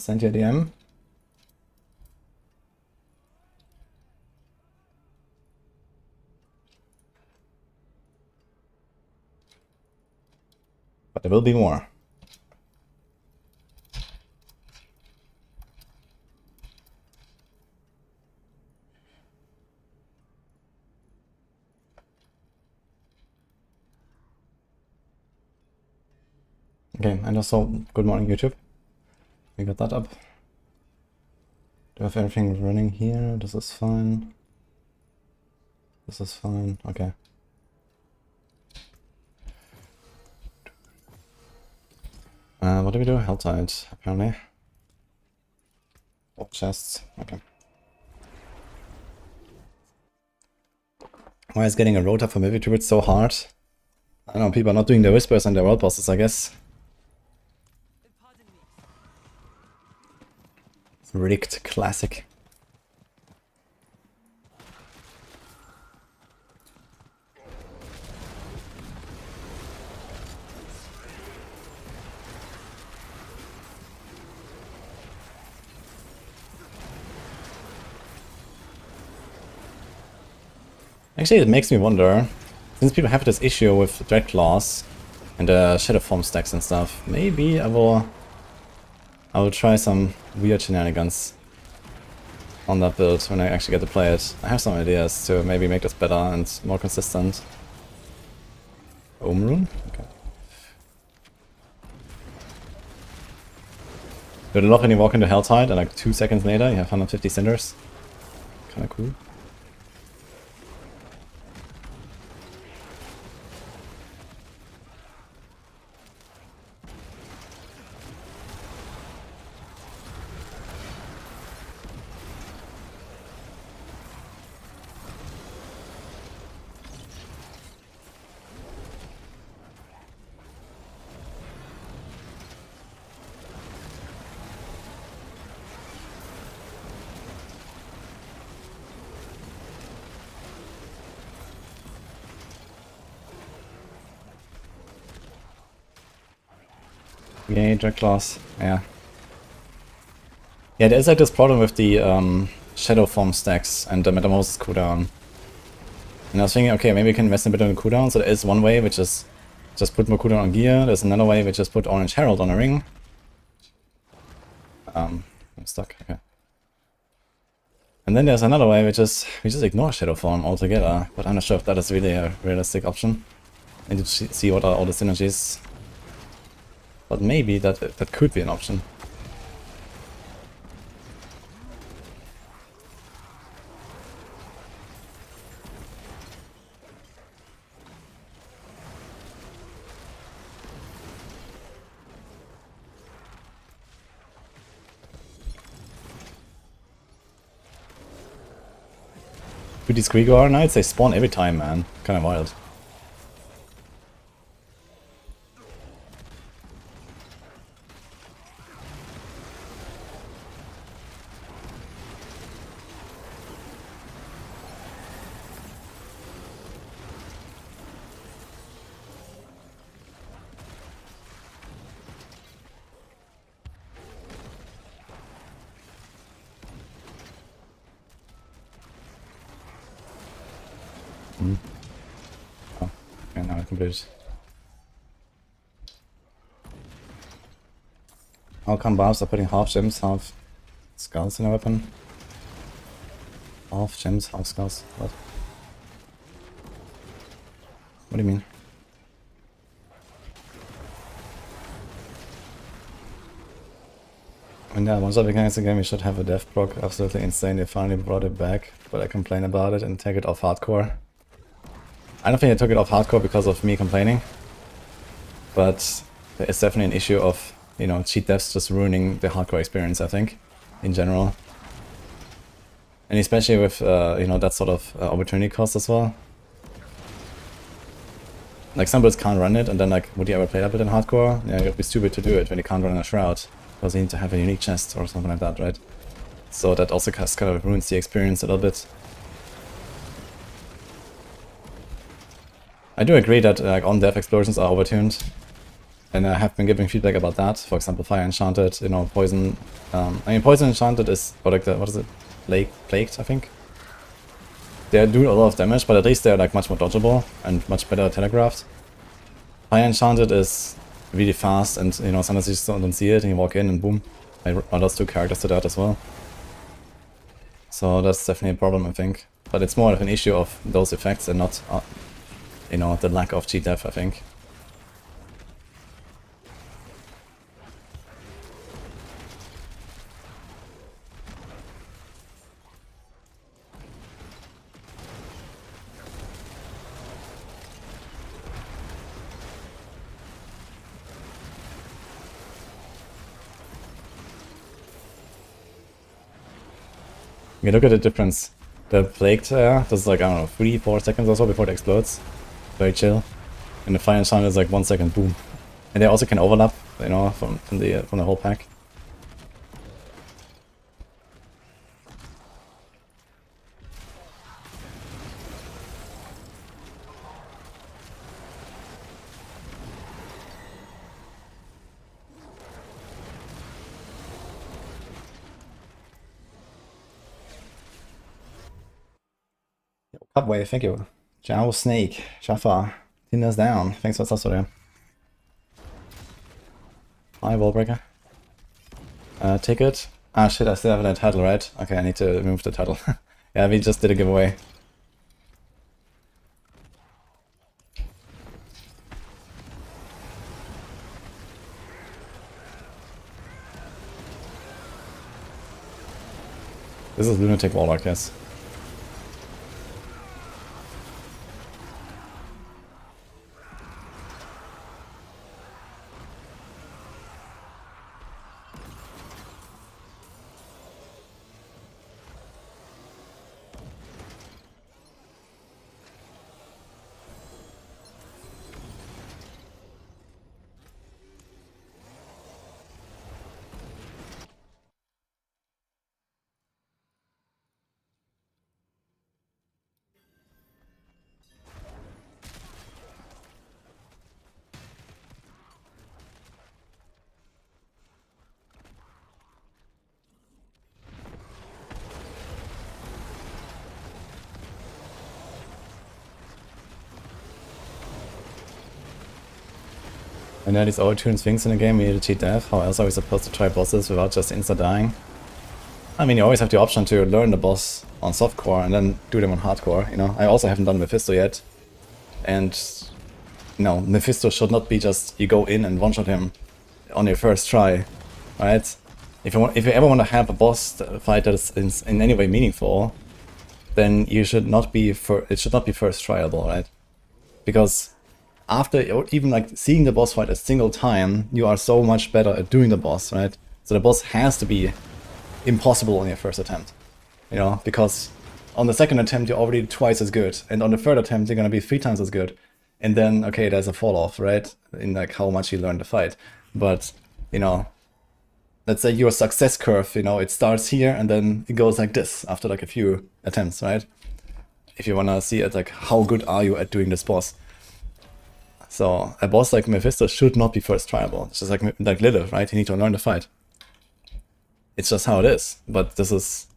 send you a DM. But there will be more. Okay, and also, good morning YouTube. We got that up. Do I have everything running here? This is fine. This is fine, okay. What do we do? Helltide, apparently. Oh, chests, okay. Why is getting a rota for movie tributes so hard? I don't know, people are not doing their whispers and their world bosses, I guess. Rigged classic. Actually, it makes me wonder, since people have this issue with Dreadclaws and Shadow Form stacks and stuff, maybe I will try some weird shenanigans on that build when I actually get to play it. I have some ideas to maybe make this better and more consistent. Ohm Rune? Okay. But I love when you walk into Helltide and like 2 seconds later you have 150 cinders. Kinda cool. Yay, Dreadclaws. Yeah. Yeah, there's like this problem with the Shadow Form stacks and the Metamorphosis cooldown. And I was thinking, okay, maybe we can invest a bit on the cooldown. So there is one way, which is just put more cooldown on gear. There's another way, which is put Orange Herald on a ring. I'm stuck, okay. And then there's another way, which is we just ignore Shadow Form altogether. But I'm not sure if that is really a realistic option. I need to see what are all the synergies. But maybe that could be an option. With these Grigor Knights, they spawn every time, man. Kinda wild. Oh, okay, now I completed. How come buffs are putting half gems, half skulls in a weapon? Half gems, half skulls. What? What do you mean? When there are one-shot mechanics again, we should have a death proc. Absolutely insane. They finally brought it back, but I complain about it and take it off hardcore. I don't think I took it off hardcore because of me complaining, but there is definitely an issue of, you know, cheat deaths just ruining the hardcore experience, I think, in general. And especially with, you know, that sort of opportunity cost as well. Like, some builds can't run it, and then, like, would you ever play that bit in hardcore? Yeah, it'd be stupid to do it when you can't run a Shroud, because you need to have a unique chest or something like that, right? So that also kind of ruins the experience a little bit. I do agree that, like, on-death explosions are overtuned. And I have been giving feedback about that. For example, Fire Enchanted, you know, Poison. I mean, Poison Enchanted is, or like the, what is it? Plagued, I think. They do a lot of damage, but at least they're like much more dodgeable and much better telegraphed. Fire Enchanted is really fast, and you know, sometimes you just don't see it and you walk in and boom. I lost 2 characters to that as well. So that's definitely a problem, I think. But it's more of an issue of those effects and not, you know, the lack of cheat def, I think. You look at the difference. The Plagued does like, I don't know, 3-4 seconds or so before it explodes. Very chill. And the Fire Enchant is like 1 second, boom. And they also can overlap, you know, from the whole pack. Cupwave, thank you. Jao Snake, Jaffa, Tinder's down. Thanks for the there. Hi, Wallbreaker. Ticket. Ah shit, I still have that title, right? Okay, I need to remove the title. Yeah, we just did a giveaway. This is Lunatic Warlock, yes. And there are these overtuned things in the game, we need to cheat death. How else are we supposed to try bosses without just insta-dying? I mean, you always have the option to learn the boss on softcore and then do them on hardcore, you know? I also haven't done Mephisto yet. And, no, Mephisto should not be just, you go in and one-shot him on your first try, right? If you ever want to have a boss fight that is in any way meaningful, then you should not be, it should not be first tryable, right? Because after even like seeing the boss fight a single time, you are so much better at doing the boss, right? So the boss has to be impossible on your first attempt, you know, because on the second attempt you're already twice as good, and on the third attempt you're gonna be 3 times as good, and then okay, there's a fall off, right, in like how much you learn the fight. But you know, let's say your success curve, you know, it starts here and then it goes like this after like a few attempts, right? If you wanna see it, like how good are you at doing this boss. So a boss like Mephisto should not be first tryable. It's just like Lilith, right? You need to learn the fight. It's just how it is, but this is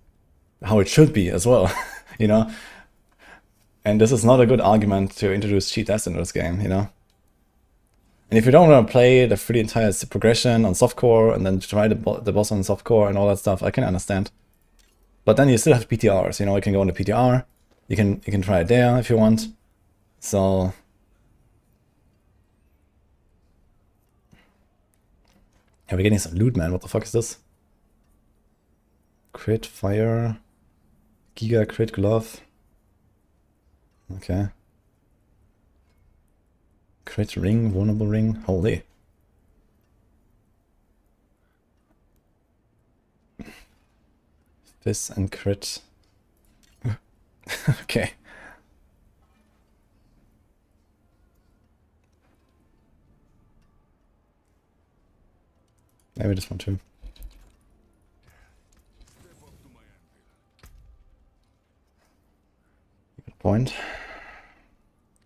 how it should be as well, you know? And this is not a good argument to introduce cheat death into this game, you know? And if you don't want to play the free entire progression on softcore and then try the boss on softcore and all that stuff, I can understand. But then you still have PTRs, you know? You can go on the PTR, you can try it there if you want. So yeah, we're getting some loot, man. What the fuck is this? Crit, fire, Giga crit glove. Okay. Crit ring, vulnerable ring. Holy. Fizz and crit. Okay. Maybe this one too. Good point.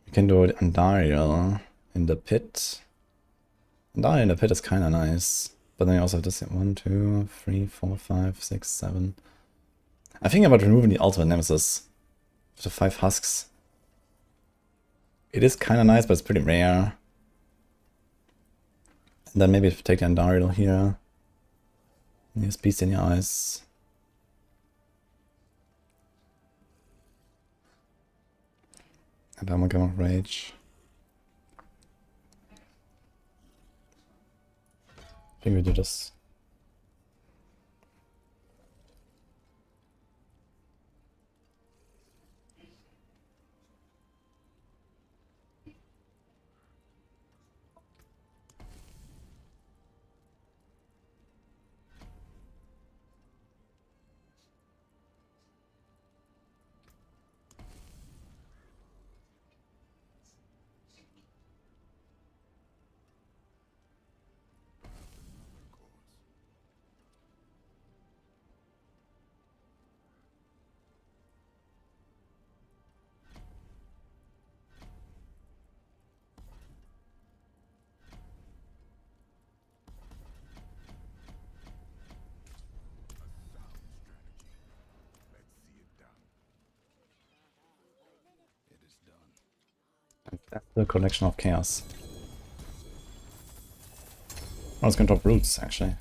We can do it Andariel in the pit. Down in the pit is kinda nice. But then you also have this 1, 2, 3, 4, 5, 6, 7. I'm thinking about removing the ultimate nemesis. With the 5 husks. It is kinda nice, but it's pretty rare. And then maybe take the Andariel here. Use Beast in your eyes. And I'm gonna go Rage. I think we do this. That's the collection of chaos. Oh, it's gonna drop roots, actually.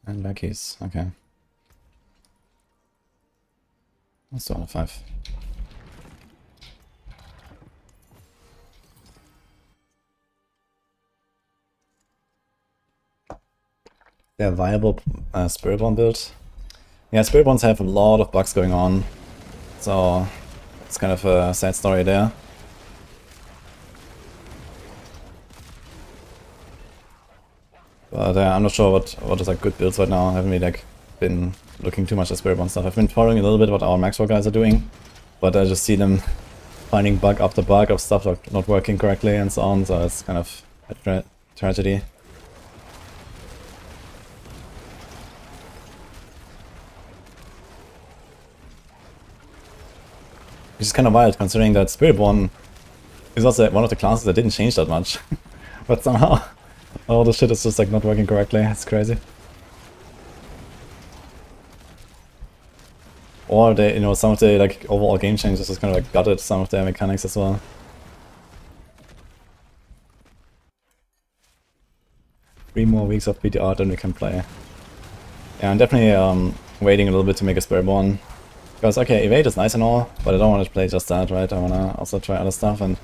And Becky's, okay. Let's do on a 5. They're viable Spirit Bond build. Yeah, Spirit Bonds have a lot of bugs going on. So it's kind of a sad story there. But I'm not sure what is like good builds right now. I haven't really like been looking too much at Spirit Bond stuff. I've been following a little bit what our Maxwell guys are doing, but I just see them finding bug after bug of stuff like not working correctly and so on. So it's kind of a tragedy. Which is kind of wild considering that Spirit Bond is also one of the classes that didn't change that much, but somehow. All the shit is just like not working correctly, it's crazy. Or they, you know, some of the like overall game changes just kind of like gutted some of their mechanics as well. 3 more weeks of BTR then we can play. Yeah, I'm definitely waiting a little bit to make a Spirit Bond. Because okay, evade is nice and all, but I don't want to play just that, right? I wanna also try other stuff and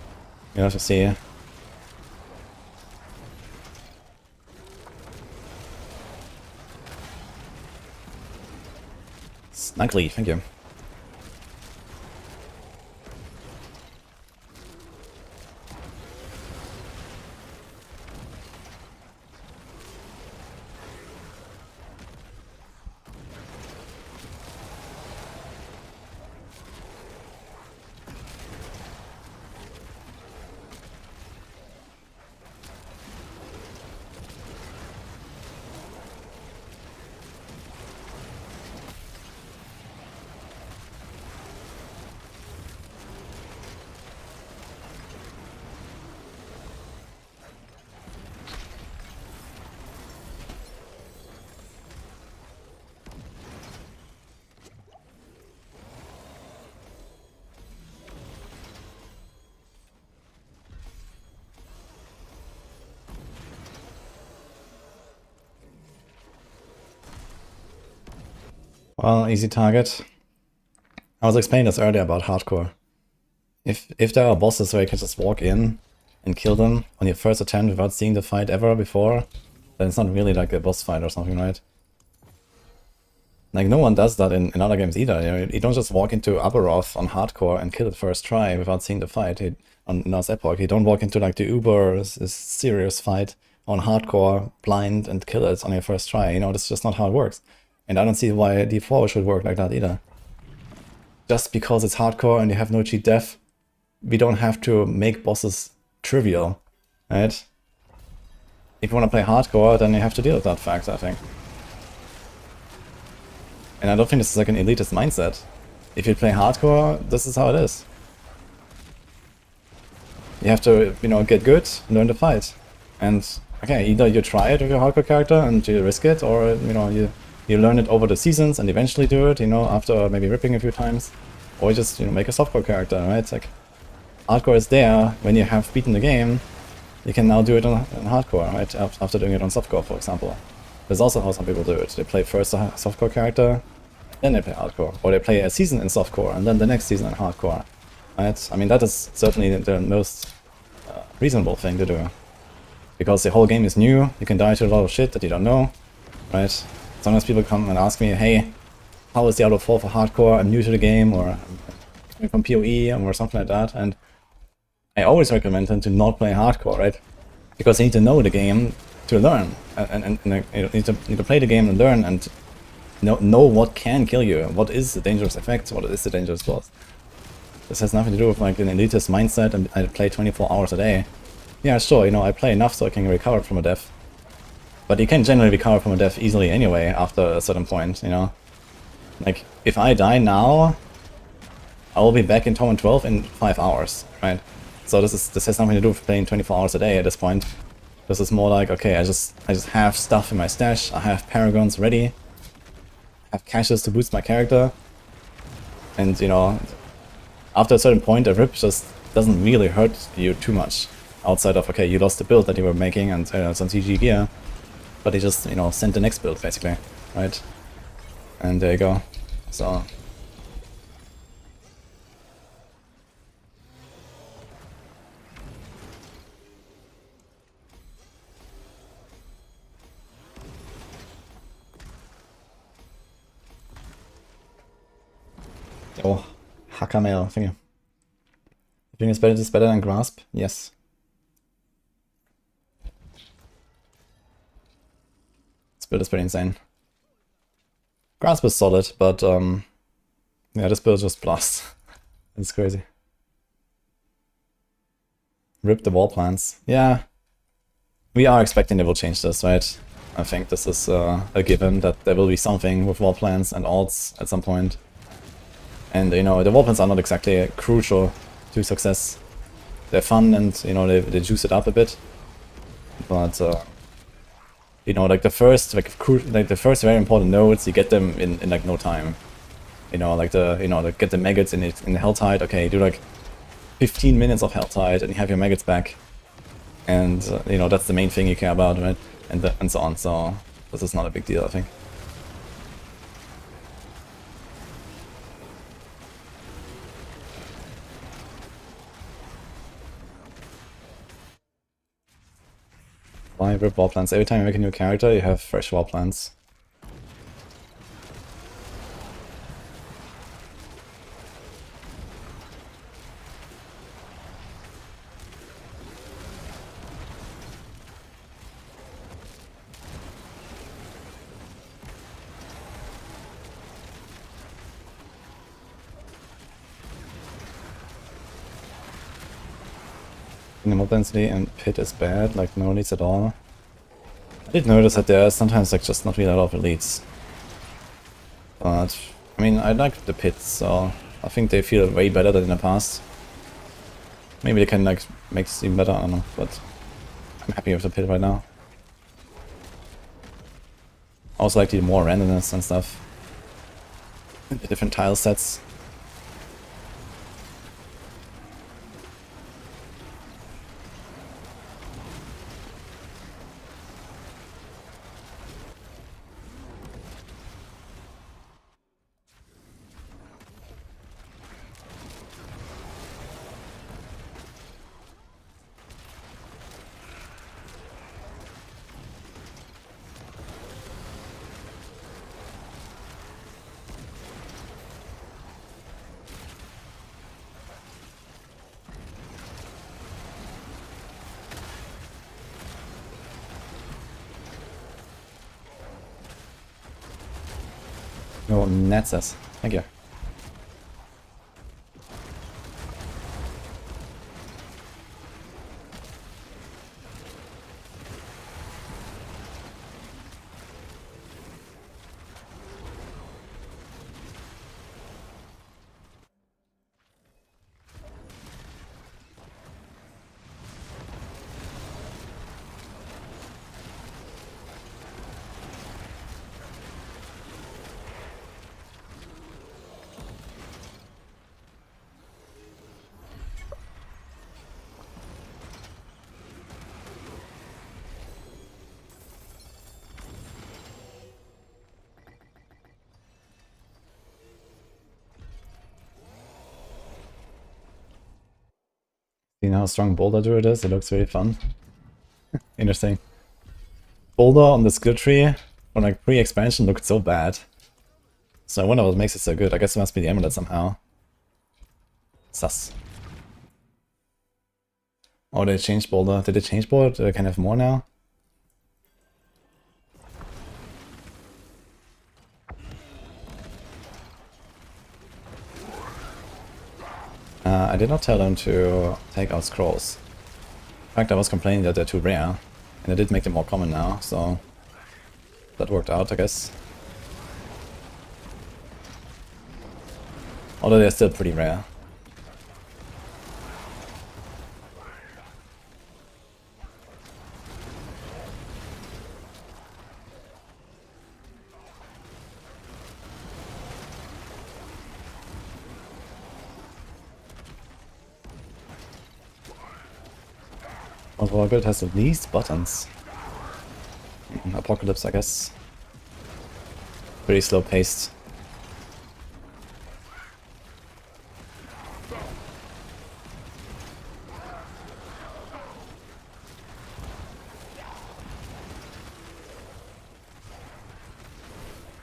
you have to see. Snuggly, thank you. Well, easy target. I was explaining this earlier about hardcore. If there are bosses where you can just walk in and kill them on your first attempt without seeing the fight ever before, then it's not really like a boss fight or something, right? Like no one does that in other games either. You know, you don't just walk into Aberoth on hardcore and kill it first try without seeing the fight. On Now's Epoch, you don't walk into like the uber serious fight on hardcore blind and kill it on your first try. You know, that's just not how it works. And I don't see why D4 should work like that either. Just because it's hardcore and you have no cheat death, we don't have to make bosses trivial, right? If you want to play hardcore, then you have to deal with that fact, I think. And I don't think this is like an elitist mindset. If you play hardcore, this is how it is. You have to, you know, get good, learn to fight. And okay, either you try it with your hardcore character and you risk it, or you know you learn it over the seasons and eventually do it, you know, after maybe ripping a few times, or you just, you know, make a softcore character, right? It's like hardcore is there when you have beaten the game. You can now do it on hardcore, right? After doing it on softcore, for example. That's also how some people do it. They play first a softcore character, then they play hardcore, or they play a season in softcore and then the next season in hardcore, right? I mean, that is certainly the most reasonable thing to do. Because the whole game is new, you can die to a lot of shit that you don't know, right? Sometimes people come and ask me, hey, how is Diablo 4 for hardcore? I'm new to the game, or I'm from PoE, or something like that, and I always recommend them to not play hardcore, right? Because you need to know the game to learn, and you need to play the game and learn, and know what can kill you, what is the dangerous effect, what is the dangerous boss. This has nothing to do with like an elitist mindset and I play 24 hours a day. Yeah, sure, you know, I play enough so I can recover from a death. But you can generally recover from a death easily anyway after a certain point, you know? Like, if I die now, I will be back in Torment 12 in 5 hours, right? So this has nothing to do with playing 24 hours a day at this point. This is more like, okay, I just have stuff in my stash, I have paragons ready, I have caches to boost my character, and, you know, after a certain point, a rip just doesn't really hurt you too much. Outside of, okay, you lost the build that you were making and some CG gear, but they just, you know, sent the next build, basically, right? And there you go. So... Oh, Hackermail, thank you. You think it's better than Grasp? Yes. This build is pretty insane. Grasp is solid, but yeah, this build just blasts. It's crazy. Rip the wall plants. Yeah. We are expecting they will change this, right? I think this is a given that there will be something with wall plants and alts at some point. And, you know, the wall plants are not exactly crucial to success. They're fun and, you know, they juice it up a bit. But, you know, like the first very important nodes, you get them in like no time. You know, like get the maggots in the Helltide. Okay, do like 15 minutes of Helltide and you have your maggots back. And, you know, that's the main thing you care about, right? And so on. So, this is not a big deal, I think. Why rip wall plants? Every time you make a new character, you have fresh wall plants. Minimal density and pit is bad, like no elites at all. I did notice that there are sometimes like just not really a lot of elites. But, I mean, I like the pits, so I think they feel way better than in the past. Maybe they can like make it even better, I don't know, but I'm happy with the pit right now. I also like the more randomness and stuff. The different tile sets. No, Natsas. Thank you. seen how strong Boulder Druid is? It looks really fun. Interesting. Boulder on the skill tree from like pre-expansion looked so bad. So I wonder what makes it so good. I guess it must be the amulet somehow. Sus. Oh, they changed Boulder. Did they change Boulder? I can have more now? I did not tell them to take out scrolls. In fact, I was complaining that they're too rare. And I did make them more common now, so that worked out, I guess. Although they're still pretty rare. Overall build has the least buttons. Apocalypse, I guess. Pretty slow paced.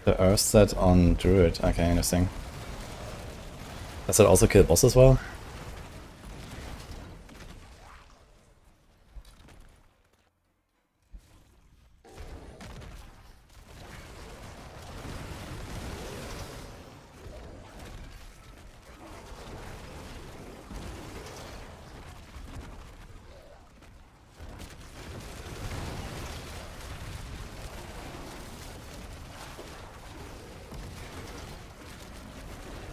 The Earth set on Druid. Okay, interesting. Does it also kill boss as well?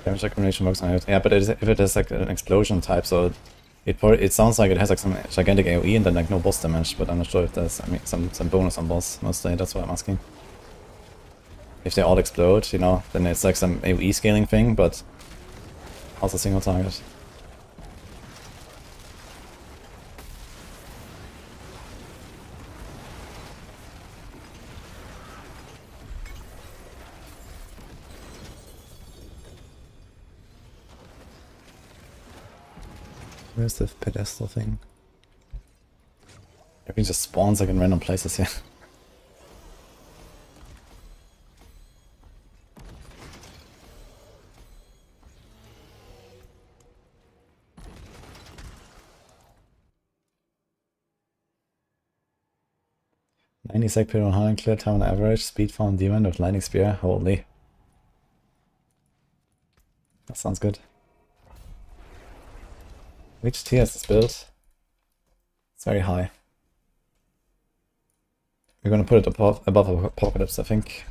Damage accumulation works on it. Yeah, but if it is like an explosion type, so it sounds like it has like some gigantic AoE and then like no boss damage, but I'm not sure if there's some bonus on boss mostly. That's what I'm asking. If they all explode, you know, then it's like some AoE scaling thing, but also single target. Where's the pedestal thing? Everything just spawns like in random places here. Ninety sec per 100 clear time on average. Speed found demon with lightning spear. Holy. That sounds good. Which tier is this build? It's very high. We're gonna put it above Apocalypse, I think.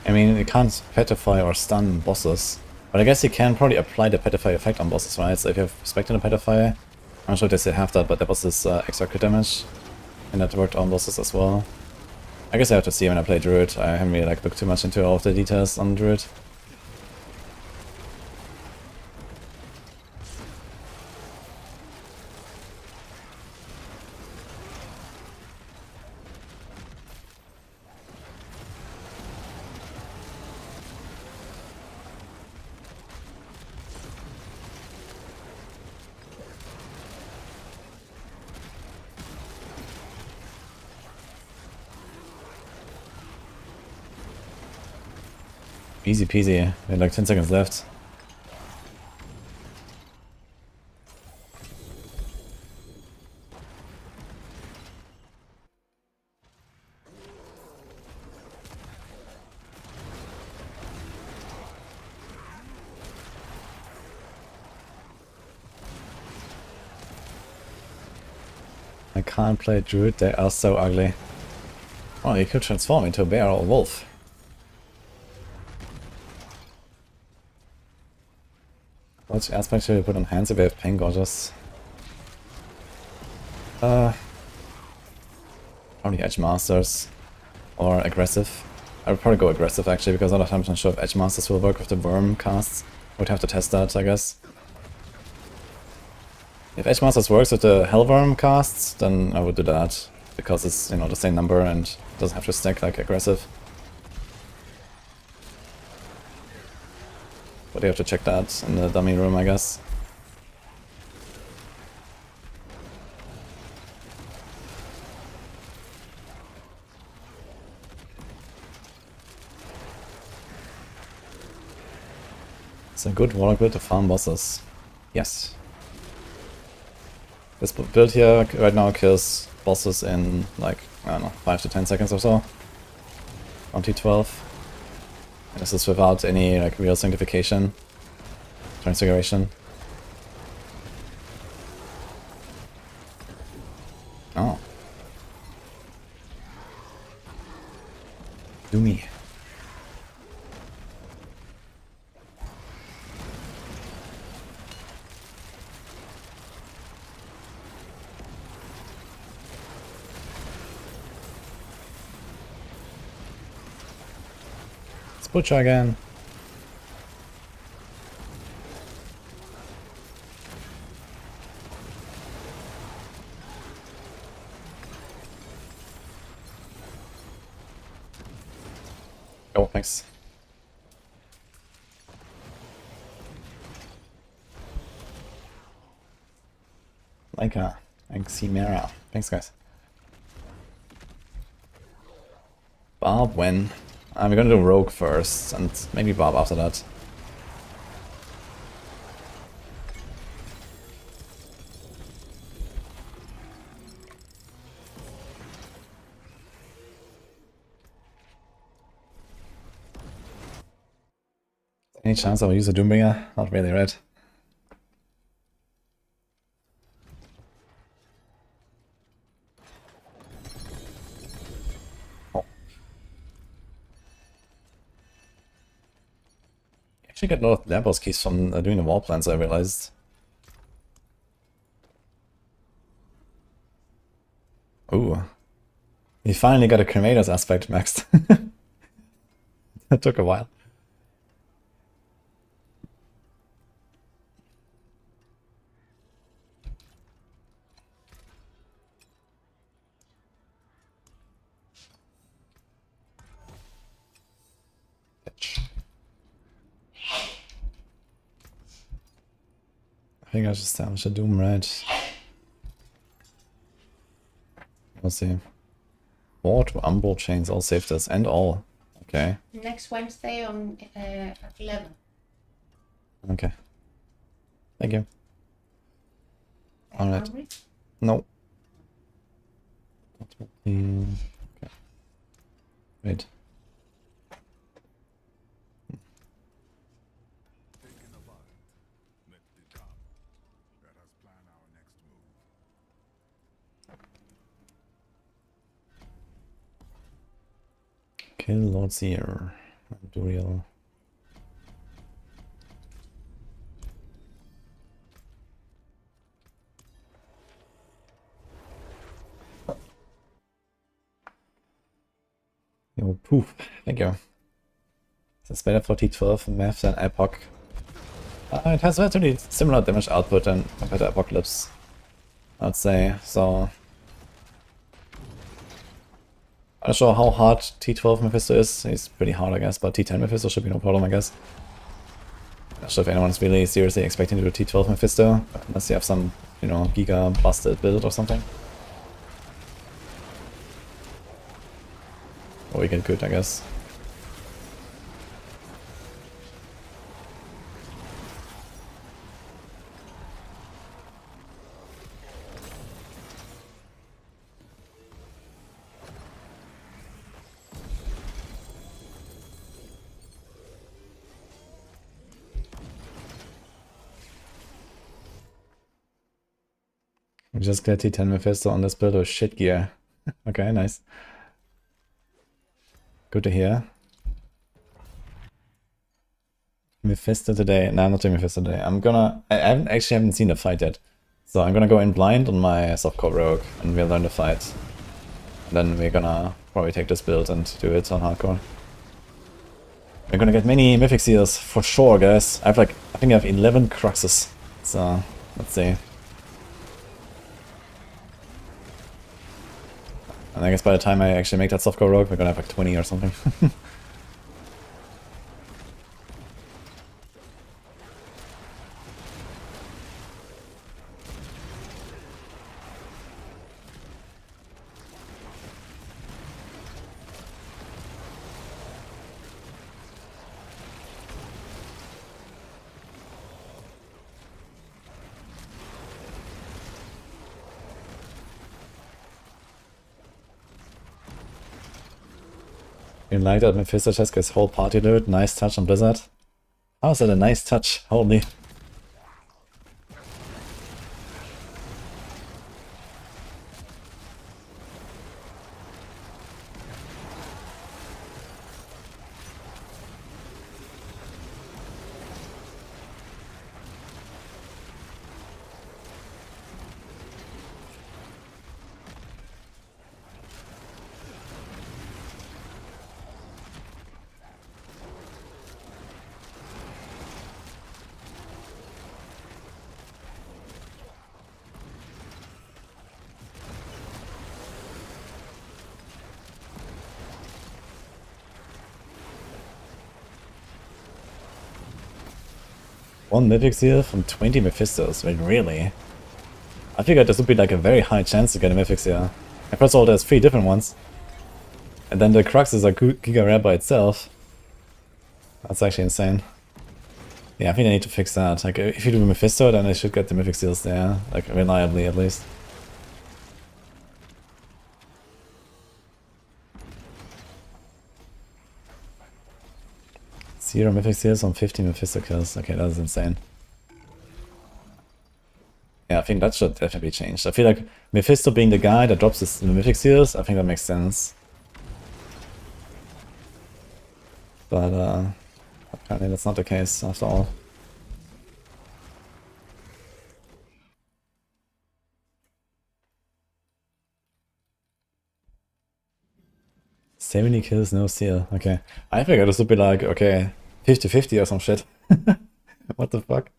I mean, it can't petrify or stun bosses, but I guess you can probably apply the petrify effect on bosses, right? So if you have Spectre and petrify, I'm not sure if they still have that, but that was this extra crit damage, and that worked on bosses as well. I guess I have to see when I play Druid. I haven't really like looked too much into all of the details on Druid. Easy peasy. We had like 10 seconds left. I can't play Druid, they are so ugly. Oh, you could transform into a bear or a wolf. Which aspect should we put on hands if we have Pain Gorges? Probably Edge Masters. Or aggressive. I would probably go aggressive actually, because a lot of times I'm not sure if Edge Masters will work with the worm casts. Would have to test that, I guess. If Edge Masters works with the Hellworm casts, then I would do that. Because it's, you know, the same number and doesn't have to stack like aggressive. But you have to check that in the dummy room, I guess. It's a good Warlock build to farm bosses. Yes. This build here right now kills bosses in like, I don't know, 5 to 10 seconds or so. On T12. And this is without any like real sanctification. Transfiguration. Oh. Do me. Butcher again. Oh, thanks. Leica and Chimera. Thanks, guys. Barb when? We're gonna do Rogue first, and maybe Barb after that. Any chance I'll use a Doombringer? Not really, right? Actually get a lot of Diablo's keys from doing the wall plans, I realized. Ooh. We finally got a Cremator's aspect maxed. That took a while. I think I should establish a Doom, right? We'll see. 4 to Umbral Chains, all saved us, and all. Okay. Next Wednesday on 11. Okay. Thank you. Alright. Hungry? No. Okay. Wait. Kill Lord Seer. Duriel. Yo, poof. Thank you. It's better for T12 math than Epoch. It has relatively similar damage output than compared to Apocalypse, I'd say. So I'm not sure how hard T12 Mephisto is. He's pretty hard, I guess, but T10 Mephisto should be no problem, I guess. Not sure if anyone's really seriously expecting to do T12 Mephisto, unless you have some, you know, giga busted build or something. Or we get good, I guess. We just get T10 Mephisto on this build with shit gear. Okay, nice. Good to hear. Mephisto today. No, I'm not doing Mephisto today. I haven't seen the fight yet. So I'm gonna go in blind on my softcore rogue and we'll learn the fight. And then we're gonna probably take this build and do it on hardcore. We're gonna get many mythic seals for sure, guys. I think I have 11 cruxes. So let's see. And I guess by the time I actually make that softcore rogue, we're gonna have like 20 or something. You like that Mephisto just gets whole party loot, nice touch on Blizzard. How is that a nice touch? Holy. One mythic seal from 20 Mephistos. Wait, really? I figured this would be like a very high chance to get a mythic seal. And first of all, there's 3 different ones. And then the crux is a giga rare by itself. That's actually insane. Yeah, I think I need to fix that. Like, if you do Mephisto, then I should get the mythic seals there. Like, reliably at least. Zero mythic seals on 50 Mephisto kills. Okay, that is insane. Yeah, I think that should definitely change. I feel like Mephisto being the guy that drops the mythic seals, I think that makes sense. But apparently that's not the case after all. "70 kills, no seal." Okay. I figured this would be like, okay, 50-50 or some shit. What the fuck?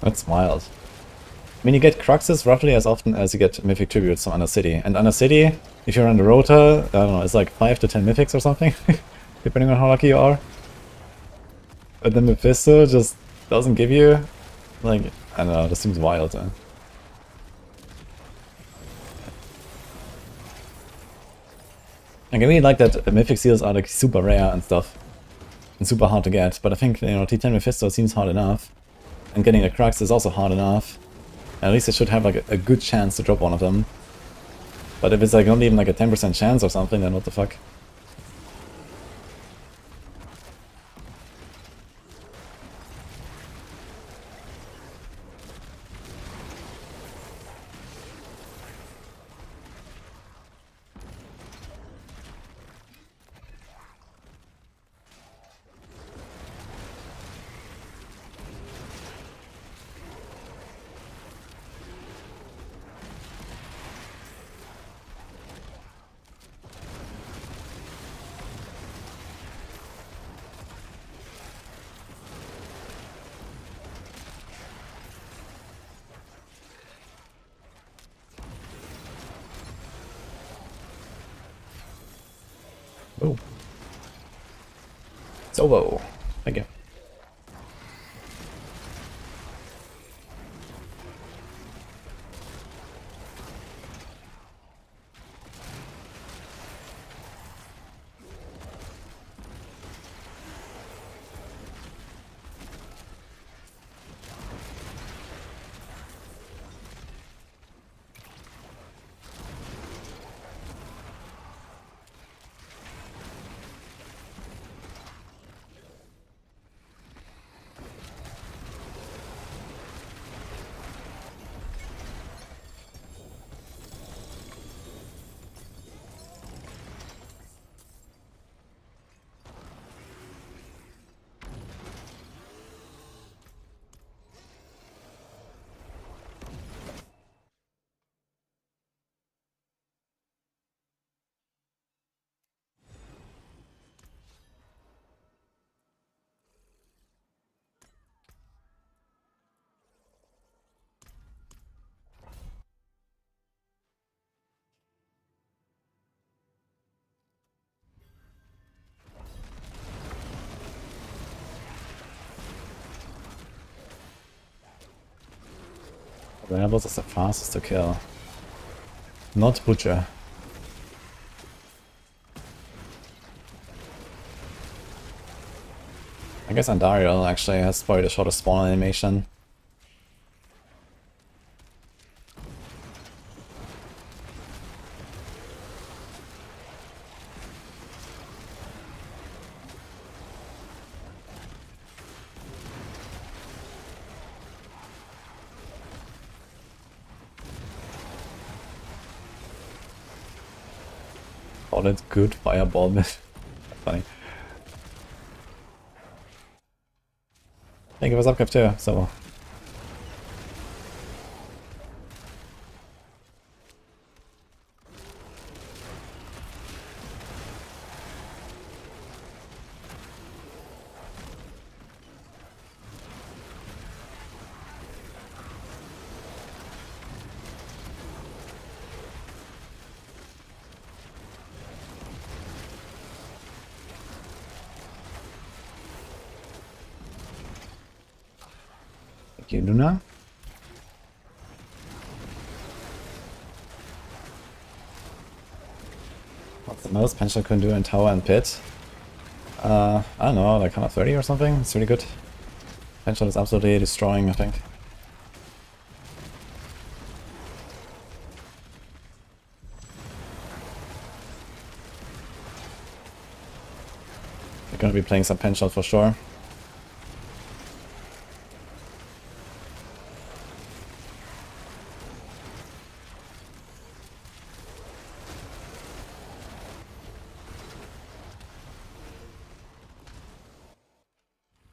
That's wild. I mean, you get Cruxes roughly as often as you get Mythic Tributes from Under City. And Under City, if you're on the Rota, I don't know, it's like 5 to 10 Mythics or something, depending on how lucky you are. But then Mephisto just doesn't give you, like, I don't know, this seems wild. And I really like that Mythic Seals are like super rare and stuff. And super hard to get, but I think, you know, T10 Mephisto seems hard enough. And getting a Crux is also hard enough. At least it should have like a good chance to drop one of them. But if it's like not even like a 10% chance or something, then what the fuck? Solo. Thank you. Rebels is the fastest to kill. Not Butcher. I guess Andariel actually has probably the shortest spawn animation. Call it good fireball mid. Funny. Thank you for subcap too, so. Thank you, Luna. What's the most Pension can do in Tower and Pit? I don't know, like 130 or something? It's really good. Pension is absolutely destroying, I think. We're gonna be playing some Pension for sure.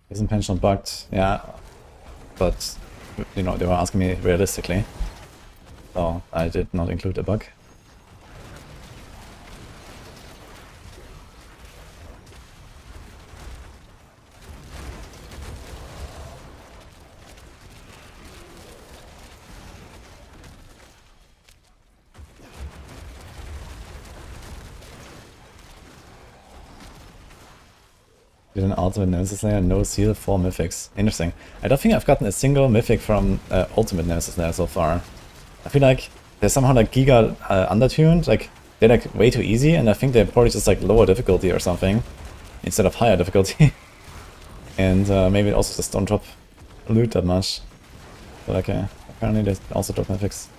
Isn't Pension bugged? Yeah, but you know, they were asking me realistically, so I did not include a bug. Did an ultimate Nemesis Slayer, no seal, 4 mythics. Interesting. I don't think I've gotten a single mythic from ultimate Nemesis Slayer so far. I feel like they're somehow like giga undertuned, like they're like way too easy, and I think they're probably just like lower difficulty or something instead of higher difficulty. And maybe it also just don't drop loot that much. But like apparently they also drop mythics.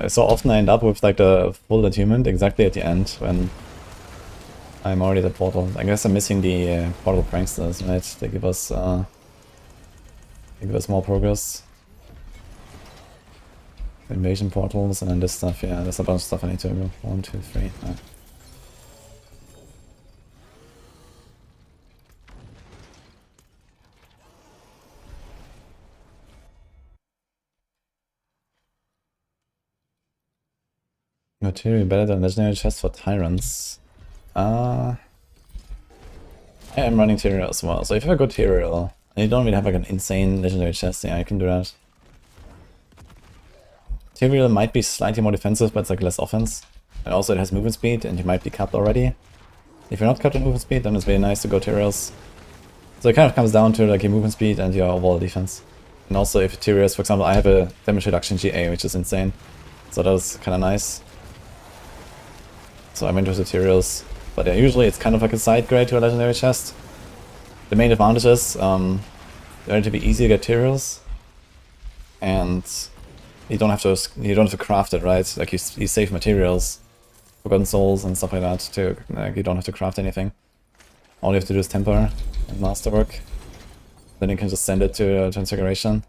So often I end up with like the full attunement exactly at the end when I'm already at the portal. I guess I'm missing the portal pranksters, right? They give us more progress. Invasion portals and then this stuff, yeah, there's a bunch of stuff I need to go. 1, 2, 3. No. Material better than legendary chest for tyrants. I am running Tyrael as well, so if you have a good Tyrael, and you don't really have like an insane legendary chest, yeah, I can do that. Tyrael might be slightly more defensive, but it's like less offense. And also it has movement speed, and you might be capped already. If you're not capped in movement speed, then it's very nice to go Tyraels. So it kind of comes down to like your movement speed and your overall defense. And also if Tyraels, for example, I have a damage reduction GA, which is insane. So that was kind of nice. So I'm into the Tyraels. But yeah, usually it's kind of like a side grade to a legendary chest. The main advantage is they're relatively easy to get Tyraels. And you don't have to craft it, right? Like you save materials, Forgotten Souls and stuff like that. To like, you don't have to craft anything. All you have to do is temper and masterwork. Then you can just send it to Transfiguration.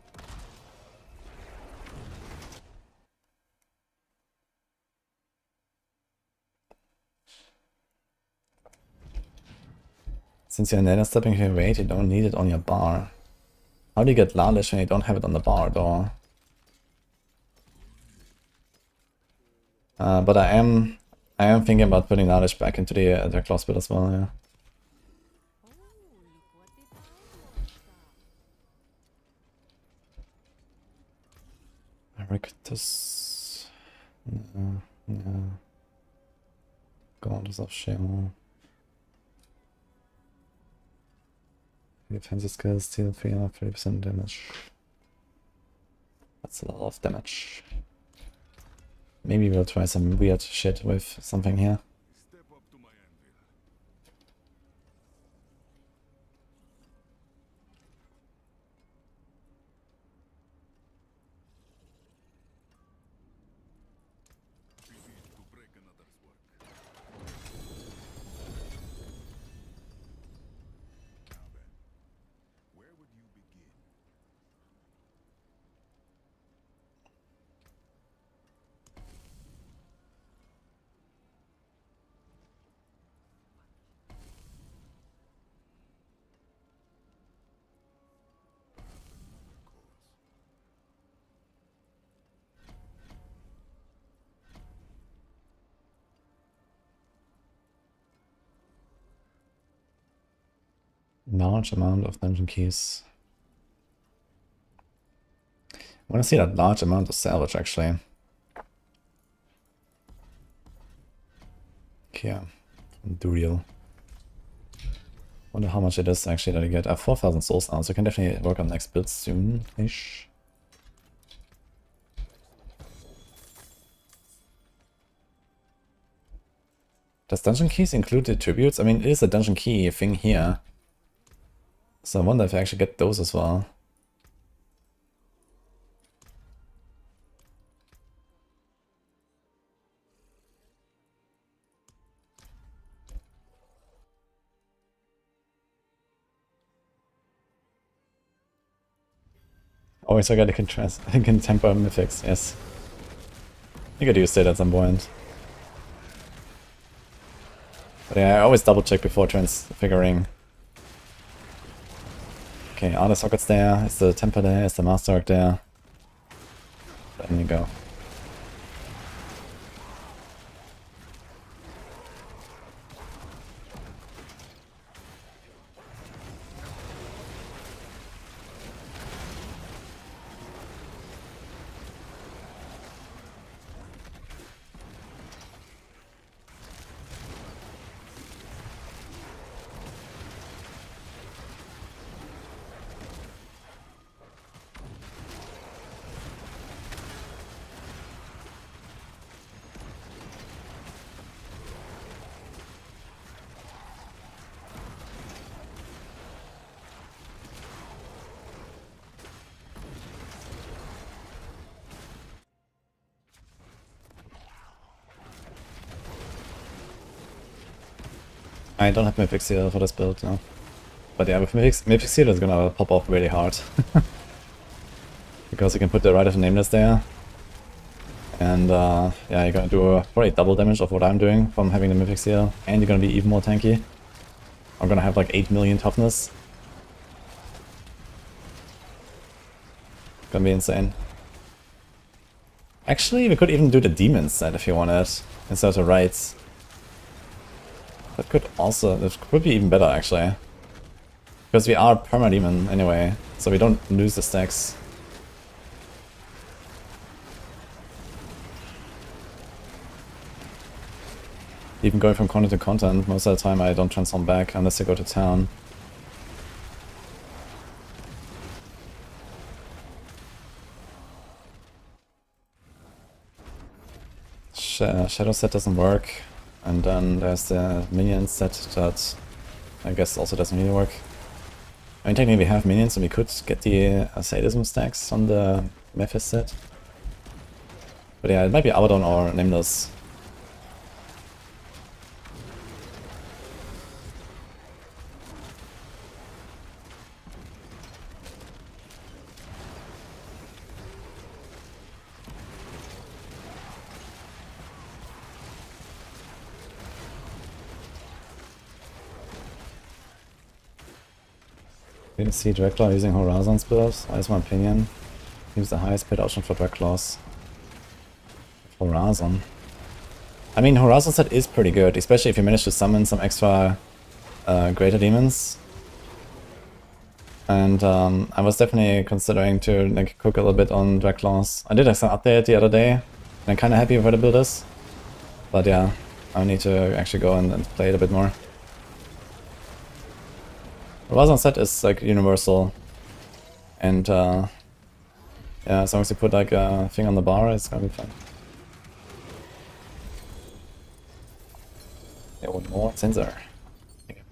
Since you're nether stepping your weight, you don't need it on your bar. How do you get Lalish when you don't have it on the bar though? But I am thinking about putting Lalish back into the class build as well, yeah. Erictus. Yeah. Goddess of Shell. Defensive skills, steal 330% damage. That's a lot of damage. Maybe we'll try some weird shit with something here. Large amount of dungeon keys. I want to see that large amount of salvage actually. Okay, yeah. Duriel. Wonder how much it is actually that I get. I have 4,000 souls now, so I can definitely work on next build soon-ish. Does dungeon keys include the tributes? I mean, it is a dungeon key thing here. So I wonder if I actually get those as well. Oh, so I got I can temper mythics, yes. I could use it at some point. But yeah, I always double check before transfiguring. Okay, are the sockets there? Is the temper there? Is the masterwork there? Then you go. I don't have Mythic Seal for this build now. But yeah, with Mythic Seal is gonna pop off really hard. Because you can put the Rite of Nameless there. And yeah, you're gonna do probably double damage of what I'm doing from having the Mythic Seal. And you're gonna be even more tanky. I'm gonna have like 8 million toughness. Gonna be insane. Actually, we could even do the Demon set if you wanted, instead of the Rites. That could be even better actually. Because we are perma-demon anyway, so we don't lose the stacks. Even going from content to content, most of the time I don't transform back unless I go to town. Shadow set doesn't work, and then there's the minion set that I guess also doesn't really work. I mean, technically we have minions and we could get the sadism stacks on the Mephis set. But yeah, it might be Abaddon or Nameless. Didn't see Draclaw using Horizon's build, that's my opinion. Use the highest paid option for Draclaws. Horizon. I mean, Horizon set is pretty good, especially if you manage to summon some extra greater demons. And I was definitely considering to like cook a little bit on Draclaws. I did some update the other day, and I'm kind of happy with where the build is. But yeah, I need to actually go and play it a bit more. Horizon set is like universal, and yeah, as long as you put like a thing on the bar, it's gonna be fine. Yeah, one more sensor. Okay.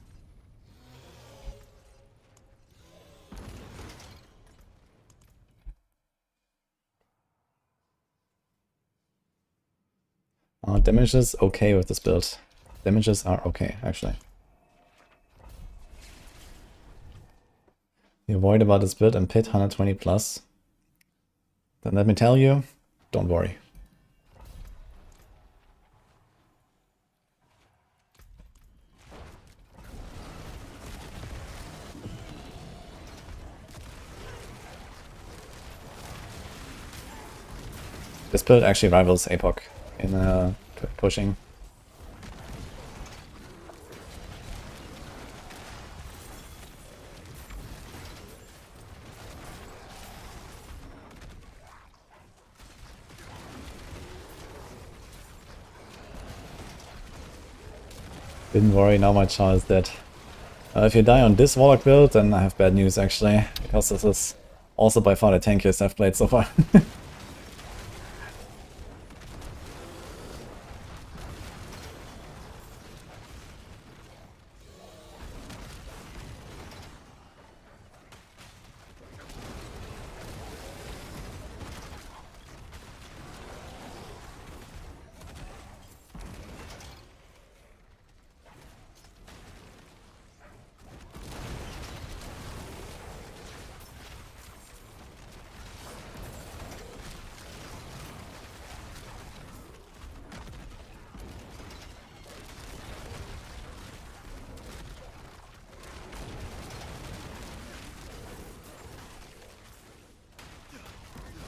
Damage is okay with this build. Damages are okay, actually. You worried about this build and pit 120 plus? Then let me tell you, don't worry. This build actually rivals Epoch in pushing. Didn't worry, now my char is dead. If you die on this Warlock build, then I have bad news actually, because this is also by far the tankiest I've played so far.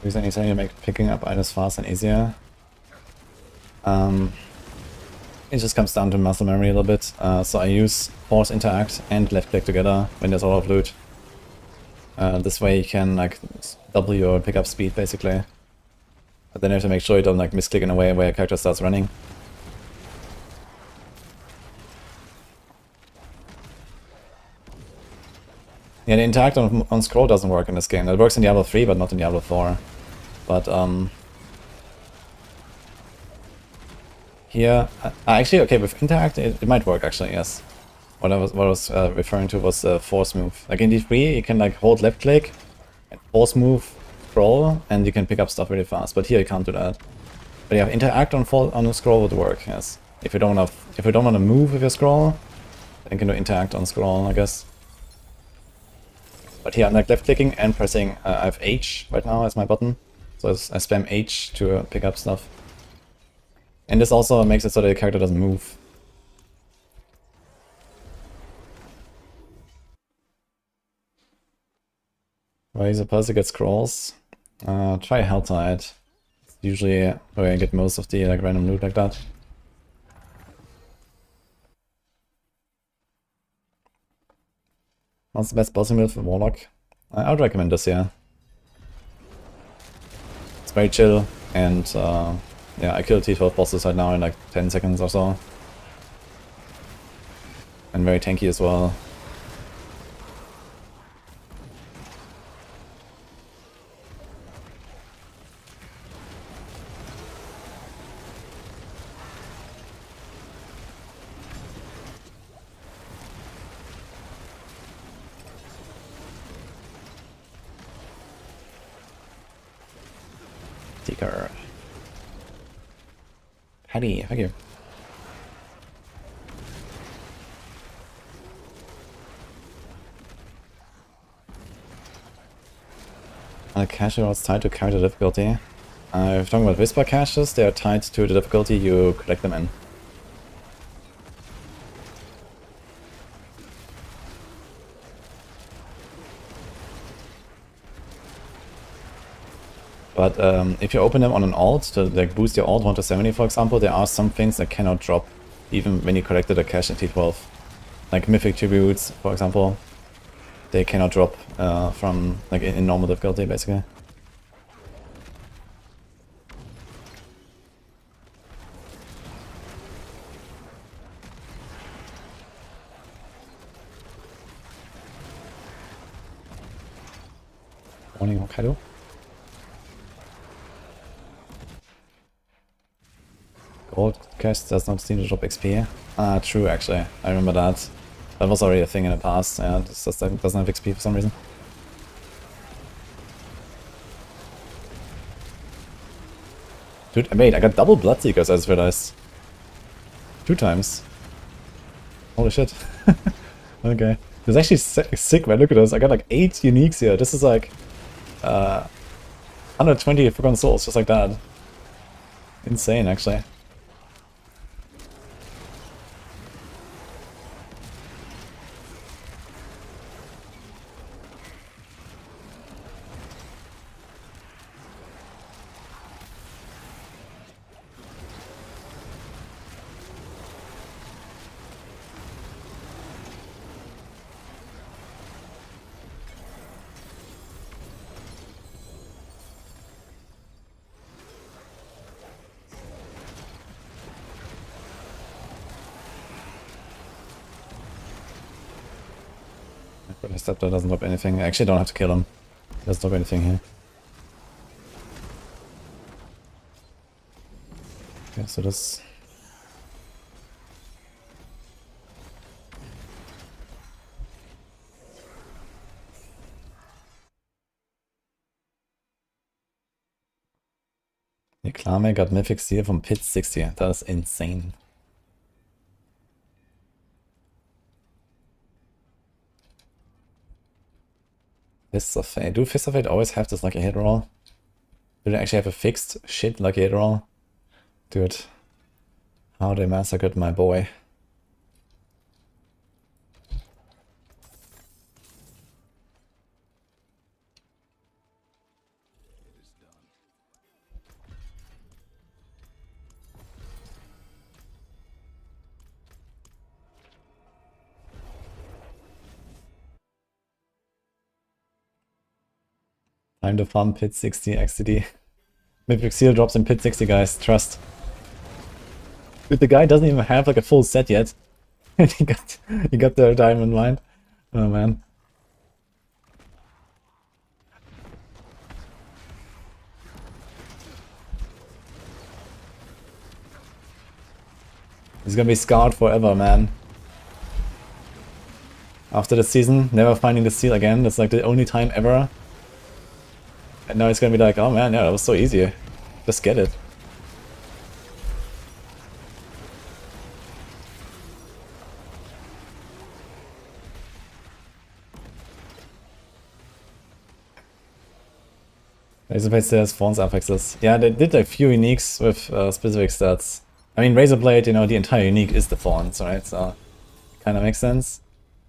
Reason anytime you make picking up items fast and easier. It just comes down to muscle memory a little bit. So I use force interact and left click together when there's a lot of loot. This way you can like double your pickup speed basically. But then you have to make sure you don't like misclick in a way where your character starts running. Yeah, the interact on scroll doesn't work in this game. It works in Diablo 3, but not in Diablo 4. But here, actually, okay, with interact it might work actually. Yes, what I was referring to was force move. Like in D3, you can like hold left click and force move scroll, and you can pick up stuff really fast. But here you can't do that. But yeah, interact on a scroll would work. Yes, if you don't want to move with your scroll, then you can do interact on scroll, I guess. But here I'm like left clicking and pressing. I have H right now as my button. So I spam H to pick up stuff. And this also makes it so that the character doesn't move. Where you're supposed to get scrolls? Try Helltide. It's usually where I get most of the like random loot like that. What's the best bossing build for Warlock? I would recommend this, yeah. Very chill, and yeah, I killed T12 bosses right now in like 10 seconds or so. And very tanky as well. Seeker. Patty, thank you. Cache is tied to character difficulty. If you're talking about Whisper caches, they are tied to the difficulty you collect them in. But if you open them on an alt to like boost your alt 1 to 70, for example, there are some things that cannot drop even when you collected a cache in T12. Like Mythic Tributes, for example. They cannot drop from like in normal difficulty, basically. Morning, Hokkaido. Gold cache does not seem to drop XP. Ah, true, actually. I remember that. That was already a thing in the past. Yeah, this just doesn't have XP for some reason. Dude, wait, I got double Bloodseekers, I just realized. 2 times. Holy shit. Okay. It's actually sick, man. Look at this. I got like 8 uniques here. This is like 120 Forgotten Souls, just like that. Insane, actually. But Scepter doesn't drop anything. I actually don't have to kill him. He doesn't drop anything here. Okay, so this... The Klame got Mythic Seal from Pit 60. That is insane. Fists of Fate. Do Fists of Fate always have this lucky hit roll? Do they actually have a fixed shit lucky hit roll? Dude. How they massacred my boy. Time to farm Pit 60 XTD. Mythic Seal drops in Pit 60, guys. Trust. Dude, the guy doesn't even have like a full set yet. And he got the diamond mine. Oh man. He's gonna be scarred forever, man. After the season, never finding the seal again. That's like the only time ever. And now he's gonna be like, oh man, yeah, that was so easy. Just get it. Razorblade says Fawn's affixes. Yeah, they did a few uniques with specific stats. I mean, Razorblade, you know, the entire unique is the Fawns, right? So, kinda makes sense.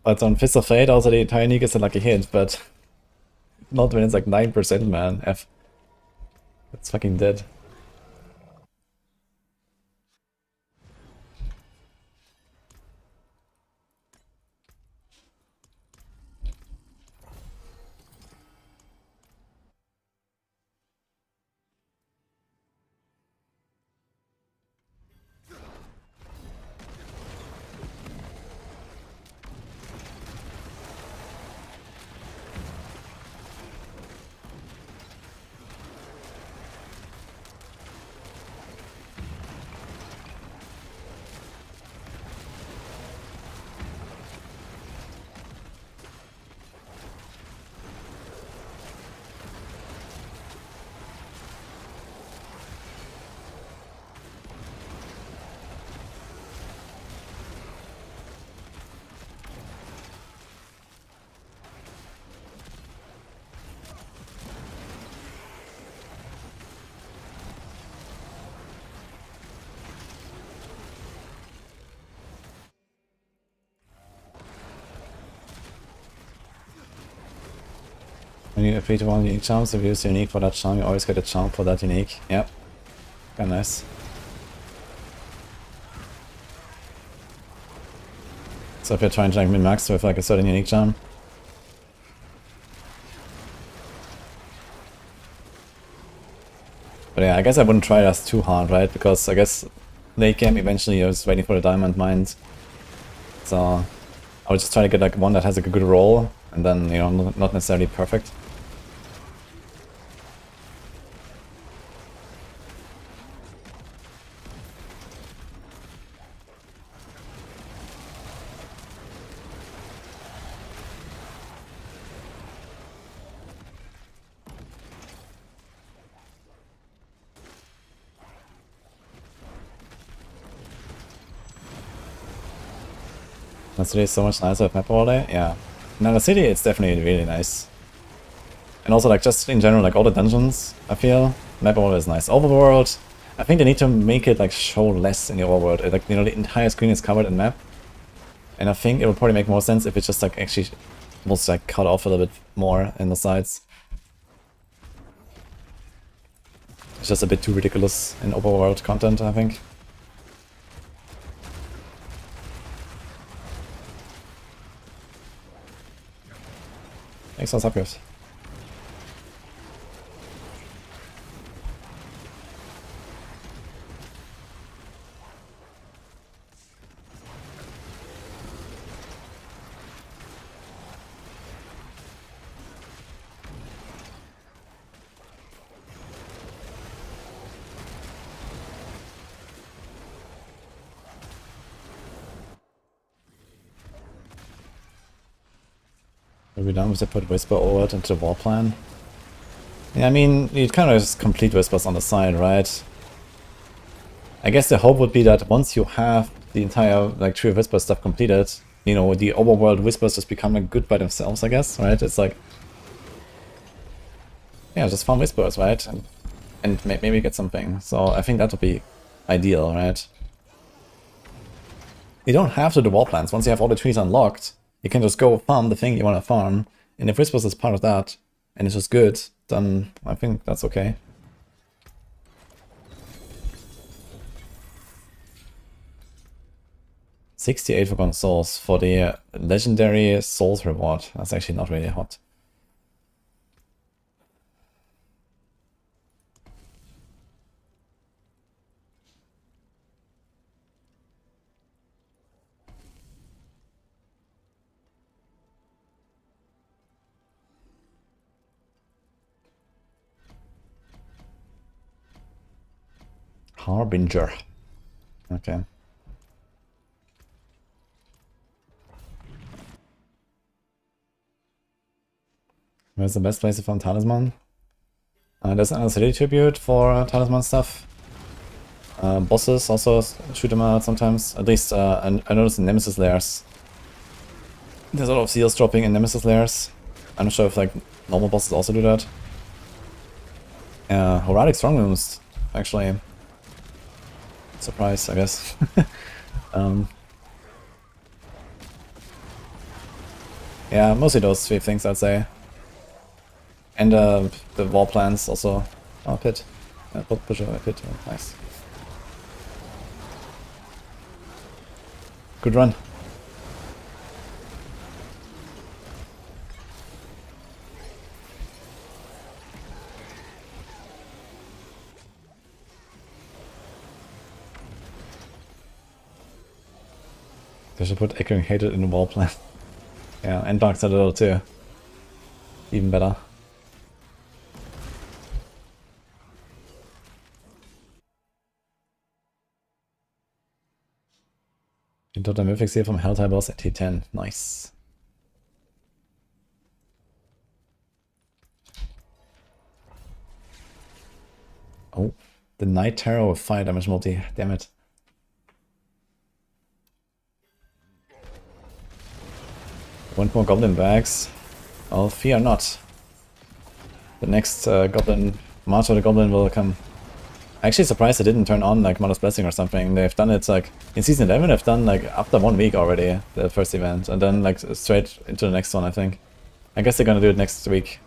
But on Fist of Fate, also the entire unique is a lucky hit, but not when it's like 9%, man. F. It's fucking dead. need a 3-1 unique charm, so if you use unique for that charm, you always get a charm for that unique. Yep. Kinda nice. So if you're trying to like min-max with like a certain unique charm. But yeah, I guess I wouldn't try this too hard, right? Because I guess late game eventually you're just waiting for the diamond mine. So I would just try to get like one that has like a good roll, and then, you know, not necessarily perfect. The city is so much nicer with map overlay, yeah. Now the city, it's definitely really nice. And also like just in general, like all the dungeons, I feel, map overlay is nice. Overworld, I think they need to make it like show less in the overworld. Like, you know, the entire screen is covered in map. And I think it would probably make more sense if it just like actually was like cut off a little bit more in the sides. It's just a bit too ridiculous in overworld content, I think. Thanks for the subgifts. Are we done with the put Whisper over into the war plan? Yeah, I mean, you kind of just complete Whispers on the side, right? I guess the hope would be that once you have the entire like Tree of Whisper stuff completed, you know, the overworld Whispers just become like good by themselves, I guess, right? It's like, yeah, just farm Whispers, right? And maybe get something. So I think that would be ideal, right? You don't have to do war plans. Once you have all the trees unlocked, you can just go farm the thing you want to farm, and if Whispers is part of that, and it's just good, then I think that's okay. $68 Forgotten Souls for the legendary Souls reward. That's actually not really hot. Harbinger. Okay. Where's the best place to find Talisman? There's an city tribute for Talisman stuff. Bosses also shoot them out sometimes. At least I noticed in Nemesis layers. There's a lot of seals dropping in Nemesis layers. I'm not sure if like normal bosses also do that. Heraldic Strong Rooms, actually. Surprise, I guess. Yeah, mostly those three things, I'd say. And the war plans also. Oh, pit. Push a pit. Oh, nice. Good run. They should put Echoing Hated in the wall plan. Yeah, and Dark Citadel too. Even better. You got a Mythic Seal from Helltide boss at T10. Nice. Oh, the Night Terror with 5 damage multi. Damn it. Want more goblin bags? Oh, fear not. The next goblin, March of the Goblin will come. Actually surprised they didn't turn on like Mother's Blessing or something. They've done it like in season 11. They've done like after 1 week already the first event, and then like straight into the next one. I think. I guess they're gonna do it next week.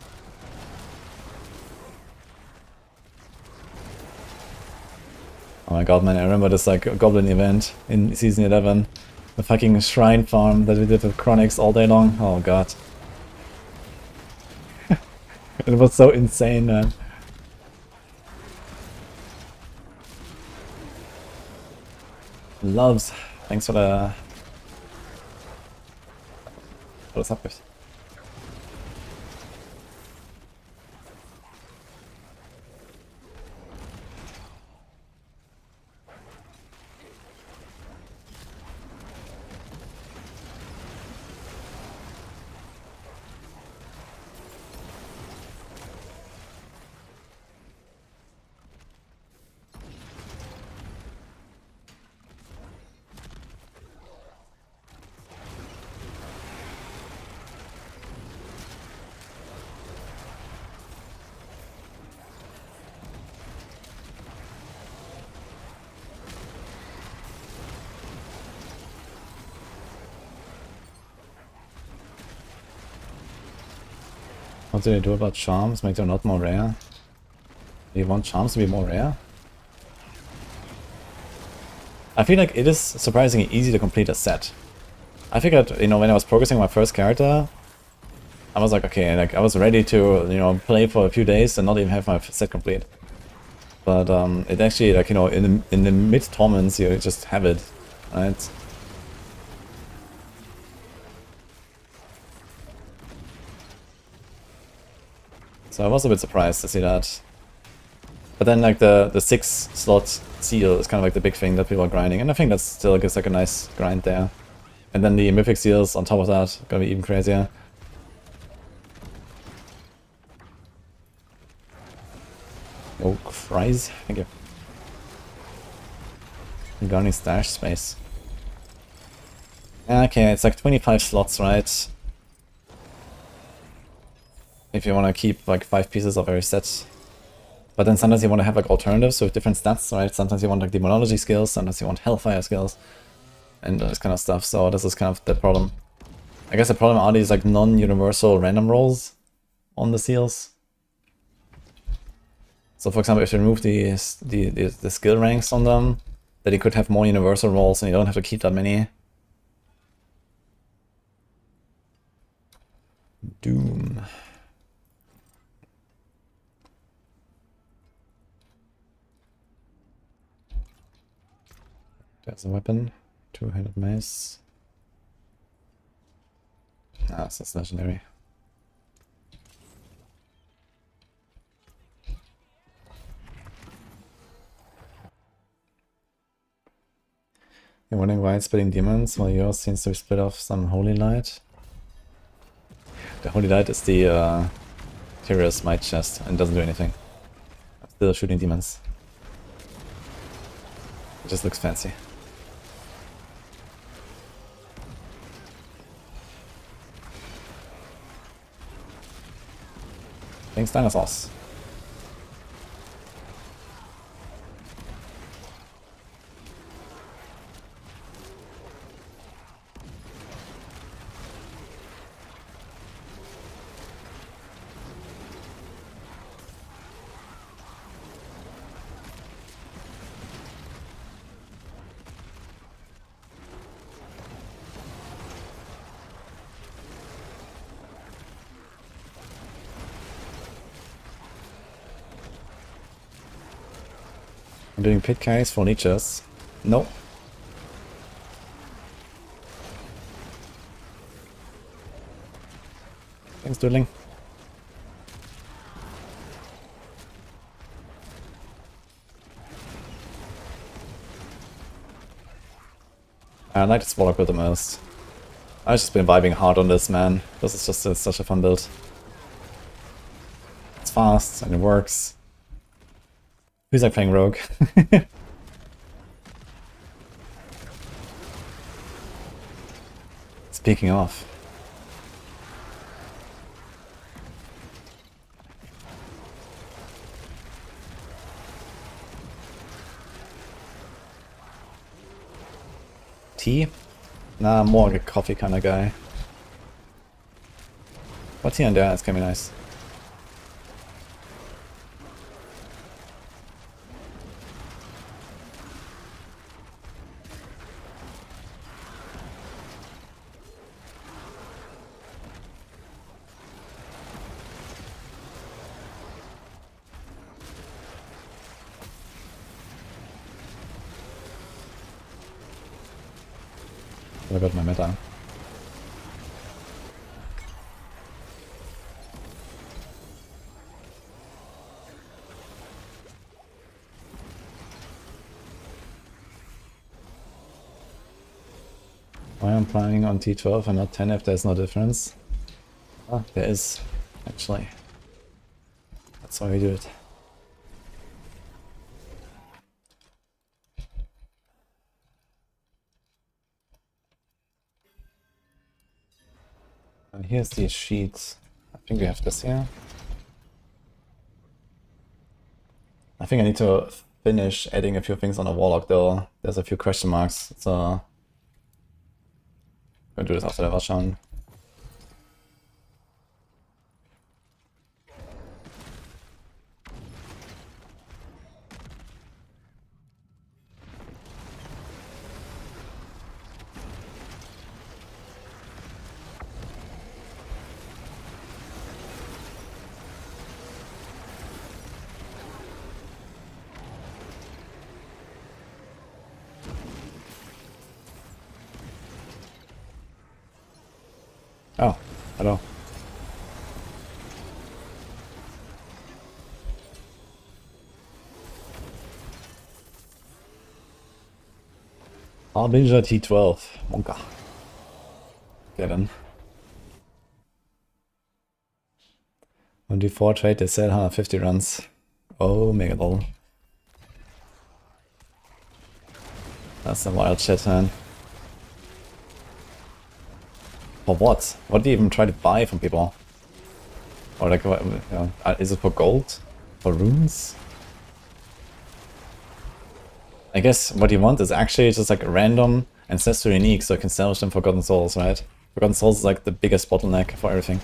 Oh my god, man, I remember this like goblin event in season 11. The fucking shrine farm that we did with Chronics all day long. Oh god. It was so insane, man. Loves. Thanks for the subgift. What do they do about charms? Make them not more rare? Do you want charms to be more rare? I feel like it is surprisingly easy to complete a set. I figured, you know, when I was progressing my first character, I was like, okay, like I was ready to, you know, play for a few days and not even have my set complete. But it actually, like, you know, in the mid torments, you just have it, right? So I was a bit surprised to see that. But then like the 6 slot seal is kind of like the big thing that people are grinding, and I think that still gives like a nice grind there. And then the mythic seals on top of that, gonna be even crazier. Oh, fries, thank you. You got any stash space? Okay, it's like 25 slots, right? If you want to keep like 5 pieces of every set. But then sometimes you want to have like alternatives with different stats, right? Sometimes you want like demonology skills, sometimes you want hellfire skills, and this kind of stuff. So this is kind of the problem. I guess the problem are these like non-universal random rolls on the seals. So for example, if you remove the skill ranks on them, then you could have more universal rolls and you don't have to keep that many. Doom. There's a weapon. 2-handed mace. Ah, so that's legendary. You're wondering why it's splitting demons while yours seems to split off some holy light? The holy light is the Tyrius might chest and doesn't do anything. I'm still shooting demons. It just looks fancy. Thanks, dinosaurs. I'm doing pit carries for leeches. No. Thanks, Doodling. I like this Warlock build the most. I've just been vibing hard on this, man. This is just such a fun build. It's fast and it works. Who's like playing Rogue? Speaking of. Tea? Nah, more like a coffee kind of guy. What's here and there? It's gonna be nice. I got my meta. Why I'm playing on T12 and not 10 if there's no difference? Ah, there is, actually. That's why we do it. And here's the sheets. I think we have this here. I think I need to finish adding a few things on a Warlock though. There's a few question marks, so I'm gonna do this after the Waschan. Oh, hello. Harbinger T12. Monka. Get in. 1d4 trade, they said 150 runs. Oh, mega lol. That's some wild shit, man. For what? What do you even try to buy from people? Or like, what, you know, is it for gold? For runes? I guess what you want is actually just like random ancestral unique, so you can salvage them Forgotten Souls, right? Forgotten Souls is like the biggest bottleneck for everything.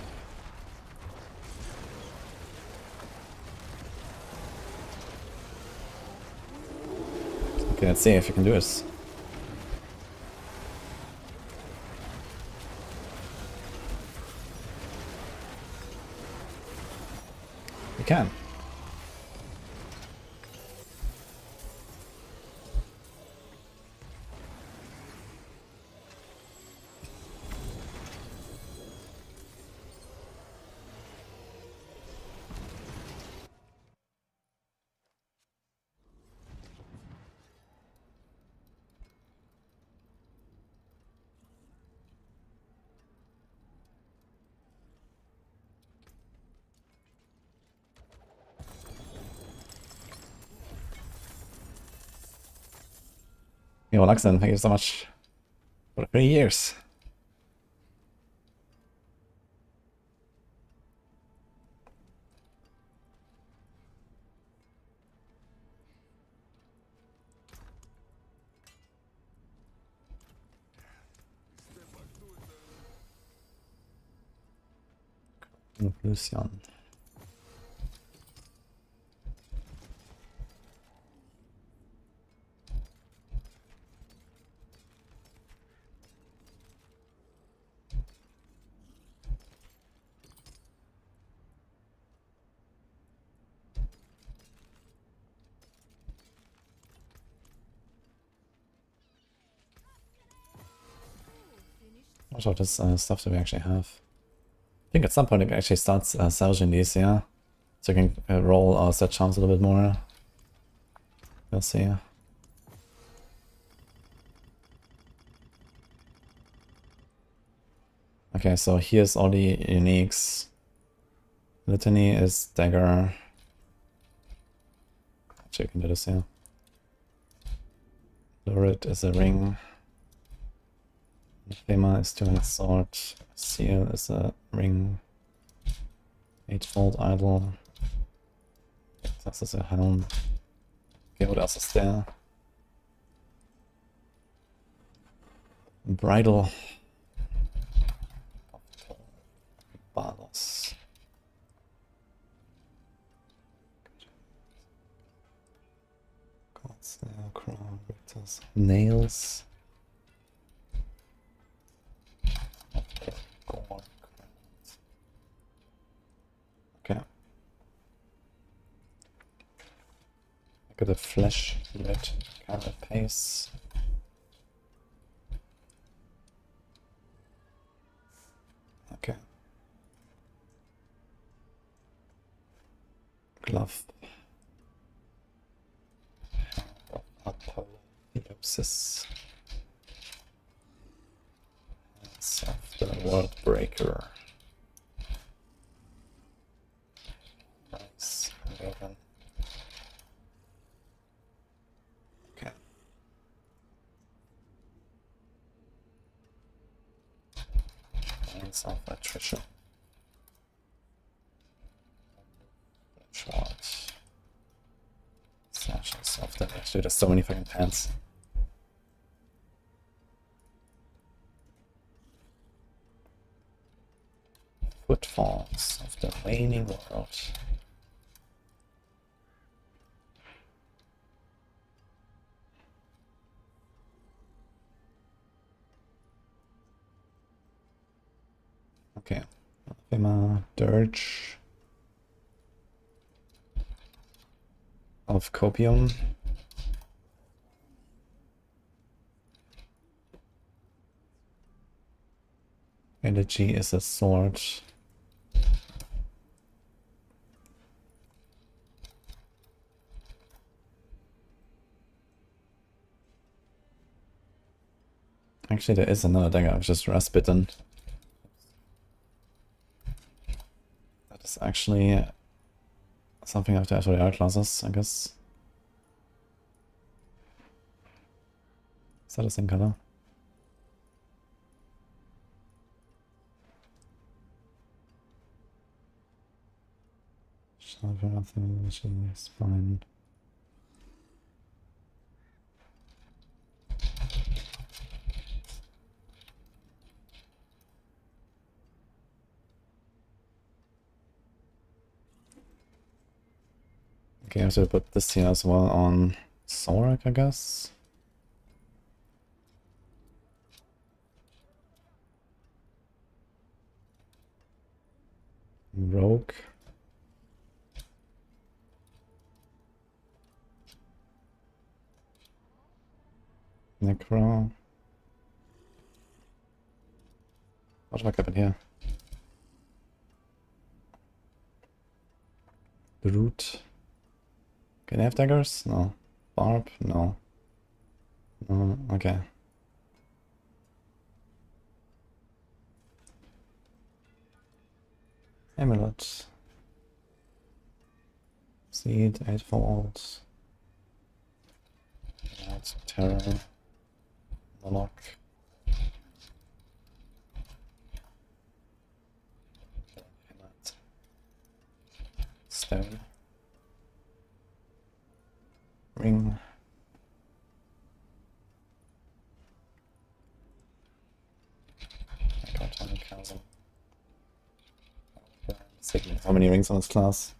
Okay, let's see if you can do this. You can. Yo, Luxon, thank you so much for the 3 years. Lucian. What of this stuff do we actually have? I think at some point it actually starts salvaging these, yeah. So you can roll our set charms a little bit more. We'll see. Okay, so here's all the uniques. Litany is dagger. Actually, you can do this here. Lurid is a ring. Flema is 200 sword. Seal is a ring. Eightfold idol. Das ist a helm. Okay, what else is there? Bridle. Balos. God's crown, Victor's nails. Okay. Look at the flesh red carapace. Okay. Glove. Apotheosis. Of the World Breaker. Nice. Okay. Lines of attrition. Short. Slashes of the. Actually, there's so many fucking pants. Footfalls of the waning world. Okay. Anathema, Dirge of Copium. Energy is a sword. Actually, there is another dagger. I've just rust-bitten. That is actually something I have to add for the art classes, I guess. Is that the same color? Spine. Okay, I have to put this here as well on Zorak, I guess. Rogue. Necro. What have I got in here? The root. Can I have daggers? No. Barb? No. No, okay. Amulet. Seed, 8-fold. Terror. WARLOCK. Stone. Ring. I got 100,000. Signet. How many rings on this class?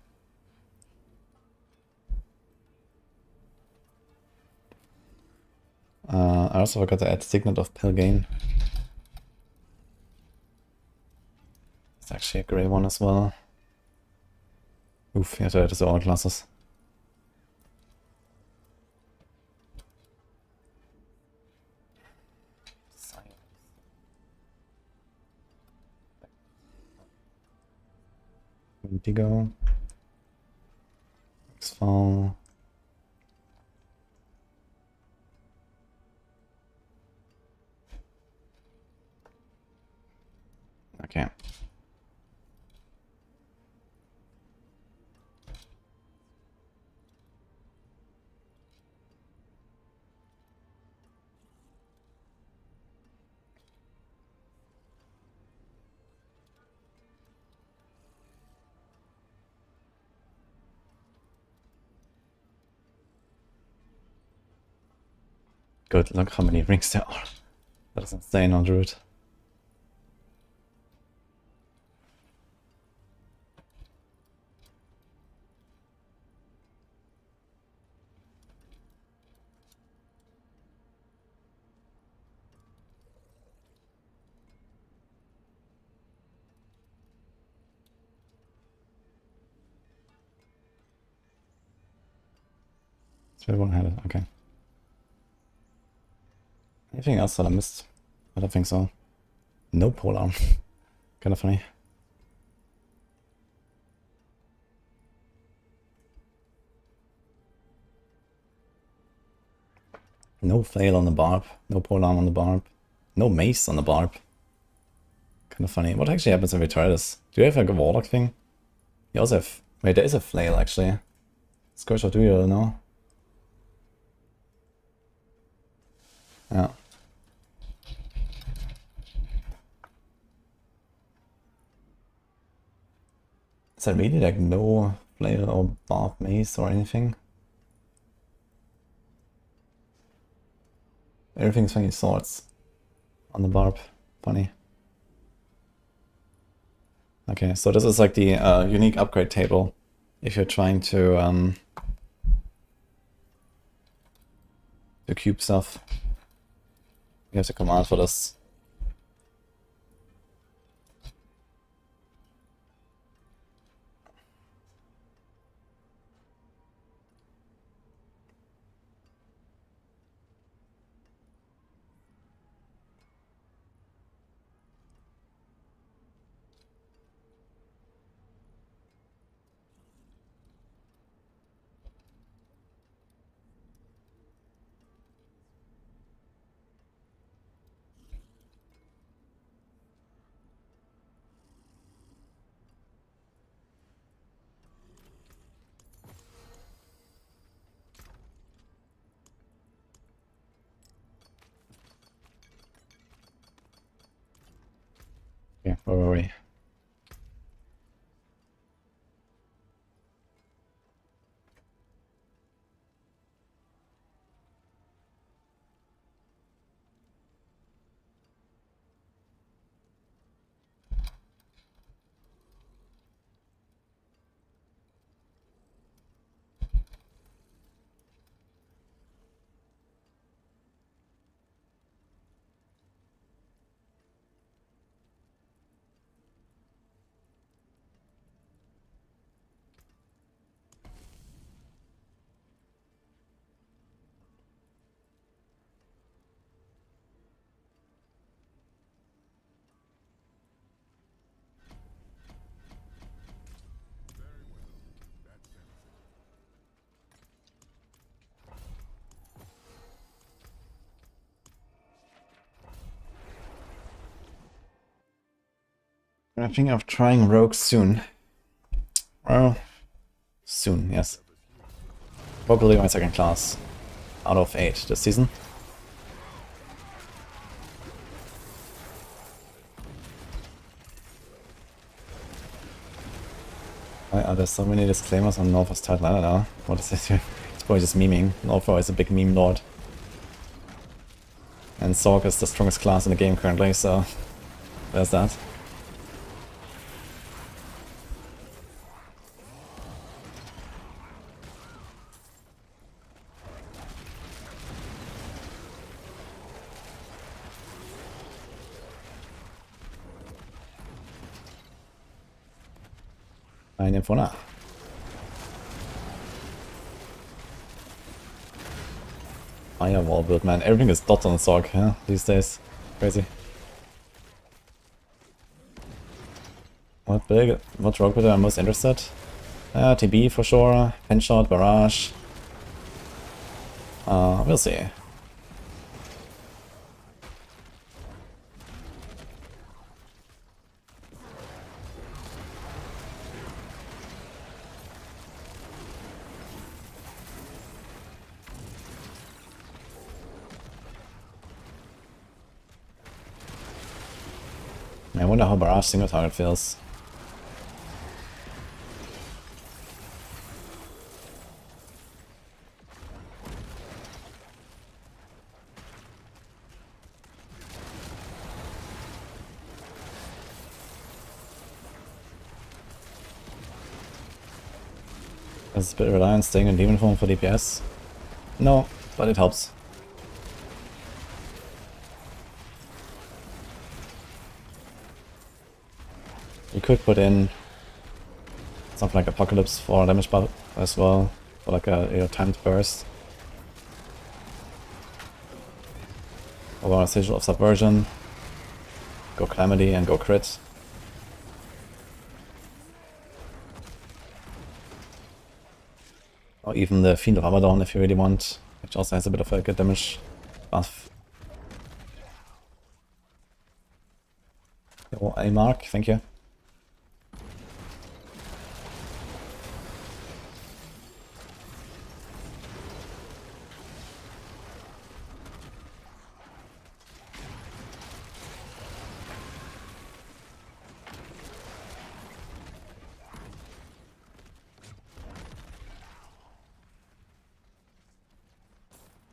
I also forgot to add Signet of Pilgain. It's actually a grey one as well. Oof, you have to add this to all classes. Indigo. Exile. Okay. Good, look how many rings there are. That is insane on Druid. So one-handed, okay. Anything else that I missed? I don't think so. No polearm. Kinda funny. No flail on the barb, no polearm on the barb, no mace on the barb. Kinda funny. What actually happens if we try this? Do you have like a warlock thing? You also have... Wait, there is a flail actually. Scourge or do you know? Yeah. Is there really like no flail or barb mace or anything? Everything's fucking swords on the barb. Funny. Okay, so this is like the unique upgrade table if you're trying to cube stuff. You have the command for this. Okay, where were we? I'm thinking of trying rogue soon. Well, soon, yes. Probably my second class out of 8 this season. Why are there so many disclaimers on North's title? I don't know. What is this here? It's probably just memeing. Northor is a big meme lord. And Sorg is the strongest class in the game currently, so there's that. Eine von A. Firewall build, man. Everything is dot on Sorg, yeah, these days. Crazy. What rogue build am I most interested? TB for sure. Penshot, Barrage. We'll see. I wonder how Barrage single target feels. Is a bit reliant staying in demon form for DPS? No, but it helps. You could put in something like Apocalypse for damage buff as well, for like a timed burst. Or a Sigil of Subversion. Go Calamity and go crit. Or even the Fiend of Abaddon if you really want, which also has a bit of a good damage buff. Yo, a mark, thank you.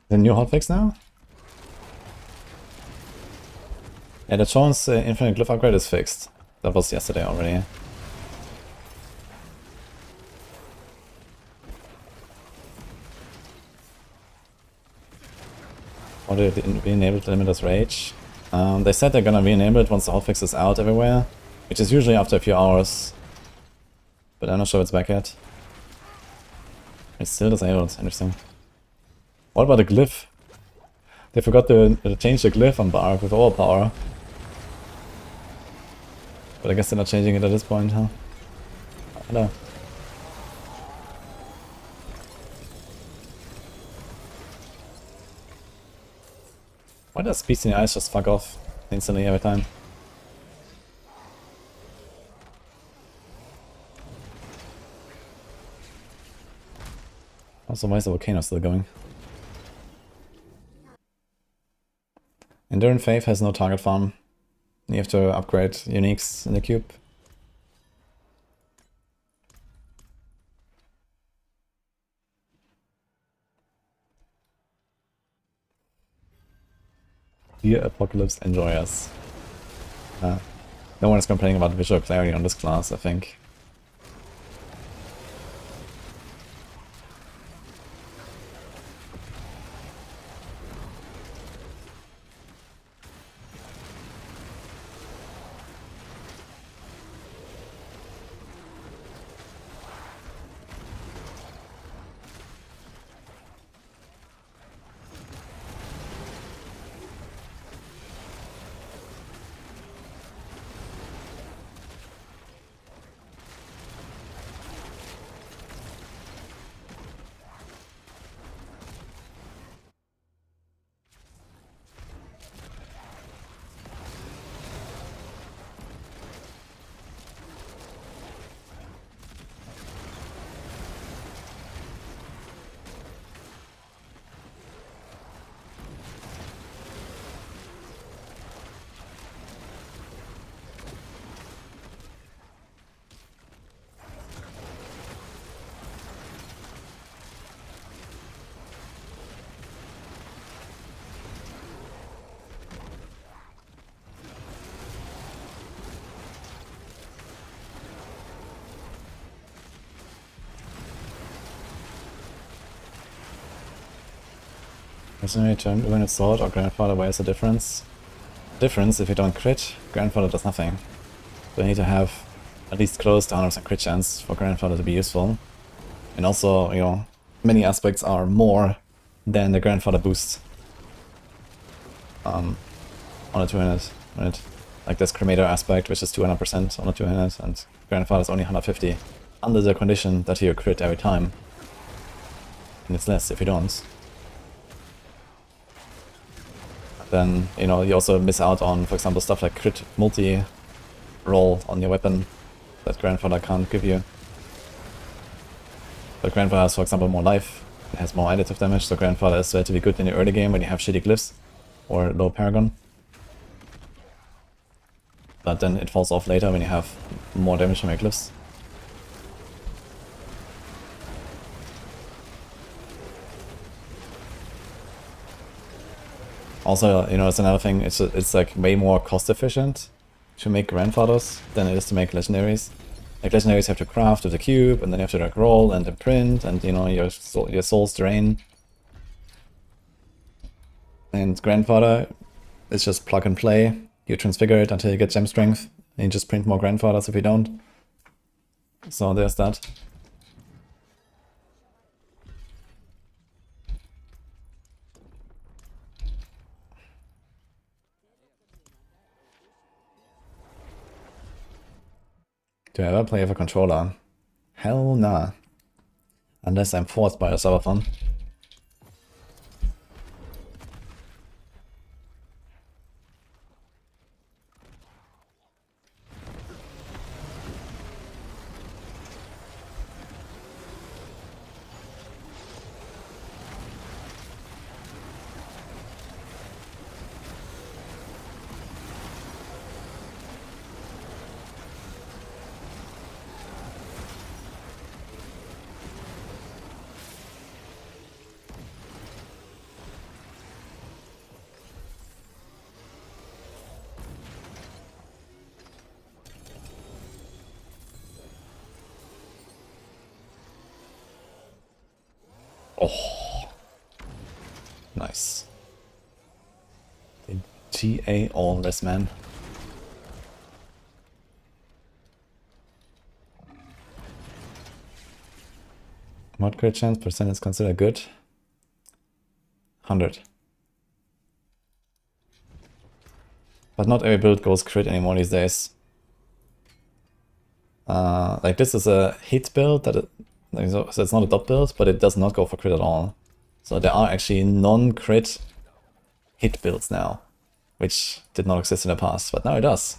The new hotfix now? Yeah, the Jones Infinite Glyph upgrade is fixed. That was yesterday already. Or did they re-enable the Limiter's Rage? They said they're gonna re-enable it once the hotfix is out everywhere, which is usually after a few hours. But I'm not sure it's back yet. It's still disabled, interesting. What about the glyph? They forgot to change the glyph on Bark with overpower. But I guess they're not changing it at this point, huh? I don't know. Why does Beast in the Eyes just fuck off instantly every time? Also, why is the volcano still going? Enduring Faith has no target farm. You have to upgrade uniques in the cube. Dear Apocalypse enjoyers. No one is complaining about visual clarity on this class, I think. Legendary turn when it's sword or grandfather, where is the difference? Difference, if you don't crit, grandfather does nothing. So you need to have at least close to 100% crit chance for grandfather to be useful. And also, you know, many aspects are more than the grandfather boost. On a 200, right? Like this cremator aspect, which is 200% on a 200, and grandfather is only 150. Under the condition that you crit every time. And it's less if you don't. Then, you know, you also miss out on, for example, stuff like crit multi-roll on your weapon that grandfather can't give you. But grandfather has, for example, more life, it has more additive damage, so grandfather is relatively good in the early game when you have shitty glyphs or low paragon. But then it falls off later when you have more damage from your glyphs. Also, you know, it's another thing, it's like way more cost efficient to make grandfathers than it is to make legendaries. Like legendaries have to craft with the cube, and then you have to like roll and imprint, and you know, your souls drain. And grandfather is just plug and play. You transfigure it until you get gem strength, and you just print more grandfathers if you don't. So there's that. Do I ever play with a controller? Hell nah. Unless I'm forced by a subathon. Oh, nice. The GA all this, man. Mod crit chance percent is considered good. 100. But not every build goes crit anymore these days. Like this is a hit build that so it's not a dot build, but it does not go for crit at all. So there are actually non-crit hit builds now, which did not exist in the past, but now it does.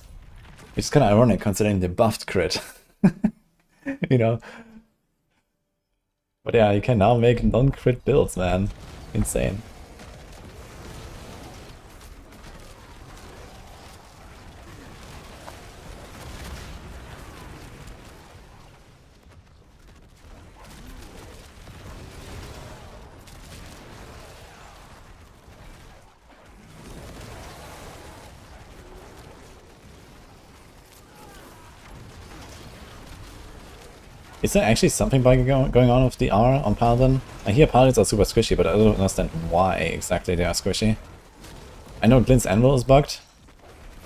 Which is kind of ironic considering the buffed crit, you know. But yeah, you can now make non-crit builds, man. Insane. Is there actually something going on with the R on Paladin? I hear Paladins are super squishy, but I don't understand why exactly they are squishy. I know Glint's Anvil is bugged,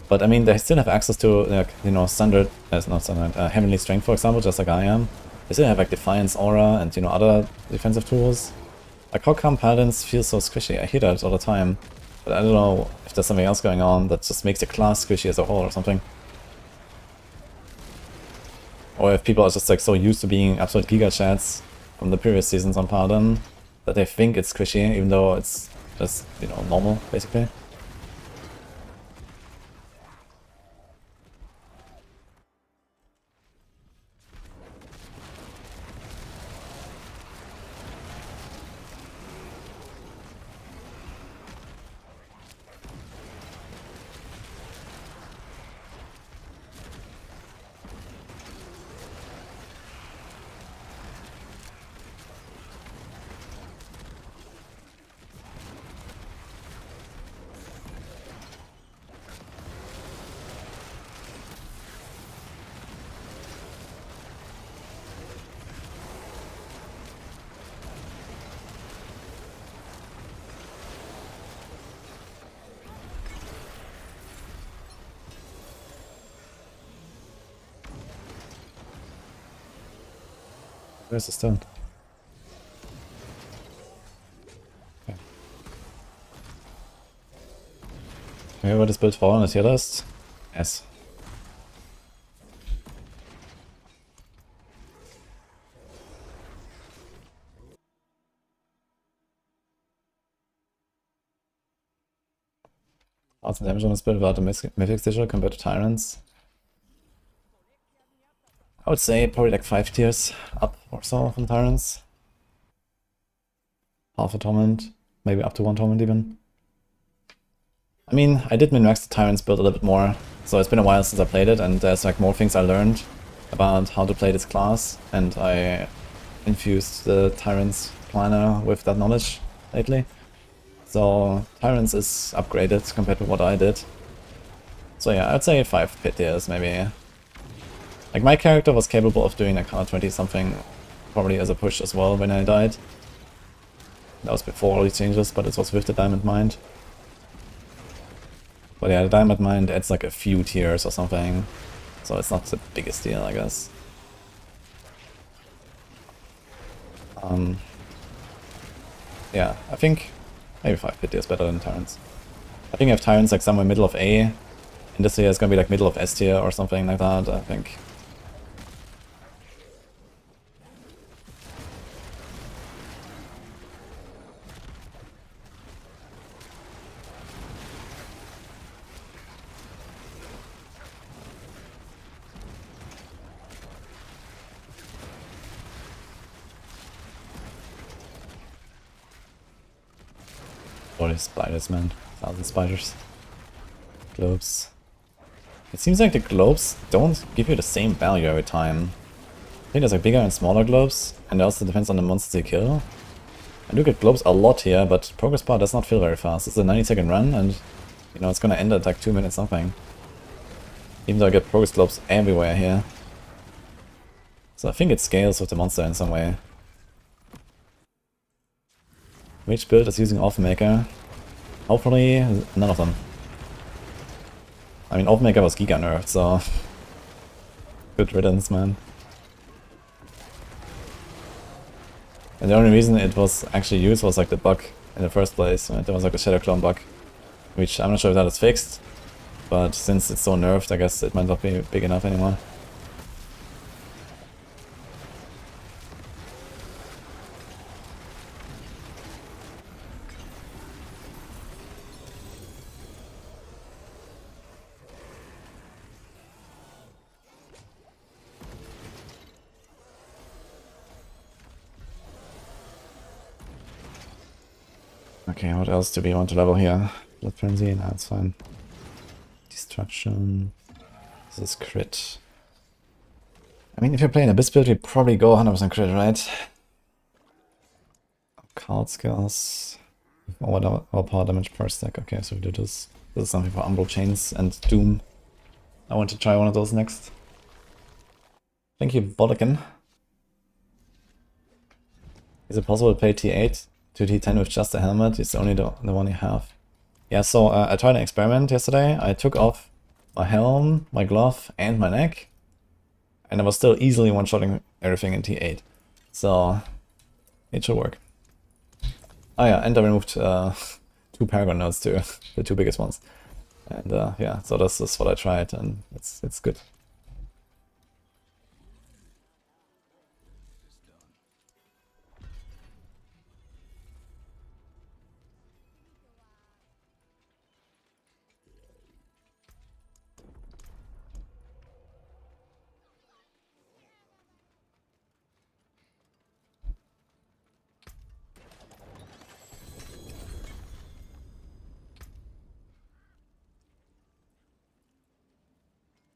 but I mean they still have access to, like, you know, standard, not standard, Heavenly Strength, for example, just like I am. They still have like Defiance Aura and, you know, other defensive tools. Like, how come Paladins feel so squishy? I hear that all the time, but I don't know if there's something else going on that just makes the class squishy as a whole or something. Or if people are just like so used to being absolute giga chats from the previous seasons on Paladin that they think it's squishy, even though it's just, you know, normal, basically. Where's the stone? Okay. Can we over this build fallen as your list? Yes. Awesome damage on this build without the Mythic Sigil compared to Tyrants. I would say probably like 5 tiers up or so from Tyrants. Half a Torment, maybe up to 1 Torment even. I mean, I did min-max the Tyrants build a little bit more, so it's been a while since I played it, and there's like more things I learned about how to play this class, and I infused the Tyrants planner with that knowledge lately. So Tyrants is upgraded compared to what I did. So yeah, I'd say 5 pit tiers maybe. Like, my character was capable of doing like 120 something, probably as a push as well when I died. That was before all these changes, but it was with the Diamond Mind. But yeah, the Diamond Mind adds like a few tiers or something, so it's not the biggest deal, I guess. Yeah, I think maybe 5 pit tiers better than Tyrants. I think if Tyrants like somewhere middle of A, and this tier is gonna be like middle of S tier or something like that, I think. All these spiders, man. 1,000 spiders. Globes. It seems like the globes don't give you the same value every time. I think there's like bigger and smaller globes, and it also depends on the monsters you kill. I do get globes a lot here, but progress bar does not feel very fast. It's a 90-second run, and you know it's gonna end at like 2 minutes something. Even though I get progress globes everywhere here. So I think it scales with the monster in some way. Which build is using Oathmaker? Hopefully none of them. I mean, Oathmaker was Giga nerfed, so good riddance, man. And the only reason it was actually used was like the bug in the first place. Right? There was like a Shadow Clone bug, which I'm not sure if that is fixed, but since it's so nerfed, I guess it might not be big enough anymore. Okay, what else do we want to level here? Blood Frenzy? No, it's fine. Destruction. This is crit. I mean, if you're playing Abyss build, you probably go 100% crit, right? Card skills. Or power damage per stack. Okay, so we do this. This is something for Umbral Chains and Doom. I want to try one of those next. Thank you, Bollican. Is it possible to play T8 to T10 with just a helmet? It's only the one you have. Yeah, so I tried an experiment yesterday. I took off my helm, my glove, and my neck. And I was still easily one-shotting everything in T8. So it should work. Oh yeah, and I removed 2 Paragon nodes too, the 2 biggest ones. And yeah, so this is what I tried, and it's good.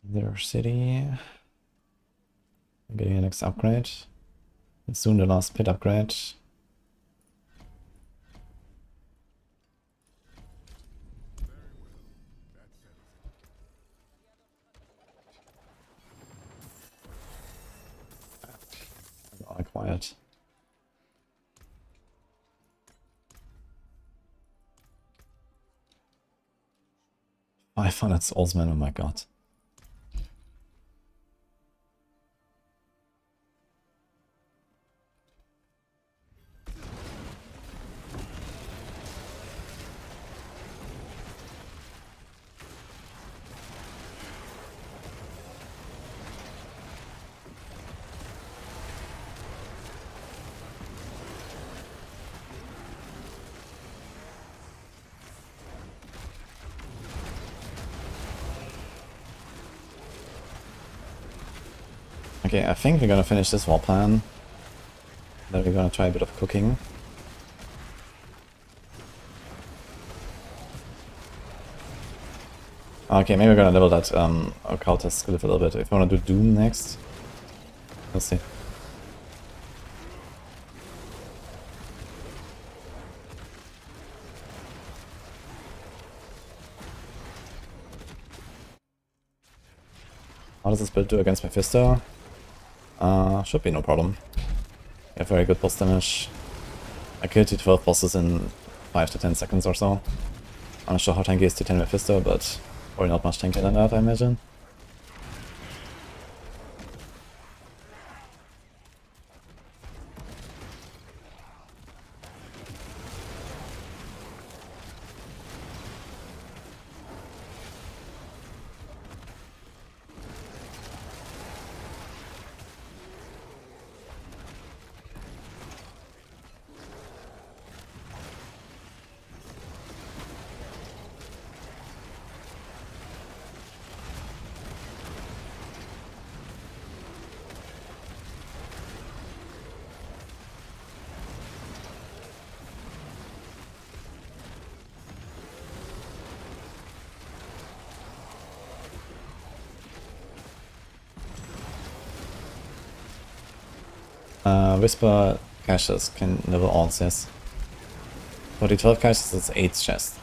Their city. I'm getting the next upgrade. And soon the last pit upgrade. All quiet. 500 Soulsman, oh my god. Okay, I think we're gonna finish this war plan. Then we're gonna try a bit of cooking. Okay, maybe we're gonna level that occultist glyph a little bit. If we wanna do Doom next. We'll see. How does this build do against Mephisto? Should be no problem. We have very good boss damage. I killed T12 bosses in 5 to 10 seconds or so. I'm not sure how tanky is T10 Mephisto, but probably not much tankier than that, I imagine. Whisper caches can level alts, yes. For the 12 caches, it's 8 chests.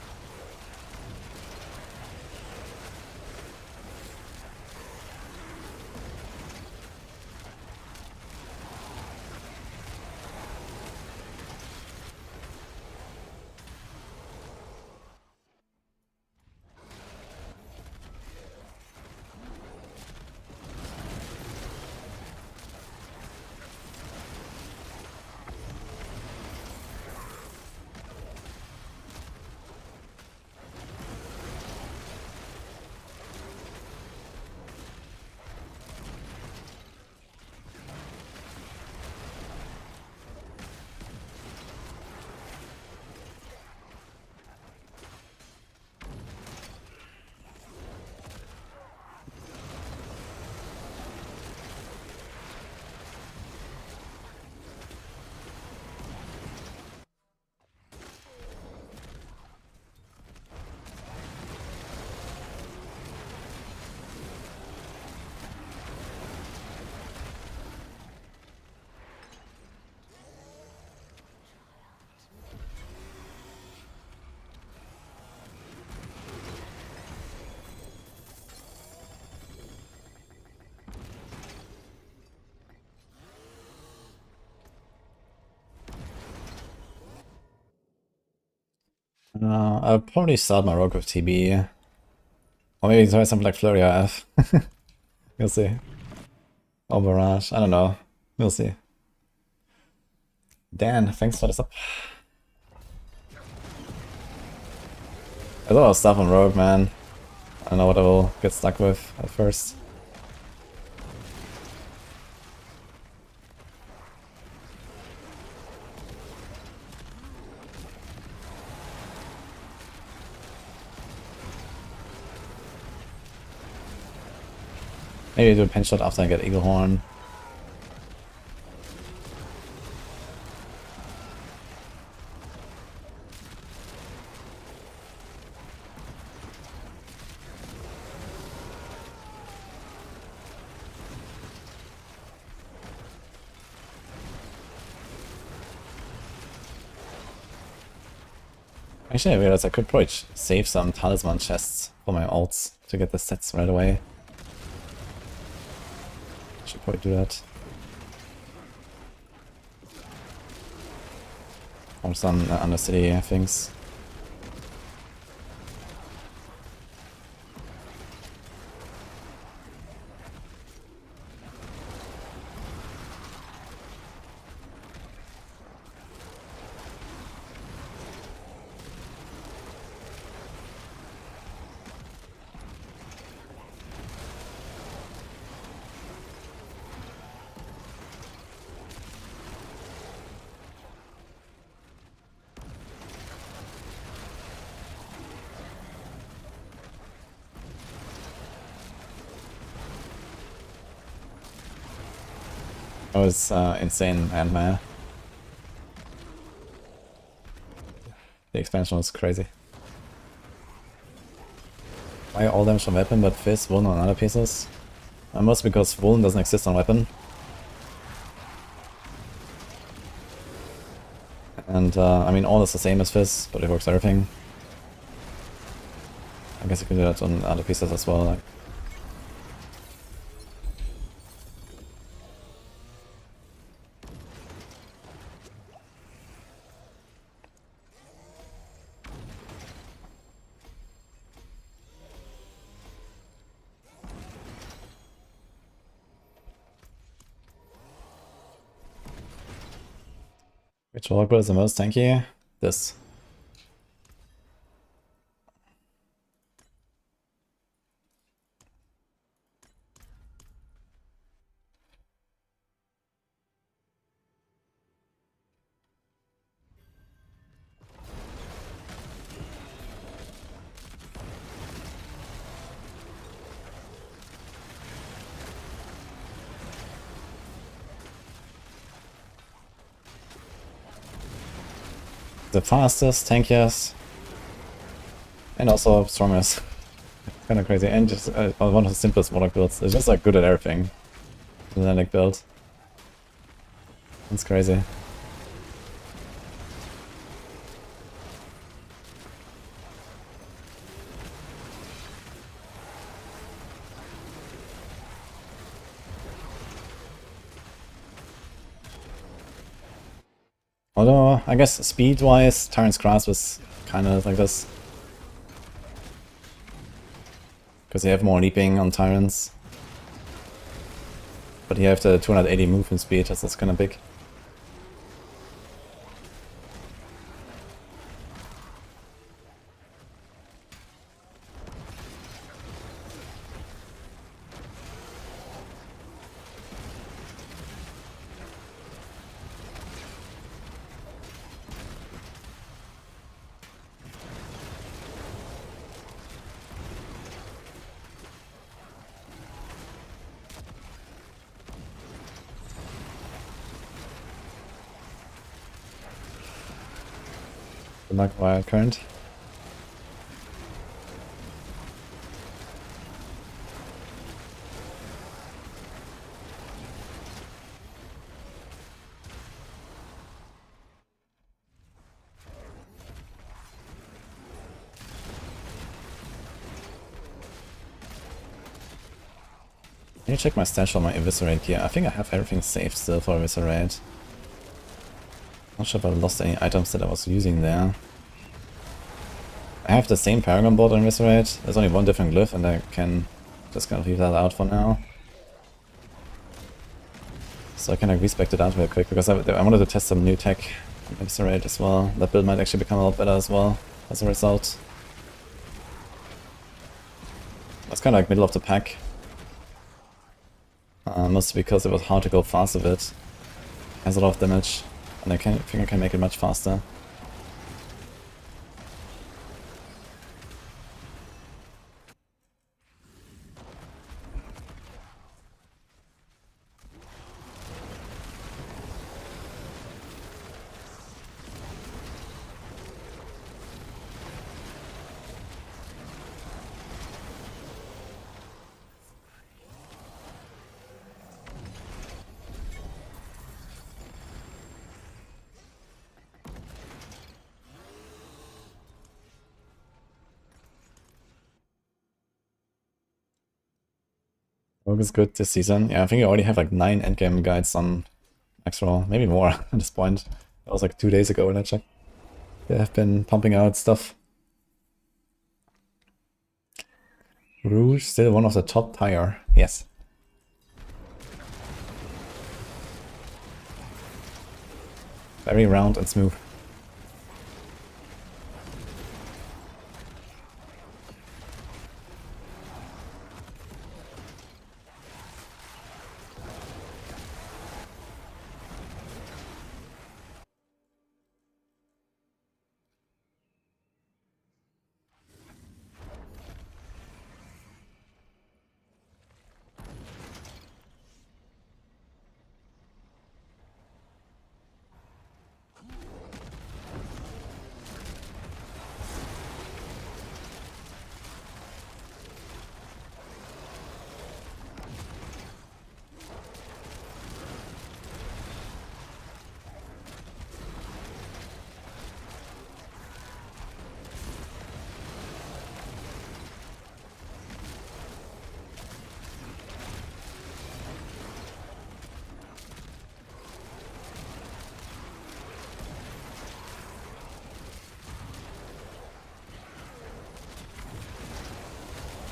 I'll probably start my rogue with TB. Or maybe try something like Flurry RF. We'll see. Or Barrage, I don't know. We'll see. Dan, thanks for the sub. There's a lot of stuff on rogue, man. I don't know what I will get stuck with at first. Maybe do a pinch shot after I get Eagle Horn. Actually, I realized I could probably save some talisman chests for my ults to get the sets right away. Should probably do that. Or some Undercity things. That was insane, man. The expansion was crazy. Why all damage on weapon but Fizz, Wuln on other pieces? Mostly because Wuln doesn't exist on weapon. And I mean, all is the same as Fizz, but it works everything. I guess you can do that on other pieces as well. Like. Which Warlock build is the most tanky? This. The fastest, tankiest, and also strongest. Kinda crazy, and just one of the simplest Warlock builds. It's just like good at everything. Dynamic build. That's crazy. Although, I guess speed-wise, Tyrant's Grasp is kind of like this. Because you have more leaping on Tyrants. But you have the 280 movement speed, that's kind of big. Good luck, Wild Current. Let me check my stash on my Eviscerate gear. I think I have everything saved still for Eviscerate. Not sure if I lost any items that I was using there. I have the same Paragon board on Eviscerate. There's only one different glyph and I can just kind of leave that out for now. So I can like respec it out real quick because I wanted to test some new tech on Eviscerate as well. That build might actually become a lot better as well as a result. That's kind of like middle of the pack. Mostly because it was hard to go fast with it. It has a lot of damage, and I think I can make it much faster. Rogue is good this season. Yeah, I think I already have like 9 endgame guides on max roll, maybe more at this point. That was like 2 days ago when I checked. They have been pumping out stuff. Rouge, still one of the top tier. Yes. Very round and smooth.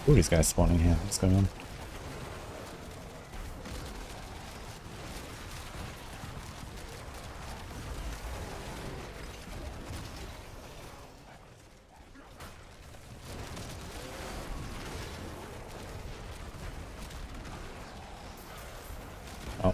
Ooh, these guys spawning here. What's going on? Oh.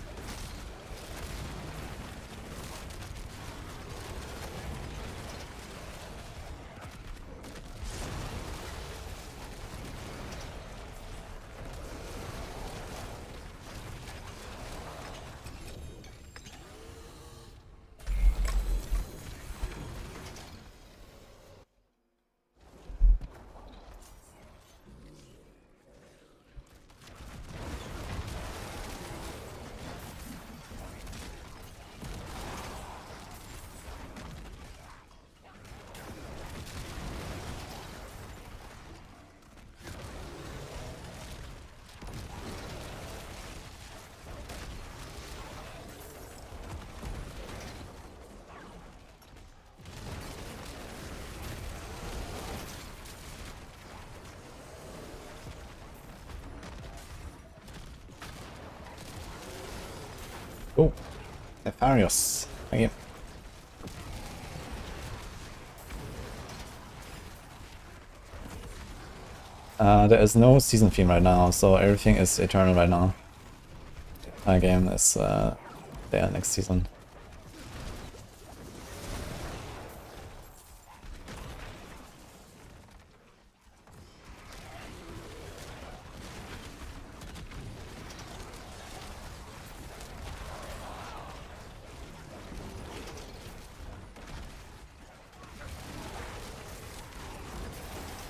Oh, Nefarious. Thank you. There is no season theme right now, so everything is eternal right now. My game is there next season.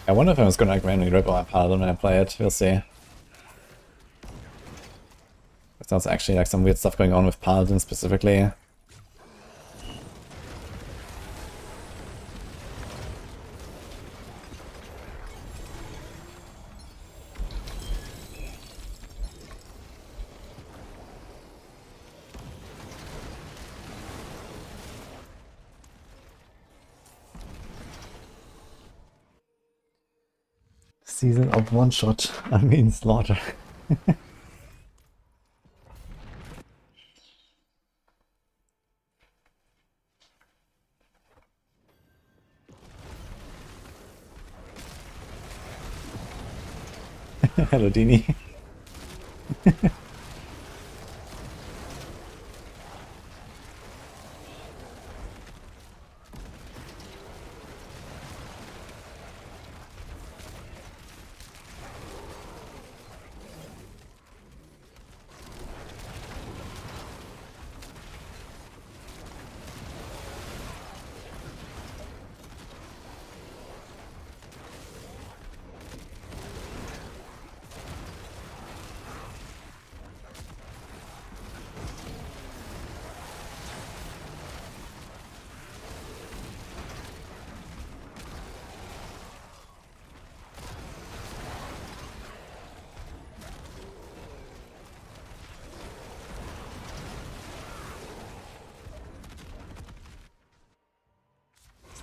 I wonder if I was gonna like randomly rip my paladin when I play it. We'll see. There's actually like some weird stuff going on with paladin specifically. Season of one shot, I mean slaughter. Hello, Dini.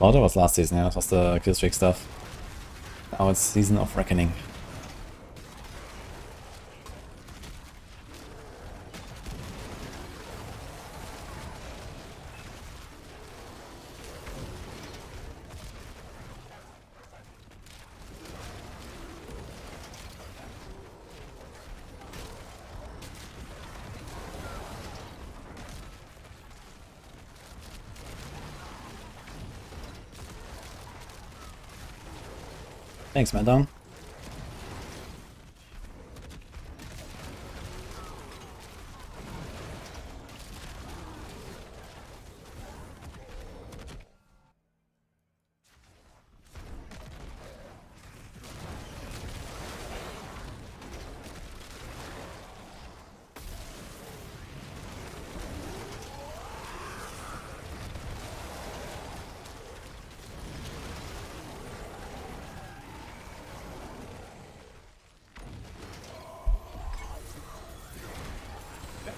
Slaughter was last season, yeah, it was the killstreak stuff. Now it's Season of Reckoning. Thanks, madam.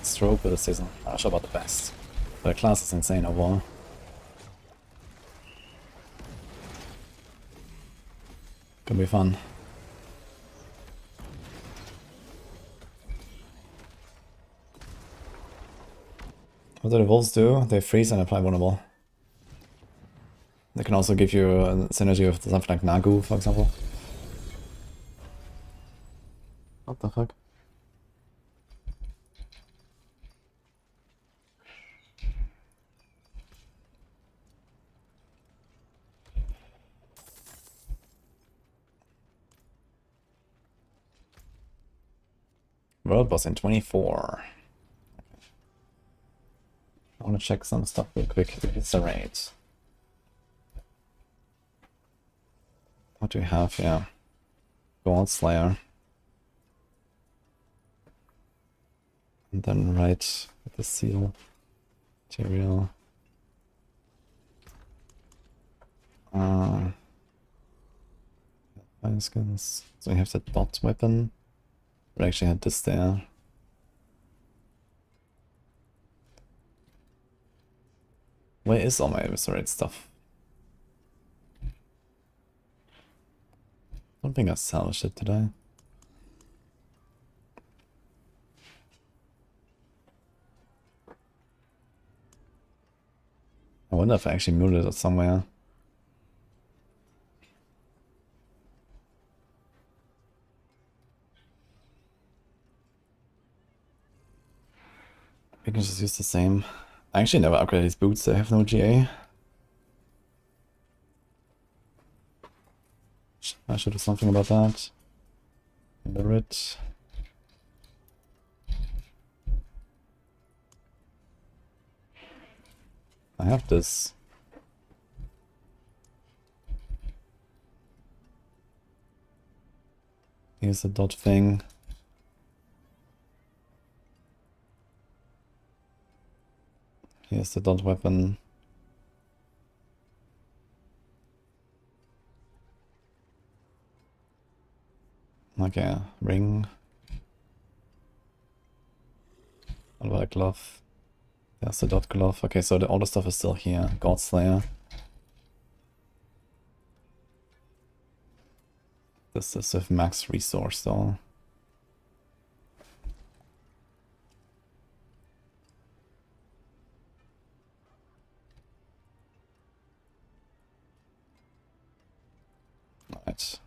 Stroke with the season. Not sure about the best. The class is insane overall. Could be fun. What do the wolves do? They freeze and apply vulnerable. They can also give you a synergy with something like Nagu, for example. What the fuck? World boss in 24. I want to check some stuff real quick. It's a raid. What do we have? Yeah. Gold Slayer. And then right with the seal. Material. Fire skins. So we have the dot weapon. We actually had this there. Where is all my eviscerate stuff? I don't think I salvaged it today. wonder if I actually muted it somewhere. We can just use the same. I actually never upgraded these boots, they have no GA. I should do something about that. Mirror it. I have this. Here's the dot thing. Here's the dot weapon. Like a ring. What about a glove? There's the dot glove. Okay, so all the stuff is still here. God Slayer. This is with max resource though. Right.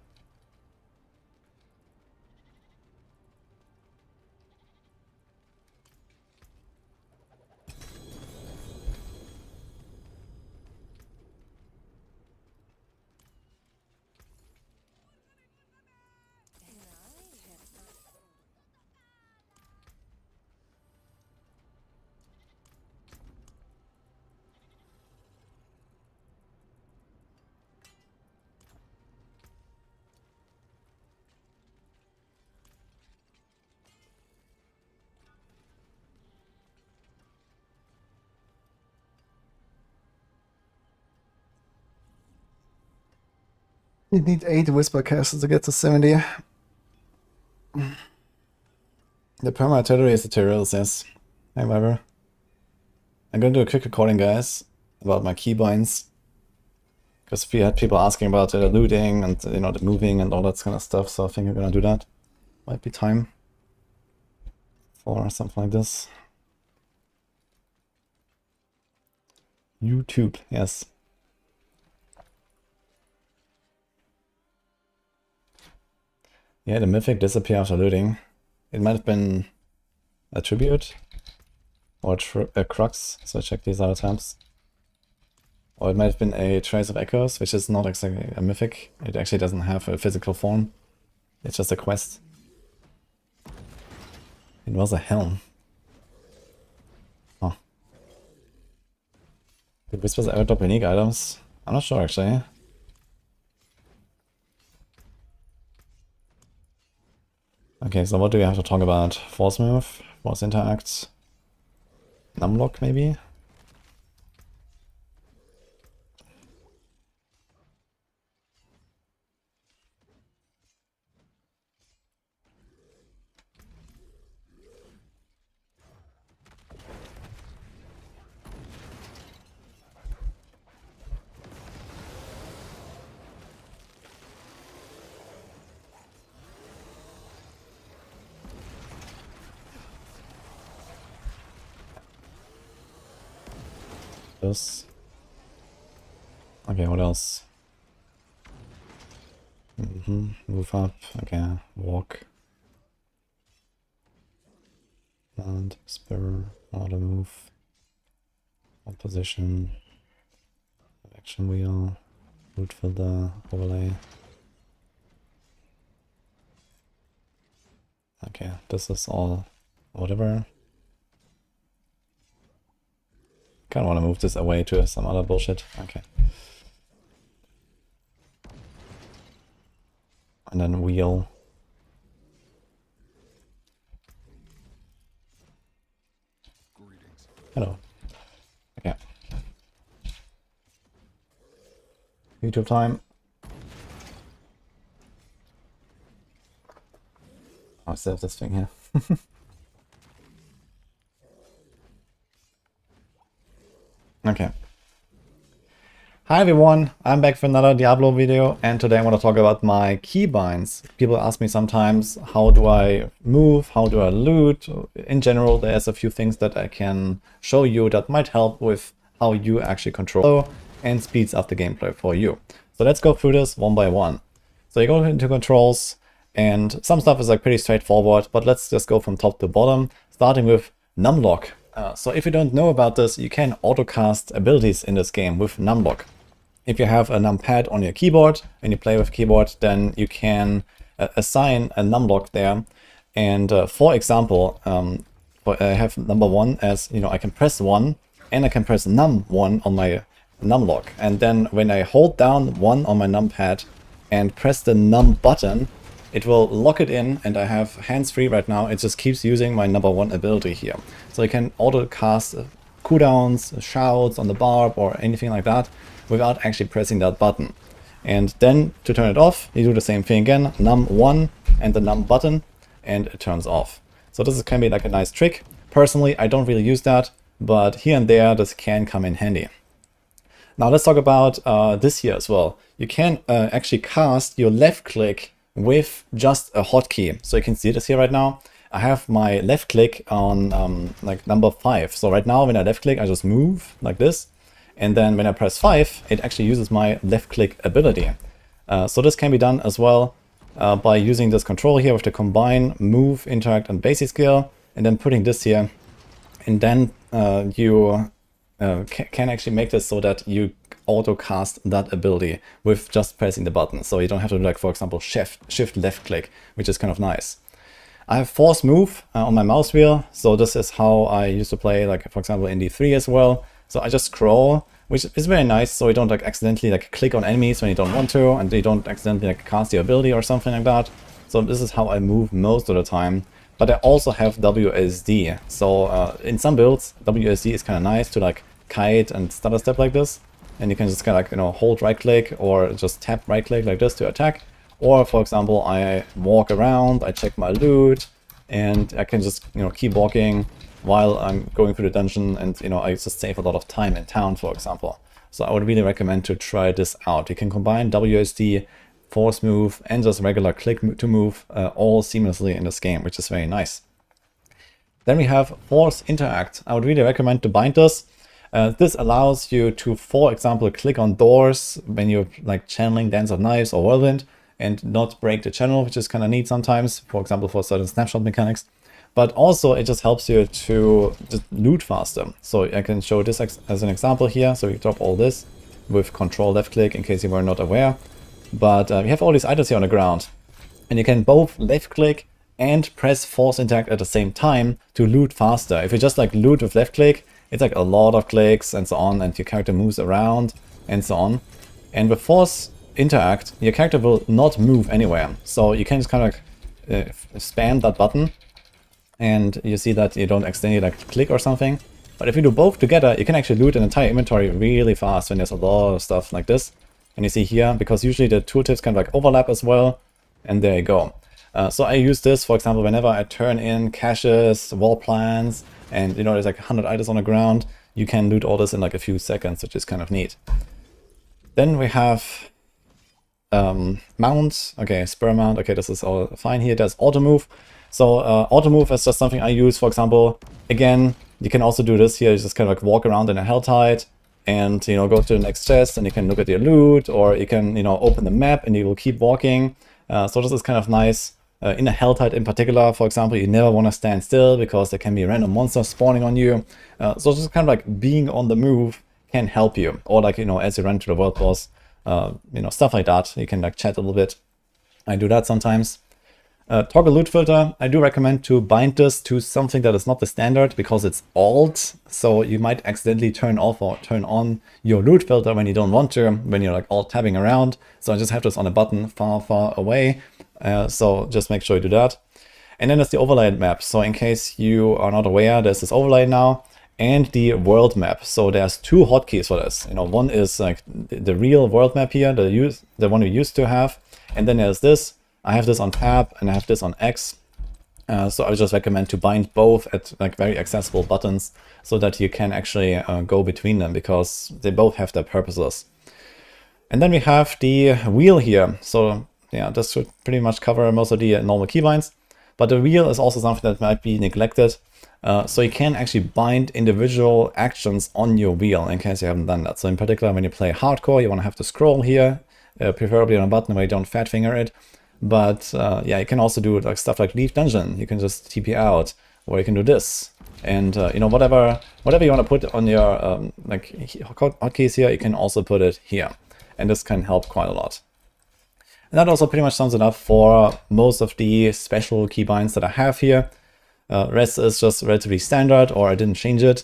You need 8 whisper castles to get to 70. The perma artillery is the Tyrells, yes. However, I'm gonna do a quick recording, guys, about my keybinds. Because we had people asking about the looting and, you know, the moving and all that kind of stuff, so I think I'm gonna do that. Might be time for something like this. YouTube, yes. Yeah, the mythic disappear after looting. It might have been a tribute or a crux, so check these other tabs. Or it might have been a trace of echoes, which is not exactly a mythic. It actually doesn't have a physical form. It's just a quest. It was a helm. Oh. Did Whispers ever drop unique items? I'm not sure actually. Okay, so what do we have to talk about? Force move, force interact, numlock maybe? This. Okay, what else? Move up, okay, walk. And spur, auto move. Hold position. Action wheel. Root filter, overlay. Okay, this is all whatever. Kinda wanna move this away to some other bullshit. Okay. And then wheel. Hello. Okay. YouTube time. Oh, I still have this thing here. Okay. Hi everyone, I'm back for another Diablo video, and today I want to talk about my keybinds. People ask me sometimes, how do I move, how do I loot? In general, there's a few things that I can show you that might help with how you actually control and speeds up the gameplay for you. So let's go through this one by one. So you go into controls, and some stuff is like pretty straightforward, but let's just go from top to bottom, starting with numlock. So if you don't know about this, you can autocast abilities in this game with numlock. If you have a numpad on your keyboard and you play with keyboard, then you can assign a numlock there. And for example, I have number 1 as, I can press 1 and I can press num1 on my numlock. And then when I hold down 1 on my numpad and press the num button, it will lock it in, and I have hands-free right now. It just keeps using my number 1 ability here. So I can auto-cast cooldowns, shouts on the barb, or anything like that without actually pressing that button. And then to turn it off, you do the same thing again, num1 and the num button, and it turns off. So this can be like a nice trick. Personally, I don't really use that, but here and there, this can come in handy. Now let's talk about this here as well. You can actually cast your left click with just a hotkey. So you can see this here right now. I have my left click on like number 5. So right now when I left click, I just move like this. And then when I press 5, it actually uses my left click ability. So this can be done as well by using this control here with the combine, move, interact, and basic skill, and then putting this here. And then you can actually make this so that you auto cast that ability with just pressing the button. So you don't have to do, like, for example, shift left click, which is kind of nice. I have force move on my mouse wheel. So this is how I used to play, like, for example, in D3 as well. So I just scroll, which is very nice. So you don't like accidentally like click on enemies when you don't want to, and you don't accidentally like cast your ability or something like that. So this is how I move most of the time. But I also have WSD. So in some builds, WSD is kind of nice to like kite and stutter step like this. And you can just kind of like, hold right click or just tap right click like this to attack. Or for example, I walk around, I check my loot, and I can just, keep walking while I'm going through the dungeon, and, I just save a lot of time in town, for example. So I would really recommend to try this out. You can combine WSD, force move, and just regular click to move all seamlessly in this game, which is very nice. Then we have force interact. I would really recommend to bind this. This allows you to, for example, click on doors when you're like channeling Dance of Knives or Whirlwind and not break the channel, which is kind of neat sometimes, for example, for certain snapshot mechanics. But also it just helps you to just loot faster. So I can show this as an example here. So we drop all this with control left click in case you were not aware. But we have all these items here on the ground, and you can both left click and press force interact at the same time to loot faster. If you just like loot with left click, it's like a lot of clicks and so on, and your character moves around and so on. And with force interact, your character will not move anywhere. So you can just kind of spam that button, and you see that you don't accidentally like click or something. But if you do both together, you can actually loot an entire inventory really fast when there's a lot of stuff like this. And you see here, because usually the tooltips kind of like overlap as well, and there you go. So I use this, for example, whenever I turn in caches, wall plans, and there's like 100 items on the ground, you can loot all this in like a few seconds, which is kind of neat. Then we have mount. Okay, spur mount. Okay, this is all fine here. There's auto move. So auto move is just something I use, for example. Again, you can also do this here. You just kind of like walk around in a held tight and go to the next chest, and you can look at your loot, or you can open the map and you will keep walking. So this is kind of nice. In a held tight in particular, for example, you never want to stand still because there can be random monsters spawning on you. So just kind of like being on the move can help you. Or like, as you run to the world boss, stuff like that. You can like chat a little bit. I do that sometimes. Toggle loot filter. I do recommend to bind this to something that is not the standard because it's alt. So you might accidentally turn off or turn on your loot filter when you don't want to, when you're like alt tabbing around. So I just have this on a button far, far away. So just make sure you do that. And then there's the overlay map. So in case you are not aware, there's this overlay now and the world map. So there's two hotkeys for this. One is like the real world map here, the one we used to have. And then there's this. I have this on tab and I have this on X. So I would just recommend to bind both at like very accessible buttons so that you can actually go between them, because they both have their purposes. And then we have the wheel here. So yeah, this should pretty much cover most of the normal keybinds. But the wheel is also something that might be neglected. So you can actually bind individual actions on your wheel in case you haven't done that. So in particular, when you play hardcore, you want to have to scroll here, preferably on a button where you don't fat finger it. But yeah, you can also do like stuff like leave dungeon. You can just TP out, or you can do this. And you know, whatever you want to put on your like hotkeys here, you can also put it here. And this can help quite a lot. And that also pretty much sums it up for most of the special keybinds that I have here. Rest is just relatively standard, or I didn't change it.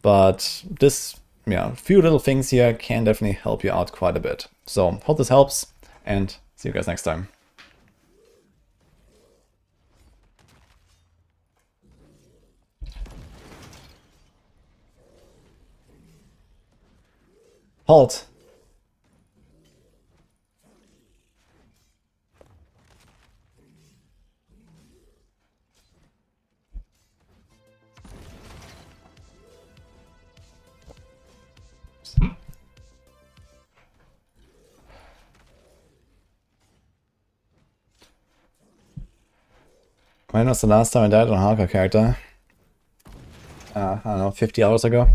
But this, yeah, few little things here can definitely help you out quite a bit. So hope this helps, and see you guys next time. Halt! When was the last time I died on a hardcore character? I don't know, 50 hours ago?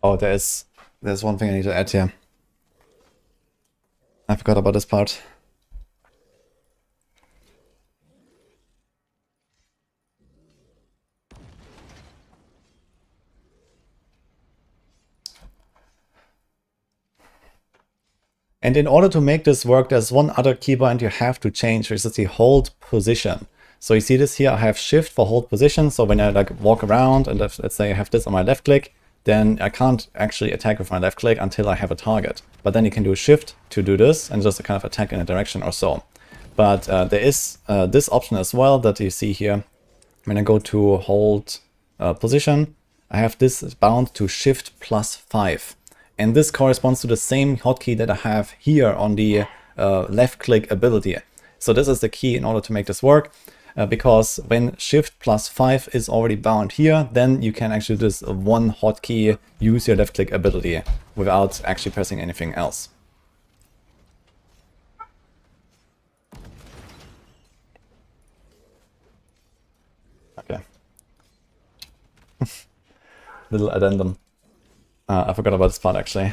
Oh, there's one thing I need to add here. I forgot about this part. And in order to make this work, there's one other keybind you have to change, which is the hold position. So you see this here, I have shift for hold position. So when I like walk around and let's say I have this on my left click, then I can't actually attack with my left click until I have a target. But then you can do shift to do this and just kind of attack in a direction or so. But there is this option as well that you see here. When I go to hold position, I have this bound to shift +5. And this corresponds to the same hotkey that I have here on the left click ability. So this is the key in order to make this work. Because when shift +5 is already bound here, then you can actually do this one hotkey, use your left click ability without actually pressing anything else. Okay. Little addendum. I forgot about this part actually.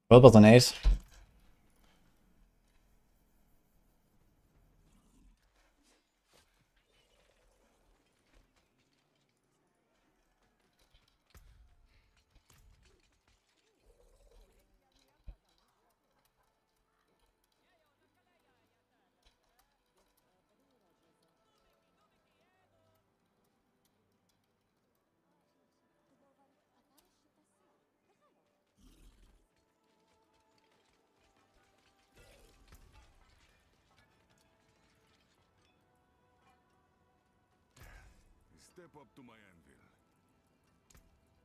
What was an 8? step up to my anvil.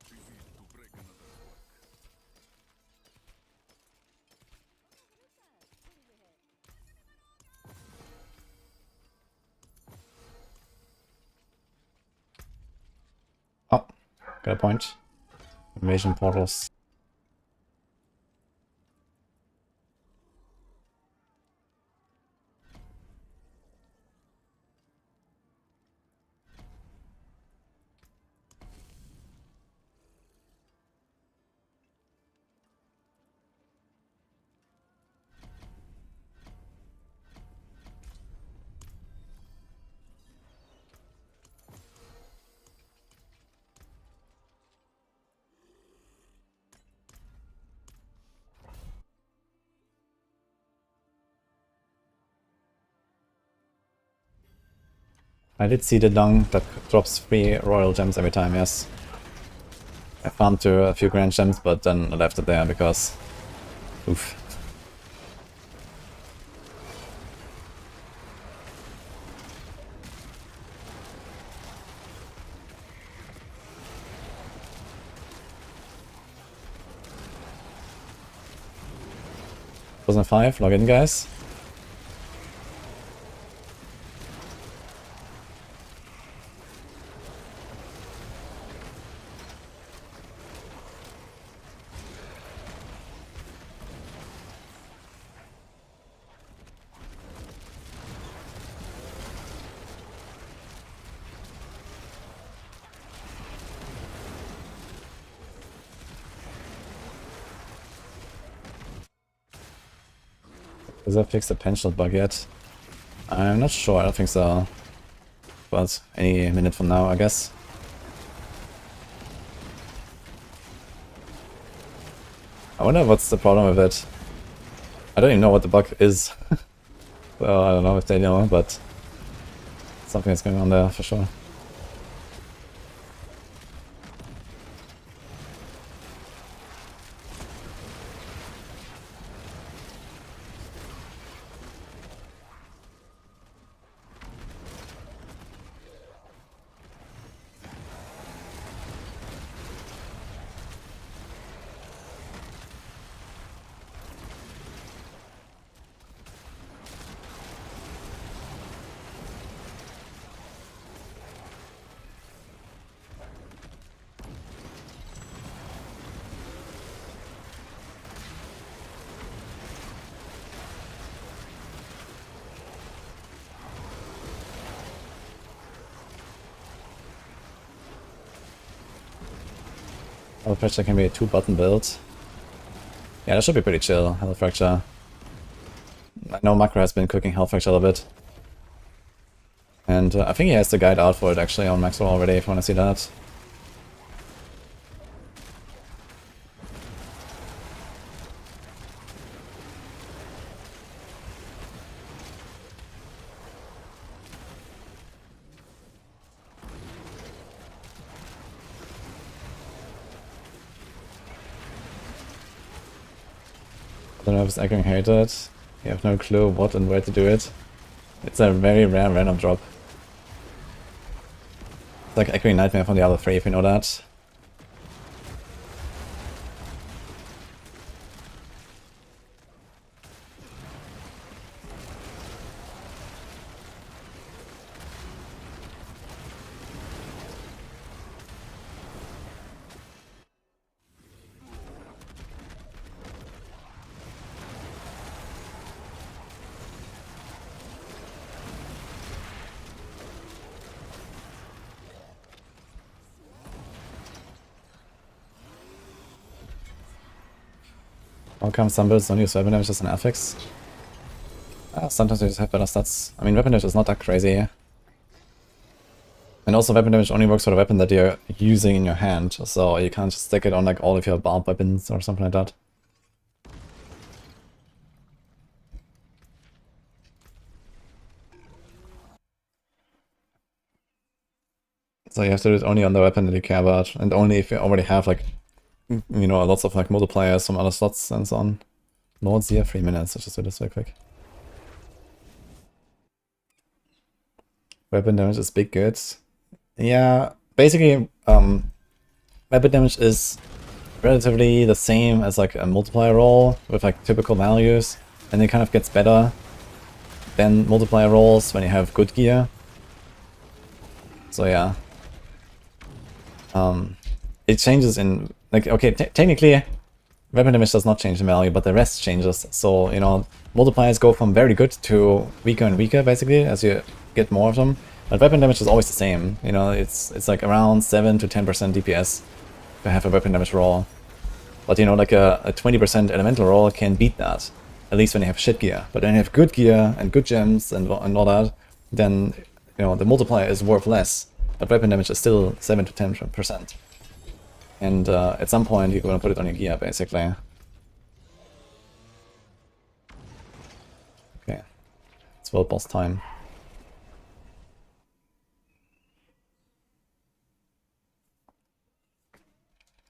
Easy to break another work. Oh, got a point. Invasion portals. I did see the dung that drops 3 royal gems every time, yes. I farmed to a few grand gems, but then I left it there because... Oof. Wasn't 5, log in guys. Does that fix the penchant bug yet? I'm not sure, I don't think so. But any minute from now, I guess. I wonder what's the problem with it. I don't even know what the bug is. So I don't know if they know, but something is going on there for sure. Health Fracture can be a 2-button build. Yeah, that should be pretty chill, Health Fracture. I know Macro has been cooking Health Fracture a little bit. And I think he has the guide out for it actually on Maxwell already, if you want to see that. I don't know if it's echoing hated. You have no clue what and where to do it. It's a very rare random drop. It's like echoing nightmare from the other 3 if you know that. How come some builds don't use weapon damage as an affix? Sometimes they just have better stats. I mean, weapon damage is not that crazy. And also weapon damage only works for the weapon that you're using in your hand, so you can't just stick it on like all of your barbed weapons or something like that. So you have to do it only on the weapon that you care about, and only if you already have like, you know, lots of like multipliers from other slots and so on. Lord's here, 3 minutes, let's just do this real quick. Weapon damage is big good. Yeah, basically, weapon damage is relatively the same as like a multiplier roll with like typical values, and it kind of gets better than multiplier rolls when you have good gear. So yeah, it changes in like okay, technically, weapon damage does not change in value, but the rest changes. So you know, multipliers go from very good to weaker and weaker basically as you get more of them. But weapon damage is always the same. You know, it's like around 7 to 10% DPS to have a weapon damage roll. But you know, like a 20% elemental roll can beat that, at least when you have shit gear. But when you have good gear and good gems and all that, then you know the multiplier is worth less. But weapon damage is still 7 to 10%. And at some point you're gonna put it on your gear, basically. Okay, it's world boss time.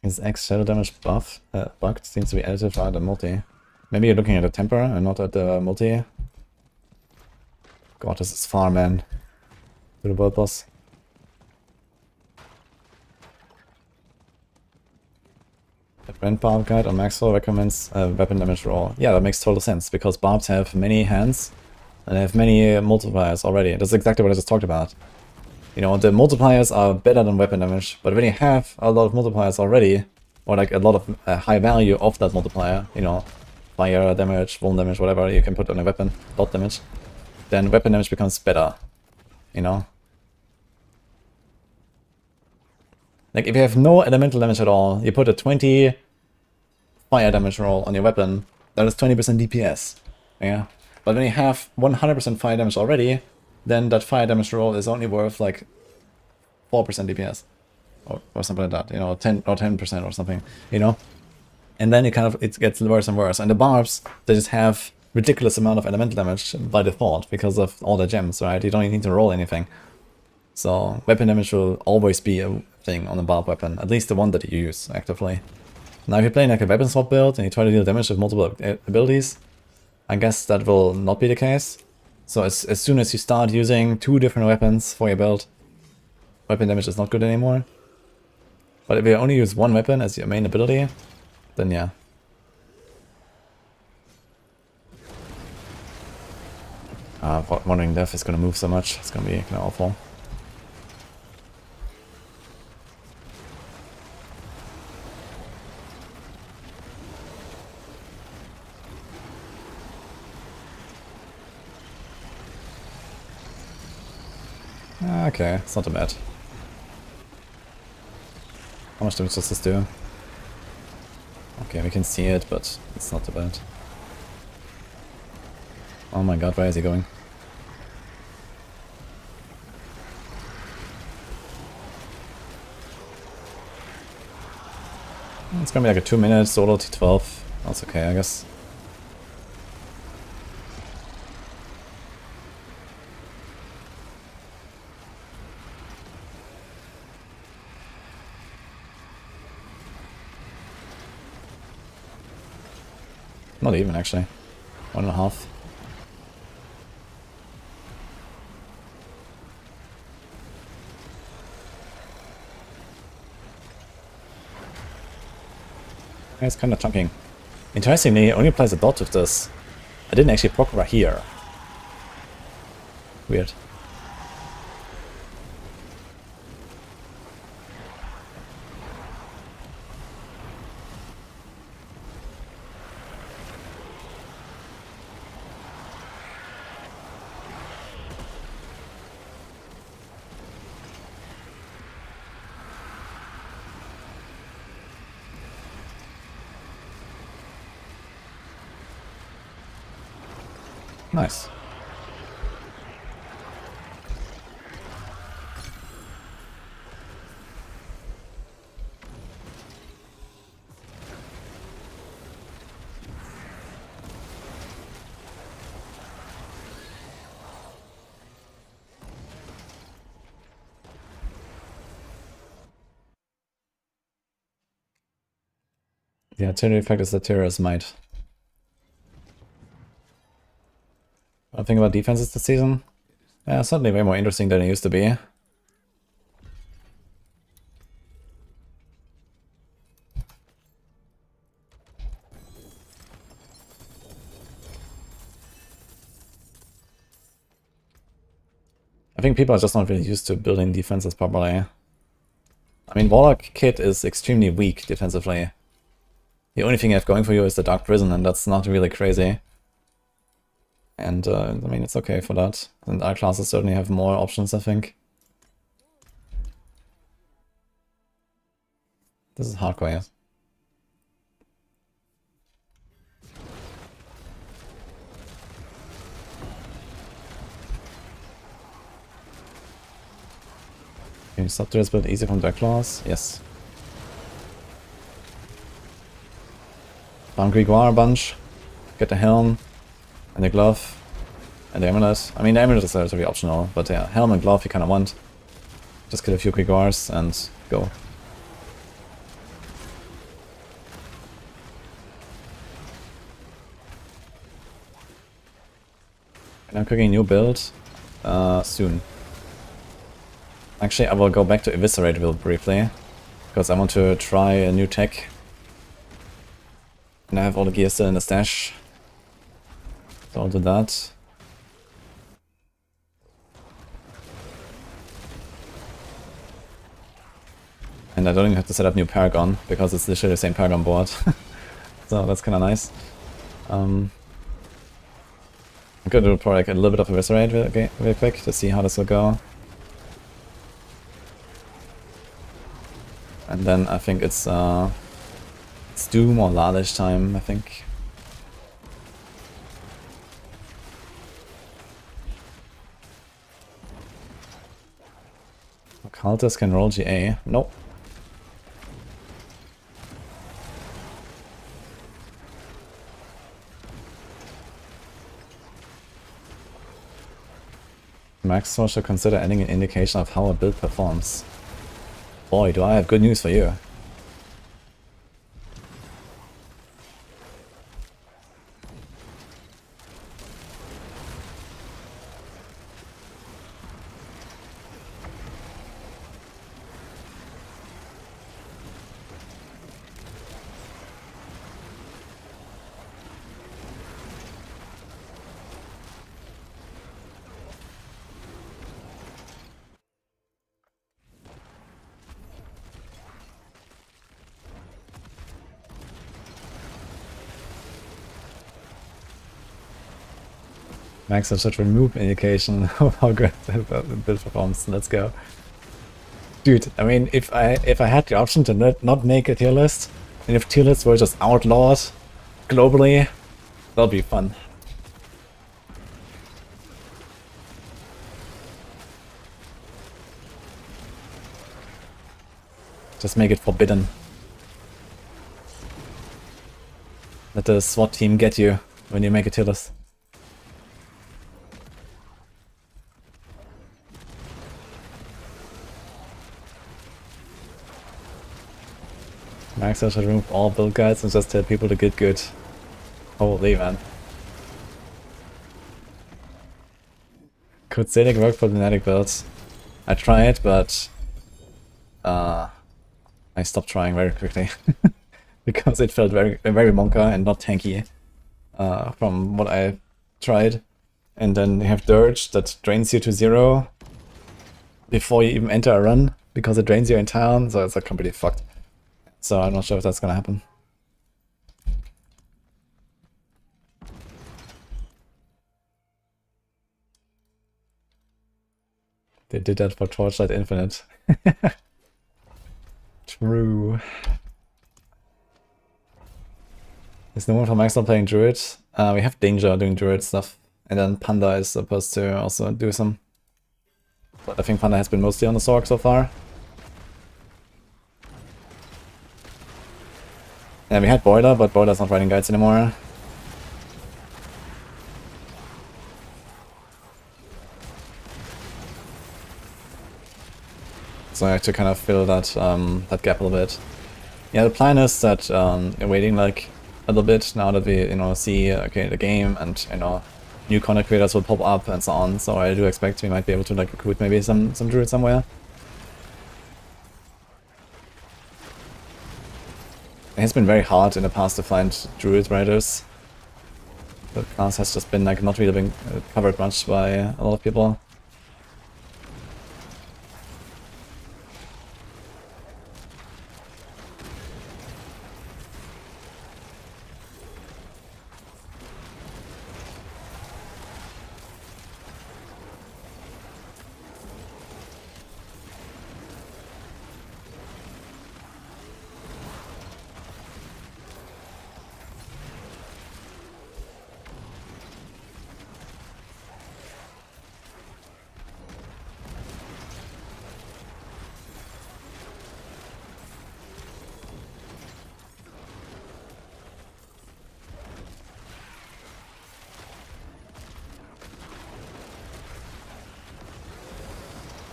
Is X shadow damage buff bugged? Seems to be additive via the multi. Maybe you're looking at the temper and not at the multi. God, this is far, man. To the world boss. The brand barb guide on Maxwell recommends weapon damage roll. Yeah, that makes total sense, because barbs have many hands and they have many multipliers already. That's exactly what I just talked about. You know, the multipliers are better than weapon damage, but when you have a lot of multipliers already, or like a lot of high value of that multiplier, you know, fire damage, vuln damage, whatever you can put on a weapon, dot damage, then weapon damage becomes better, you know? Like, if you have no elemental damage at all, you put a 20 fire damage roll on your weapon, that is 20% DPS, yeah? But when you have 100% fire damage already, then that fire damage roll is only worth, like, 4% DPS. Or something like that, you know, 10 or 10% or something, you know? And then it gets worse and worse. And the barbs, they just have ridiculous amount of elemental damage by default because of all the gems, right? You don't even need to roll anything. So weapon damage will always be a thing on a barb weapon, at least the one that you use actively. Now if you're playing like a weapon swap build and you try to deal damage with multiple abilities, I guess that will not be the case. So as soon as you start using 2 different weapons for your build, weapon damage is not good anymore. But if you only use 1 weapon as your main ability, then yeah. Wandering Death is gonna move so much, it's gonna be kinda awful. Okay, it's not too bad. How much damage does this do? Okay, we can see it, but it's not too bad. Oh my god, where is he going? It's gonna be like a 2-minute solo T12. That's okay, I guess. Not even, actually. 1.5. It's kind of chunking. Interestingly, it only applies a dot with this. I didn't actually proc right here. Weird. Nice. Yeah, tyranny effect is the terrorist might. One thing about defenses this season? Yeah, certainly way more interesting than it used to be. think people are just not really used to building defenses properly. I mean, Warlock Kit is extremely weak defensively. The only thing you have going for you is the Dark Prison, and that's not really crazy. And, I mean, it's okay for that. And our classes certainly have more options, I think. This is hardcore, yes. Can you stop this build easy from Dark Claws? Yes. Farm Grimoire a bunch. Get the helm. And the glove. And the amulet. I mean, the amulet is relatively optional, but yeah, helm and glove you kind of want. Just kill a few Grimoires and go. And I'm cooking a new build soon. Actually, I will go back to Eviscerate build briefly, because I want to try a new tech. And I have all the gear still in the stash. So I'll do that. And I don't even have to set up new Paragon, because it's literally the same Paragon board. So that's kind of nice. I'm gonna do probably like a little bit of Eviscerate real quick to see how this will go. And then I think it's Doom or Lalish time, I think. Occultist can roll GA. Nope. Max Soul should consider adding an indication of how a build performs. Boy, do I have good news for you. Max has such a remove indication of how good the build performs. Let's go. Dude, I mean, if I had the option to not make a tier list, and if tier lists were just outlawed globally, that'll be fun. Just make it forbidden. Let the SWAT team get you when you make a tier list. Max should remove all build guides and just tell people to get good. Holy man. Could Zedek work for LUNATIC builds? I tried, but I stopped trying very quickly. Because it felt very Monka and not tanky from what I tried. And then you have Dirge that drains you to 0 before you even enter a run, because it drains you in town, so it's like completely fucked. So I'm not sure if that's gonna happen. They did that for Torchlight Infinite. True. Is no one from Exile playing Druid? We have Danger doing Druid stuff, and then Panda is supposed to also do some. But I think Panda has been mostly on the Sork so far. Yeah, we had Boiler, but Boiler's not writing guides anymore. So I have to kind of fill that that gap a little bit. Yeah, the plan is that we're waiting like a little bit now that we see okay the game, and new content creators will pop up and so on. So I do expect we might be able to like recruit maybe some druid somewhere. It has been very hard in the past to find druid writers. The class has just been like not really being covered much by a lot of people.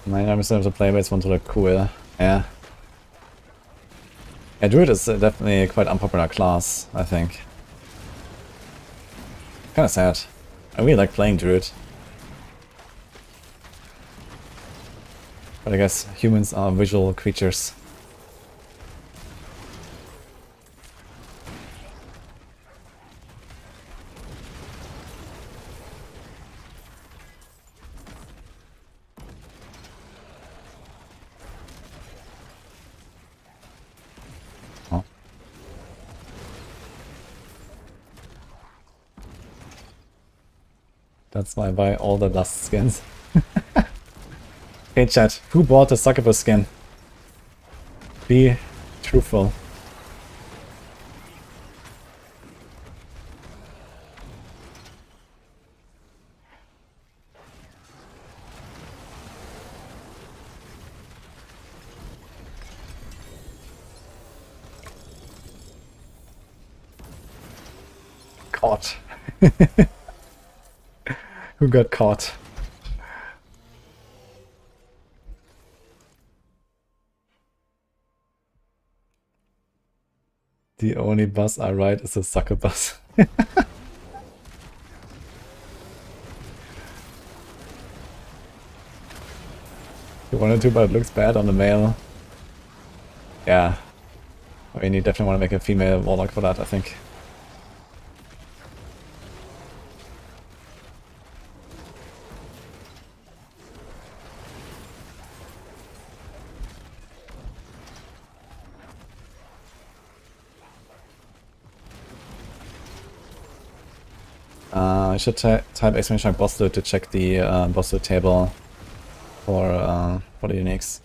99% of the playmates want to look cool. Yeah. Yeah, Druid is definitely a quite unpopular class, I think. Kinda sad. I really like playing Druid. But I guess humans are visual creatures. Oh. That's why I buy all the dust skins. Hey chat, who bought the succubus skin? Be truthful. Caught. Who got caught? The only bus I ride is a succubus. You wanted to, but it looks bad on the male. Yeah. I mean, you definitely want to make a female warlock for that, I think. I should type exclamation mark boss loot to check the boss loot table for the uniques.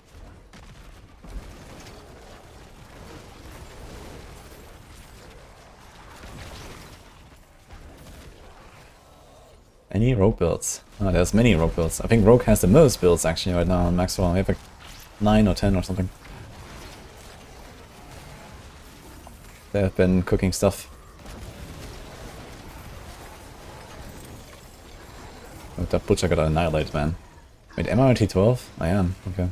Any rogue builds? Oh, there's many rogue builds. I think rogue has the most builds actually right now on Maxwell. We have like 9 or 10 or something. They have been cooking stuff. Oh, that butcher got annihilated, man. Wait, am I on T12? I am, okay.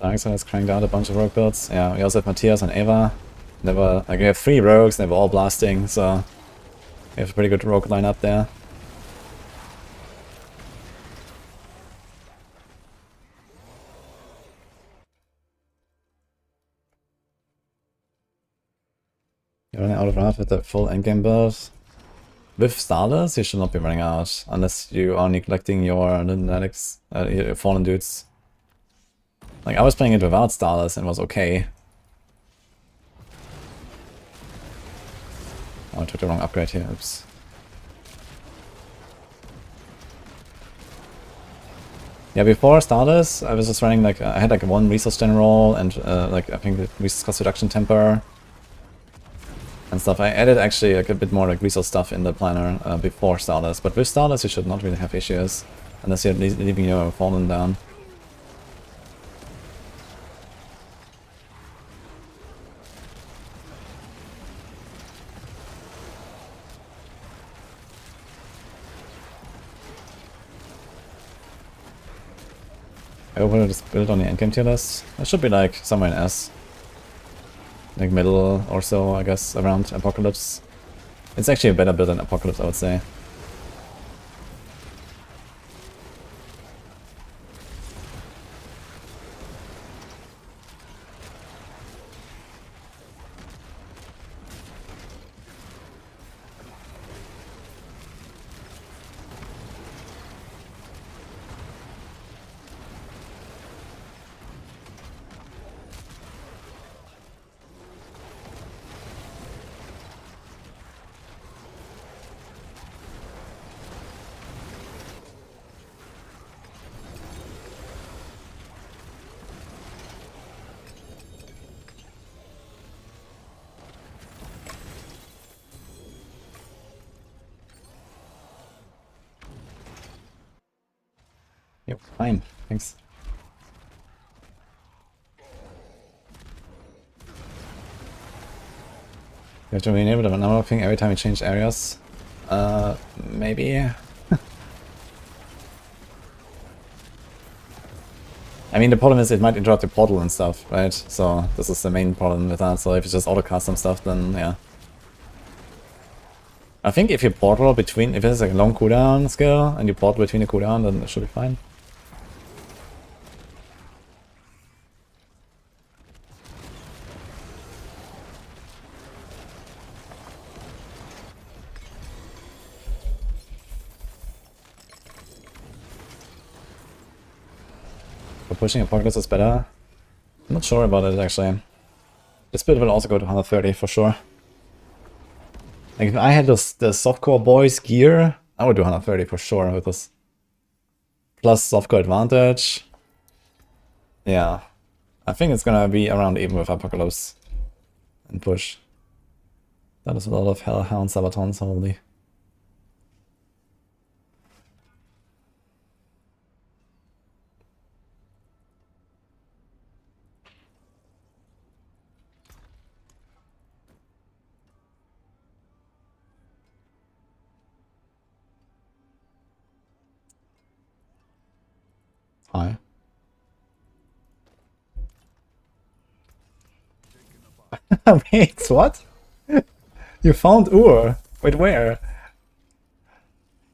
Exile has cranked out a bunch of rogue builds. Yeah, we also have Matthias and Eva. Like we have 3 rogues, they were all blasting, so we have a pretty good rogue lineup there. You're running out of wrath with the full endgame build. With Starless, you should not be running out, unless you are neglecting your lunatics, your fallen dudes. Like, I was playing it without Starless and it was okay. Oh, I took the wrong upgrade here, oops. Yeah, before Starless, I was just running like, I had like 1 resource general and like, I think the resource cost reduction temper and stuff. I added actually like a bit more like resource stuff in the planner before Starless, but with Starless you should not really have issues, unless you're leaving your fallen down. I opened this build on the endgame tier list. It should be like somewhere in S. Like middle or so, I guess, around Apocalypse. It's actually a better build than Apocalypse, I would say. Yo, fine. Thanks. You have to rename the number thing every time you change areas. Maybe. I mean, the problem is it might interrupt the portal and stuff, right? So this is the main problem with that. So if you just auto-cast some stuff, then yeah. I think if you portal between, if it's like a long cooldown skill and you portal between the cooldown, then it should be fine. For pushing Apocalypse is better. I'm not sure about it actually. This build will also go to 130 for sure. Like if I had the softcore boys gear, I would do 130 for sure with this. Plus softcore advantage. Yeah. I think it's gonna be around even with Apocalypse and push. That is a lot of Hellhound Sabatons, holy. Hi. Wait, what? You found Ur? Wait, where?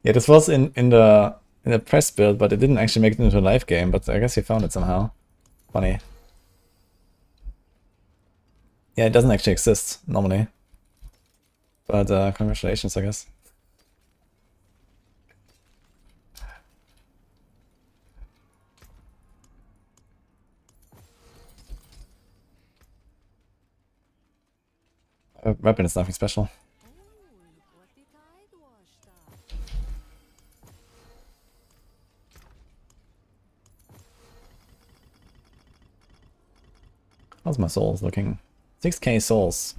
Yeah, this was in the press build, but it didn't actually make it into a live game, but I guess you found it somehow. Funny. Yeah, it doesn't actually exist normally. But congratulations, I guess. Weapon is nothing special. How's my souls looking? 6k souls.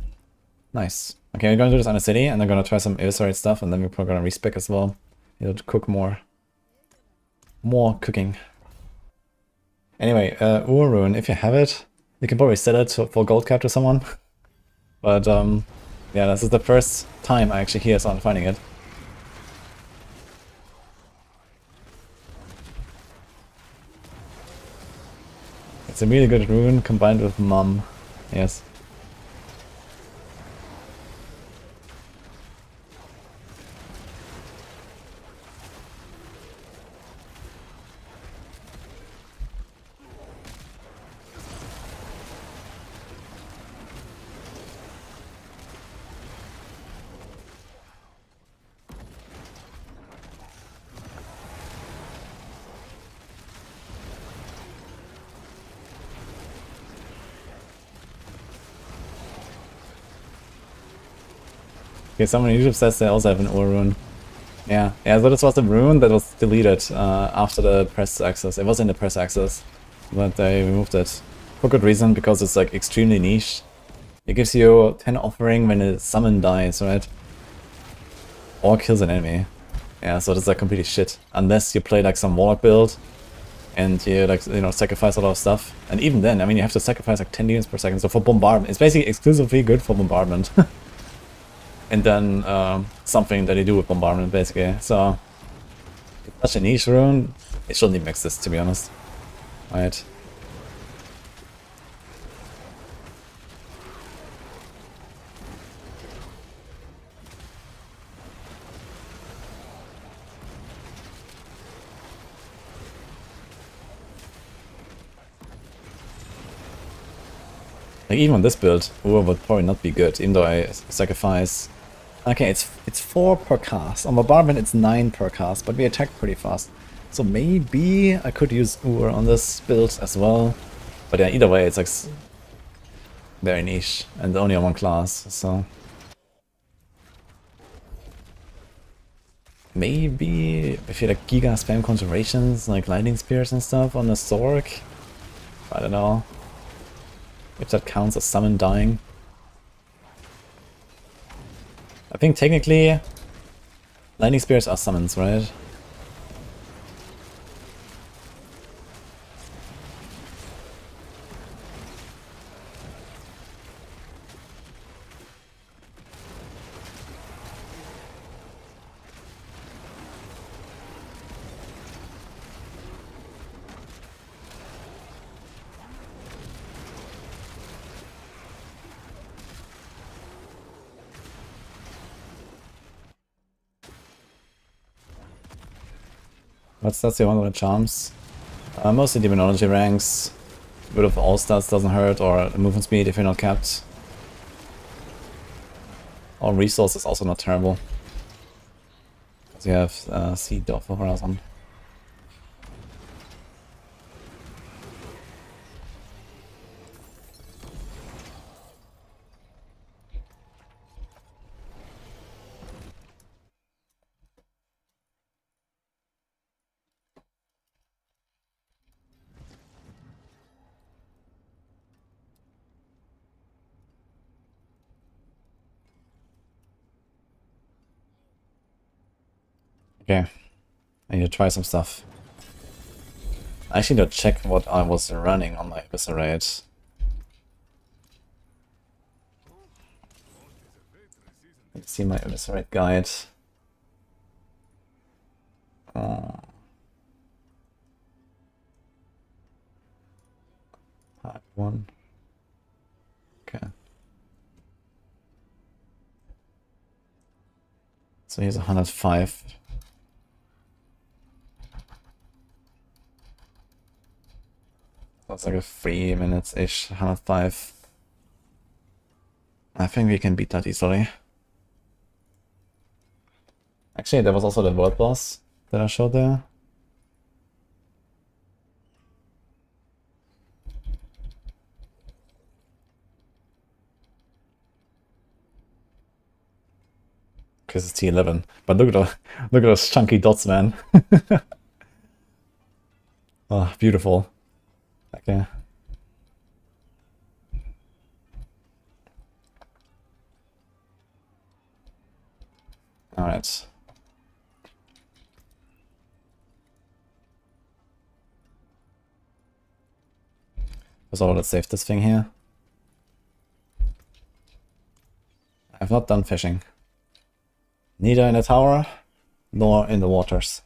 Nice. Okay, we're gonna do this on a city, and I'm gonna try some eviscerate stuff, and then we're probably gonna respec as well. You know, to cook more. More cooking. Anyway, Ur Rune, if you have it, you can probably sell it for gold cap to someone. But yeah, this is the first time I actually hear someone finding it. It's a really good rune combined with Mum. Yes. Okay, someone on YouTube says they also have an Ur rune. Yeah, so this was the rune that was deleted after the press access. It was in the press access, but they removed it. For good reason, because it's like extremely niche. It gives you 10 offering when a summon dies, right? Or kills an enemy. Yeah, so that's like completely shit. Unless you play like some Warlock build and you like, you know, sacrifice a lot of stuff. And even then, I mean, you have to sacrifice like 10 demons per second. So for bombardment, it's basically exclusively good for bombardment. And then something that they do with bombardment, basically. So, it's such a niche rune, it shouldn't even exist, to be honest. Right. Like even on this build, Ur would probably not be good, even though I sacrifice. Okay, it's 4 per cast. On bombardment it's 9 per cast, but we attack pretty fast. So maybe I could use Ur on this build as well. But yeah, either way, it's like very niche and only on one class, so. Maybe if you like Giga spam conjurations, like lightning spears and stuff on the Zork. I don't know. If that counts as summon dying. I think technically lightning spears are summons, right? That's the one with the charms. Mostly demonology ranks. A bit of all stats doesn't hurt, or movement speed if you're not capped. Or resource is also not terrible. Because you have Seed of the Horizon. Okay, I need to try some stuff. I actually need to check what I was running on my Eviscerate. Let's see my Eviscerate guide. Part 1. Okay. So here's 105. That's like a 3 minutes-ish, 105. I think we can beat that easily. Actually, there was also the world boss that I showed there. Because it's T11. But look at those chunky dots, man. Oh, beautiful. Okay. Alright. So let's save this thing here. I've not done fishing. Neither in the tower, nor in the waters.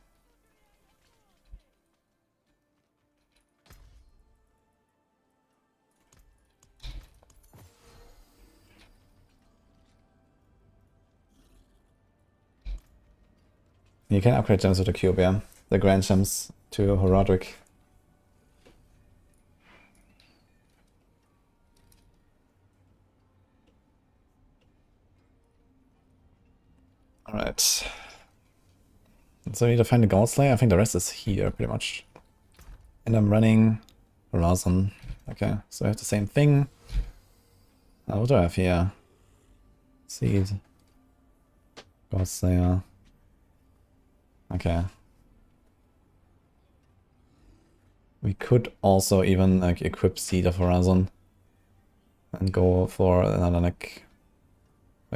You can upgrade gems with the cube, yeah. The grand gems to Horadric. Alright. So we need to find the Gold Slayer. I think the rest is here, pretty much. And I'm running Horizon. Okay, so I have the same thing. What do I have here? Seed. Gold Slayer. Okay. We could also even like equip Seed of Horizon and go for another like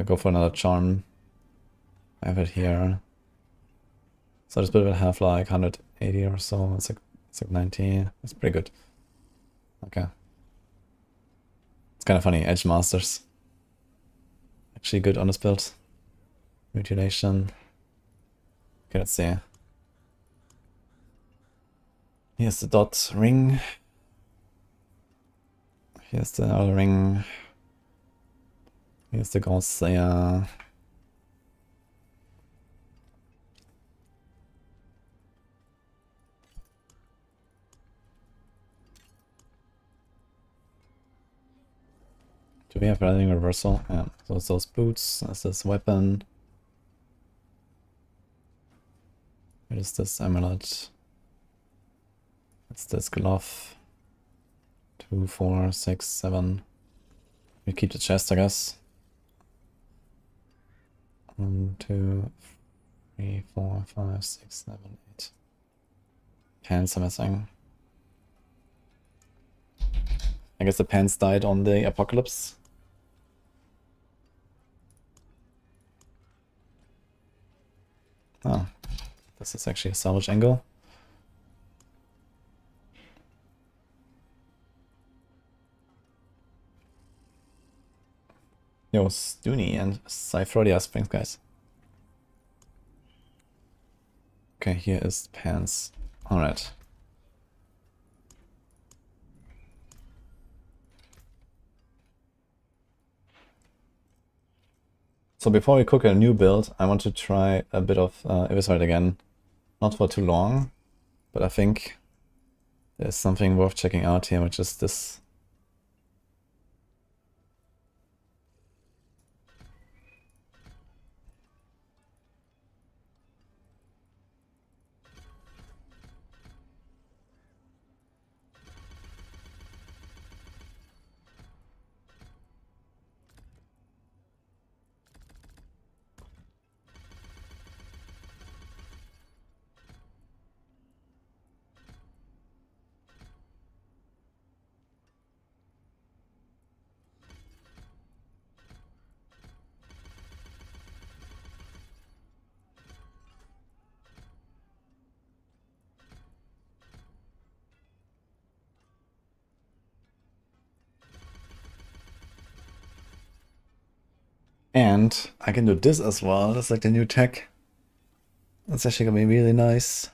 go for another charm. I have it here. So this build will have like 180 or so. It's like 90. It's pretty good. Okay. It's kind of funny. Edge Masters. Actually good on this build. Mutilation. Okay, let's see. Here's the dot ring. Here's the other ring. Here's the Gold Slayer. Do we have anything reversal? Yeah, so it's those boots, that's this weapon. What is this amulet? That's this glove. 2, 4, 6, 7. We keep the chest, I guess. 1, 2, 3, 4, 5, 6, 7, 8. Pants are missing. I guess the pants died on the apocalypse. Oh, this is actually a salvage angle. Yo, Stoonie and Cyphrodia, thanks guys. Okay, here is pants. Alright. So before we cook a new build, I want to try a bit of Eviscerate again. Not for too long, But I think there's something worth checking out here, which is this. And I can do this as well. That's like the new tech. That's actually gonna be really nice.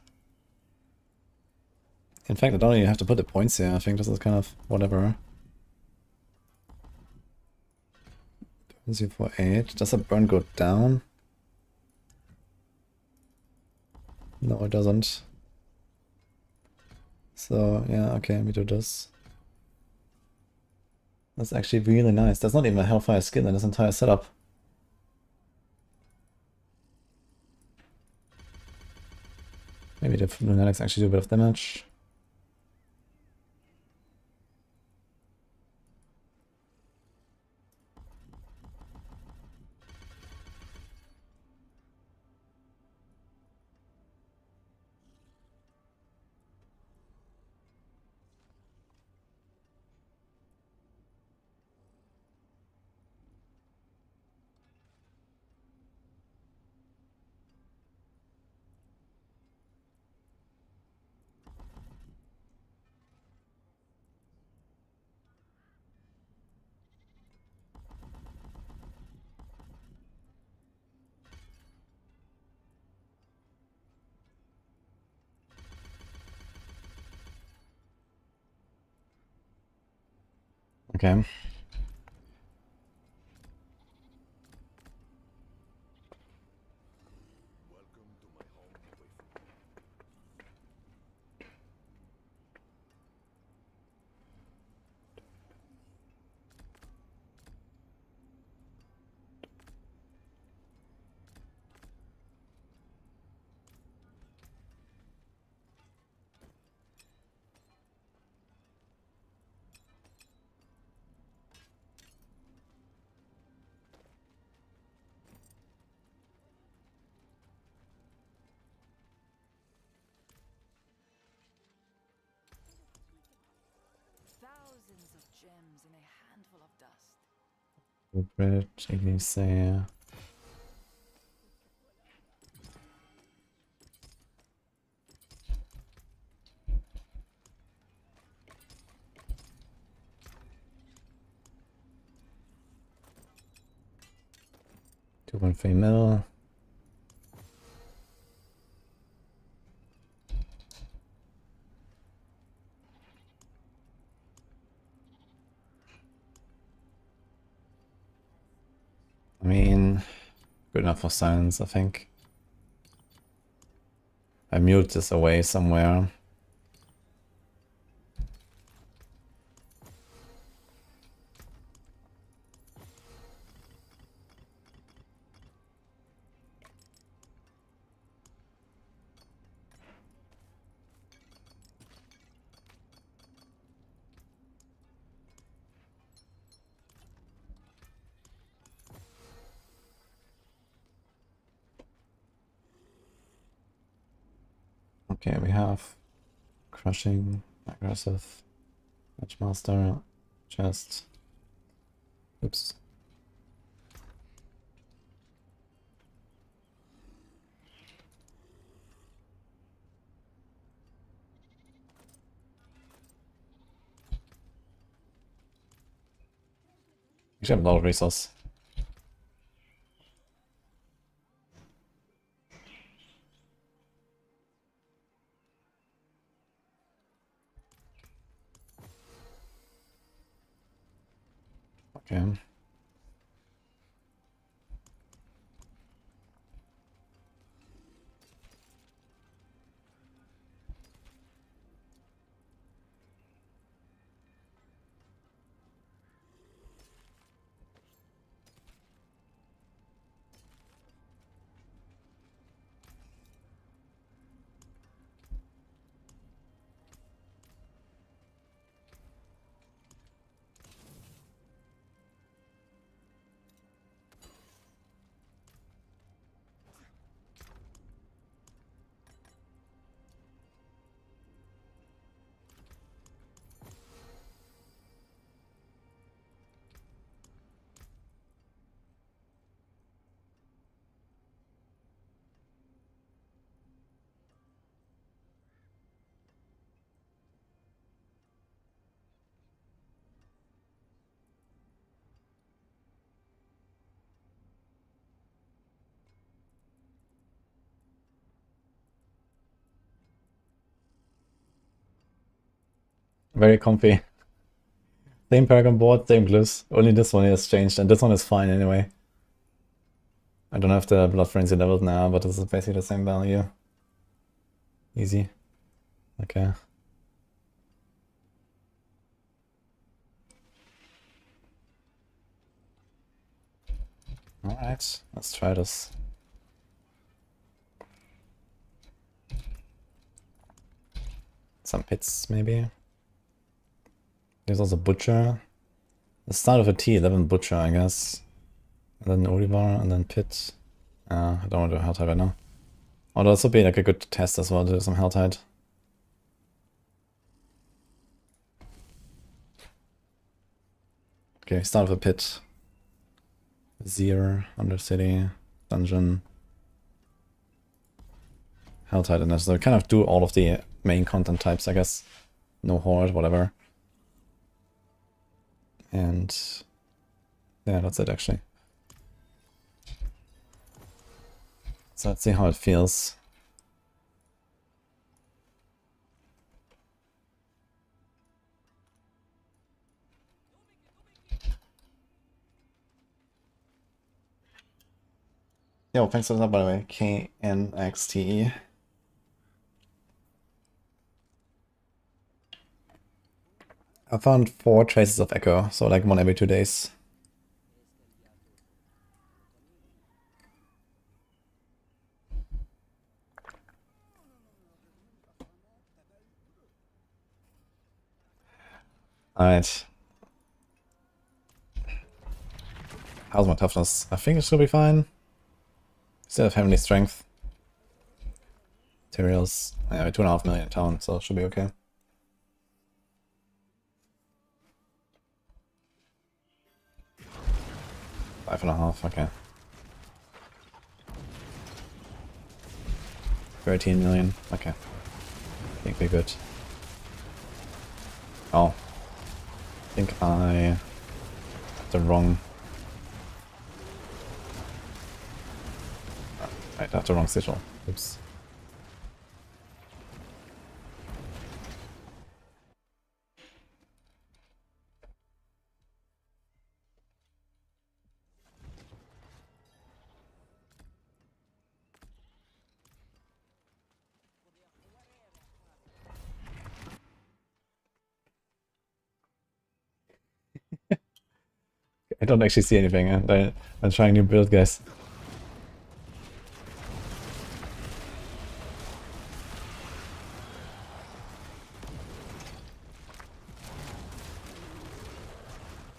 In fact, I don't even have to put the points here. I think this is kind of whatever. 048. Does the burn go down? No, it doesn't. So, yeah, okay, we do this. That's actually really nice. There's not even a Hellfire skill in this entire setup. Maybe the Lunatics actually do a bit of damage. Okay. Welcome to my home away from home. 'Thousands of gems in a handful of dust. Bridge, Exile. Two 1 mil. I mean, good enough for silence, I think. I mute this away somewhere. Okay, we have crushing, aggressive, matchmaster, chest. Oops. Actually, I have a lot of resource. Okay. Very comfy. Same Paragon board, same glyphs. Only this one has changed, and this one is fine anyway. I don't have the Blood Frenzy levels now, but this is basically the same value. Easy. Okay. Alright, let's try this. Some pits, maybe. There's also Butcher. The start of a T11 Butcher, I guess. And then Olivar, and then Pit. I don't want to do Helltide right now. Although this would be like a good test as well to do some Helltide. Okay, start with a Pit. Zir, Undercity, Dungeon. Helltide in this. So kind of do all of the main content types, I guess. No Horde, whatever. And yeah, that's it actually. So let's see how it feels. Yo, thanks for that by the way. KNXTE. I found 4 traces of Echo, so like 1 every 2 days. Alright. How's my toughness? I think it should be fine. Still have heavenly strength. Materials. Yeah, 2.5 million in town, so it should be okay. Five and a half, okay. 13 million, okay. I think we're good. Oh. I think I have the wrong... I have the wrong sigil. Oops. I don't actually see anything, and I'm trying new build, guys.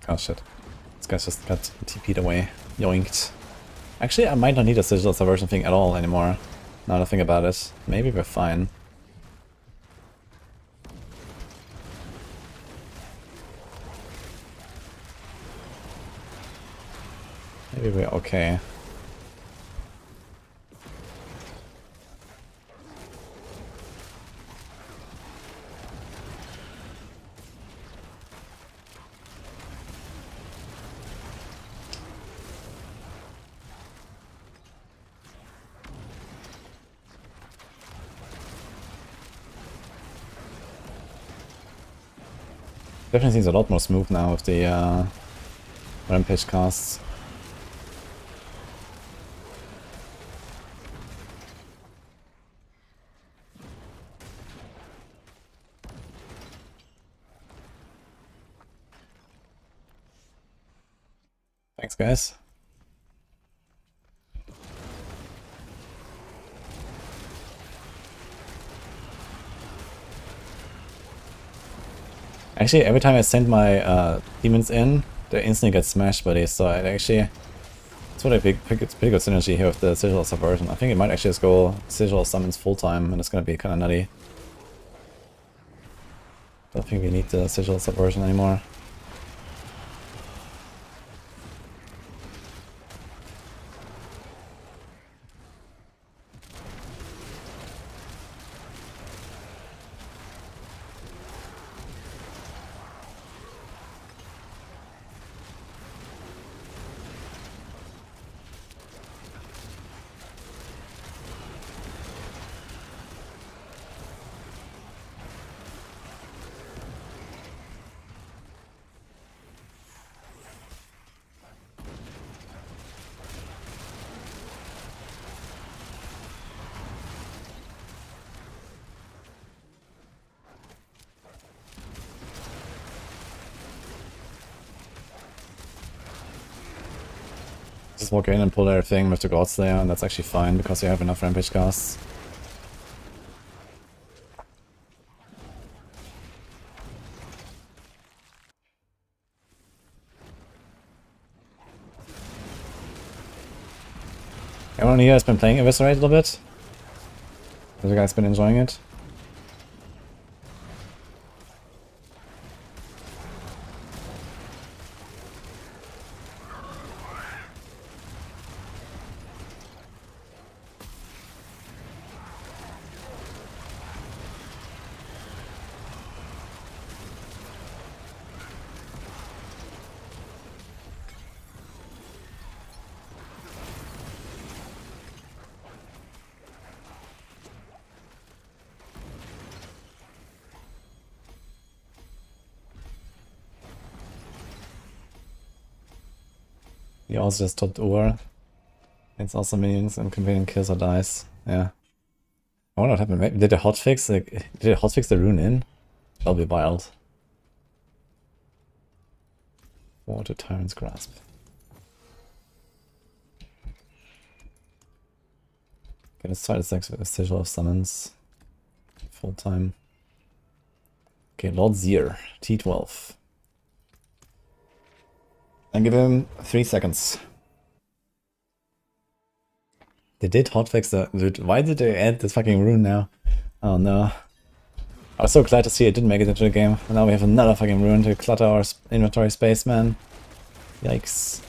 Oh shit. This guy's just got TP'd away. Yoinked. Actually, I might not need a Sigil Subversion thing at all anymore. Now that I think about it. Maybe we're fine. Maybe we're okay. Definitely seems a lot more smooth now with the Rampage casts. Thanks, guys. Actually, every time I send my demons in, they instantly get smashed by these, so I actually... It's what I think it's pretty good synergy here with the Sigil Subversion. I think it might actually just go Sigil Summons full time, and it's gonna be kinda nutty. Don't think we need the Sigil Subversion anymore. just walk in and pull everything with the God's Lair, and that's actually fine because you have enough Rampage casts. Everyone here has been playing Eviscerate a little bit? Have you guys been enjoying it? He also just topped Ur. It's also minions and companion kills or dies. Yeah. I wonder what happened. Maybe did they hotfix the rune in? That'll be wild. Water Tyrant's Grasp. Okay, let's try this next with a Sigil of Summons. Full time. Okay, Lord Zier, T12. And give him 3 seconds. They did hotfix the... Dude, why did they add this fucking rune now? Oh no. I was so glad to see it didn't make it into the game. And now we have another fucking rune to clutter our inventory space, man. Yikes.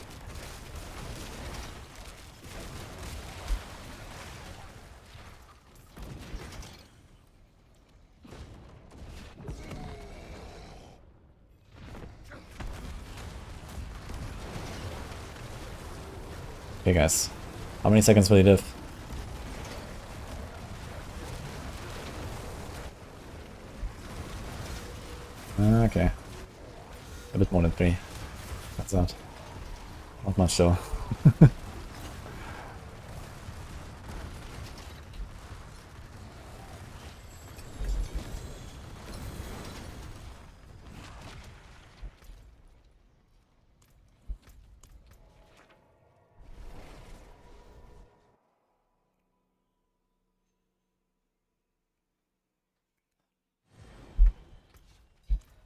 Okay guys, how many seconds will you live? Okay. A bit more than 3. That's not much though.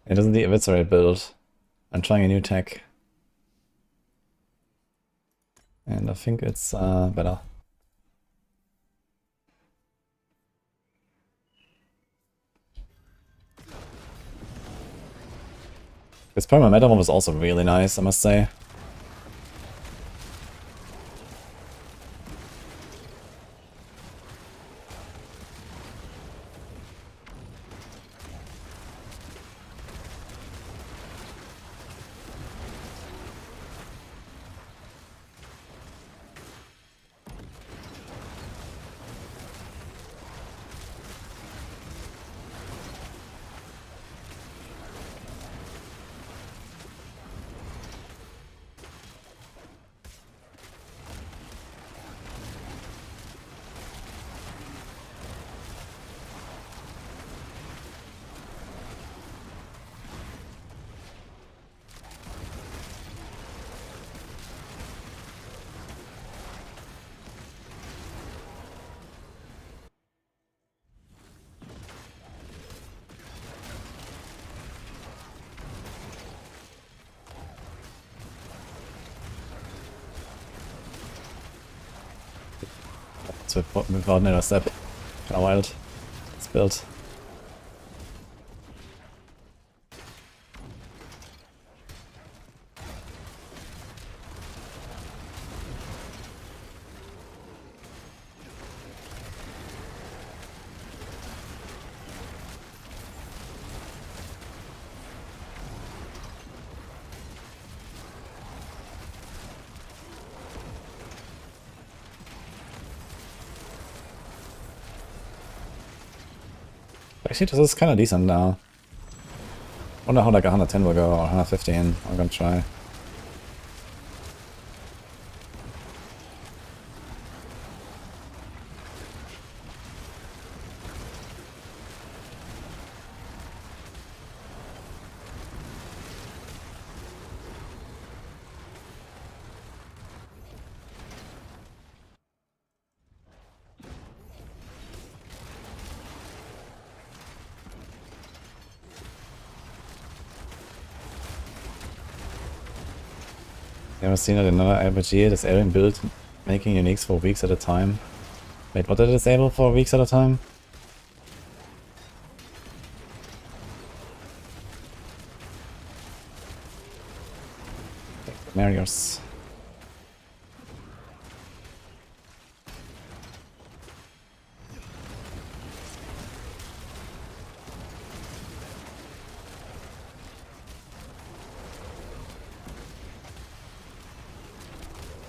It doesn't the Eviscerate build. I'm trying a new tech. And I think it's better. This perma meta one was also really nice, I must say. So without another step. Kinda wild. It's built. Actually, this is kind of decent now. Wonder how like 110 will go, or 115. I'm gonna try. Never seen it in another RPG, disabling build, making uniques for weeks at a time. Wait, what did it disable for weeks at a time? Marios.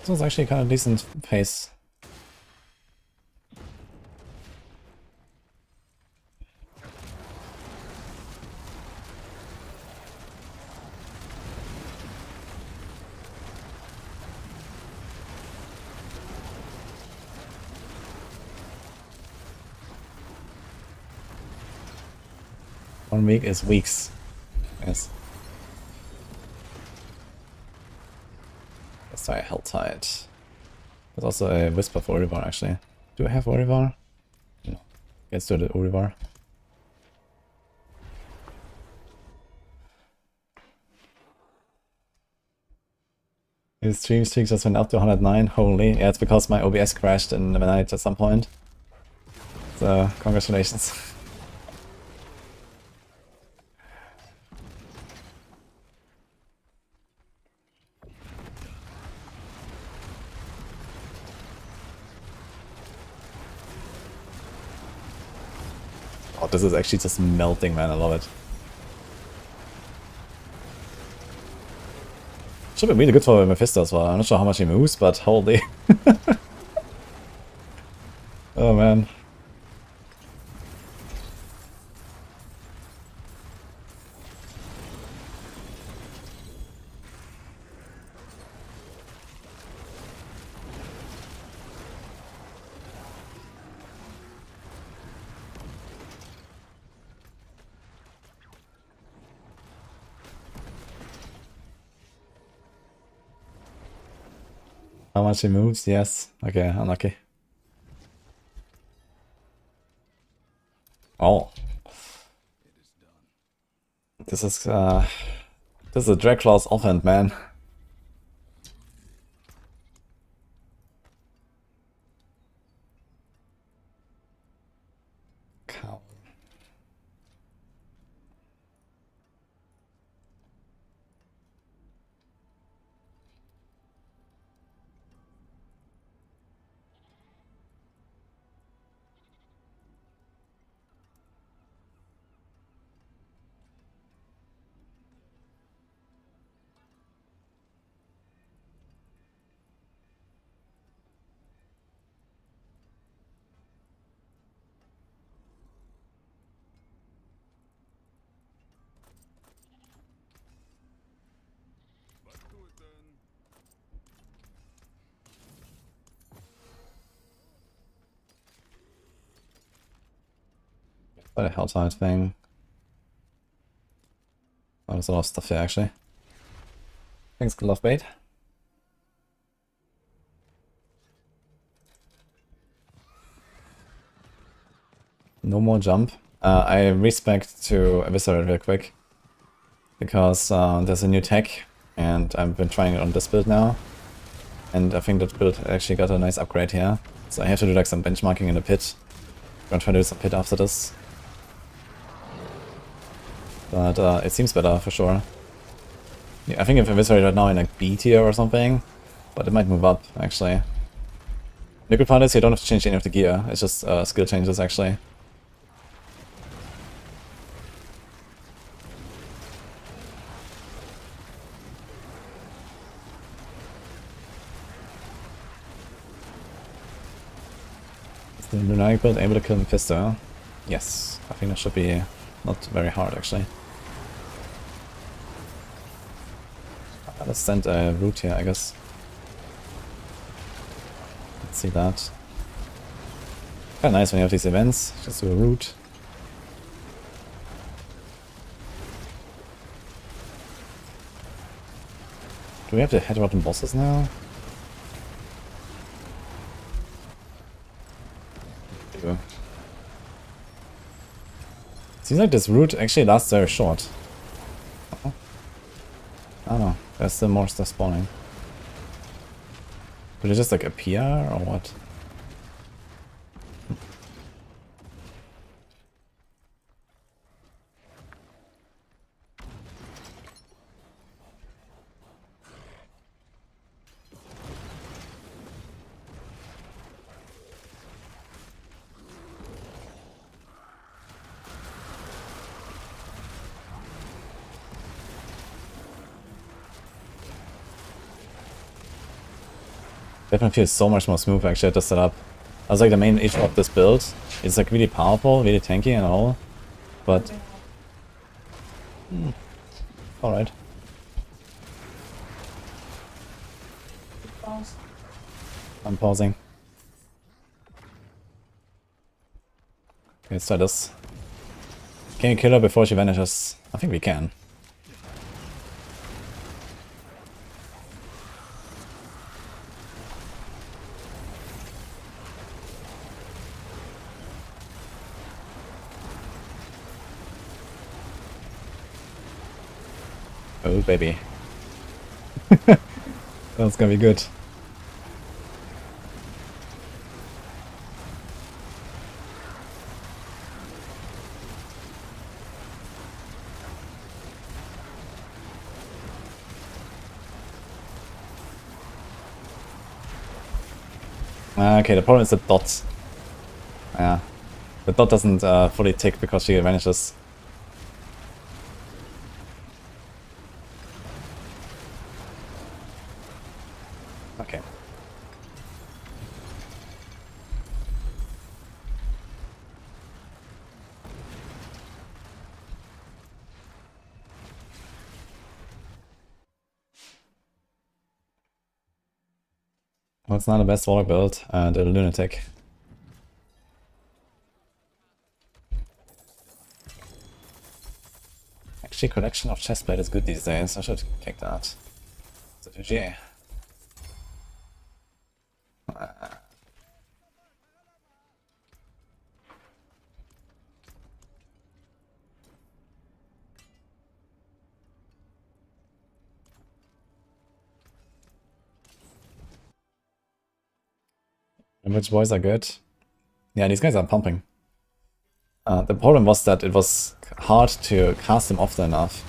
This was actually kind of decent pace. One week is weeks. Yes. Sorry, held tight. There's also a whisper for Urivar actually. Do I have Urivar? No. Let's do the Urivar. His stream streak just went up to 109. Holy. Yeah, it's because my OBS crashed in the night at some point. So, congratulations. Oh, this is actually just melting, man. I love it. Should be really good for Mephisto as well. I'm not sure how much he moves, but holy. Oh, man. How much he moves? Yes. Okay, unlucky. Oh. This is a Draclaw's offhand, man. Cow. Let's do it then. Quite a helltide thing. Oh, there's a lot of stuff here actually. Thanks, Lovebait. No more jump. I respect to eviscerate real quick. Because there's a new tech, and I've been trying it on this build now. And I think that build actually got a nice upgrade here. So I have to do like some benchmarking in the pit. I'm gonna try to do some pit after this. But it seems better for sure. Yeah, I think if eviscerate right now in like B tier or something, but it might move up actually. The good part is you don't have to change any of the gear, it's just skill changes actually. Is the LUNATIC build able to kill Mephisto? Yes, I think that should be not very hard actually. Let's send a route here, I guess. Let's see that. Kinda nice when you have these events, just do a route. Do we have the head rotten bosses now? There you go. Seems like this route actually lasts very short. Oh. I don't know, there's still more stuff spawning. Did it just like appear or what? Definitely feels so much more smooth actually at the setup. I was like the main issue of this build. It's like really powerful, really tanky and all. But alright. Pause. I'm pausing. Okay, let's try this. Can you kill her before she vanishes? I think we can. Oh baby. That's gonna be good. Okay, the problem is the dot. Yeah. The dot doesn't fully tick because she vanishes. Okay. Well, it's not the best Warlock build, the Lunatic. Actually, collection of chestplate is good these days. I should take that. It's a GG. And which boys are good? Yeah, these guys are pumping. The problem was that it was hard to cast them often enough.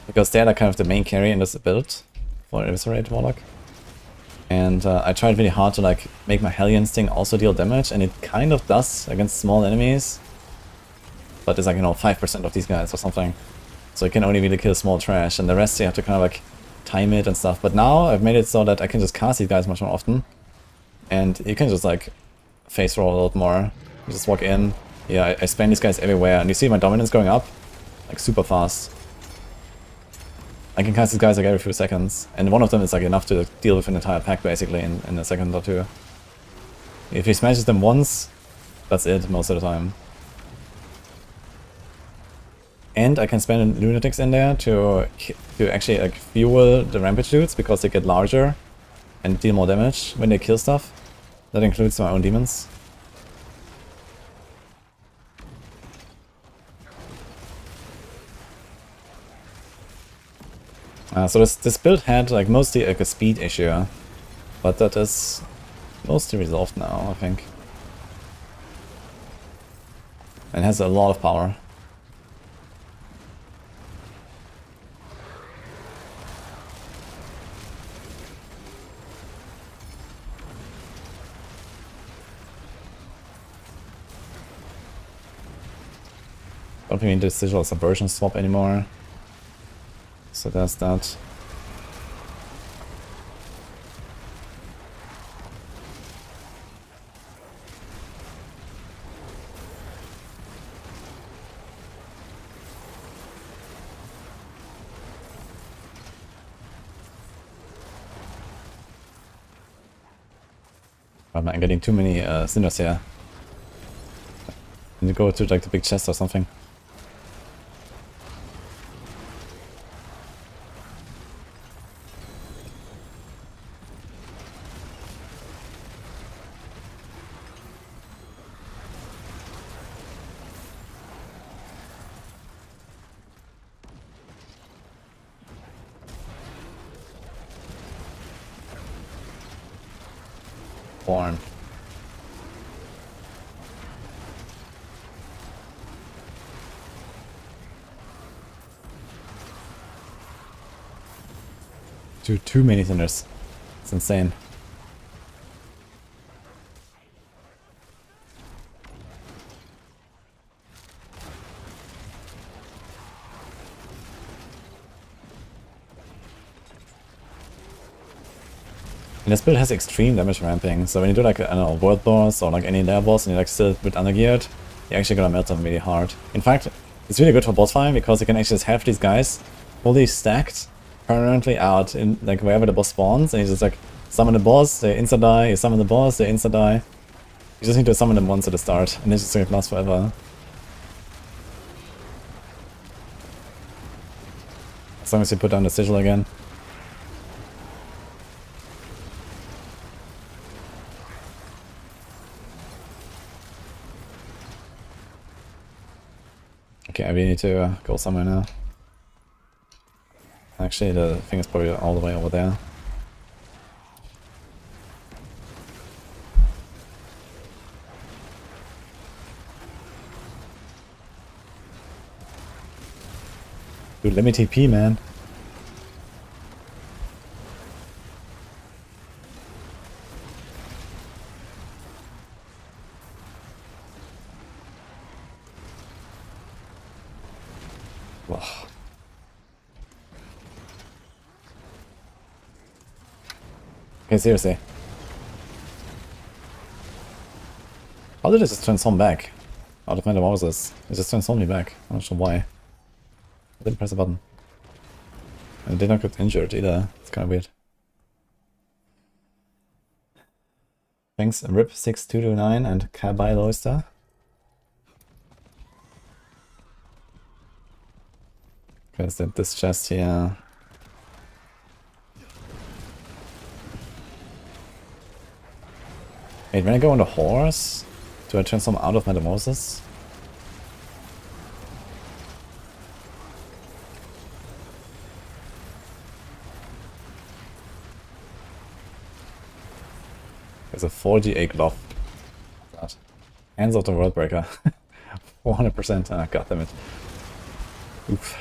Because they're like kind of the main carry in this build for Eviscerate Warlock. And I tried really hard to like make my Hellions thing also deal damage, and it kind of does against small enemies. But it's like, you know, 5% of these guys or something. So you can only really kill small trash, and the rest you have to kind of like time it and stuff. But now I've made it so that I can just cast these guys much more often. And you can just like face roll a lot more. You just walk in. Yeah, I spam these guys everywhere, and you see my dominance going up like super fast. I can cast these guys like every few seconds, and one of them is like enough to deal with an entire pack basically in a second or two. If he smashes them once, that's it most of the time. And I can spam Lunatics in there to actually like fuel the Rampage dudes because they get larger and deal more damage when they kill stuff. That includes my own demons. So this build had like mostly like a speed issue, but that is mostly resolved now, I think. And has a lot of power. I don't think we need this digital subversion swap anymore. So there's that. I'm getting too many cinders here. I need to go to like the big chest or something. Born. Dude, too many Thunders. It's insane. And this build has extreme damage ramping, so when you do like, I don't know, world boss or like any lair boss and you're like still a bit undergeared, you're actually gonna melt them really hard. In fact, it's really good for boss fight because you can actually just have these guys fully stacked permanently out in like wherever the boss spawns, and you just like summon the boss, they insta die, you summon the boss, they insta die. You just need to summon them once at the start, and it's just gonna last forever. As long as you put down the sigil again. Okay, we need to go somewhere now. Actually, the thing is probably all the way over there. Dude, let me TP, man. Whoa. Okay, seriously. How did it just transform back? Out of metamorphosis. It just transformed me back. I'm not sure why. I didn't press the button. And I did not get injured either. It's kind of weird. Thanks, RIP6229 and Kabai Loister. Because this chest here. Wait, when I go on the horse, do I transform out of metamorphosis? There's a 48 glove. God. Hands of the Worldbreaker. 400%. Ah, goddammit. Oof.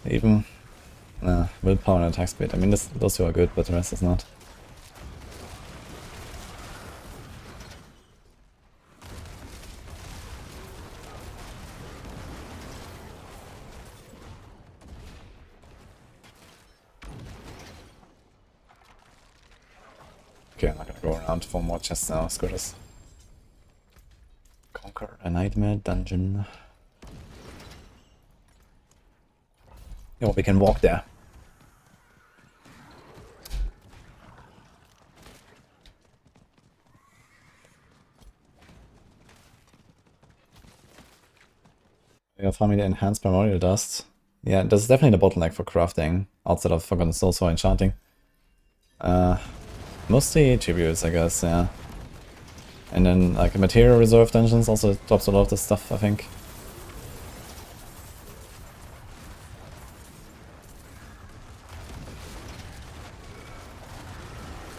Even. Nah, willpower and attack speed. I mean, those two are good, but the rest is not. Okay, I'm not gonna go around for more chests now, screw this. Conquer a nightmare dungeon. Oh, we can walk there. We are farming the enhanced primordial dust. Yeah, this is definitely the bottleneck for crafting, outside of Forgotten Souls for enchanting. Mostly tributes, I guess, yeah. And then, like, material reserve dungeons also drops a lot of this stuff, I think.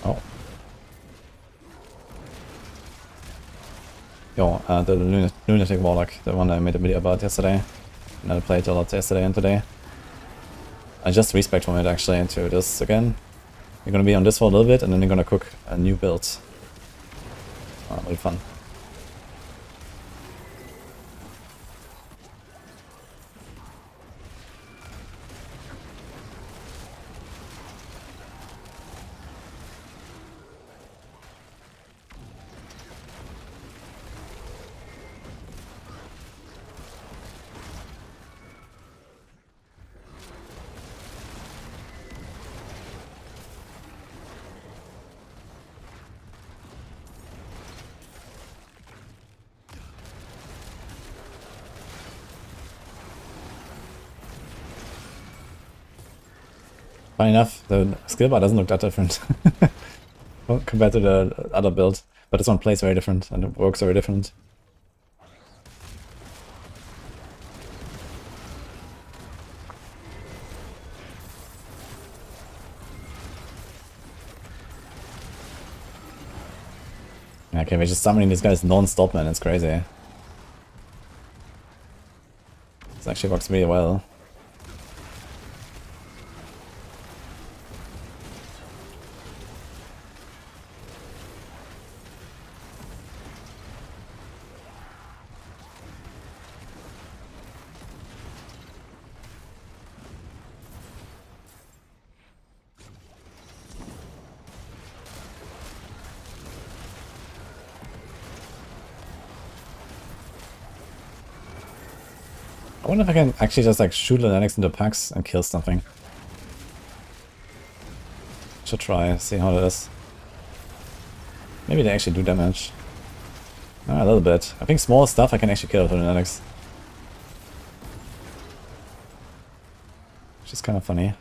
Oh. Yo, the Lunatic Warlock, the one I made a video about yesterday. And I played a lot yesterday and today. I just respec from it actually into this again. You're gonna be on this for a little bit, and then you're gonna cook a new build. That'll be fun. Funny enough, the skill bar doesn't look that different compared to the other build, but this one plays very different and it works very different. Okay, we're just summoning these guys non-stop, man. It's crazy. This actually works really well. I wonder if I can actually just like shoot LUNATICs into packs and kill something. Should try, see how it is. Maybe they actually do damage. A little bit. I think small stuff I can actually kill with LUNATICs. Which is kind of funny.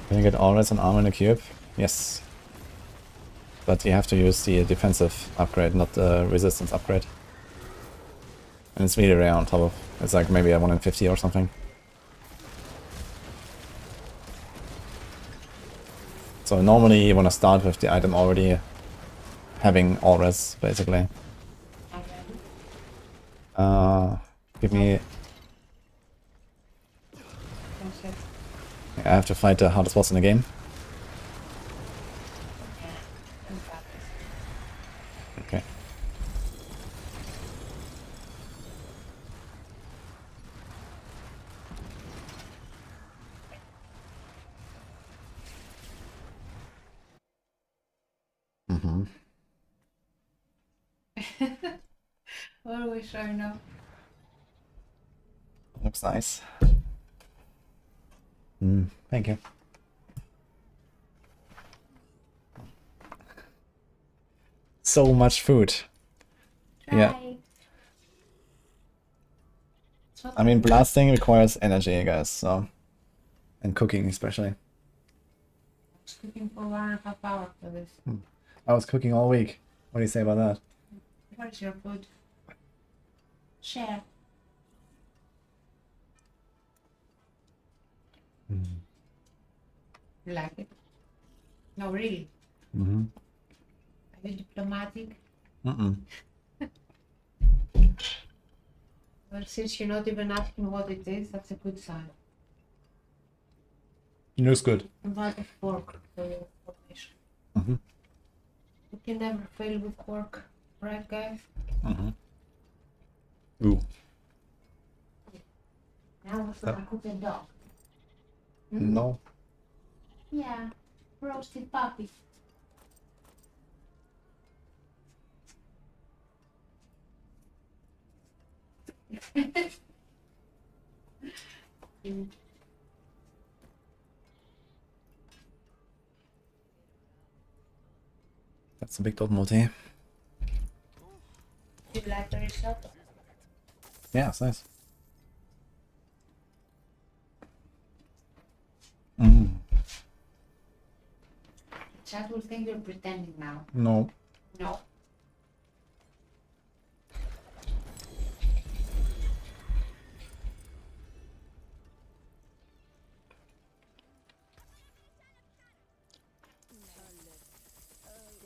Can you get auras and armor in a cube? Yes. But you have to use the defensive upgrade, not the resistance upgrade. And it's really rare on top of... It's like maybe a 1 in 50 or something. So normally you want to start with the item already having auras, basically. Give me... I have to fight the hardest boss in the game. Okay. Mm-hmm. What are we showing now? Looks nice. Thank you. So much food. Yeah. I mean, blasting requires energy, guys, so... And cooking, especially. I was cooking for 1.5 hours for this. I was cooking all week. What do you say about that? What is your food? Share. You like it? No, really. Mm-hmm. Are you diplomatic? Mm-mm. Well, since you're not even asking what it is, that's a good sign. Looks good. A lot of pork for your information. Mm-hmm. You can never fail with pork, right, guys? Mm-hmm. Ooh. Now what's gonna cook a dog? No. Yeah, roasted puppy. That's a big dot multi. Do you like the risotto? Yeah, it's nice. Mm. Chat will think you're pretending now. No. No.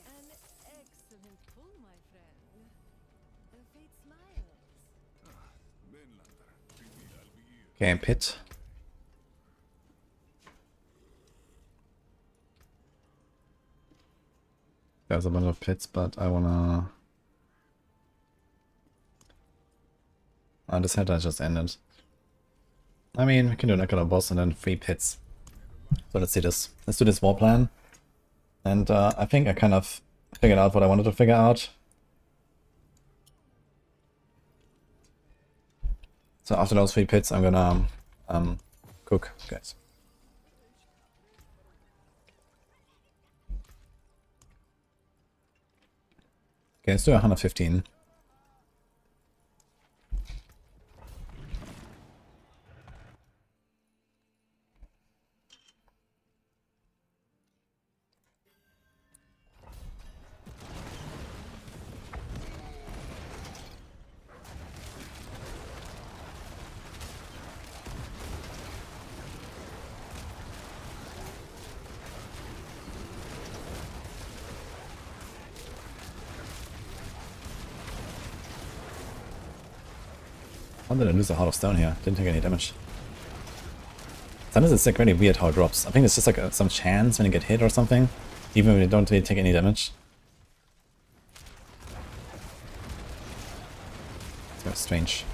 An excellent pull, my friend. The fate smiles. Okay, pit. There's a bunch of pits, but I wanna... Oh, this header just ended. I mean, we can do like a boss and then 3 pits. So let's see this. Let's do this war plan. And I think I kind of figured out what I wanted to figure out. So after those 3 pits, I'm gonna cook, guys. Okay, let's do 115. How did I lose a Heart of Stone here? Didn't take any damage. Sometimes it's like really weird how it drops. I think it's just like some chance when you get hit or something, even when you don't really take any damage. It's very strange.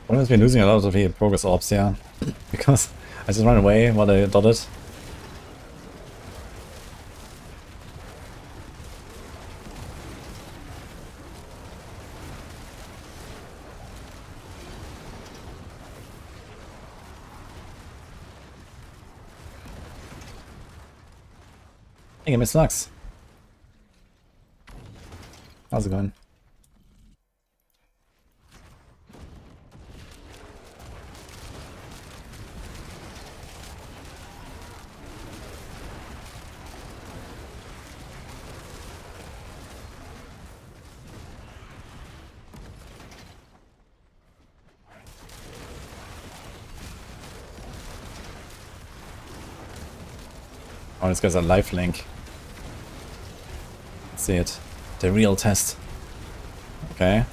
One has been losing a lot of the progress orbs here, because I just ran away while I dotted. Hey, give me slugs. How's it going? Oh, this guy's a lifelink. Let's see it. The real test. Okay.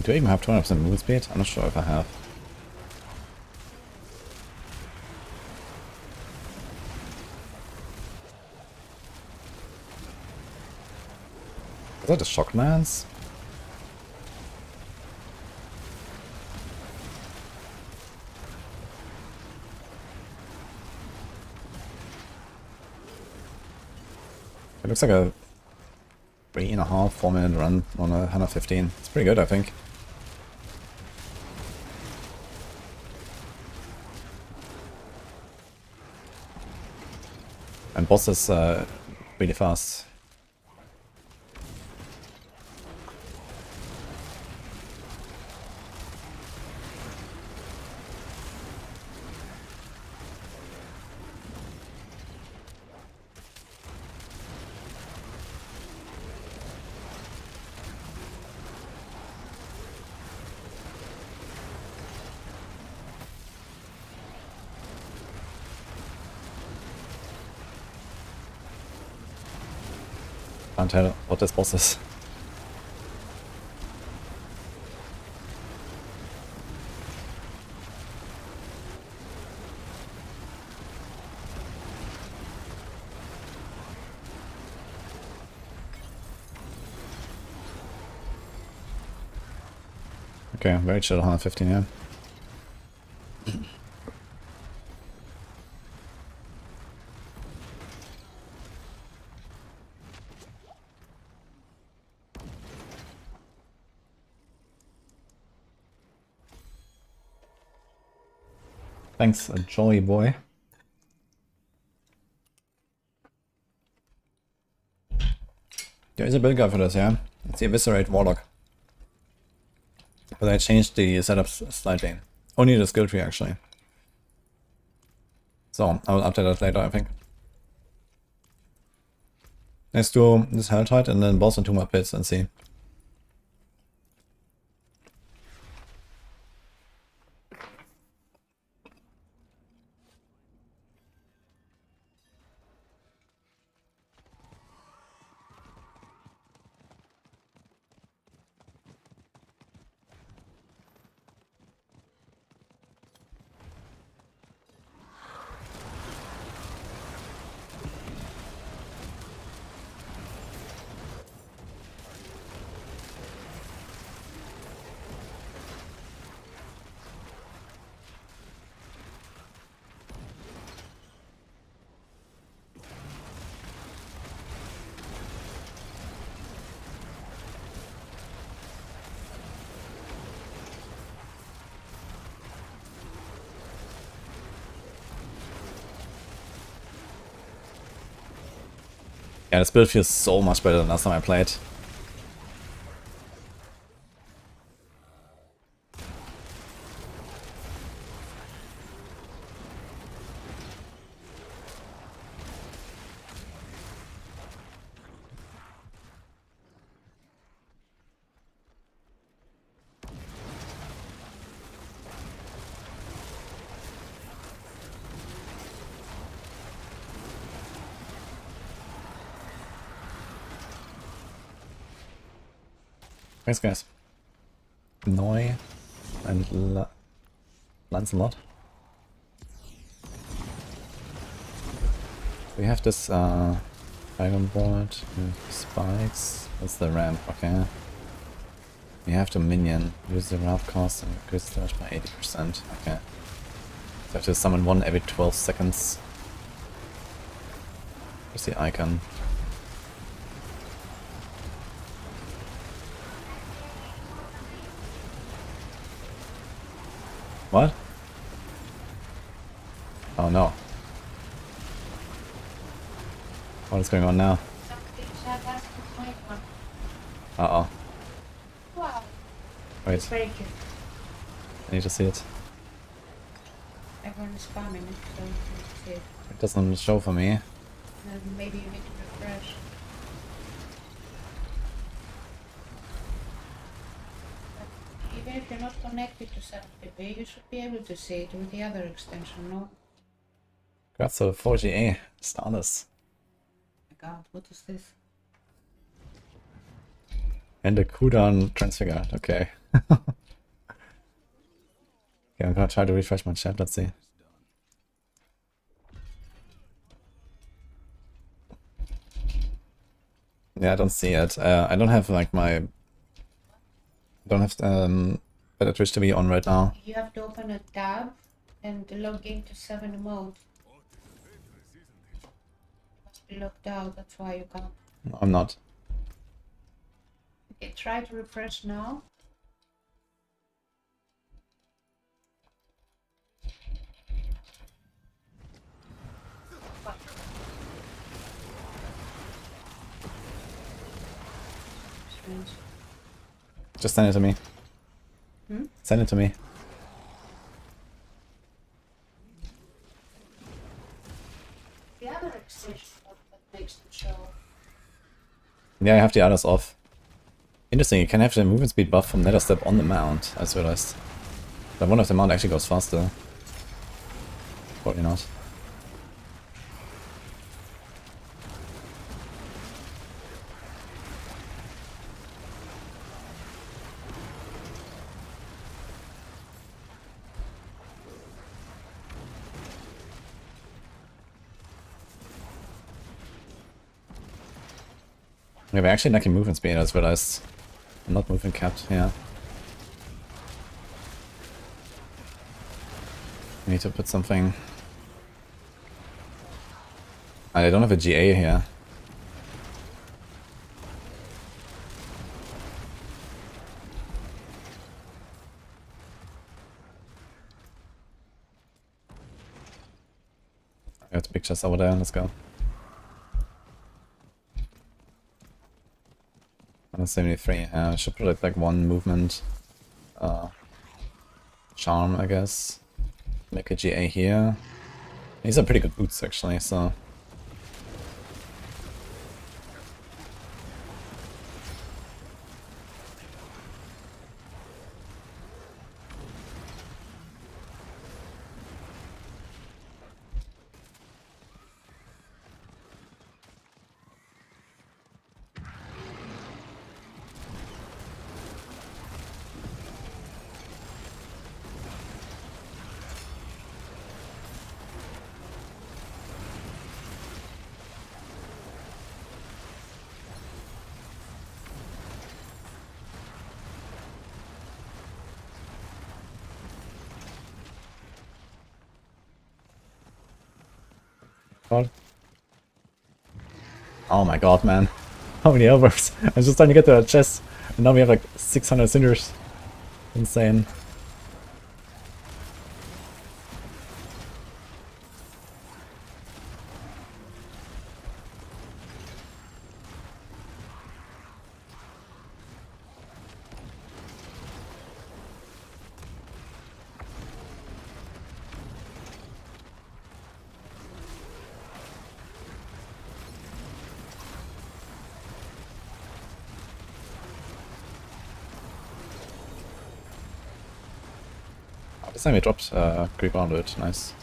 Do I even have 200% movement speed? I'm not sure if I have. Is that the Shocklands? It looks like a 3.5, 4-minute run on a 115. It's pretty good, I think. And boss is really fast. Can't tell what this boss is. Okay, very chill 115, yeah. Thanks, Jolly Boy. There is a build guide for this, yeah? It's the Eviscerate Warlock. But I changed the setups slightly. Only the skill tree, actually. So, I will update that later, I think. Let's do this Helltide and then boss and 2 more pits and see. Yeah, this build feels so much better than last time I played. Thanks, guys. Noi and Lancelot. We have this iron board with spikes. That's the ramp, okay. We have the minion. Use the ramp cost and increase damage by 80%. Okay. So I have to summon one every 12 seconds. Where's the icon? What? Oh no. What is going on now? Something chat has to point one. Uh-oh. Wow. Wait, Very good. I need to see it. Everyone is spamming it, so you can see it. It doesn't show for me. Then maybe you need to refresh. But even if you're not connected to 7TP, you should be able to see it with the other extension, no? Congrats to 4GA. Starless. My god, what is this? And the cooldown transfigured. Okay. Okay, I'm gonna try to refresh my chat. Let's see. Yeah, I don't see it. I don't have like my. Don't have better Twitch TV on right now. You have to open a tab and log into 7 mode. Must be logged out, that's why you can't. No, I'm not. Okay, try to refresh now. Strange. Just send it to me. Hmm? Send it to me. The other extension that makes them show. Yeah, I have the others off. Interesting, you can have the movement speed buff from Nether Step on the mount, I just realized. But one of the mount actually goes faster. Probably not. Yeah, we're actually lacking movement speed, I just realized. I'm not movement capped, yeah. I need to put something. I don't have a GA here. I got the pictures over there, let's go. 173, I should put like one movement charm, I guess. Make a GA here. These are pretty good boots actually, so. God. Oh my god, man. How many elbows? I was just trying to get to that chest, and now we have like 600 cinders. Insane. This time we dropped creep onto it. Nice.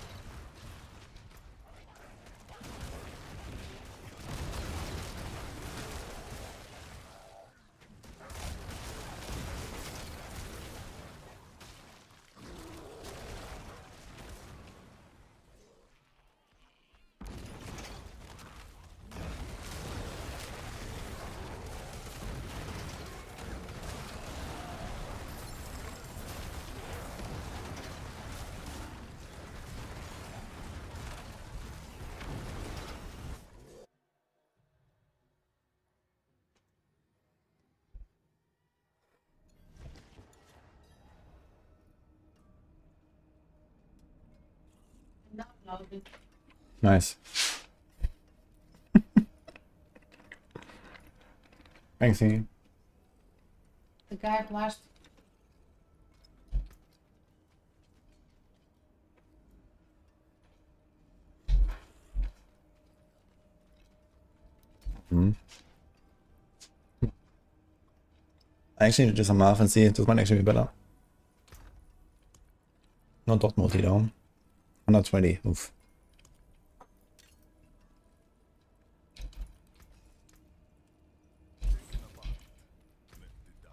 Downloaded. Nice. Thanks, you. The guy was Hmm. I actually need to do some math and see if this might actually be better. Not dot multi though. 120. Oof. Taken apart. Melted down.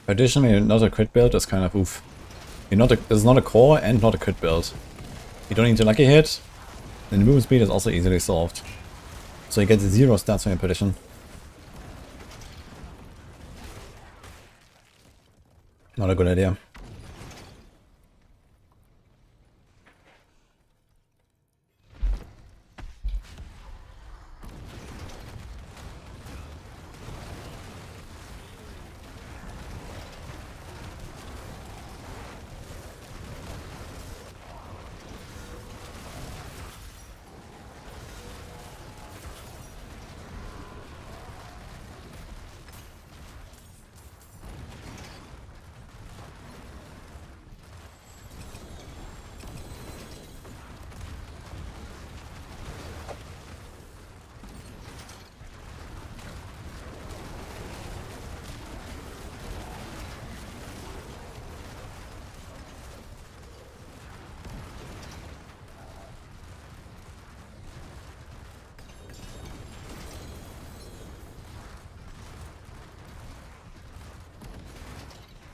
Additionally, not a crit build is kind of oof. It's not a core and not a crit build. You don't need to lucky hit, and the movement speed is also easily solved. So you get 0 stats on your petition. Not a good idea.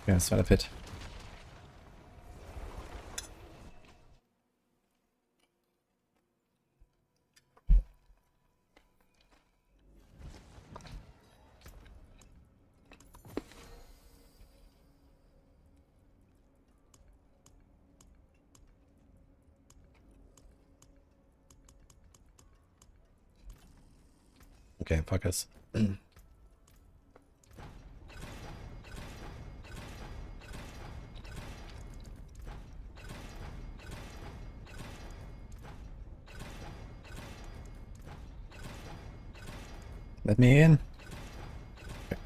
Ja, das war der Pit. Okay, fuck us. Let me in. Okay.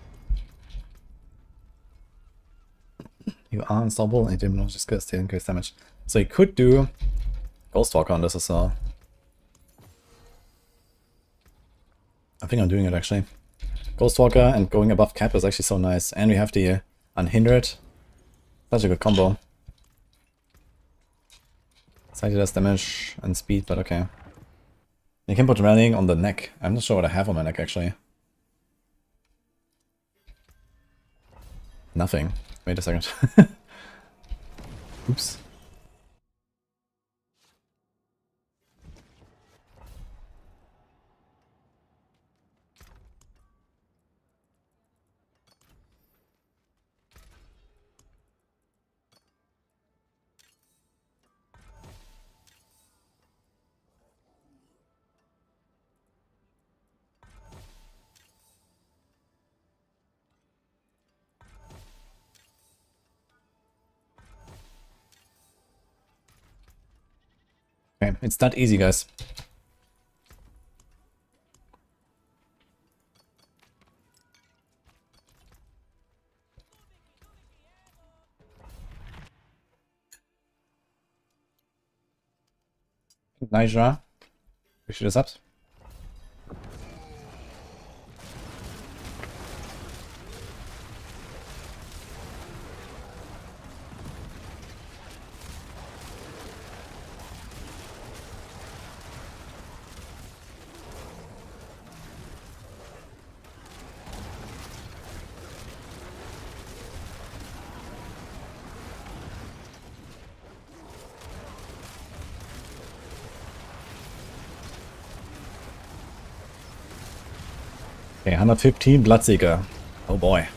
You are unstoppable and you didn't just get still increase damage. So you could do Ghost Walker on this as well. I think I'm doing it actually. Ghost Walker and going above cap is actually so nice. And we have the Unhindered. Such a good combo. Slightly less damage and speed, but okay. You can put rallying on the neck. I'm not sure what I have on my neck actually. Nothing. Wait a second. Oops. Okay, it's that easy, guys. Nice draw. Appreciate the subs. Okay, 115 Bloodseeker. Oh boy.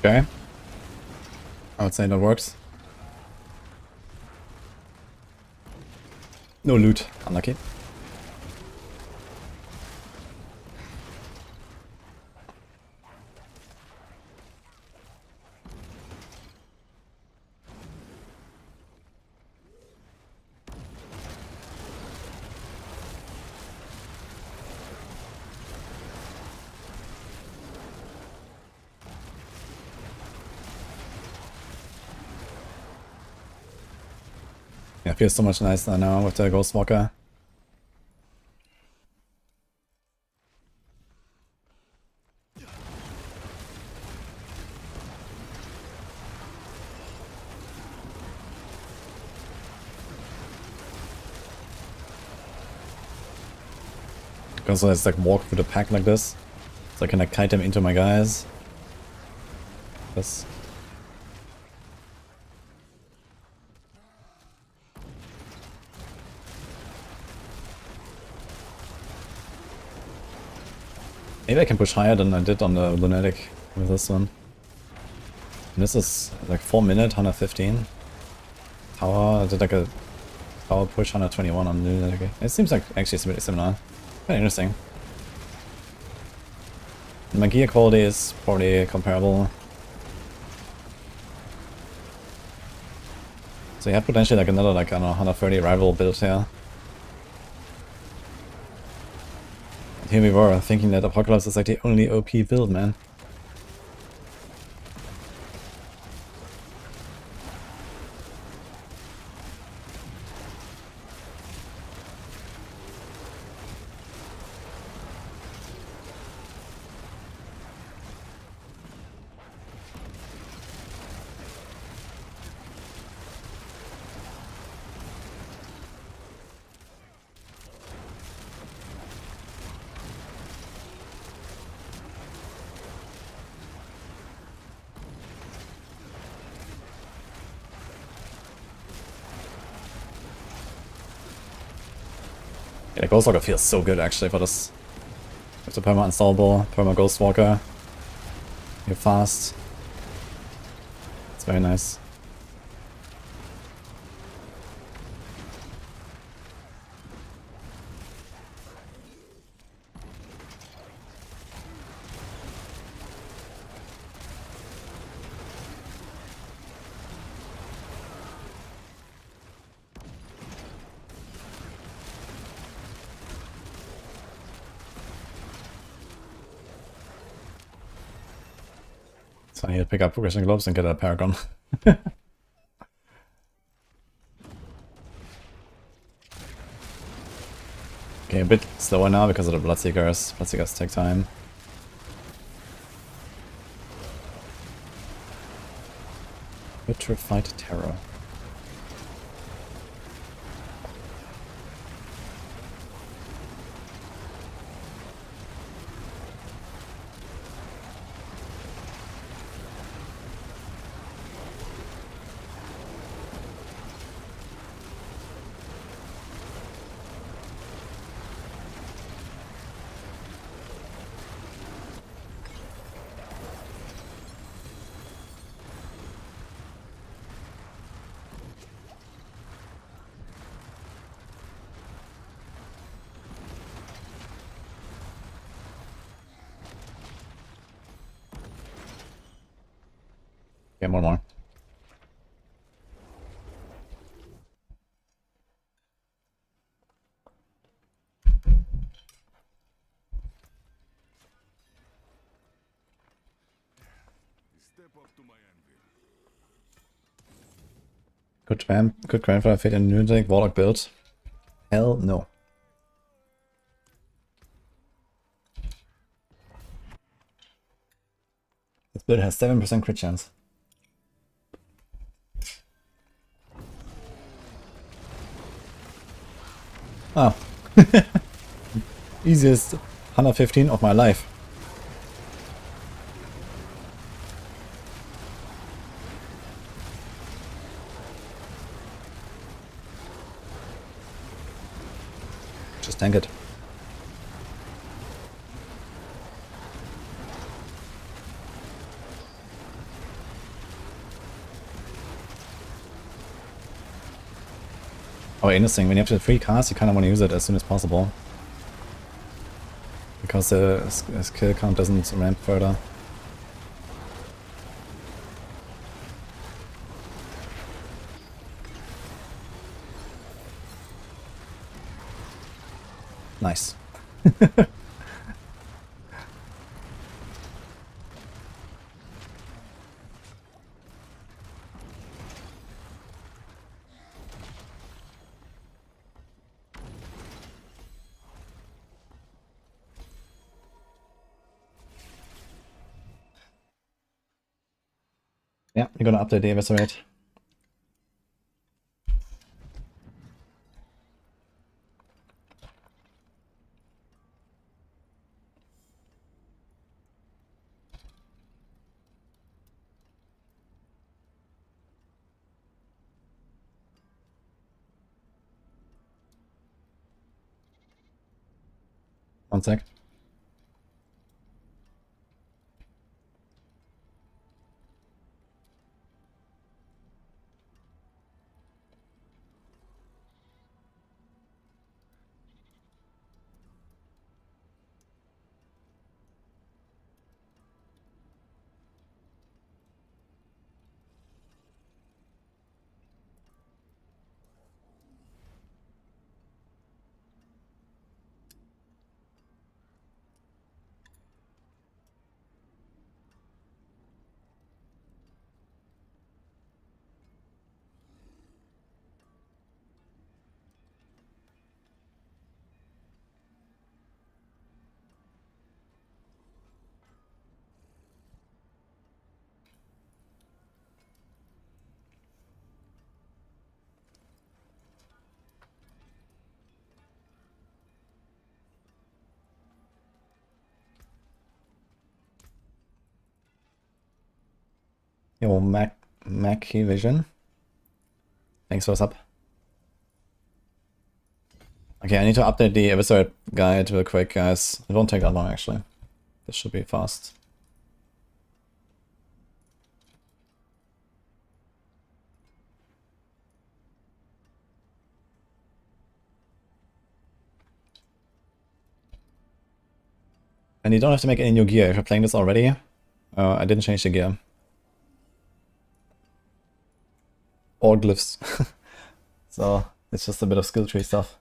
Okay. I would say that works. No loot. Unlucky. Yeah, feels so much nicer now with the Ghost Walker. Also, it's like walk through the pack like this, so I can like kite them into my guys. This. Maybe I can push higher than I did on the Lunatic with this one. And this is like 4 minute, 115. Tower, I did like a power push 121 on the Lunatic. It seems like actually it's really similar. Quite interesting. My gear quality is probably comparable. So you have potentially like another like, I don't know, 130 rival build here. And here we were thinking that Apocalypse is like the only OP build, man. Yeah, the Ghost Walker feels so good actually for this. With the perma installable, perma Ghost Walker. You're fast. It's very nice. So I need to pick up Progression Globes and get a Paragon. Okay, a bit slower now because of the Bloodseekers. Bloodseekers take time. Vitrified Terror. Okay, more. Step up to my anvil. Could grandfather fit in lunatic warlock build? Hell no. This build has 7% crit chance. Oh. Easiest 115 of my life. Just tank it. Oh, interesting. When you have the free cast, you kind of want to use it as soon as possible. Because the skill count doesn't ramp further. Nice. Yeah, you're gonna update the eviscerate. One sec. Yo, Mackie Vision. Thanks for the sub. Okay, I need to update the eviscerate guide real quick, guys. It won't take that long, actually. This should be fast. And you don't have to make any new gear if you're playing this already. I didn't change the gear. Or glyphs. So, it's just a bit of skill tree stuff.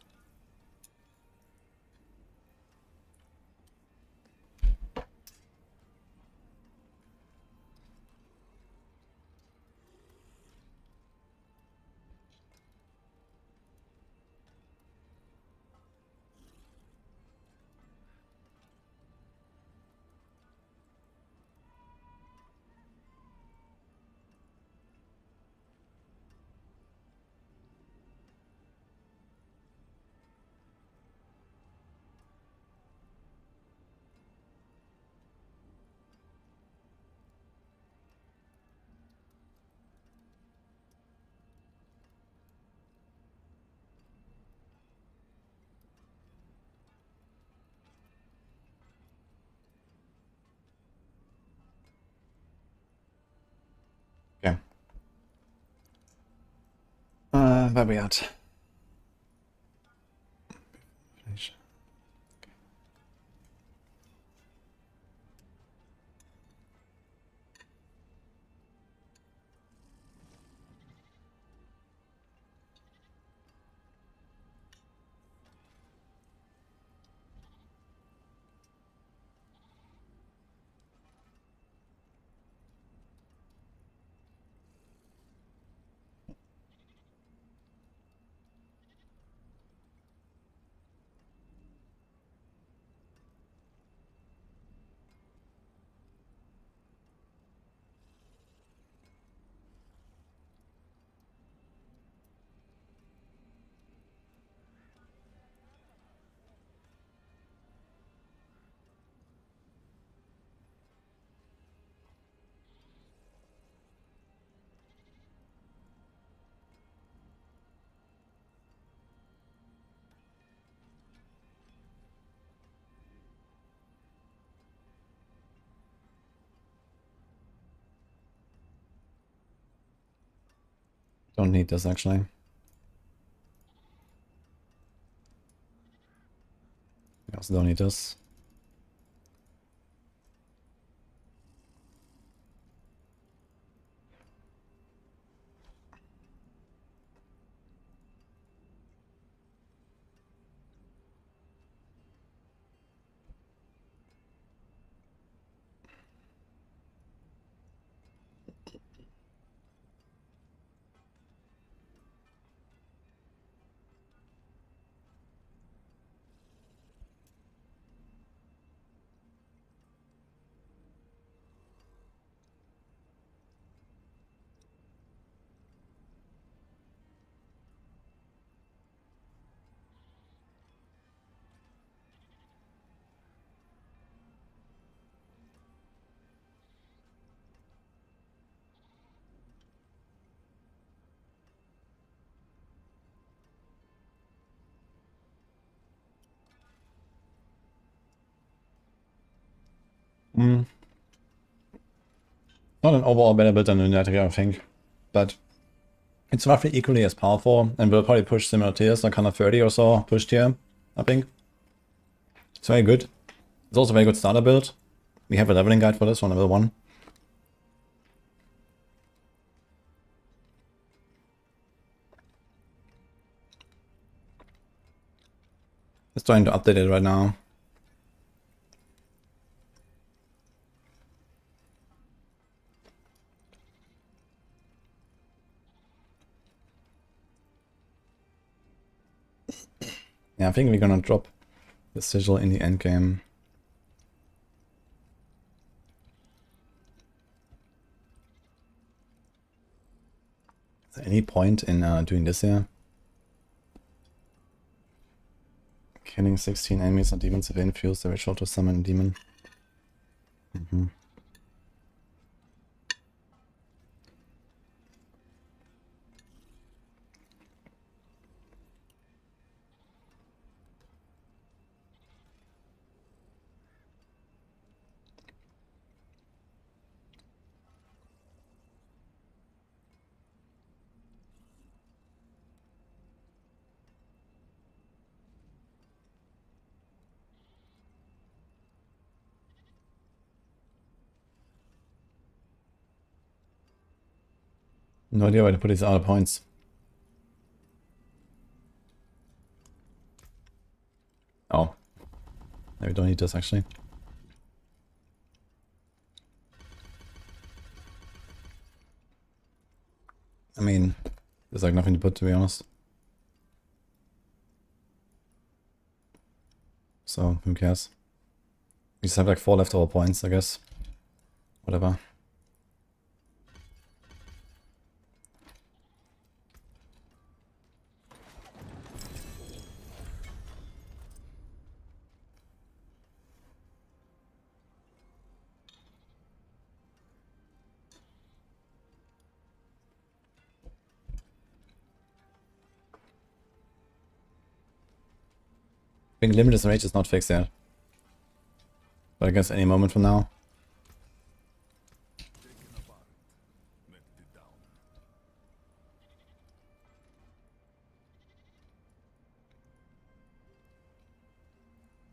Okay. Where we at? Don't need this actually. I also don't need this. Mm. Not an overall better build than Lunatic, I think, but it's roughly equally as powerful, and will probably push similar tiers, like 130 or so push tier, I think. It's very good. It's also a very good starter build. We have a leveling guide for this one, level 1. Just trying to update it right now. Yeah, I think we're gonna drop the sigil in the end game. Is there any point in doing this here? Killing 16 enemies and demons have infused the ritual to summon a demon. No idea where to put these other points. Oh. No, we don't need this actually. I mean, there's like nothing to put, to be honest. So, who cares? We just have like 4 leftover points, I guess. Whatever. Being limited rage is not fixed yet. But I guess any moment from now. Taken apart, melted down.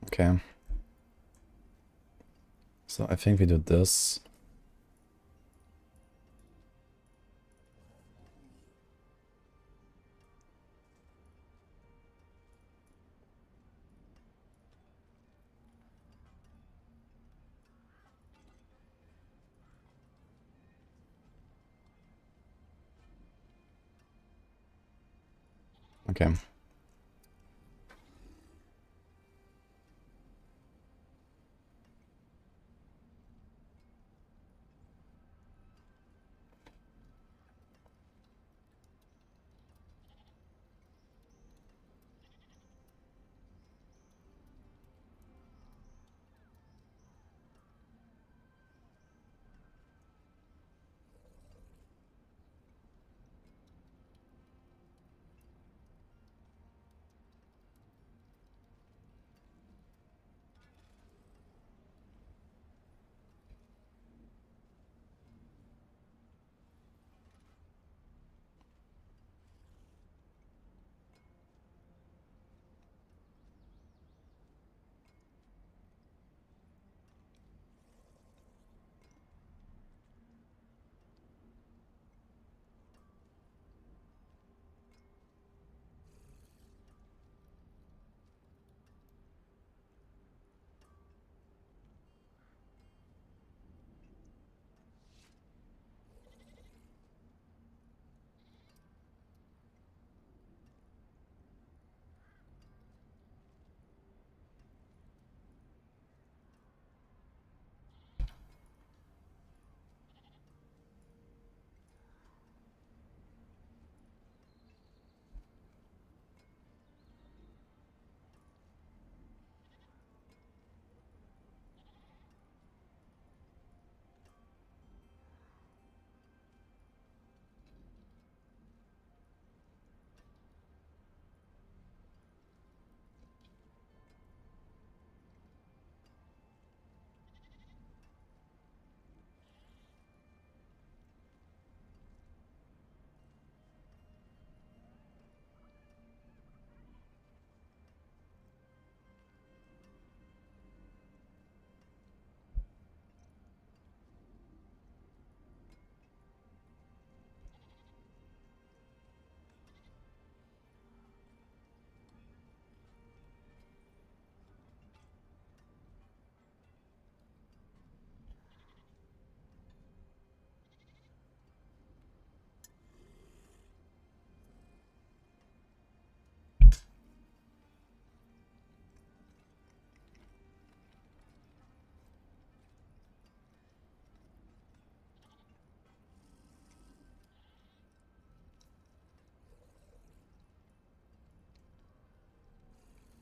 Okay. So I think we do this. Okay.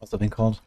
What's that thing called?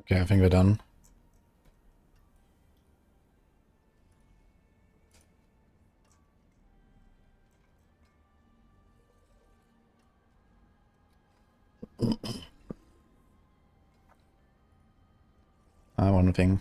Okay, I think we're done. One thing.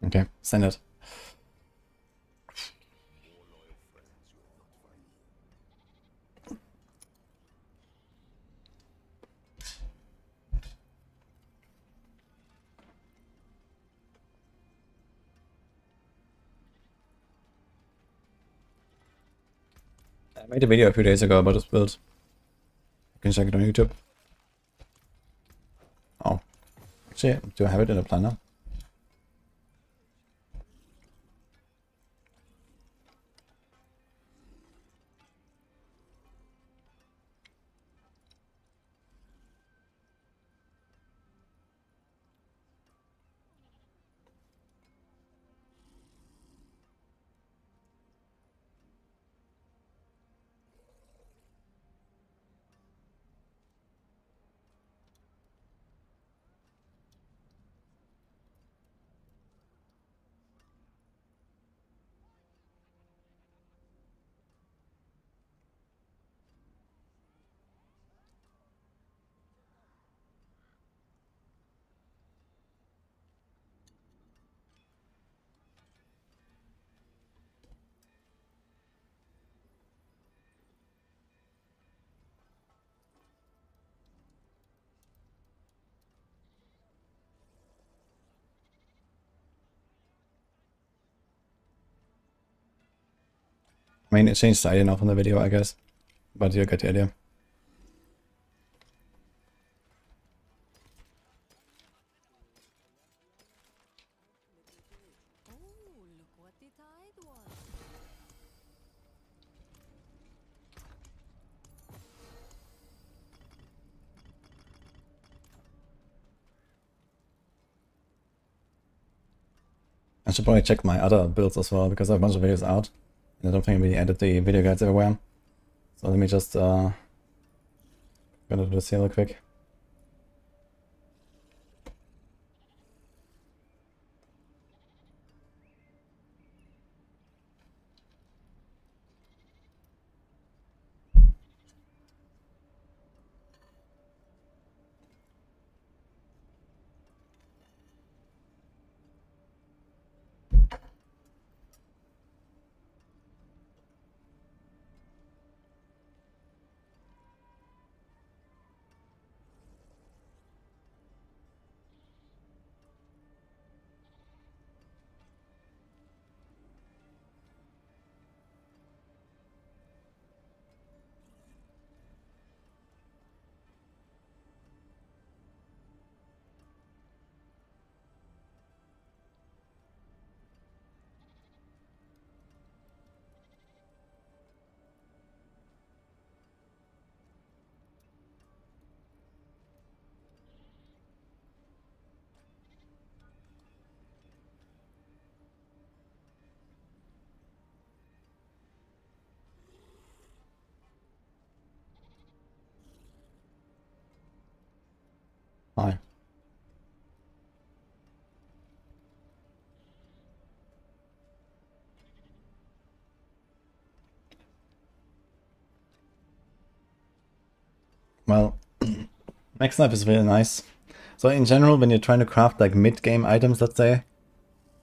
Okay, send it. I made a video a few days ago about this build. You can check it on YouTube. Oh, actually, do I have it in the planner? I mean, it changed the idea now from the video, I guess. But you get the idea. Oh, look what the tide was. I should probably check my other builds as well, because I have a bunch of videos out. And I don't think we added the video guides everywhere. So let me just gonna do this here real quick. Well, max life is really nice. So in general, when you're trying to craft like mid-game items, let's say,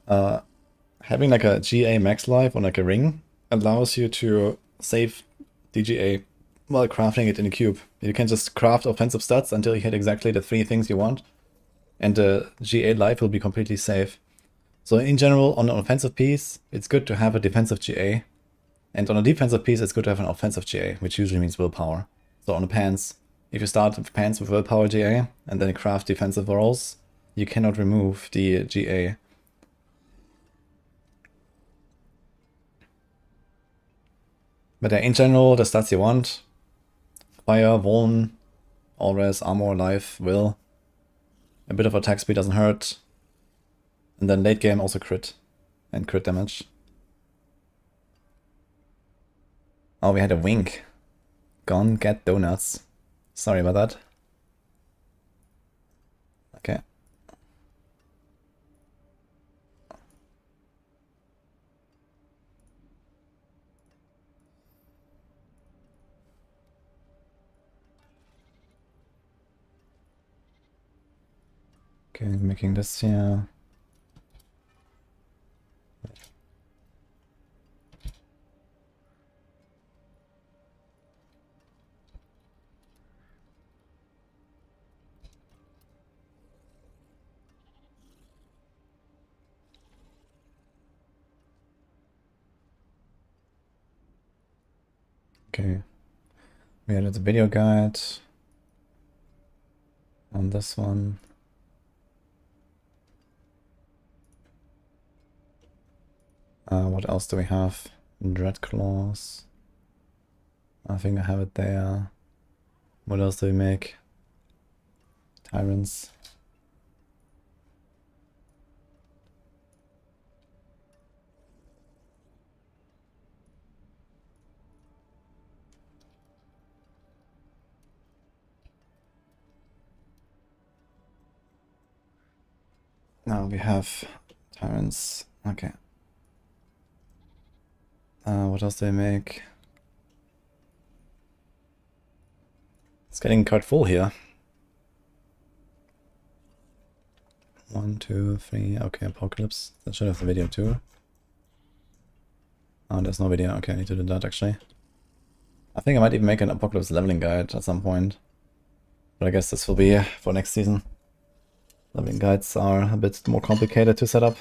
having like a GA max life or like a ring allows you to save DGA while crafting it in a cube. You can just craft offensive stats until you hit exactly the 3 things you want, and the GA life will be completely safe. So in general, on an offensive piece, it's good to have a defensive GA, and on a defensive piece, it's good to have an offensive GA, which usually means willpower. So on the pants, if you start with pants with willpower GA, and then craft defensive rolls, you cannot remove the GA. But in general, the stats you want: fire, vuln, all res, armor, life, will. A bit of attack speed doesn't hurt. And then late game also crit. And crit damage. Oh, we had a wink. Gone get donuts. Sorry about that. Okay. Okay, making this here. Okay. We added the video guide on this one. What else do we have? Dread claws. I think I have it there. What else do we make? Tyrants. Now we have tyrants. Okay. What else do I make? It's getting quite full here. 1, 2, 3. Okay, Apocalypse. That should have the video too. Oh, there's no video. Okay, I need to do that actually. I think I might even make an Apocalypse leveling guide at some point. But I guess this will be for next season. Leveling guides are a bit more complicated to set up.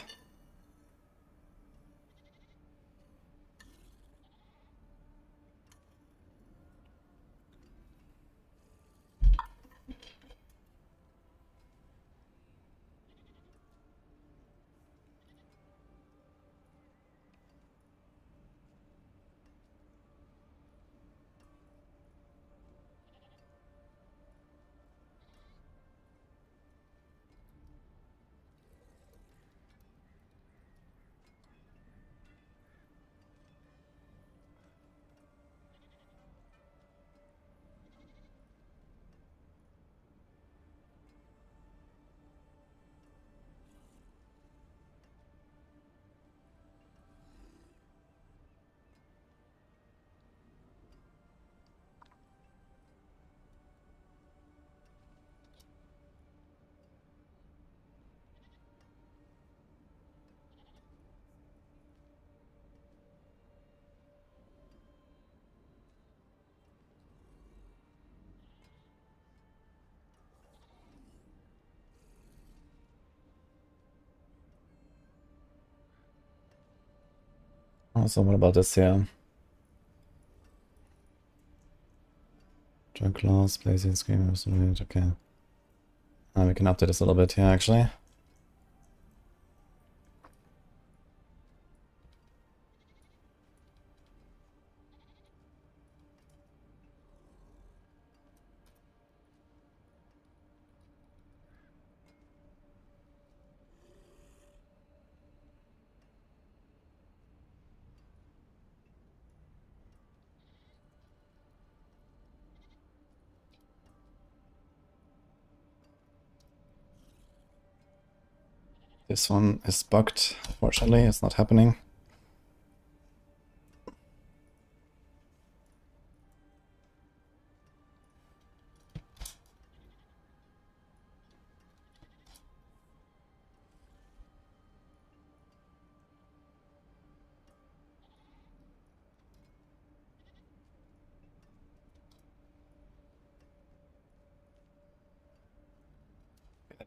Also, what about this here? Drug class, blazing screamers, okay. We can update this a little bit here actually. This one is bugged, fortunately, it's not happening.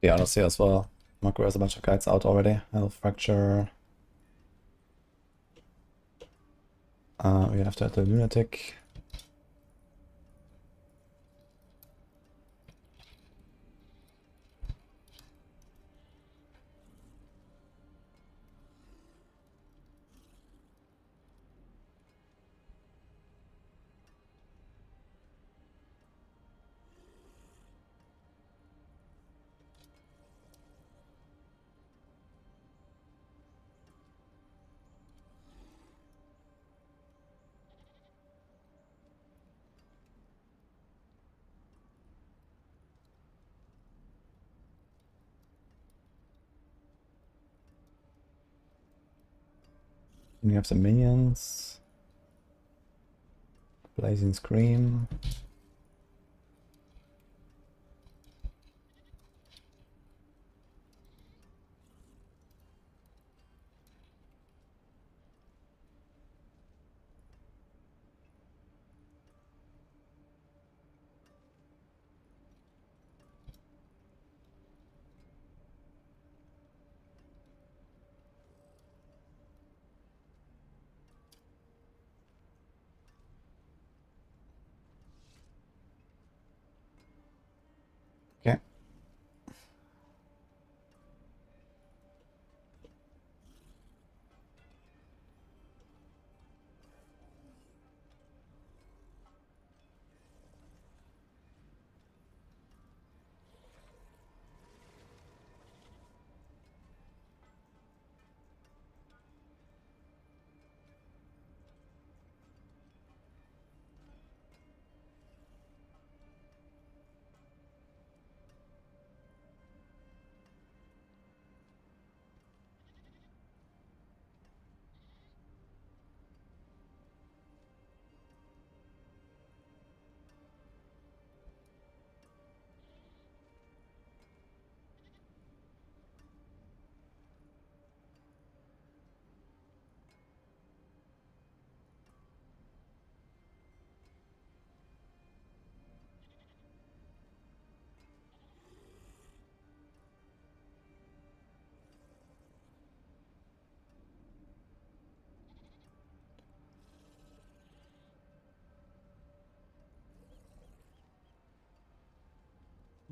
be honest here as well. Marco has a bunch of guides out already. Health Fracture. We have to add the Lunatic. And you have the minions. Blazing Scream. Okay.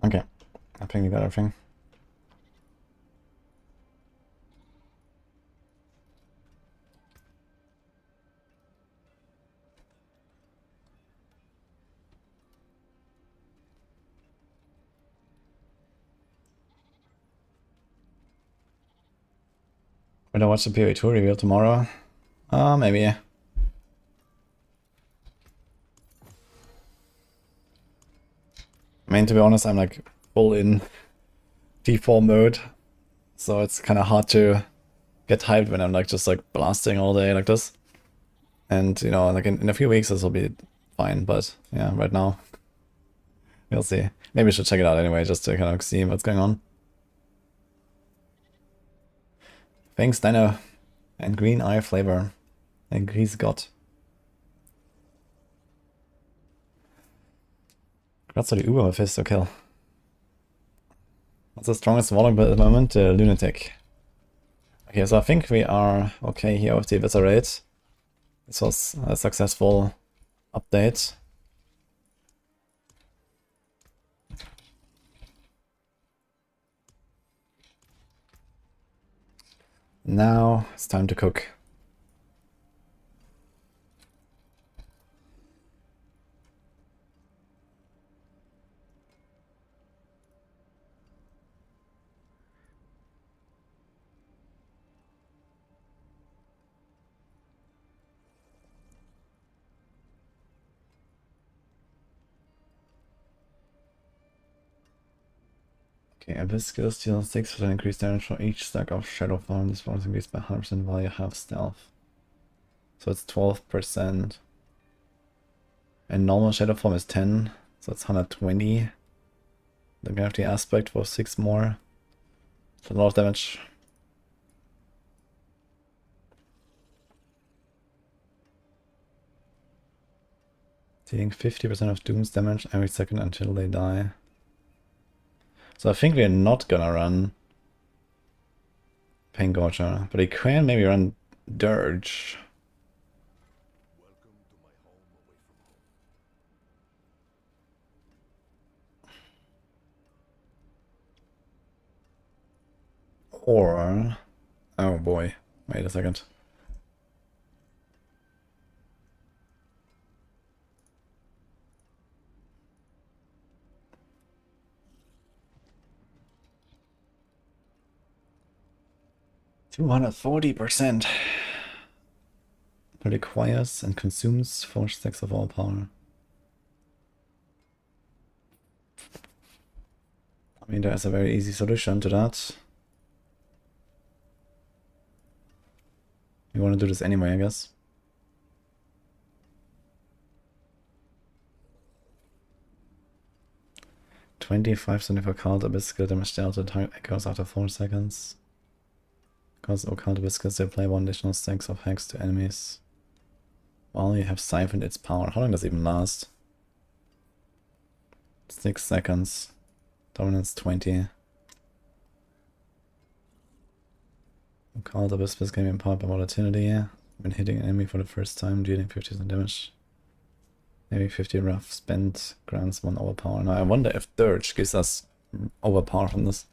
Okay. I think we got everything. Will I watch the PoE2 reveal tomorrow? Maybe. I mean, to be honest, I'm like full in D4 mode, so it's kind of hard to get hyped when I'm like just like blasting all day like this. And you know, like in a few weeks this will be fine, but yeah, right now we'll see. Maybe we should check it out anyway, just to kind of see what's going on. Thanks, Dino. And green eye flavor. And Gris Gott. Congrats to the Uber Mephisto kill. What's the strongest Warlock build at the moment? The Lunatic. Okay, so I think we are okay here with the Eviscerate. This was a successful update. Now it's time to cook. Okay, Abyss skills deal 6% increased damage for each stack of Shadow Form. This bonus increased by 100% while you have stealth. So it's 12%. And normal Shadow Form is 10, so it's 120. Then we have the Aspect for 6 more. It's a lot of damage. Dealing 50% of Doom's damage every second until they die. So I think we're not gonna run Paingorger, but we can maybe run Dirge. Welcome to my home away from home. Or... oh boy, wait a second. "240%. It requires and consumes 4 stacks of all power." I mean, there's a very easy solution to that. You want to do this anyway, I guess. "25% occult abyss skill damage dealt to target echoes after 4 seconds. Because occult abyss skills, they apply 1 additional stacks of hex to enemies while you have siphoned its power." How long does it even last? 6 seconds. Dominance 20. Occult abyss can be empowered by volatility. When hitting an enemy for the first time, dealing 50% damage. Maybe 50 rough spent grants 1 overpower. Now I wonder if Dirge gives us overpower from this.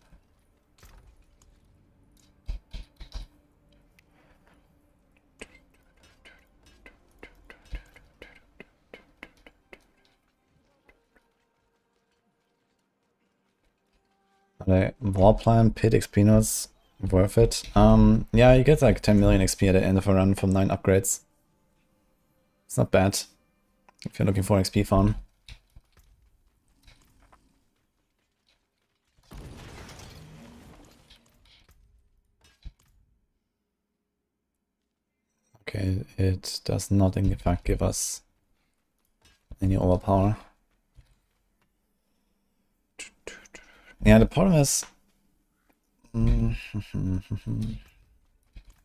Okay, Warplan, Pit, XP nodes, worth it. Yeah, you get like 10 million XP at the end of a run from 9 upgrades. It's not bad if you're looking for XP farm. Okay, it does not in fact give us any overpower. Yeah, the problem is...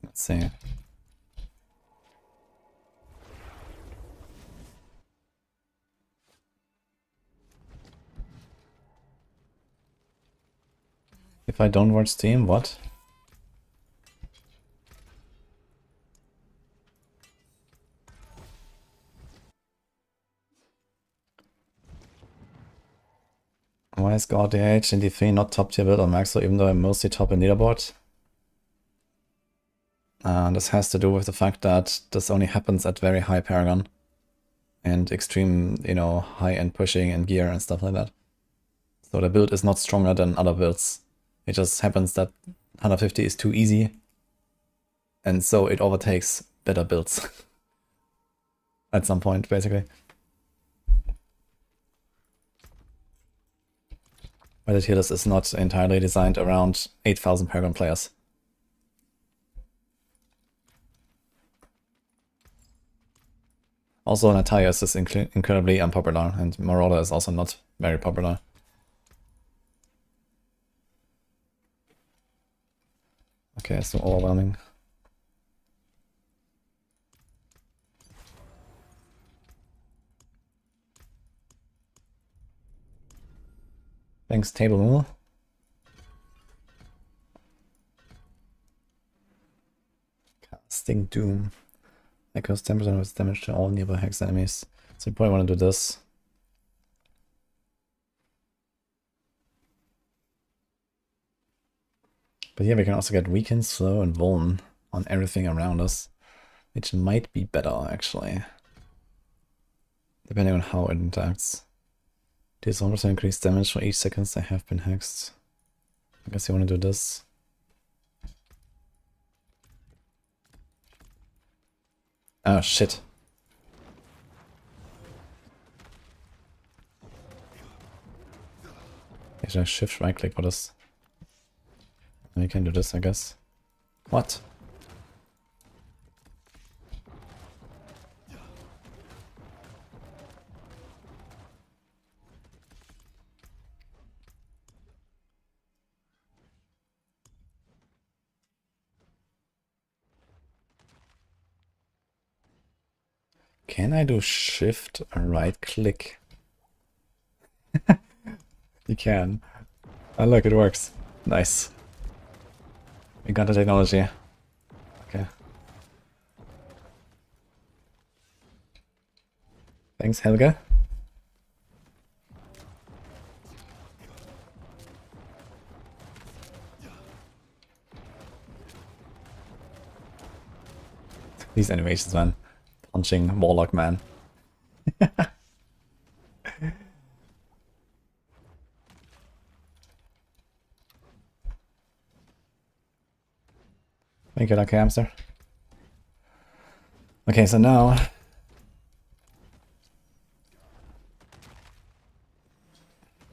let's see. If I don't watch Steam, what? Why is God DH in D3 not top tier build on Maxwell, even though I'm mostly top in leaderboard? This has to do with the fact that this only happens at very high Paragon and extreme, you know, high-end pushing and gear and stuff like that. So the build is not stronger than other builds. It just happens that 150 is too easy, and so it overtakes better builds at some point, basically. But the tier list is not entirely designed around 8,000 Paragon players. Also, Natalius is incredibly unpopular, and Marauder is also not very popular. Okay, it's so overwhelming. Thanks, Table. Casting Doom. Echoes 10% of its damage to all nearby hex enemies. So you probably want to do this. But here we can also get Weaken, Slow, and Vuln on everything around us, which might be better, actually. Depending on how it interacts. Deals 1% increased damage for each second they have been hexed. I guess you want to do this. Oh shit. Should I shift right click for this? You can do this, I guess. What? Can I do shift right click? You can. Oh look, it works. Nice. We got the technology. Okay. Thanks, Helga. These animations, man. Punching Warlock, man. Thank you, Lucky Hamster. Okay, so now...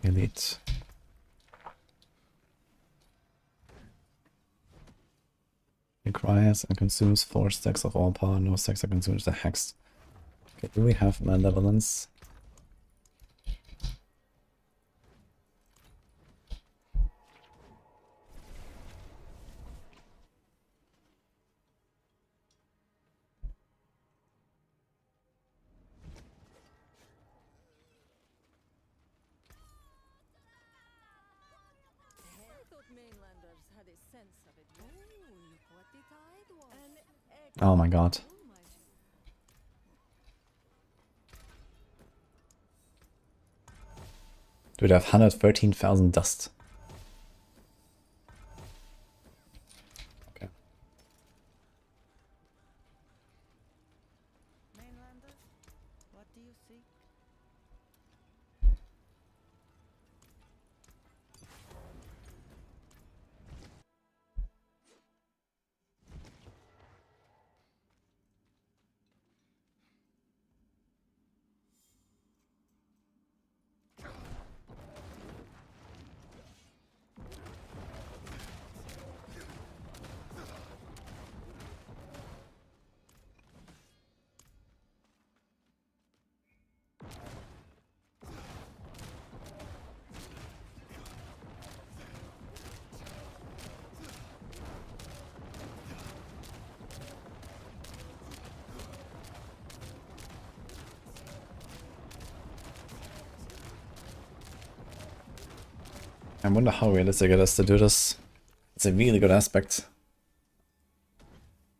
Elite. Requires and consumes 4 stacks of all power, no stacks are consumed the hex. Okay, do we have malevolence? Thought mainlanders had a sense of it. Oh, look what the tide was. Oh my god. Dude, I have 113,000 dust. Okay. Mainlanders, what do you seek? I wonder how realistic it is to do this. It's a really good aspect.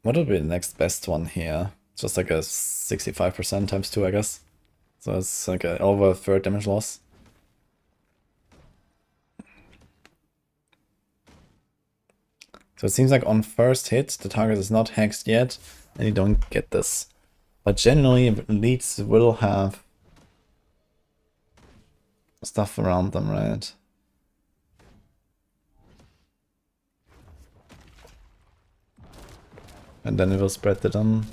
What would be the next best one here? Just like a 65% times 2, I guess. So it's like a over a third damage loss. So it seems like on first hit, the target is not hexed yet, and you don't get this. But generally, elites will have stuff around them, right? And then it will spread to them.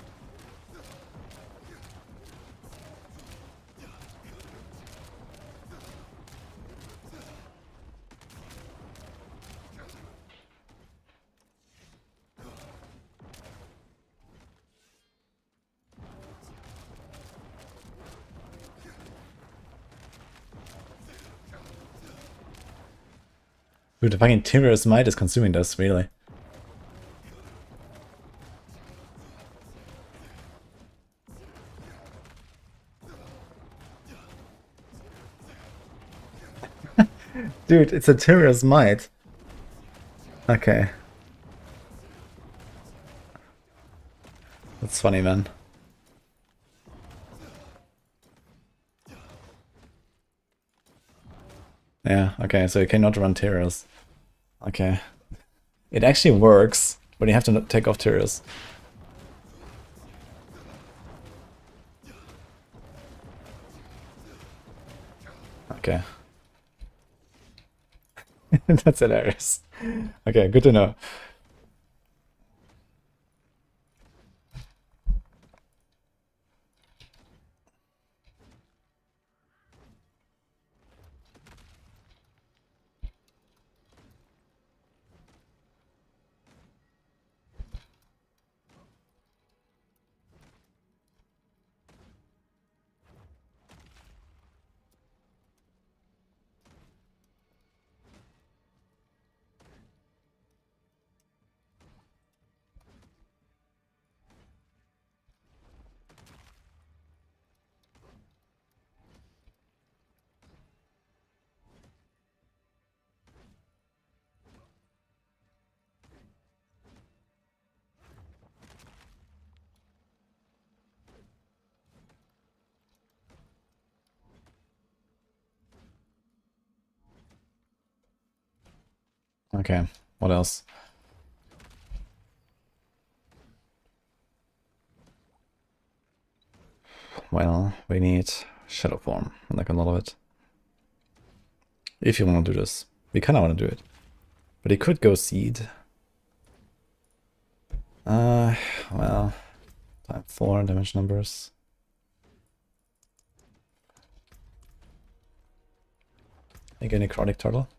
Dude, the fucking Tyrius Might is consuming this, really. Dude, it's a Tyrius Might. Okay. That's funny, man. Yeah, okay, so you cannot run Tyrius. Okay. It actually works, but you have to take off Tyrius. Okay. That's hilarious. Okay, good to know. Okay, what else? Well, we need Shadow Form, like a lot of it. If you want to do this. We kinda want to do it. But he could go Seed. Well, time 4 damage numbers. Make a Necrotic Turtle.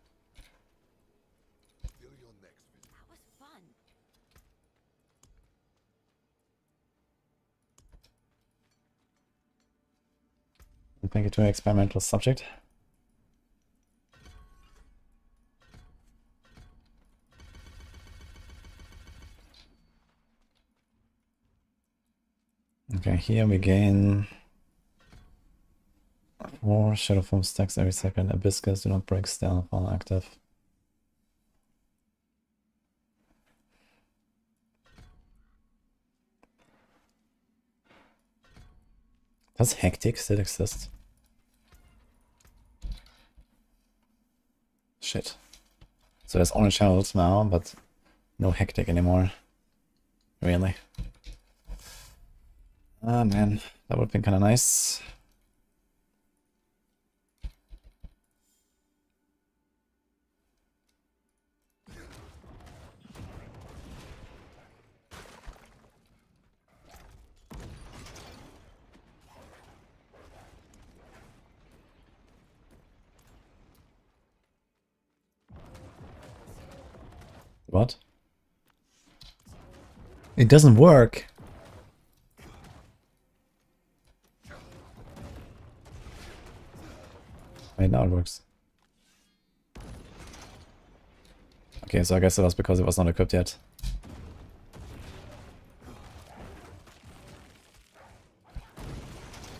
Feel your next visit. That was fun. Make it to an experimental subject. Okay, here we gain 4 Shadow Form stacks every second. Abyscus, do not break stealth while active. Does Hectic still exist? Shit. So there's Orange Heralds now, but no Hectic anymore. Really? Ah man, that would have been kinda nice. What? It doesn't work. Wait, now it works. Okay, so I guess it was because it was not equipped yet.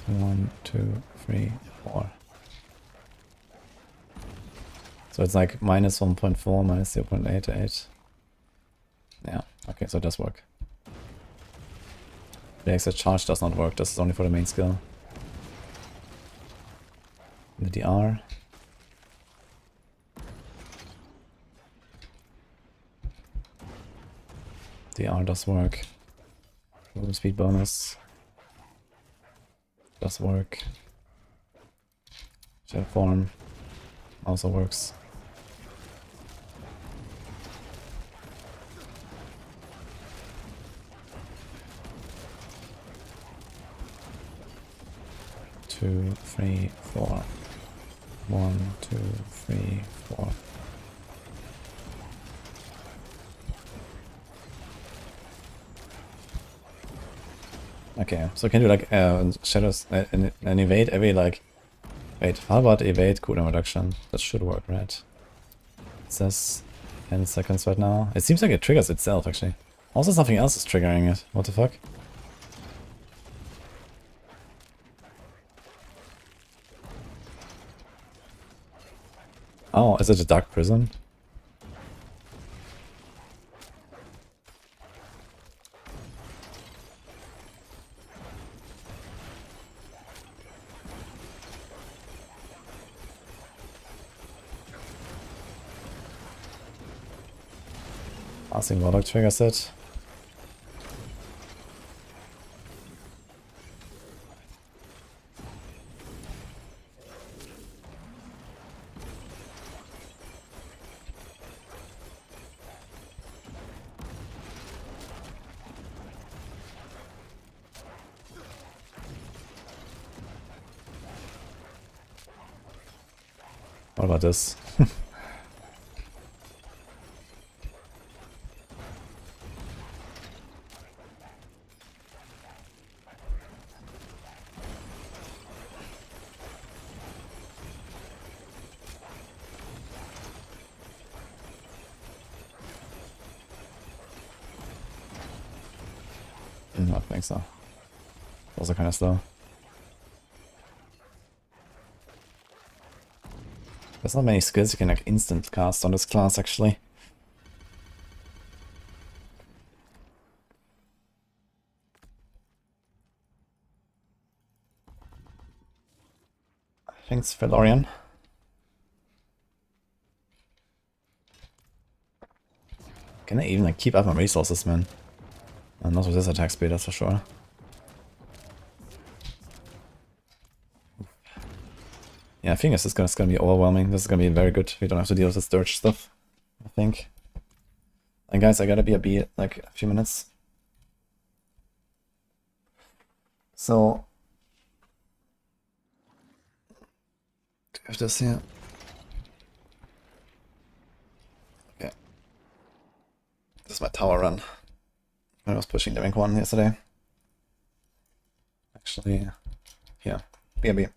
One, two, three, four. So it's like minus 1.4, minus 0.88. Yeah, okay, so it does work. The extra charge does not work, this is only for the main skill. The DR. DR does work. Movement speed bonus. Does work. Shadow Form also works. Two, three, four. 1, 2, 3, 4. Okay, so can you like shadows and evade every like... Wait, how about evade cooldown reduction? That should work, right? It says 10 seconds right now. It seems like it triggers itself actually. Also something else is triggering it. What the fuck? Oh, is it a dark prison? Passing Warlock triggers it. What about this? I don't think so. Also kind of slow. There's not many skills you can like instant cast on this class actually. I think it's Felorian. Can I even like keep up my resources, man? Not with this attack speed, that's for sure. Yeah, I think this is gonna be overwhelming. This is gonna be very good. We don't have to deal with this dirge stuff, I think. And guys, I gotta be a bee like a few minutes. So do I have this here? Okay. This is my tower run. I was pushing the rank 1 yesterday. Actually, here. BRB.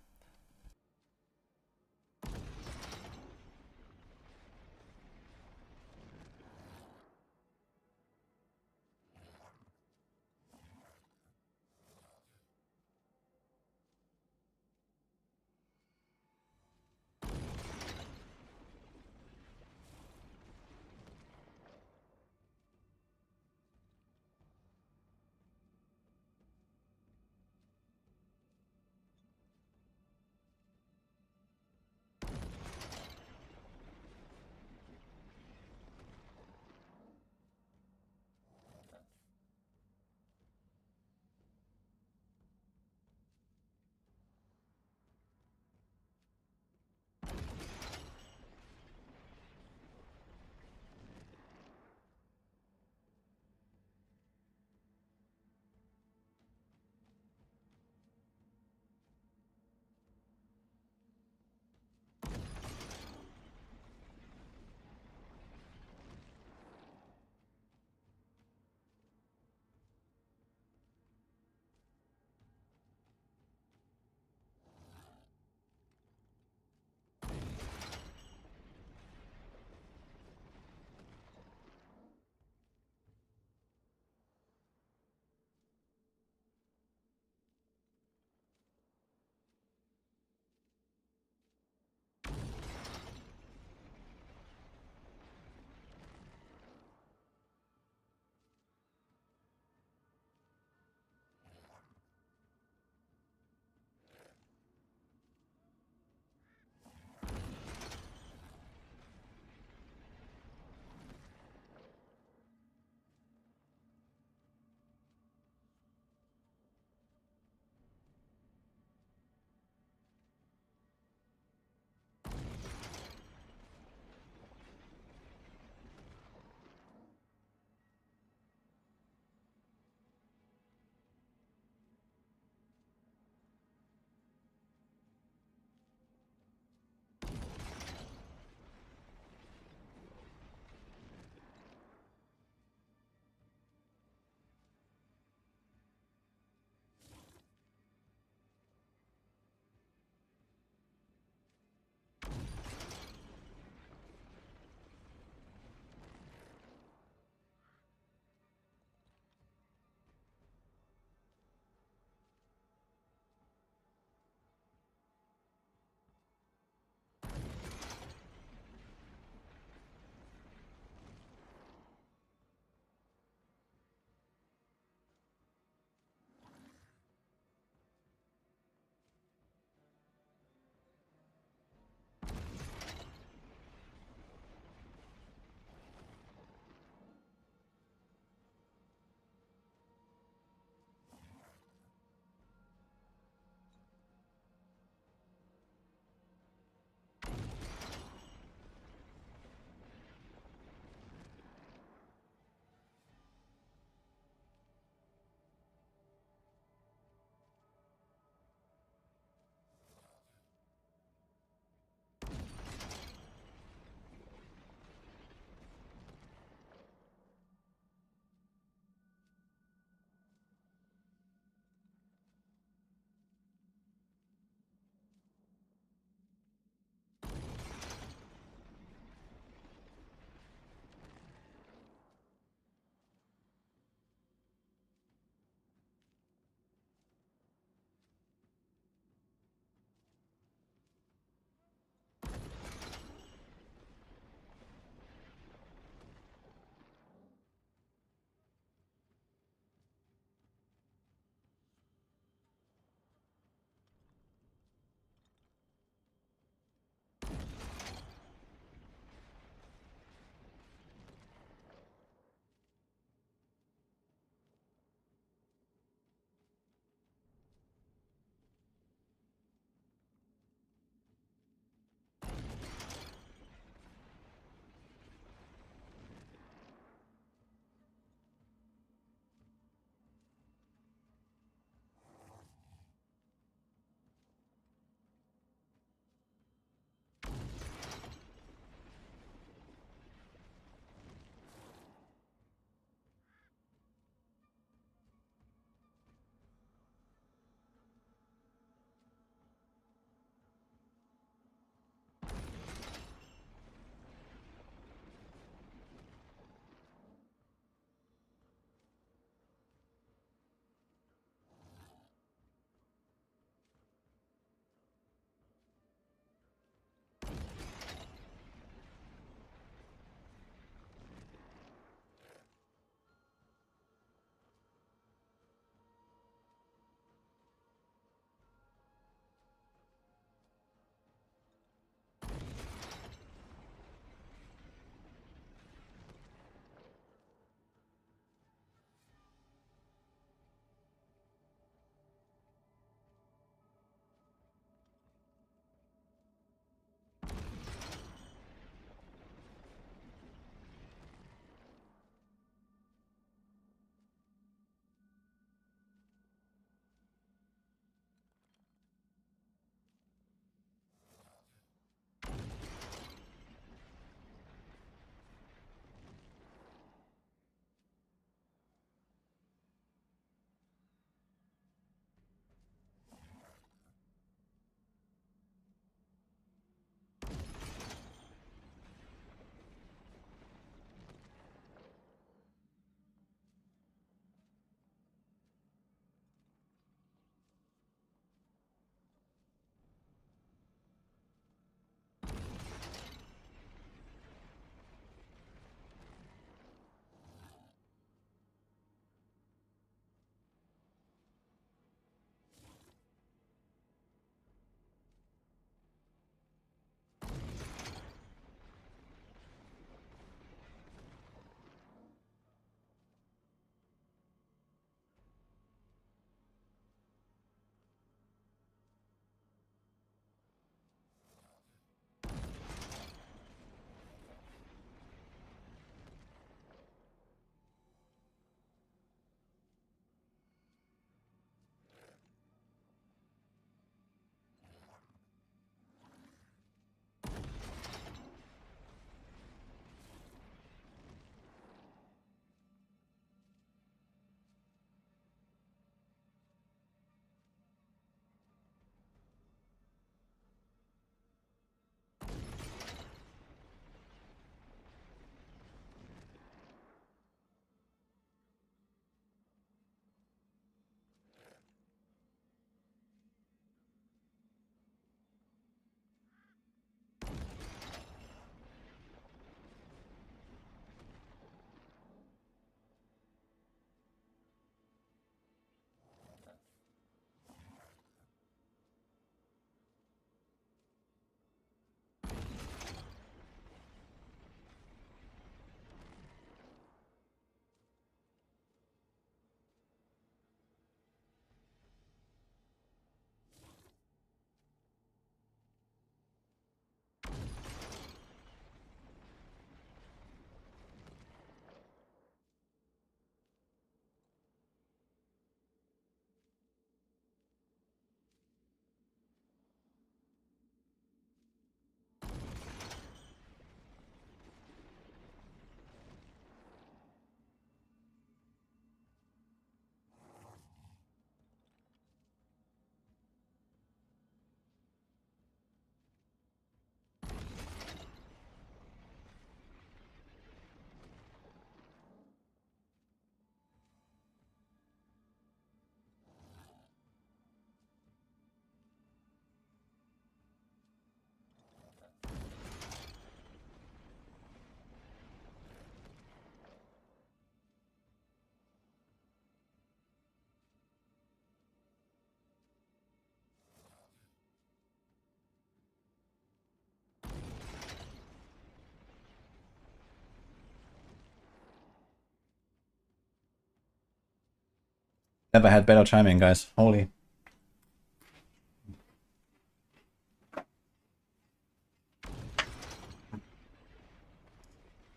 Never had better timing, guys. Holy.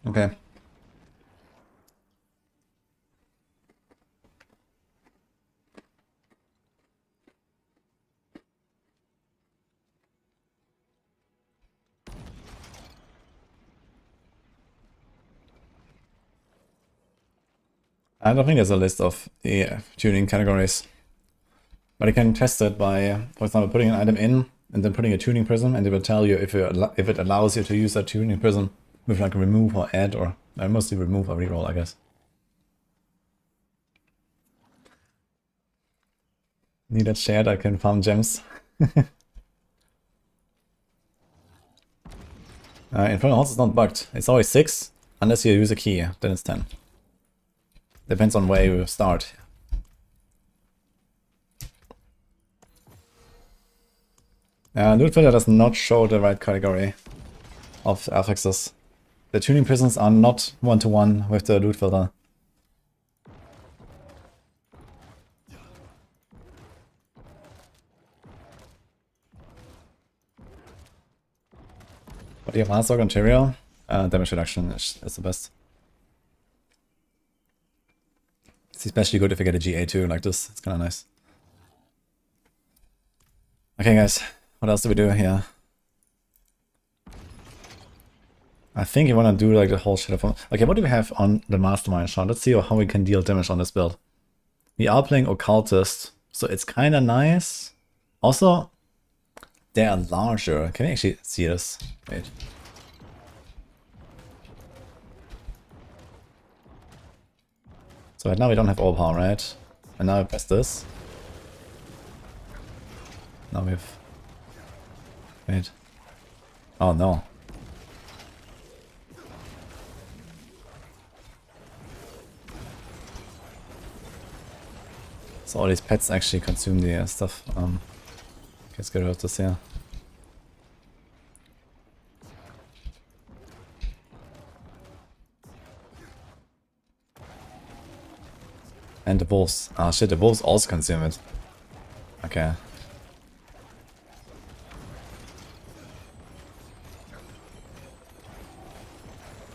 Okay. I don't think there's a list of the tuning categories. But you can test it by, for example, putting an item in and then putting a tuning prism, and it will tell you if it allows you to use that tuning prism with like remove or add, or mostly remove or reroll, I guess. Need it shared, I can farm gems. Infernal Horse is not bugged. It's always 6, unless you use a key, then it's 10. Depends on where you start. Loot filter does not show the right category of affixes. The tuning prisms are not one-to-one with the loot filter. But you have Master Ontario, damage reduction is the best. It's especially good if you get a GA too, like this. It's kind of nice. Okay, guys, what else do we do here? I think you want to do like the whole shit of. Okay, what do we have on the Mastermind shot? Let's see how we can deal damage on this build. We are playing Occultist, so it's kind of nice. Also, they are larger. Can we actually see this? Wait. So right now we don't have overpower, right? And now I press this. Now we have... Wait. Oh no. So all these pets actually consume the stuff. Let's get rid of this here. And the wolves. Ah shit, the wolves also consume it. Okay.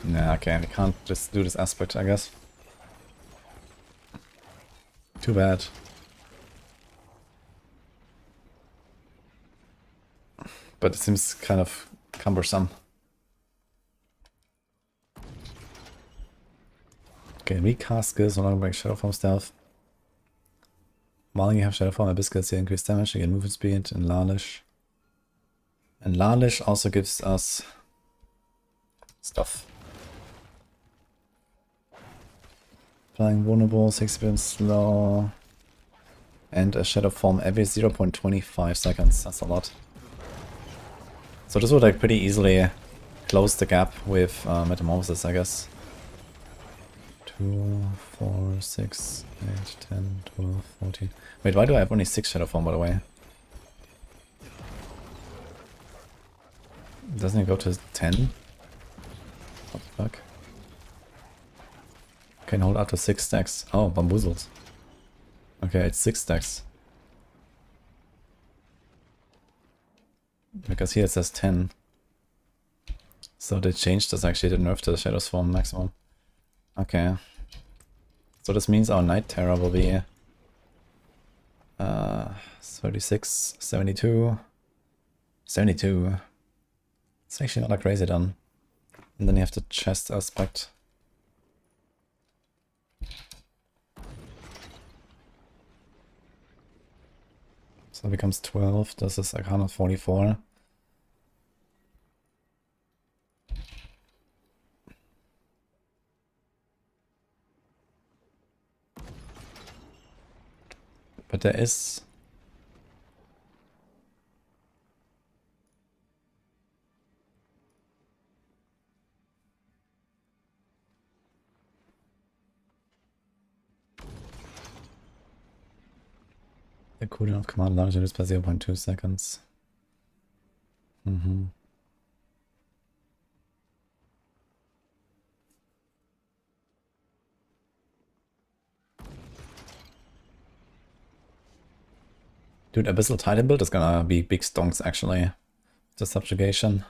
Nah, okay, we can't just do this aspect, I guess. Too bad. But it seems kind of cumbersome. Okay, recast skills no longer break Shadow Form stealth. While you have Shadow Form, Abyss skills, you increase damage, you get movement speed, and Larlish. And Larlish also gives us stuff. Flying vulnerable, 6% slow. And a Shadow Form every 0.25 seconds. That's a lot. So this would like pretty easily close the gap with Metamorphosis, I guess. 2, 4, 6, 8, 10, 12, 14. Wait, why do I have only 6 Shadow Form, by the way? Doesn't it go to 10? What the fuck? Can hold up to 6 stacks. Oh, bamboozled. Okay, it's 6 stacks. Because here it says 10. So they changed this actually, they nerfed the Shadow's Form maximum. Okay. So this means our Night Terror will be 36, 72, 72. It's actually not that crazy done. And then you have the chest aspect. So it becomes 12, this is like 144. But there is... The cooldown of command launch is by 0.2 seconds. Dude, Abyssal Titan build is gonna be big stonks actually. The subjugation.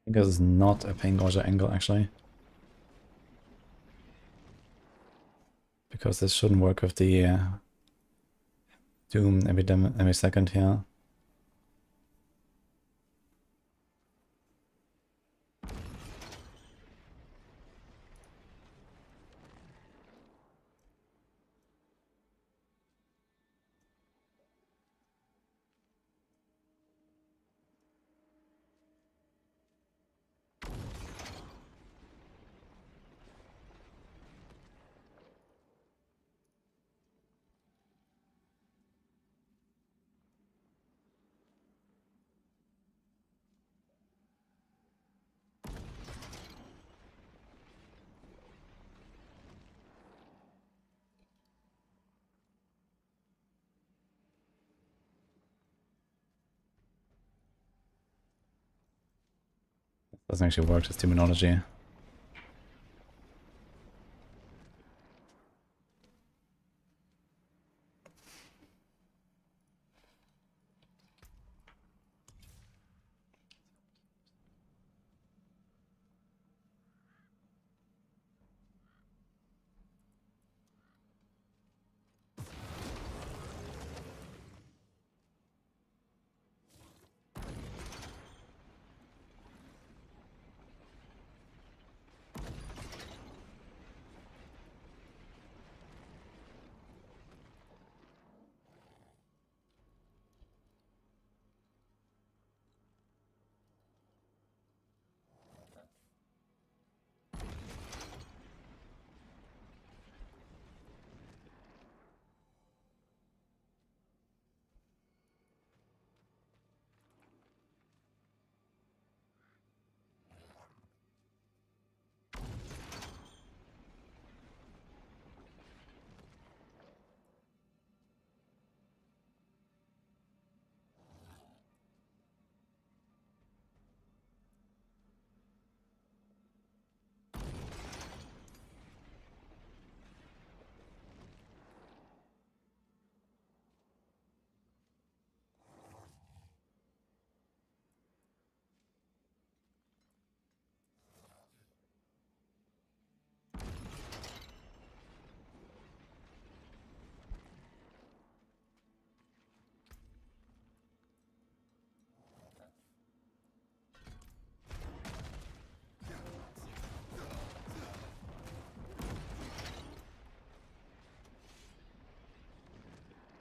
I think this is not a Pain Gouger angle actually. Because this shouldn't work with the Doom every second here. Doesn't actually work, this terminology.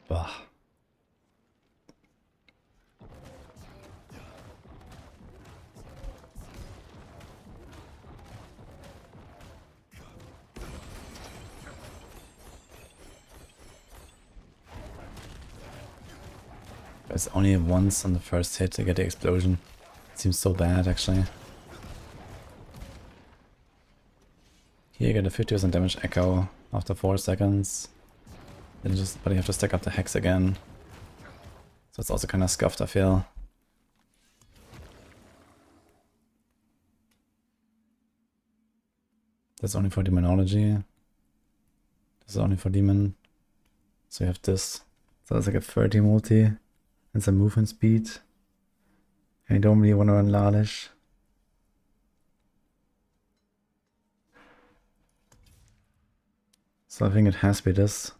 Bah. It's only once on the first hit to get the explosion. It seems so bad, actually. Here you get a 50% damage echo after 4 seconds. Then but you have to stack up the hex again. So it's also kind of scuffed, I feel. That's only for demonology. This is only for demon. So you have this. So it's like a 30 multi and some movement speed. And you don't really want to run Lalish. So I think it has to be this.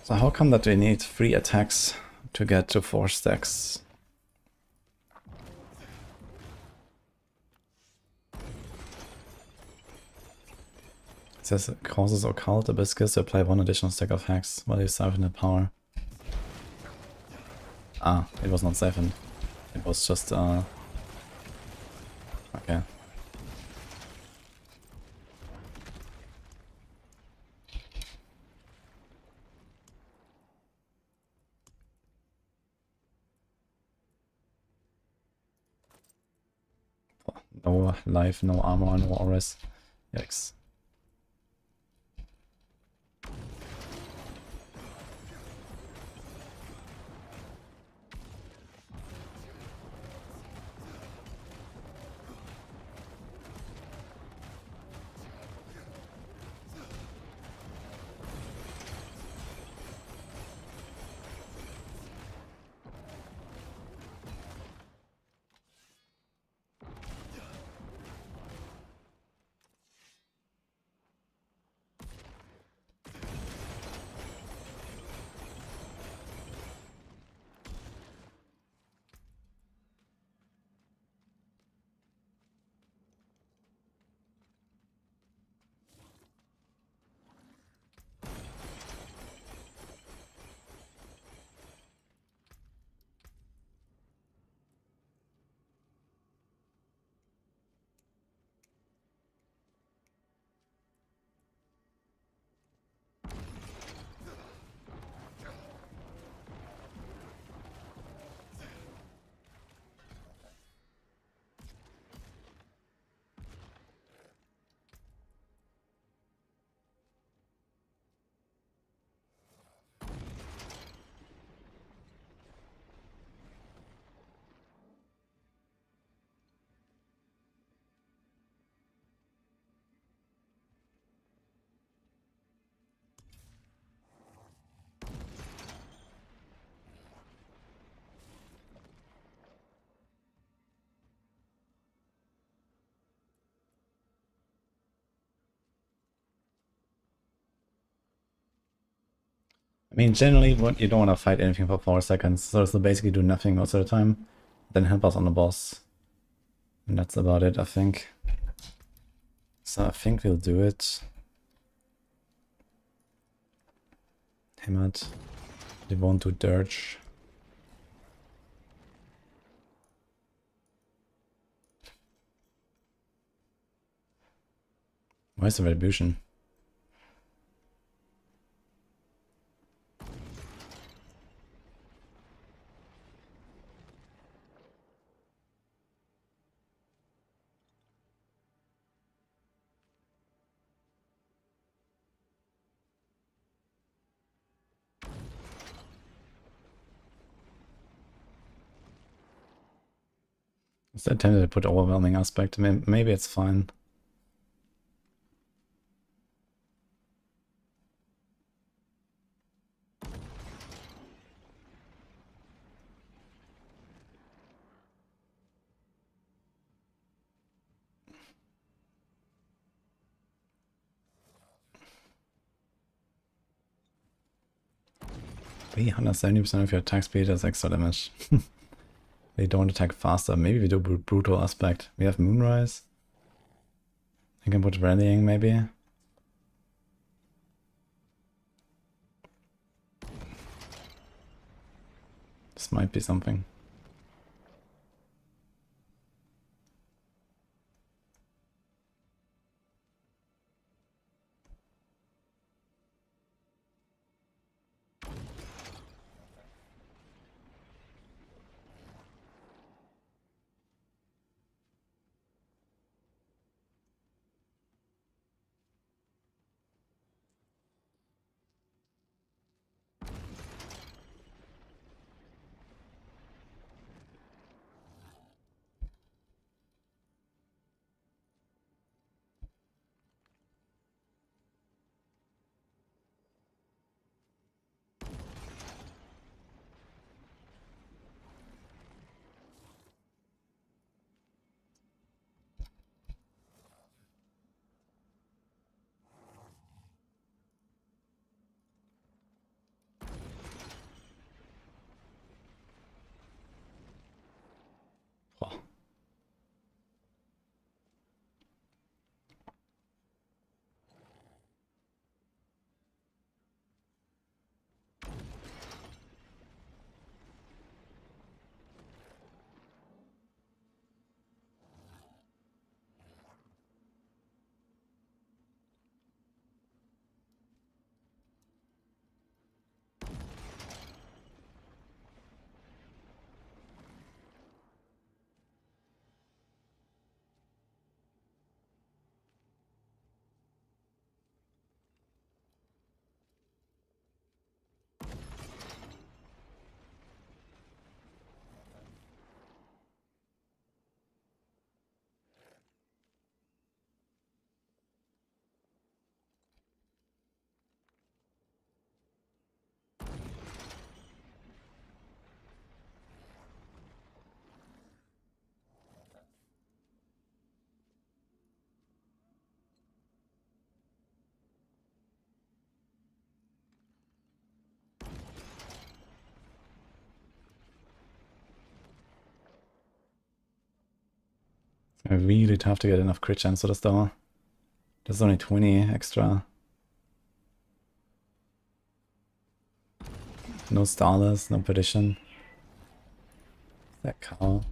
So how come that we need 3 attacks to get to 4 stacks? It says it causes occult hibiscus to apply 1 additional stack of hex while you siphon the power. Ah, it was not siphoned. It was just okay. No life, no armor, no auras. Yikes. I mean, generally, what you don't want to fight anything for 4 seconds, so basically do nothing most of the time, then help us on the boss. And that's about it, I think. So I think we'll do it. Hammered. They won't do dirge. Where's the retribution? I was tempted to put overwhelming aspect. Maybe it's fine. Be 170% of your attack speed as extra damage. They don't attack faster. Maybe we do brutal aspect. We have Moonrise. I can put rallying maybe. This might be something. Oh. I really tough to get enough crit chance to the star. There's only 20 extra. No starless, no perdition. That cow.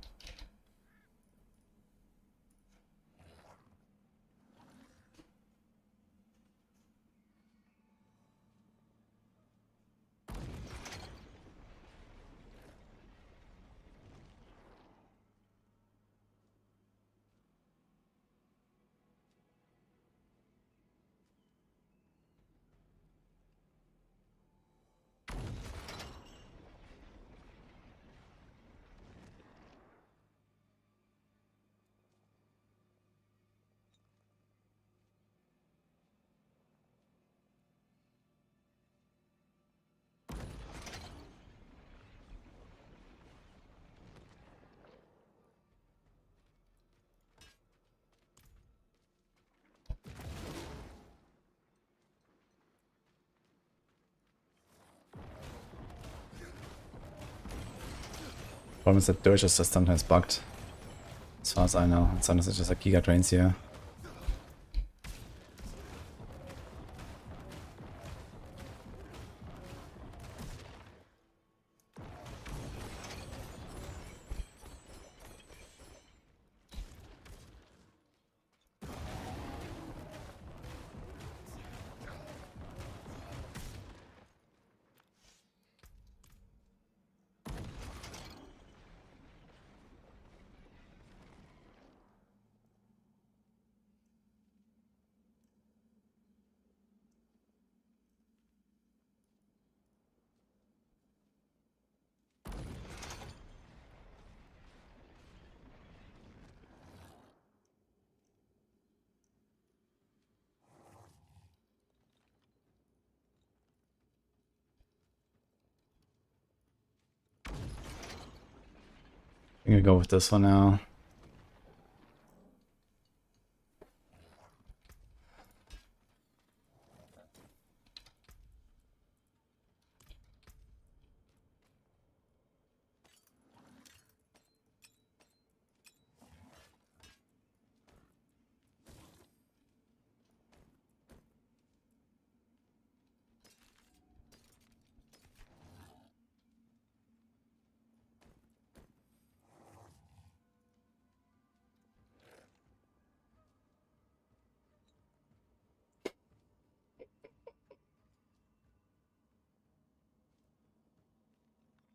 Problem is that Dirge is just sometimes bugged. As far as I know. And sometimes it's just like Giga Drains here. I'm gonna go with this one now.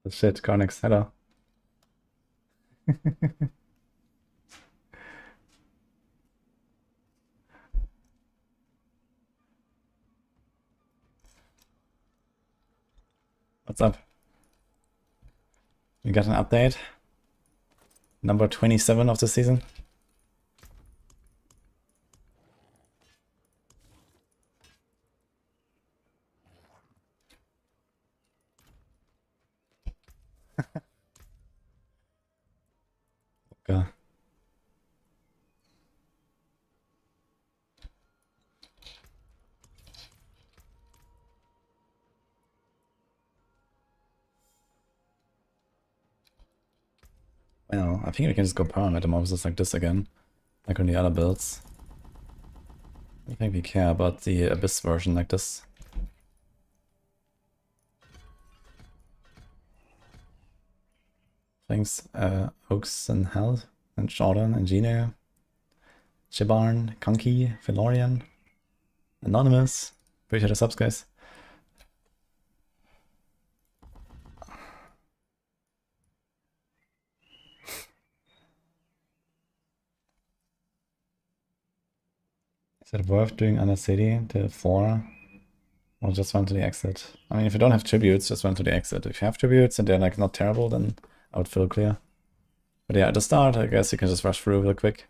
Oh, shit, Carnix, hello. What's up? You got an update? Number 27 of the season? Okay. Well, I think we can just go perm at the moment, just like this again. Like on the other builds. I don't think we care about the Abyss version like this. Thanks, Oaks and Hell, and Jordan, and Gino, Chibarn, Conky, Philorian, Anonymous. Appreciate the subs, guys. Is it worth doing under city till 4? Or just run to the exit? I mean, if you don't have tributes, just run to the exit. If you have tributes and they're like not terrible, then I would feel clear. But yeah, at the start, I guess you can just rush through real quick.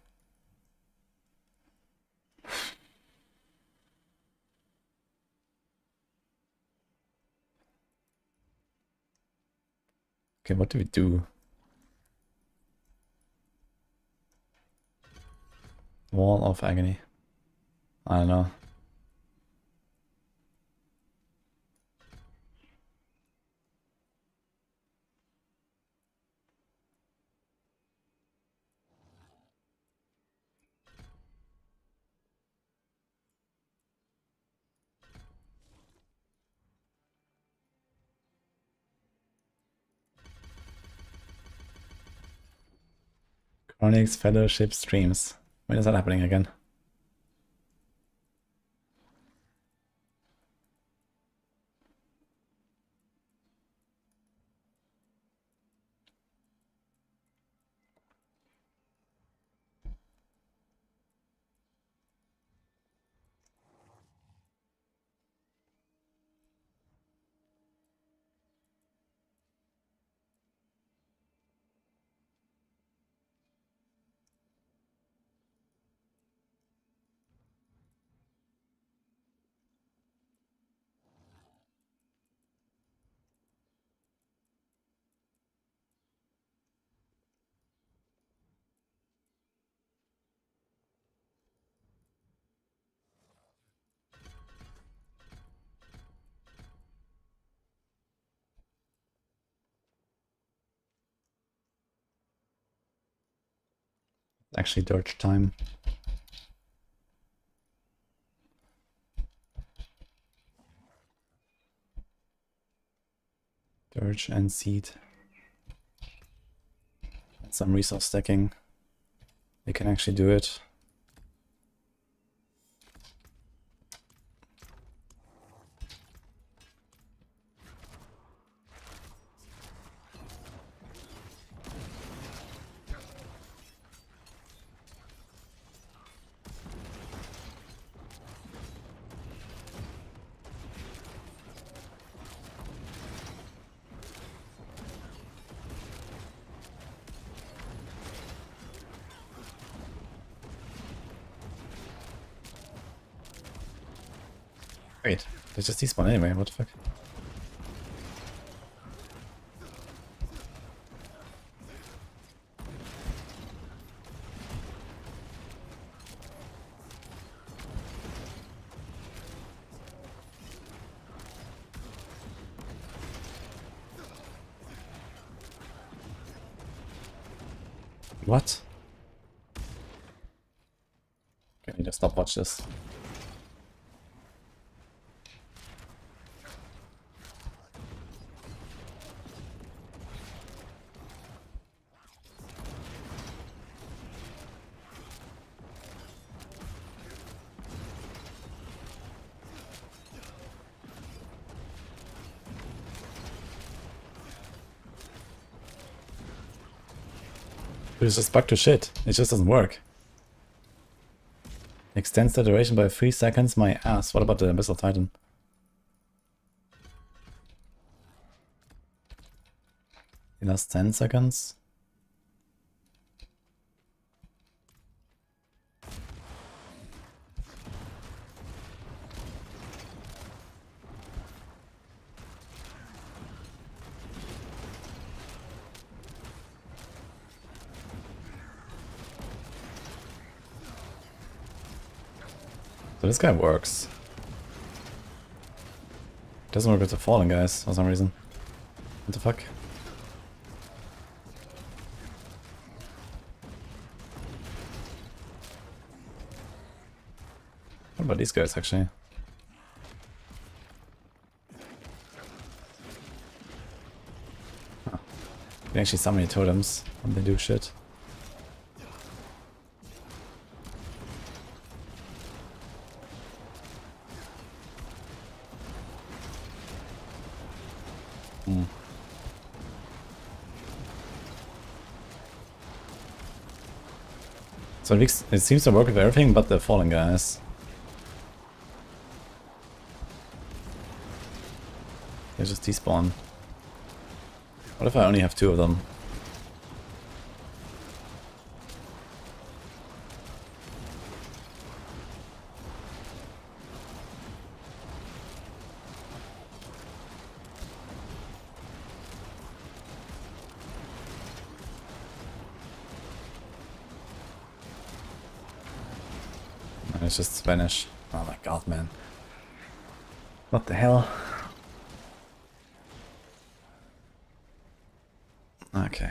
Okay, what do we do? Wall of Agony. I don't know. Chronix Fellowship streams. When is that happening again? Actually, dirge time. Dirge and seed. And some resource stacking. They can actually do it. Wait, they just despawn anyway, what the fuck? What? Can you just stop watch this? It's just bugged to shit. It just doesn't work. Extends the duration by 3 seconds, my ass. What about the Abyssal Titan? It lasts 10 seconds. So this guy works. Doesn't work with the fallen guys for some reason. What the fuck? What about these guys actually? Huh. They actually summon many totems when they do shit. So it seems to work with everything but the fallen guys. They just despawn. What if I only have 2 of them? It's just vanish. Oh my god, man. What the hell? Okay.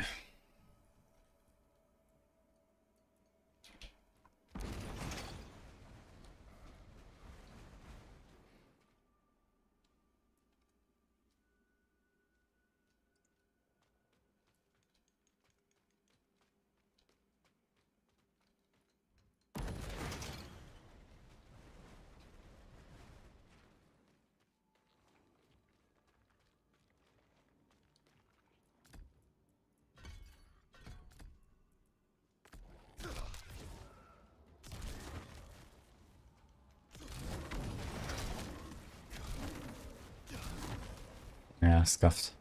Yeah, scuffed.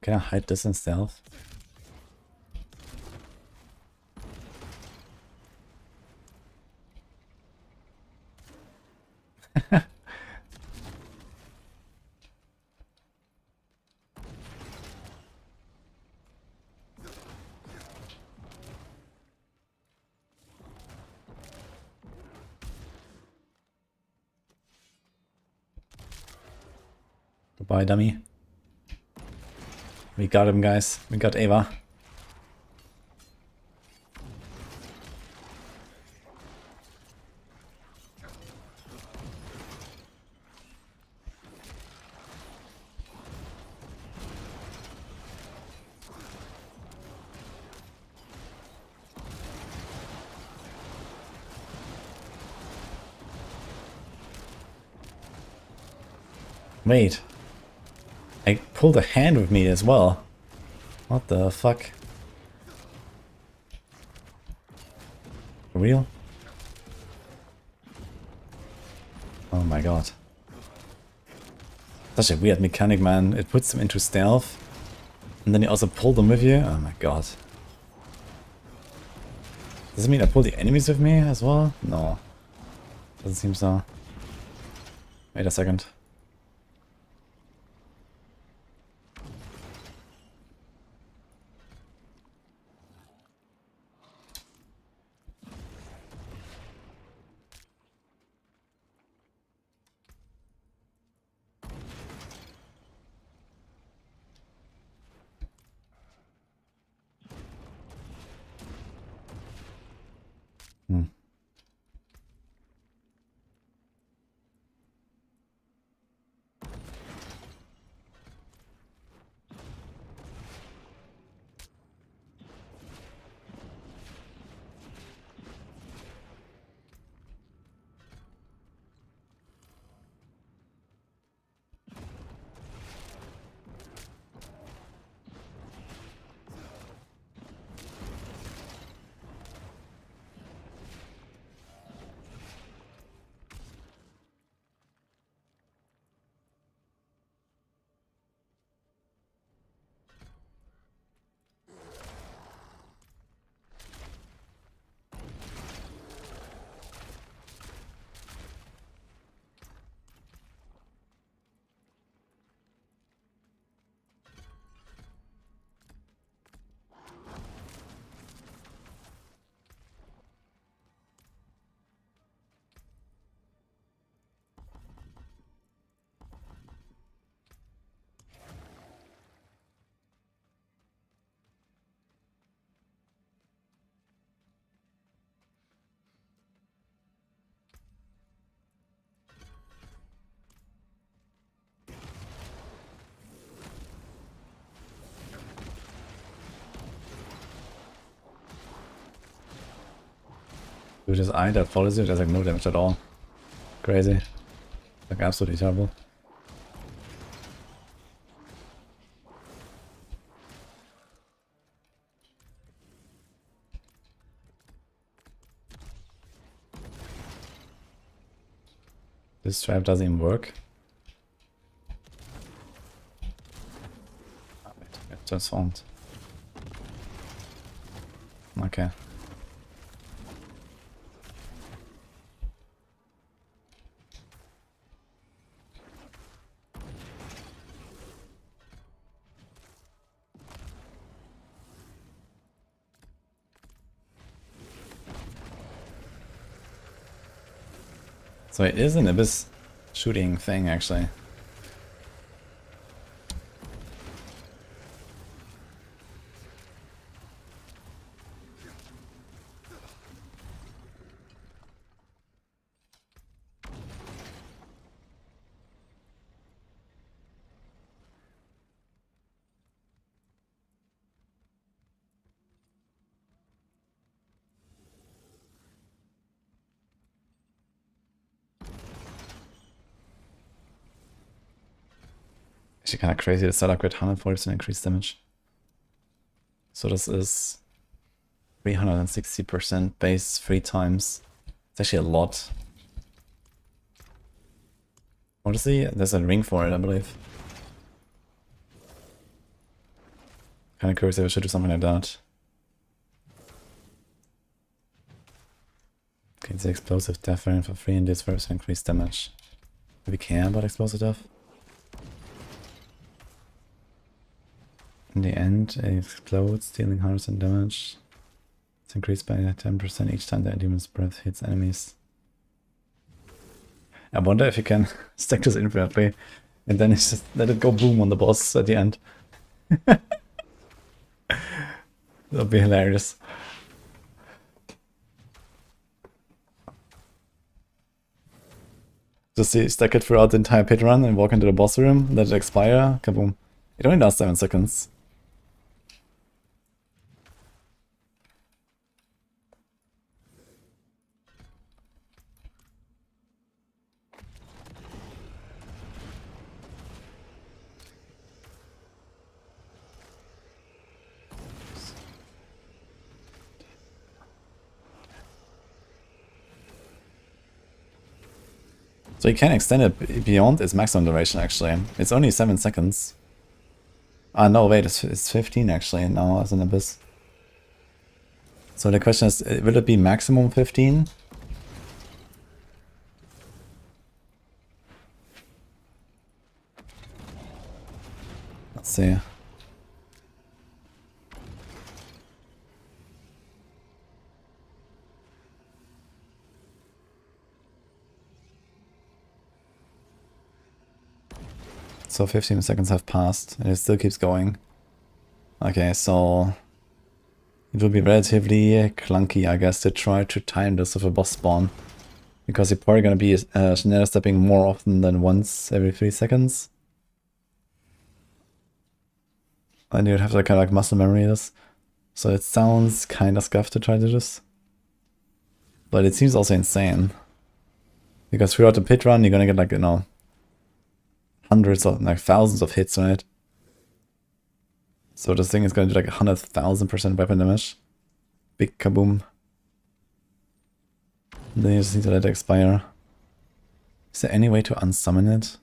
Can I hide this in stealth? Goodbye, dummy. We got him, guys. We got Ava. Wait. I pulled a hand with me as well. What the fuck? For real? Oh my god. Such a weird mechanic, man. It puts them into stealth. And then you also pull them with you. Oh my god. Does it mean I pull the enemies with me as well? No. Doesn't seem so. Wait a second. Hmm. Dude, this eye that follows you does like no damage at all. Crazy. Like absolutely terrible. This trap doesn't even work. Oh, wait, it transformed. Okay. So it is an abyss shooting thing, actually. Actually kind of crazy to start upgrade 140% increased damage. So this is 360% base 3 times. It's actually a lot. Honestly, there's a ring for it, I believe. Kind of curious if I should do something like that. Okay, it's explosive death variant for free and this first increased damage. Do we care about explosive death? In the end, it explodes, dealing 100% damage. It's increased by 10% each time the demon's breath hits enemies. I wonder if you can stack this infinitely and then it's just let it go boom on the boss at the end. That would be hilarious. Just see, stack it throughout the entire pit run and walk into the boss room, let it expire, kaboom. It only lasts 7 seconds. So you can extend it beyond its maximum duration actually. It's only 7 seconds. Ah no, wait, it's 15 actually now as an Abyss. So the question is, will it be maximum 15? Let's see. So 15 seconds have passed and it still keeps going. Okay, so it will be relatively clunky, I guess, to try to time this with a boss spawn. Because you're probably going to be nether stepping more often than once every 3 seconds. And you'd have to kind of like muscle memory this. So it sounds kind of scuffed to try to do this. But it seems also insane. Because throughout the pit run, you're going to get like, you know, hundreds of, like thousands of hits on it. So this thing is going to do like 100,000% weapon damage. Big kaboom. Then you just need to let it expire. Is there any way to unsummon it?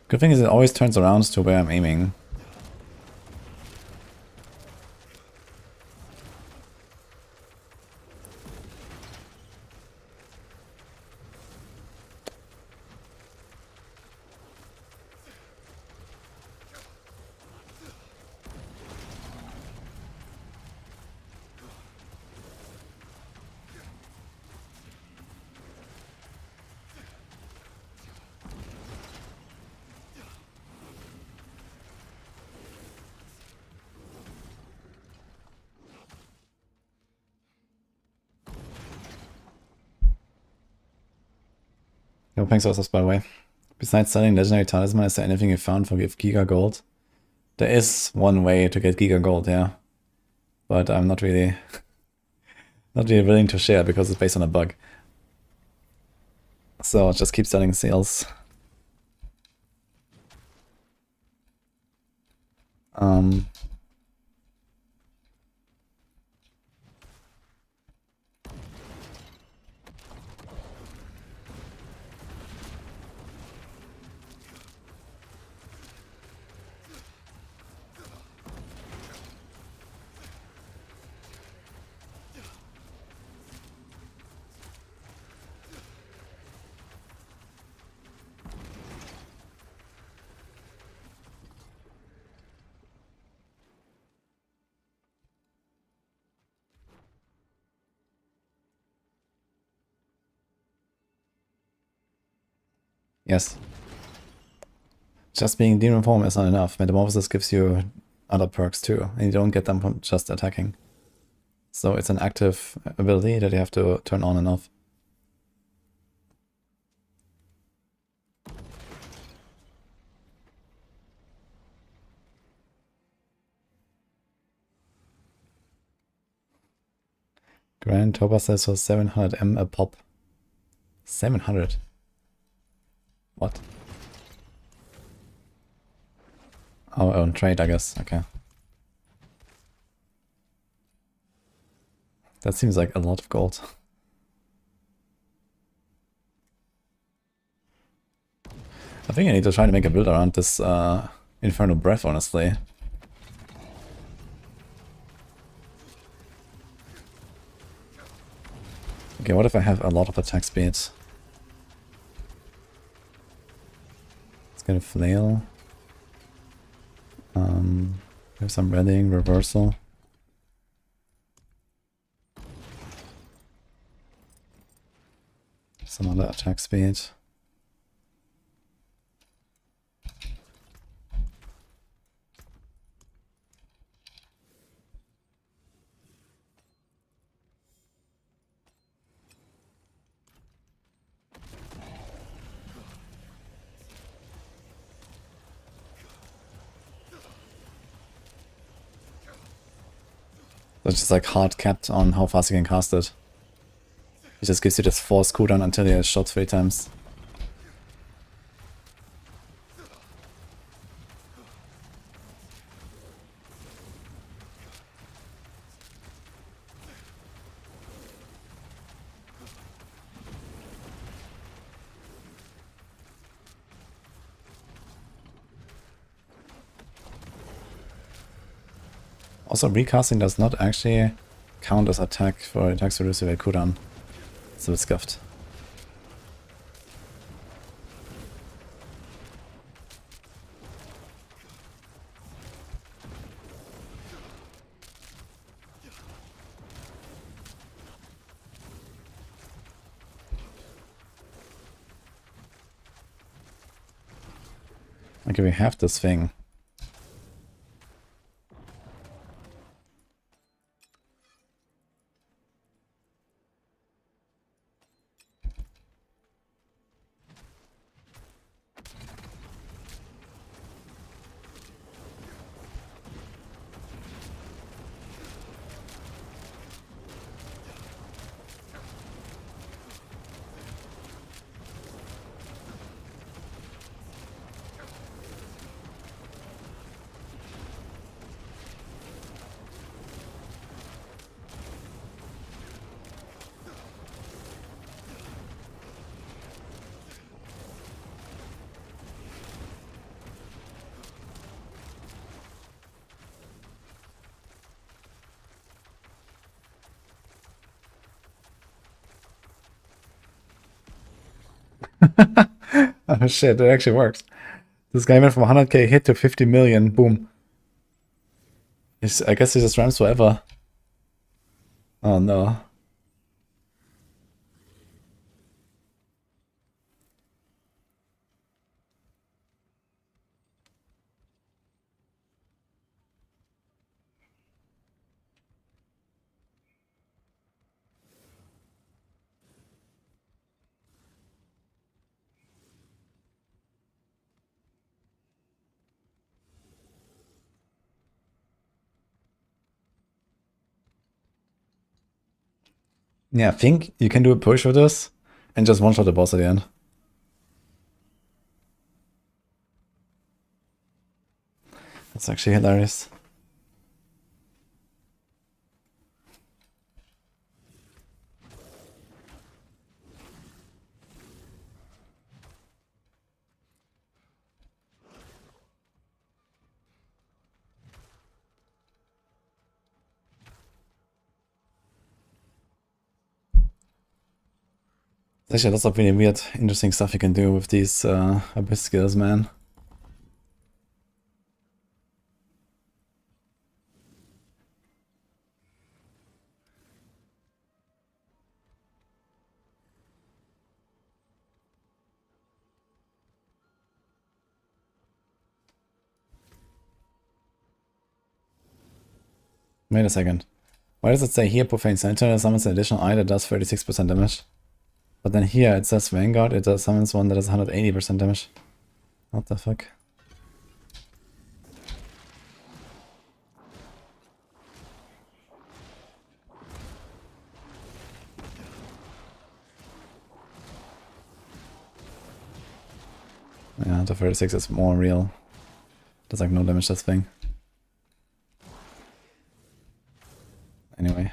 Good thing is it always turns around to where I'm aiming. No, thanks also, by the way. Besides selling Legendary Talisman, is there anything you found for Giga Gold? There is one way to get Giga Gold, yeah. But I'm not really willing to share because it's based on a bug. So I'll just keep selling sales. Yes. Just being demon form is not enough. Metamorphosis gives you other perks too, and you don't get them from just attacking. So it's an active ability that you have to turn on and off. Grand Topper says for 700M a pop. 700? What? Our own trade, I guess. Okay. That seems like a lot of gold. I think I need to try to make a build around this Infernal Breath, honestly. Okay, what if I have a lot of attack speed? Let's get a flail. Have some readying, reversal. Some other attack speed. It's just like hard capped on how fast you can cast it. It just gives you this force cooldown until you shot 3 times. Also, recasting does not actually count as attack for attacks to receive a cooldown. It's a bit scuffed. Okay, we have this thing. Oh shit, it actually works. This guy went from 100k hit to 50 million. Boom. I guess he just runs forever. Oh no. Yeah, I think you can do a push with this and just one-shot the boss at the end. That's actually hilarious. There's actually lots of really weird, interesting stuff you can do with these abyss skills, man. Wait a second. Why does it say here Profane Sentinel summons an additional eye that does 36% damage? But then here it says Vanguard, it does summons one that does 180% damage. What the fuck? Yeah, the 36 is more real. Does like no damage, this thing. Anyway.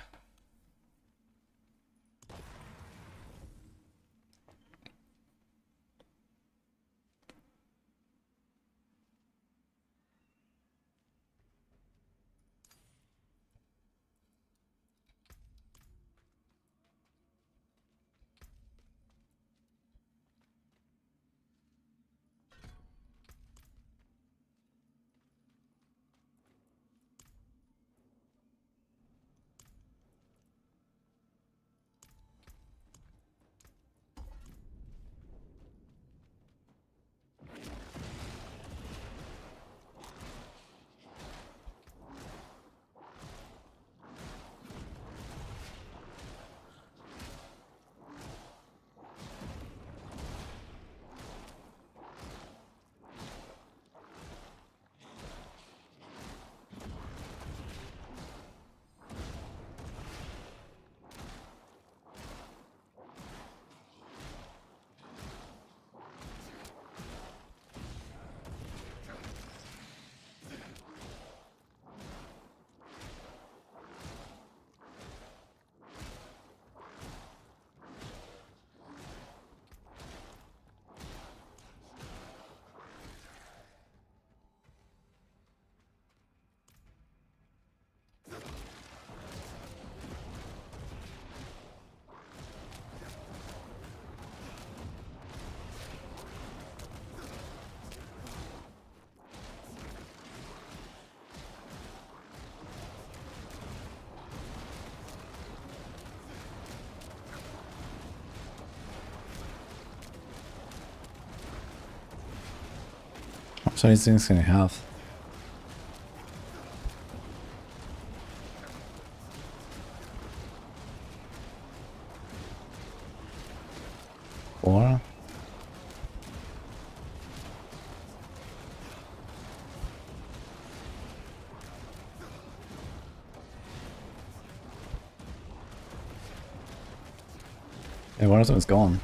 How much of these things can you have? Four? Hey, one of them is gone.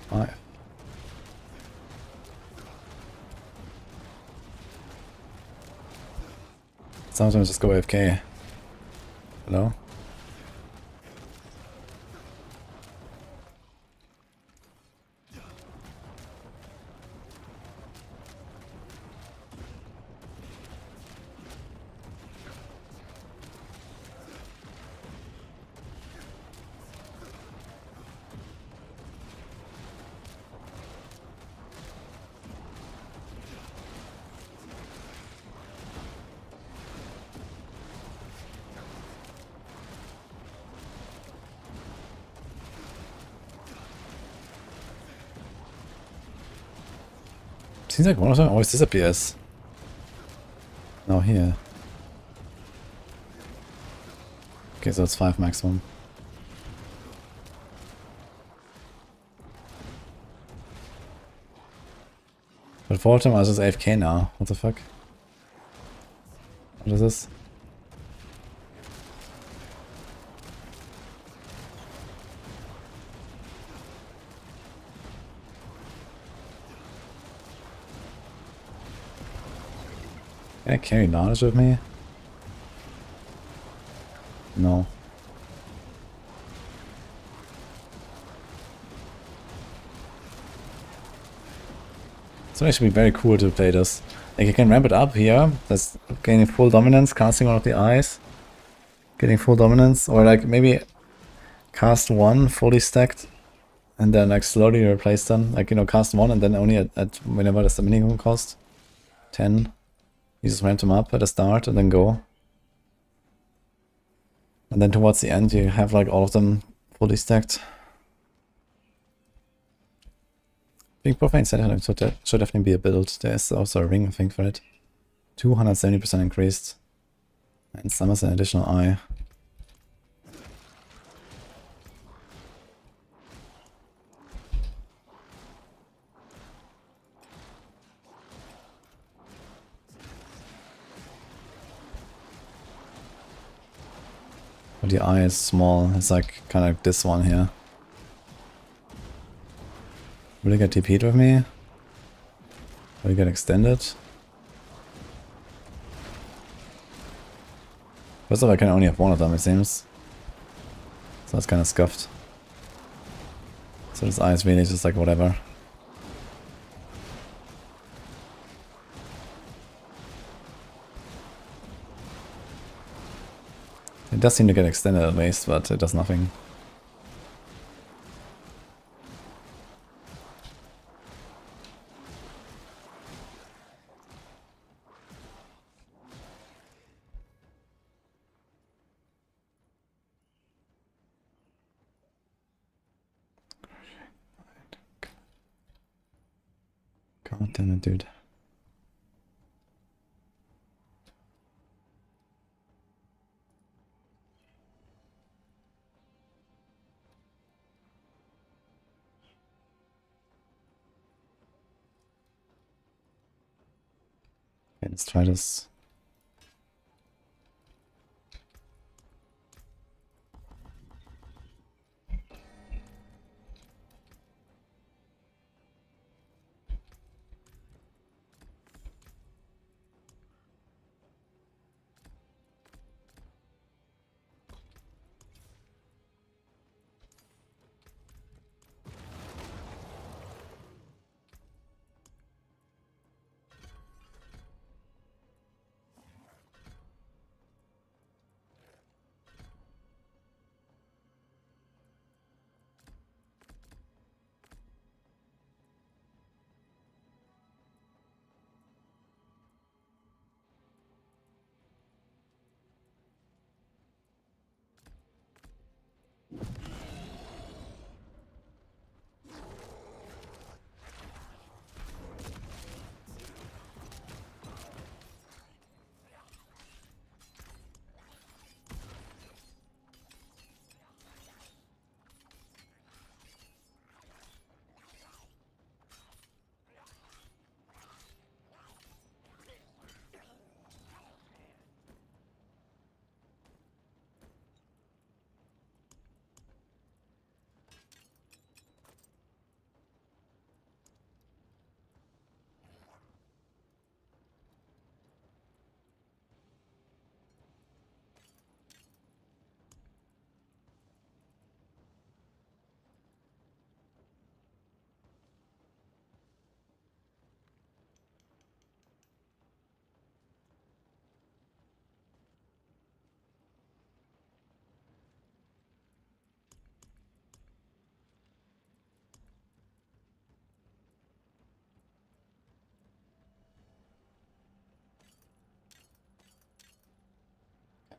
Five. Sometimes just go AFK. Hello? Seems like one of them always disappears. No, here. Okay, so it's 5 maximum. But 4 of them are just AFK now. What the fuck? What is this? Can I carry knowledge with me? No. It's actually very cool to play this. Like you can ramp it up here. That's gaining full dominance, casting one of the eyes, getting full dominance, or like maybe cast one fully stacked, and then like slowly replace them. Like, you know, cast one and then only at whenever the minimum cost 10. You just ramp them up at the start and then go. And then towards the end you have like all of them fully stacked. I think Profane Sentinel should definitely be a build. There's also a ring, I think, for it. 270% increased. And summons an additional eye. But the eye is small. It's like kind of like this one here. Will it get TP'd with me? Will it get extended? First of all, I can only have one of them, it seems. So that's kind of scuffed. So this eye is really just like whatever. It does seem to get extended at least, but it does nothing. God damn it, dude. Okay, let's try this.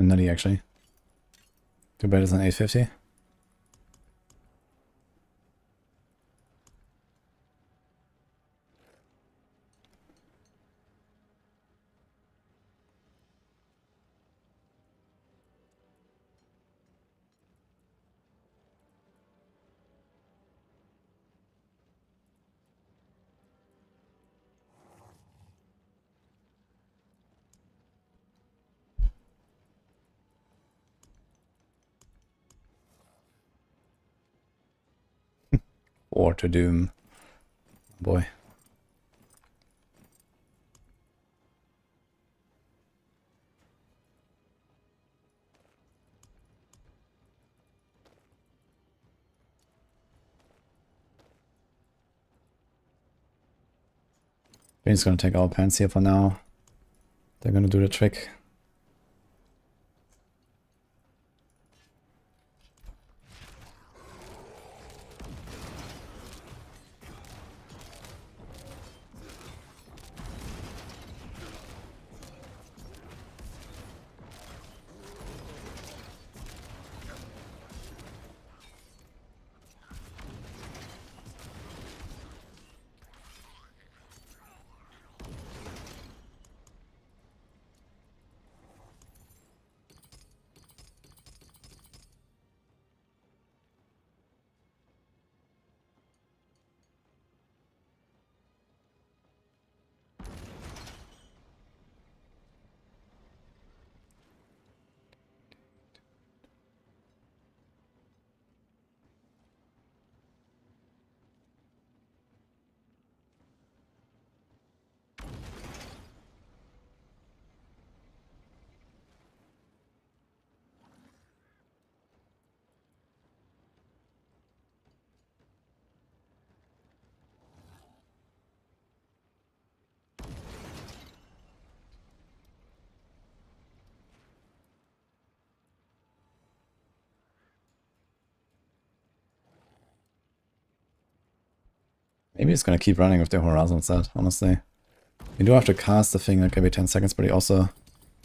Nutty actually. Too bad it's an 850. Or to Doom. Boy. We're just gonna take our pants here for now. They're gonna do the trick. Maybe it's gonna keep running with the Horizon set, honestly. You do have to cast the thing like every 10 seconds, but you also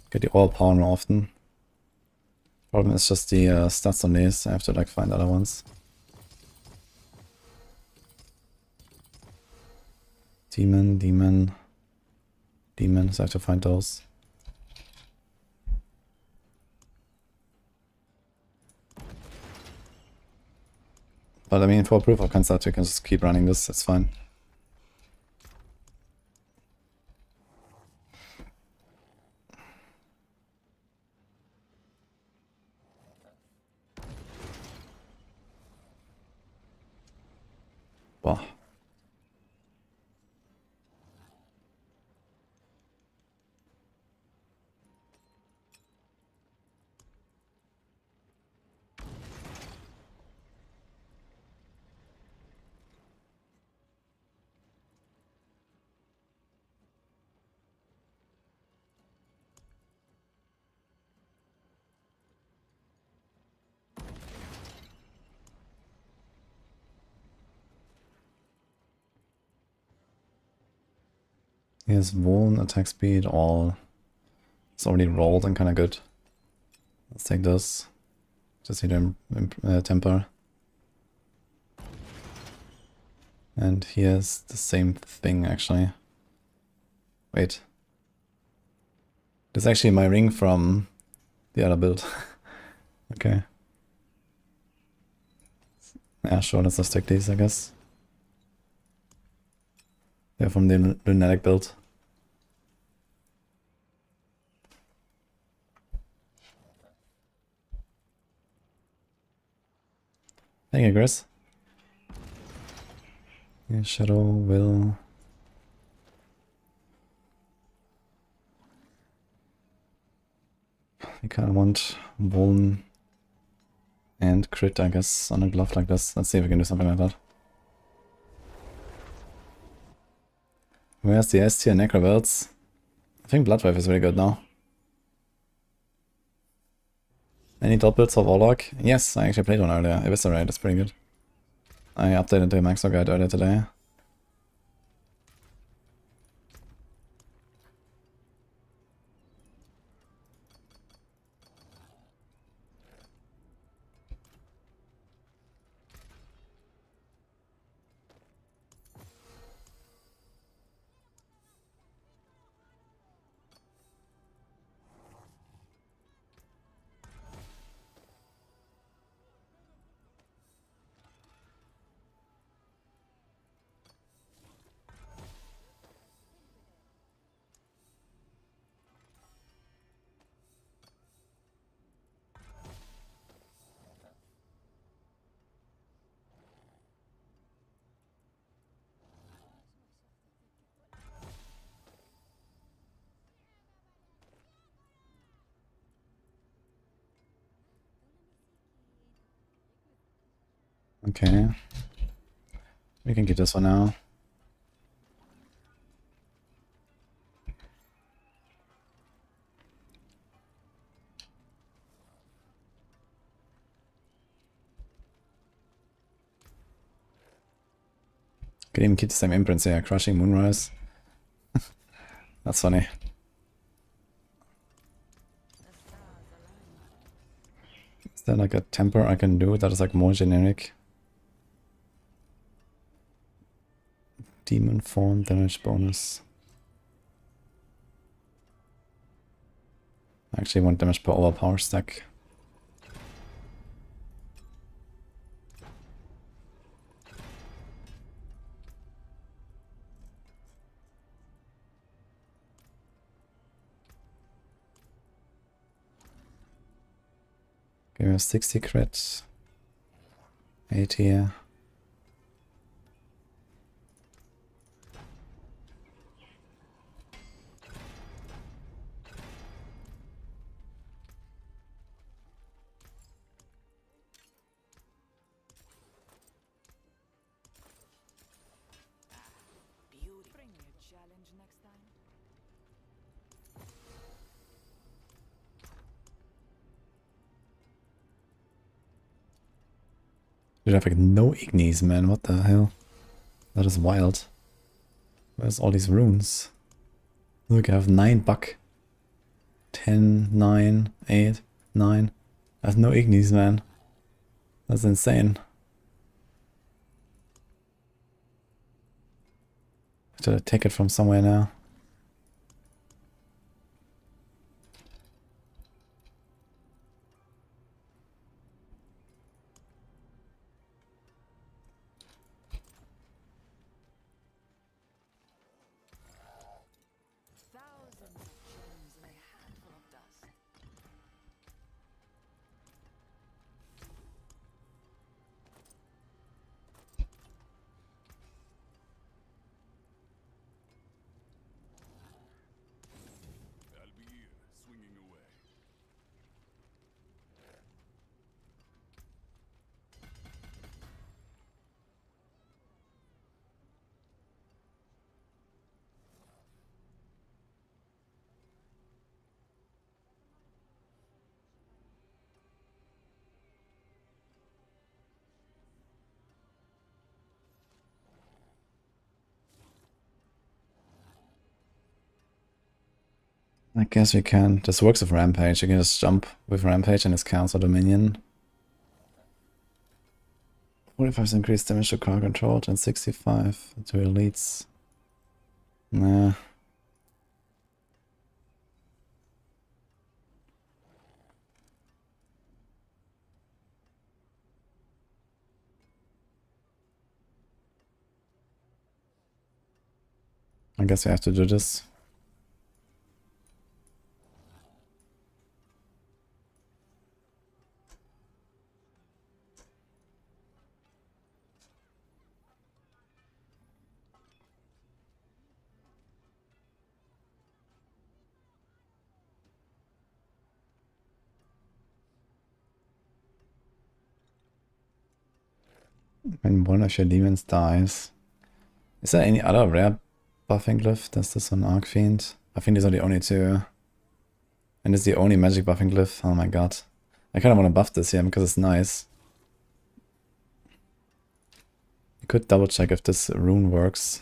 get the all power more often. Problem is just the stats on these. I have to like find other ones. Demon, demon, demon, so I have to find those. But I mean, for proof of concept, you can just keep running this, it's fine. Wow. He has Vuln, attack speed, all. It's already rolled and kind of good. Let's take this. Just need temper. And he has the same thing actually. Wait. This is actually my ring from the other build. Okay. Yeah, sure, let's just take these, I guess. They're from the LUNATIC build. Thank you, Chris. Yeah, Shadow will... We kind of want Vuln and crit, I guess, on a glove like this. Let's see if we can do something like that. Where's the S tier Necrovels? I think Bloodwave is really good now. Any top builds of Warlock? Yes, I actually played one earlier. Eviscerate, that's pretty good. I updated the Maxor guide earlier today. Okay. We can get this one now. Could even keep the same imprints here, crushing Moonrise. That's funny. The stars align. Is there like a temper I can do that is like more generic? Demon form damage bonus. I actually want damage per overpower stack. Give me a 60 crit. 80. Bring me a challenge next time. You have like no ignis, man. What the hell? That is wild. Where's all these runes? Look, I have 9 buck. 10, 9, 8, 9. I have no ignis, man. That's insane. I have to take it from somewhere now. Thousands of gems in a handful of dust. I'll be here, swinging away. I guess we can. This works with Rampage. You can just jump with Rampage and it's cancel the minion. 45% increased damage to car controlled and 65 to elites. Nah. I guess we have to do this. When one of your demons dies. Is there any other rare buffing glyph? Does this one Arcfiend? I think these are the only two. And it's the only magic buffing glyph. Oh my god. I kind of want to buff this here because it's nice. You could double check if this rune works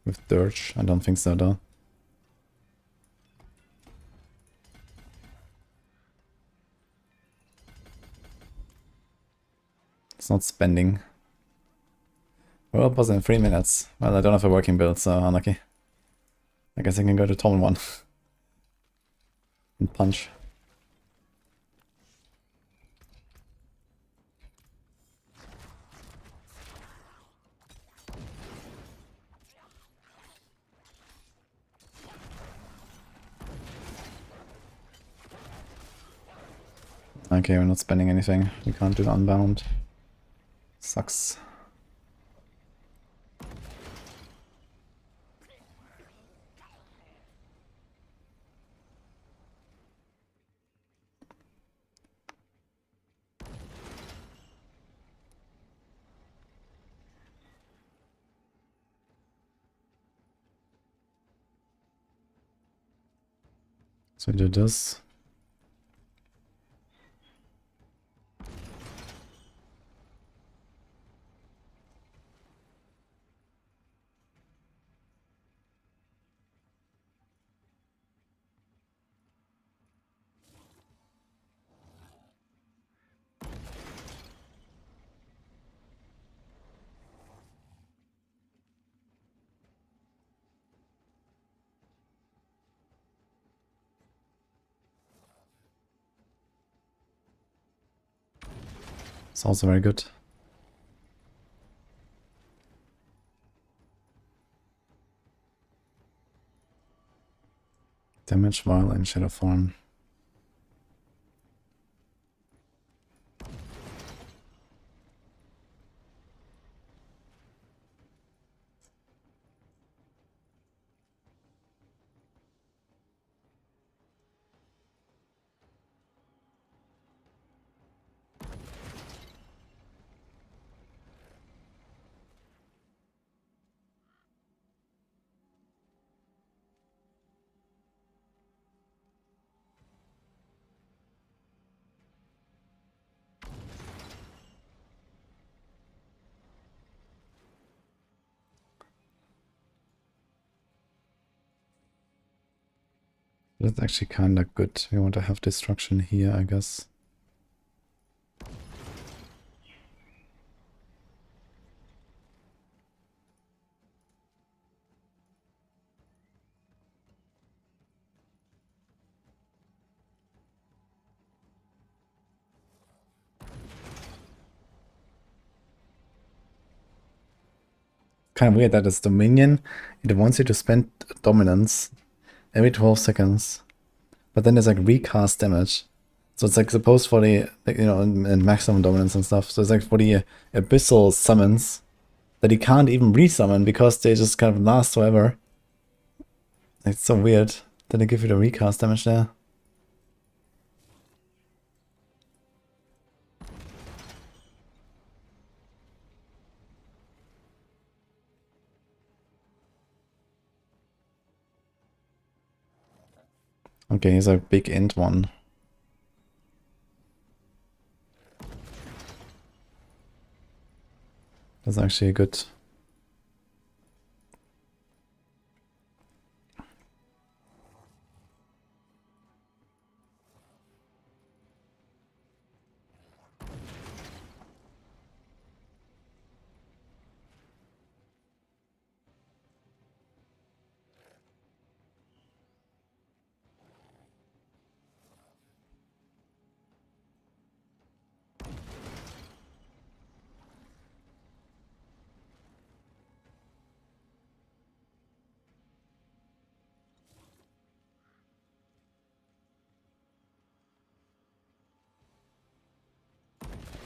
with Dirge. I don't think so though. It's not spending. World boss in 3 minutes. Well, I don't have a working build, so unlucky. I guess I can go to Tom 1. And punch. Okay, we're not spending anything. We can't do the unbound. Sucks. So we do this. It's also very good. Damage while in shadow form. That's actually kinda good. We want to have destruction here, I guess. Kind of weird that it's Dominion. It wants you to spend dominance every 12 seconds. But then there's like recast damage. So it's like supposed for the, like, you know, and maximum dominance and stuff. So it's like for the abyssal summons that he can't even resummon because they just kind of last forever. It's so weird that they give you the recast damage there. Okay, he's a big int one. That's actually good.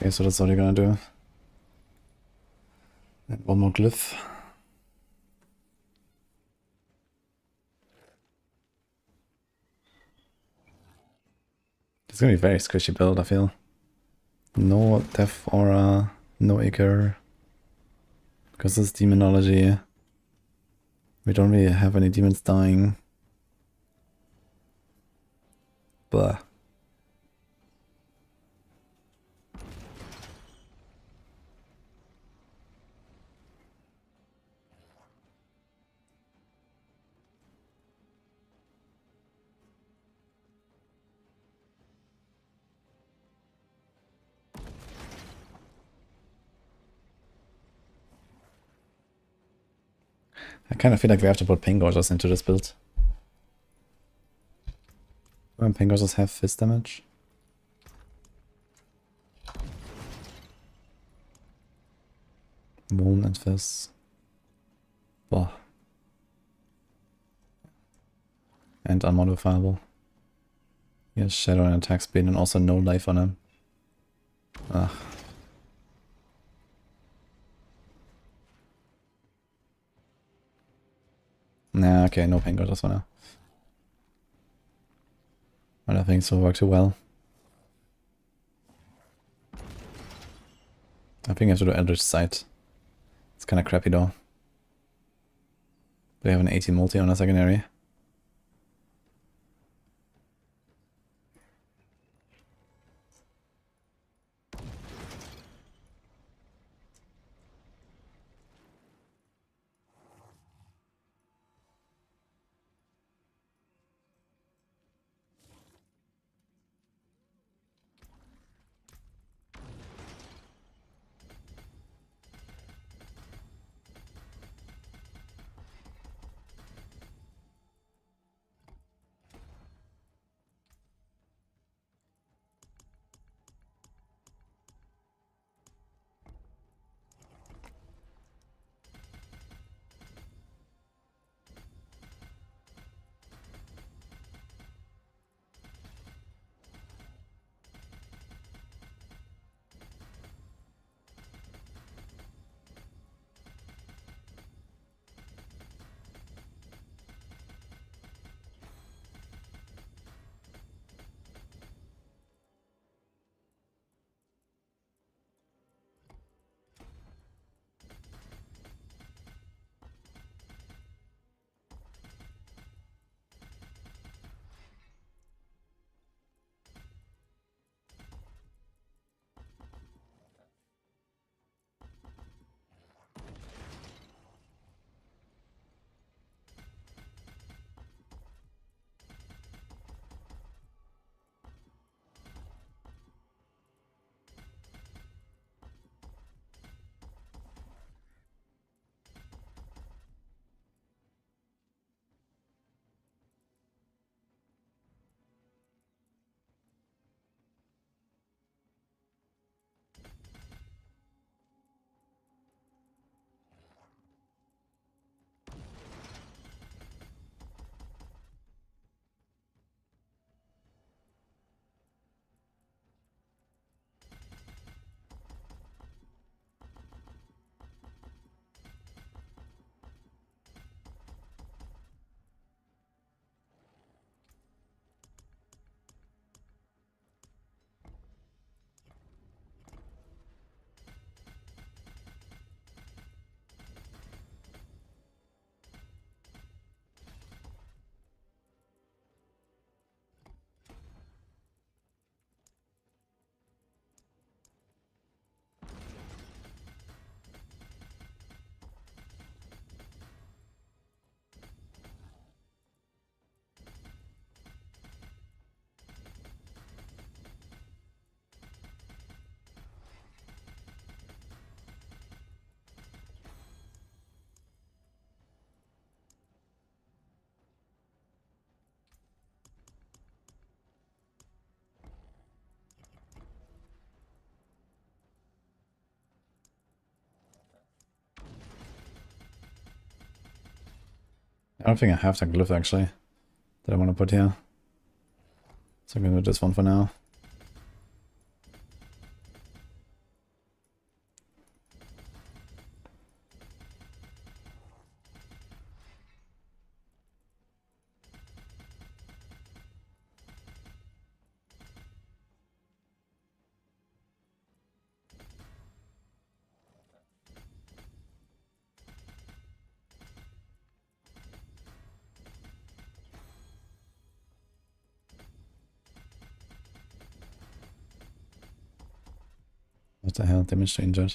Okay, so that's what you're gonna do. And one more glyph. It's gonna be a very squishy build, I feel. No Death Aura, no Ichor. Because this is Demonology. We don't really have any demons dying. Blah. I kind of feel like we have to put Pingorgers into this build. When Pingorgers have fist damage. Wound and fist. Blah. And unmodifiable. He has shadow and attack speed and also no life on him. Ugh. Nah, okay, no Pingorgers for now. I don't think this will work too well. I think I have to do Eldritch Sight. It's kinda crappy though. We have an 80 multi on a secondary. I don't think I have that glyph actually that I want to put here. So I'm gonna do this one for now. What the hell? Damage to injured.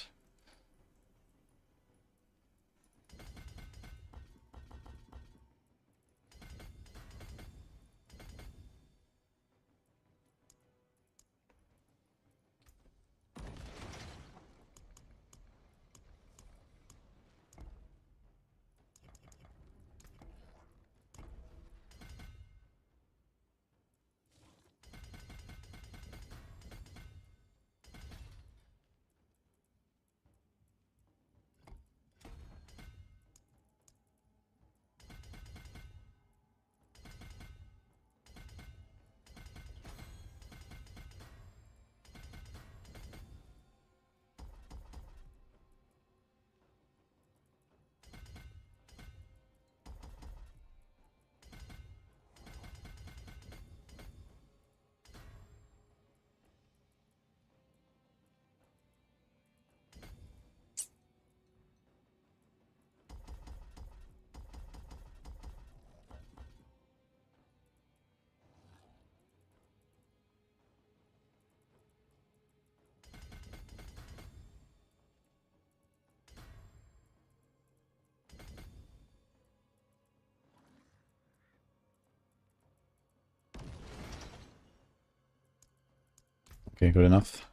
Okay, good enough.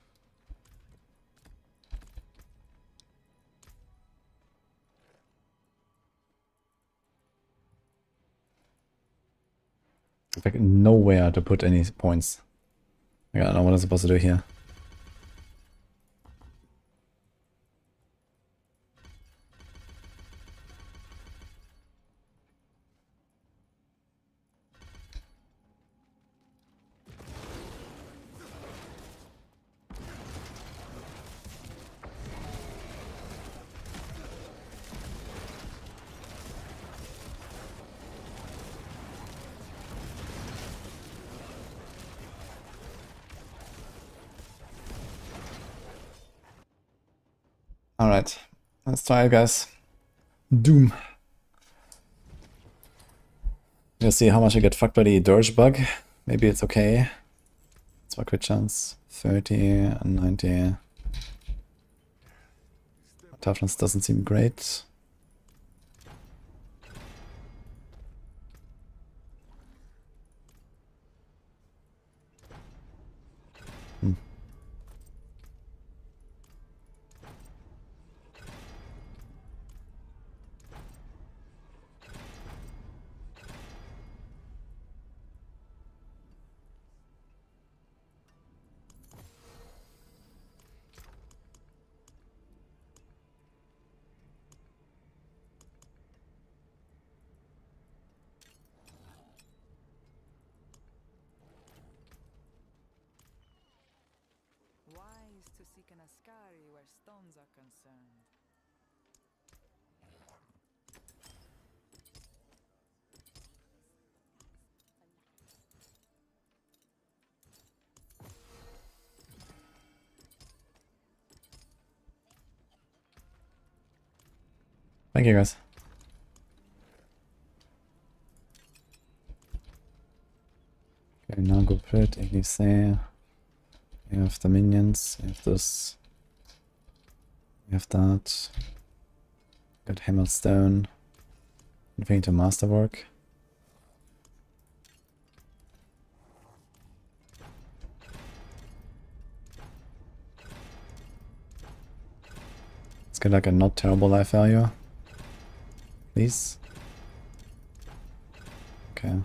Like nowhere to put any points. Like, I don't know what I'm supposed to do here. Alright, let's try it, guys. Doom. We'll see how much I get fucked by the Dirge bug. Maybe it's okay. It's my crit chance. 30 and 90. Toughness doesn't seem great. Wise to seek an Ascari where stones are concerned. Thank you, guys. Okay, now go put Elise. We have the minions, we have this. We have that. Got Hammered Stone. Anything to Masterwork. Let's get like a not terrible life value. Please. Okay.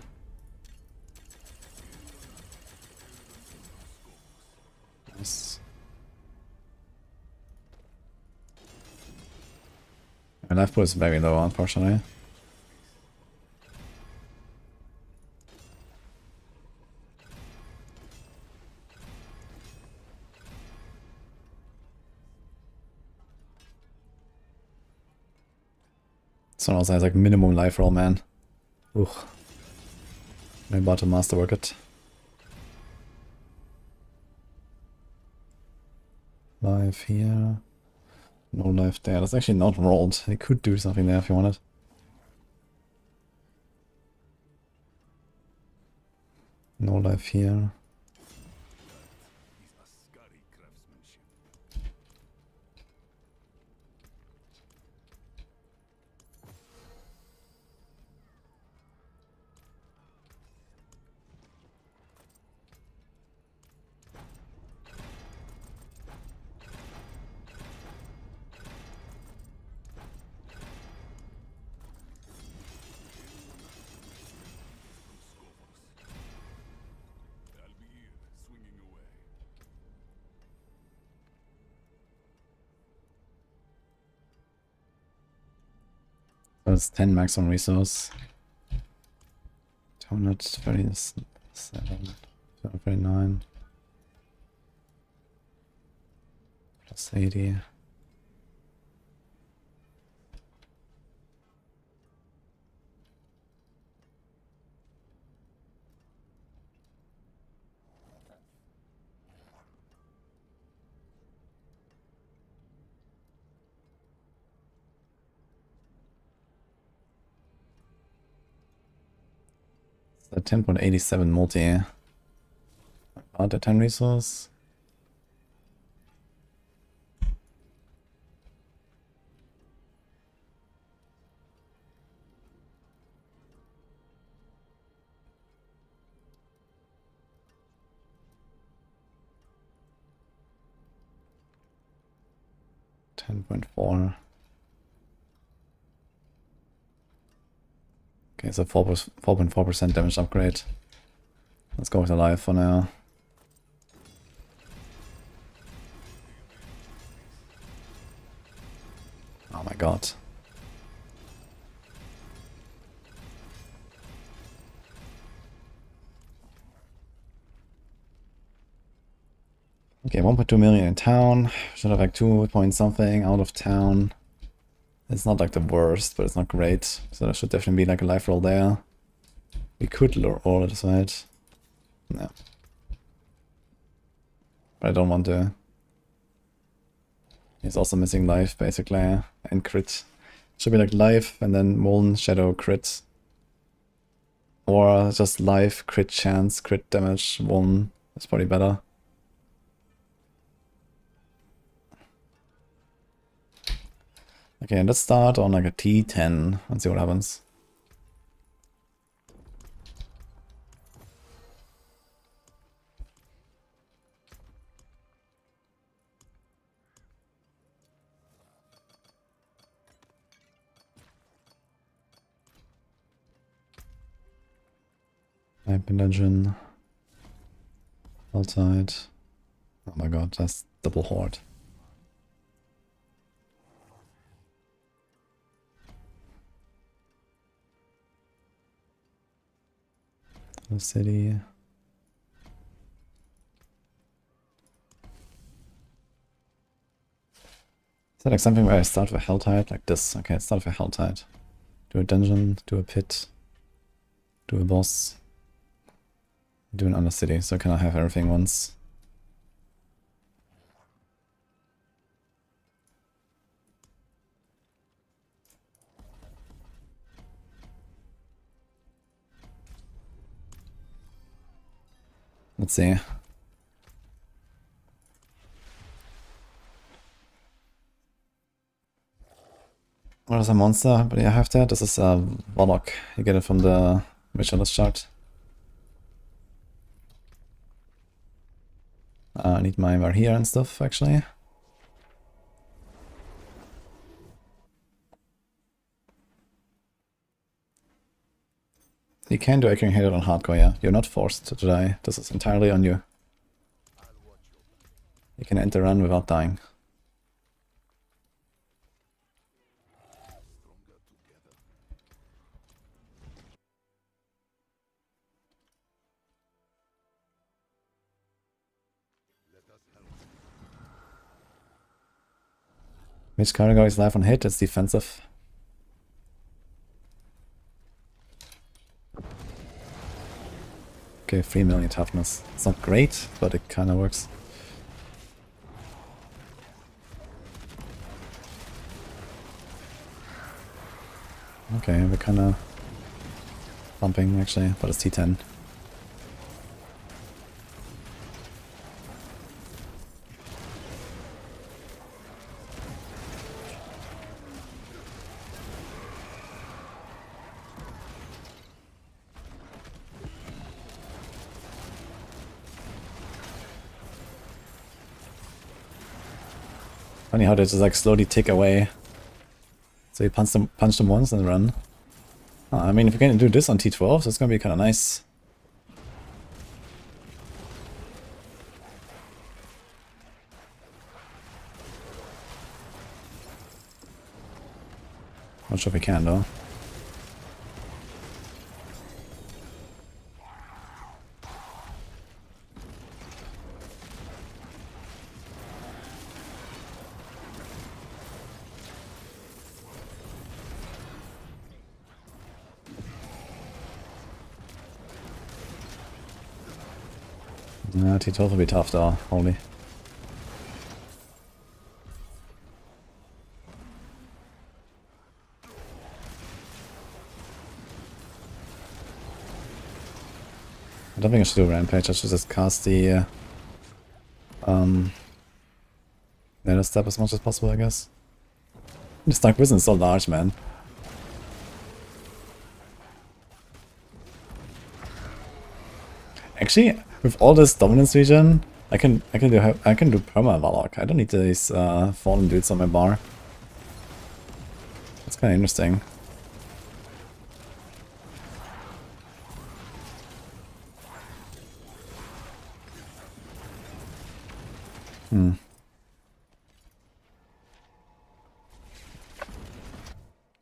Nice. My life pool is very low, unfortunately. This one also has like minimum life roll, man. Ugh. I'm about to masterwork it. Life here. No life there. That's actually not rolled. He could do something there if he wanted. No life here. His Ascari craftsmanship. I'll be here, swinging away. That's 10 max on resource. 237, 239. Plus 80. The 10.87 multi. About the 10 resource. .4. Okay, so 4.4% damage upgrade. Let's go with the life for now. Oh my god. Okay, 1.2 million in town. Should have like 2 point something out of town. It's not like the worst, but it's not great. So there should definitely be like a life roll there. We could roll it aside. No. But I don't want to. He's also missing life, basically, and crit. Should be like life, and then Molten Shadow crit. Or just life, crit chance, crit damage, 1. That's probably better. Okay, let's start on like a T10 and see what happens. Open dungeon. Outside. Oh my god, that's double horde. The city. Is that like something where I start with a Helltide? Like this. Okay, let's start with a Helltide. Do a dungeon, do a pit, do a boss, do an undercity, so can I have everything once? Let's see. What is a monster? But yeah, I have that. This is a WARLOCK. You get it from the Ritualist chart. I need my Varhir and stuff, actually. You can do Echoing Hated on hardcore, yeah. You're not forced to die. This is entirely on you. You can enter run without dying. Which category is life on hit? It's defensive. Okay, 3 million toughness. It's not great, but it kinda works. Okay, we're kinda bumping actually, but it's T10. Funny how they just like slowly tick away. So you punch them once and run. I mean, if you're gonna do this on T12, it's gonna be kinda nice. Not sure if we can though. Yeah, T12 will be tough though, holy. I don't think I should do Rampage, I should just cast the Nether Step as much as possible, I guess. This Dark Prison is so large, man. Actually, with all this dominance region, I can do perma Warlock. I don't need these fallen dudes on my bar. That's kind of interesting.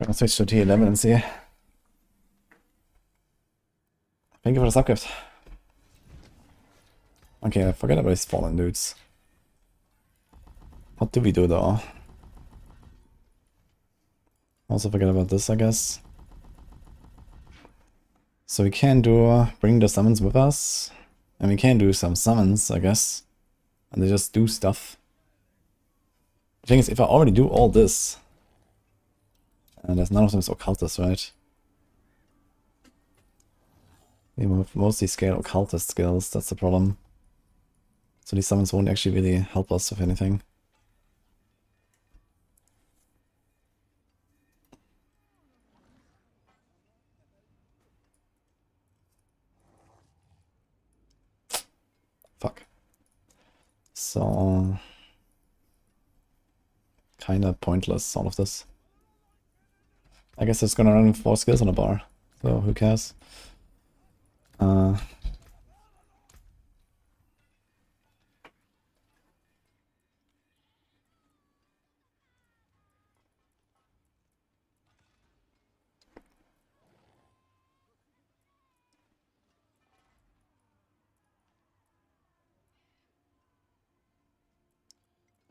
Let's switch to T11 and see. Thank you for the subgift. Okay, I forgot about these fallen dudes. What do we do though? Also forget about this, I guess. So we can do bring the summons with us. And we can do some summons, I guess. And they just do stuff. The thing is, if I already do all this, and there's none of them is occultist, right? We mostly scale occultist skills, that's the problem. So these summons won't actually really help us with anything. Fuck. So kinda pointless, all of this. I guess it's gonna run 4 skills on a bar, so who cares?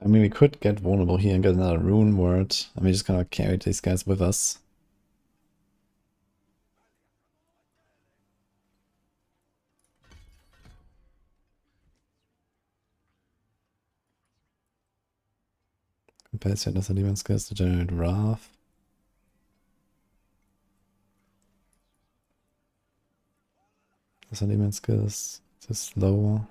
I mean, we could get vulnerable here and get another rune word, and we just kind of carry these guys with us. Compensate as a demon skills to generate wrath. As a demon skills to slow.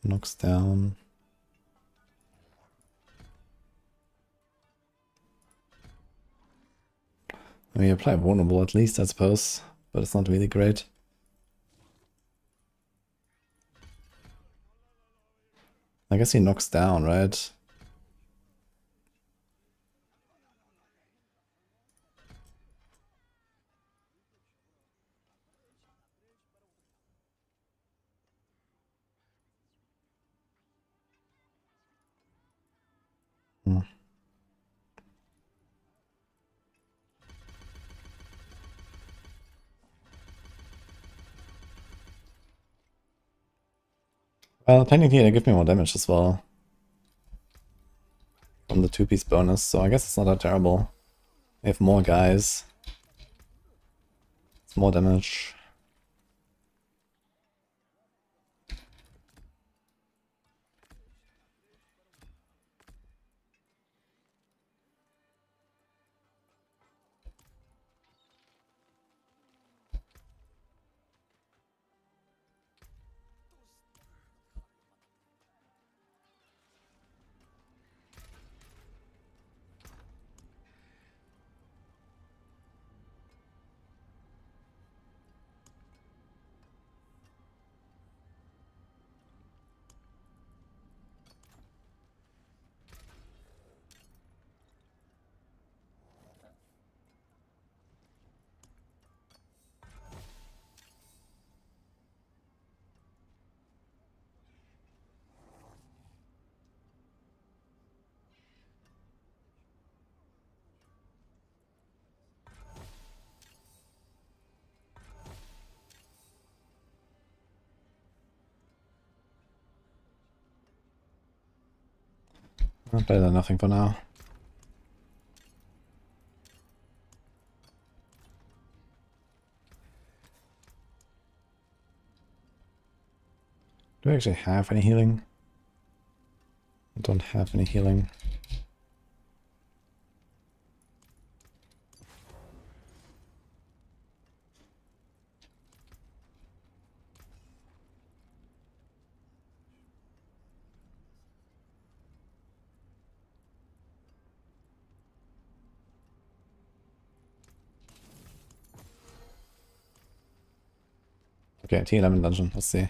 Knocks down. I mean, apply vulnerable at least, I suppose, but it's not really great. I guess he knocks down, right? Well, technically they give me more damage as well. From the 2-piece bonus, so I guess it's not that terrible. We have more guys. More damage. Better than nothing for now. Do I actually have any healing? I don't have any healing. Okay, T11 dungeon, let's see.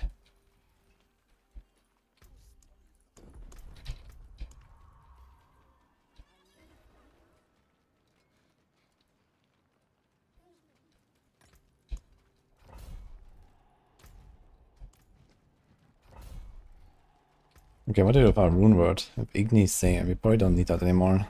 Okay, what do we do with our rune word? Igni say, we probably don't need that anymore.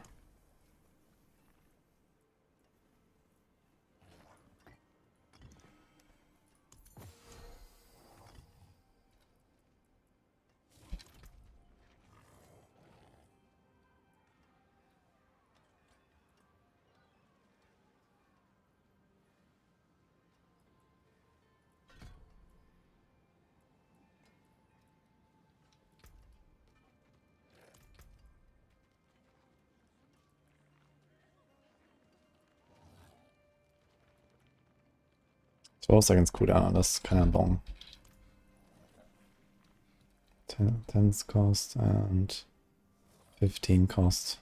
Twelve seconds cooldown, that's kind of long. 10 cost and 15 cost.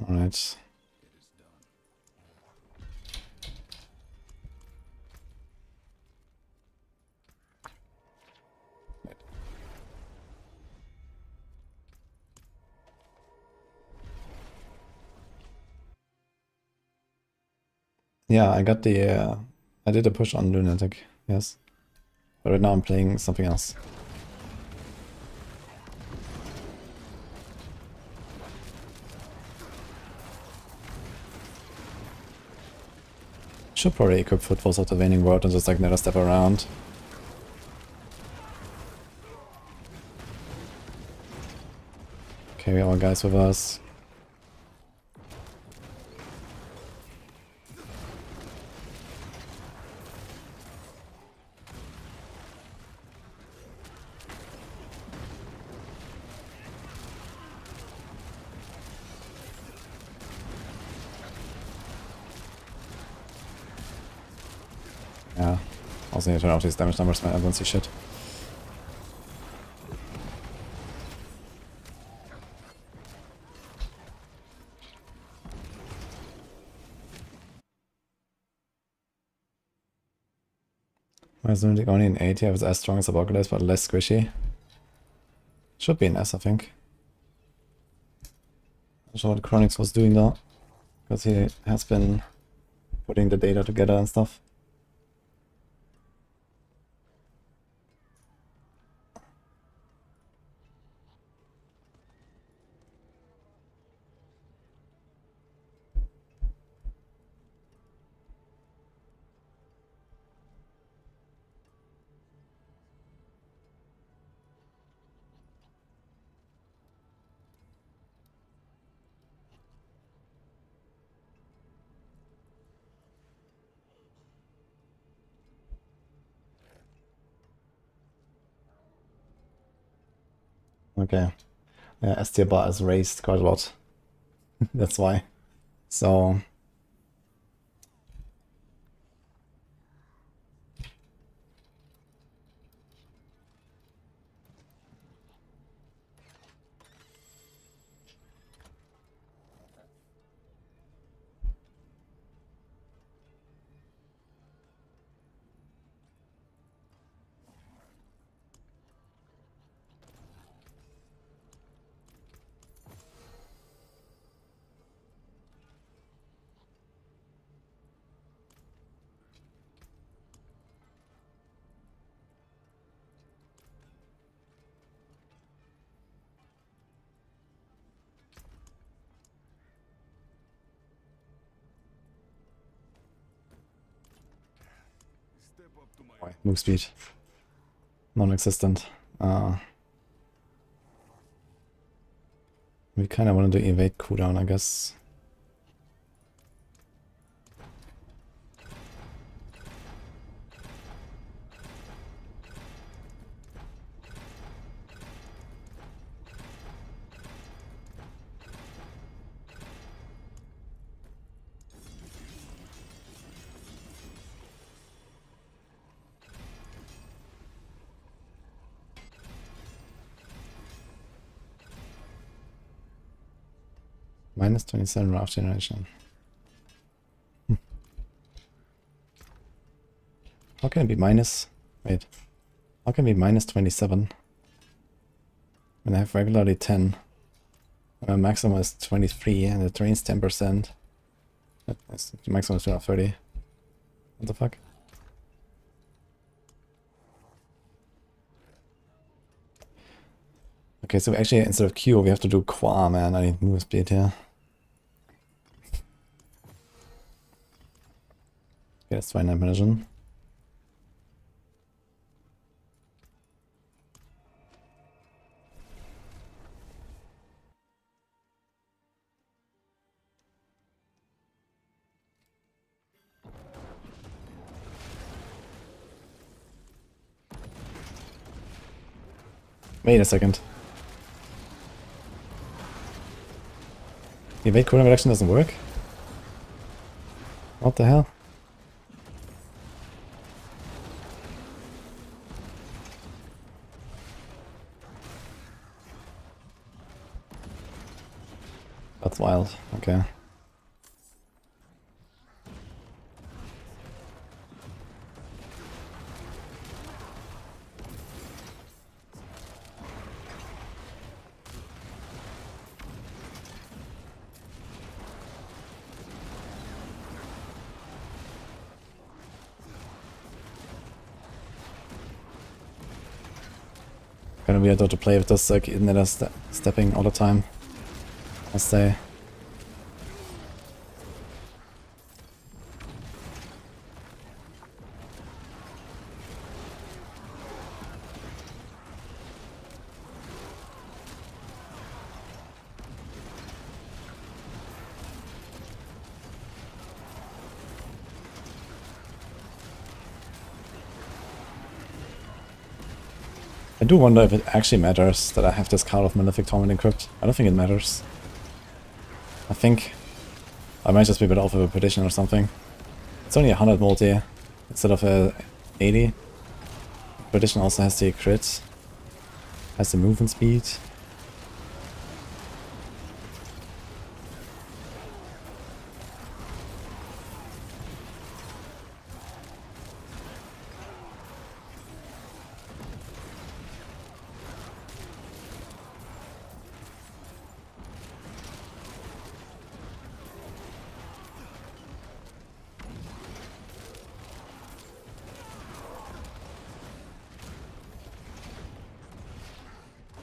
Alright. Yeah, I got the I did a push on Lunatic, yes. But right now I'm playing something else. Should probably equip Footfalls of the Waning World and just like never step around. Carry our guys with us. Yeah, also need to turn off these damage numbers, man. I don't see shit. Why is Lunatic only an 80? I was as strong as Apocalypse, but less squishy. Should be an S, I think. Not sure what Chronix was doing though, because he has been putting the data together and stuff. Okay. Yeah, S tier bar is raised quite a lot. That's why. So... Step up to my Move speed. Non-existent. We kind of want to do evade cooldown, I guess. Minus 27 raft generation. How can it be minus... Wait. How can it be minus 27? When I have regularly 10. My maximum is 23 and it drains 10%. That's, the maximum is 30. What the fuck? Okay, so actually instead of Q we have to do Qua, man. I need move speed here. Okay, that's 29 precision. Wait a second. Evade cooldown reduction doesn't work? What the hell? That's wild. Okay. Kind of weird though to play with this like Inetta stepping all the time. I say. I do wonder if it actually matters that I have this card of Malefic Torment equipped. I don't think it matters. I think I might just be better off with a Perdition or something. It's only 100 multi instead of 80. Perdition also has the crit, has the movement speed.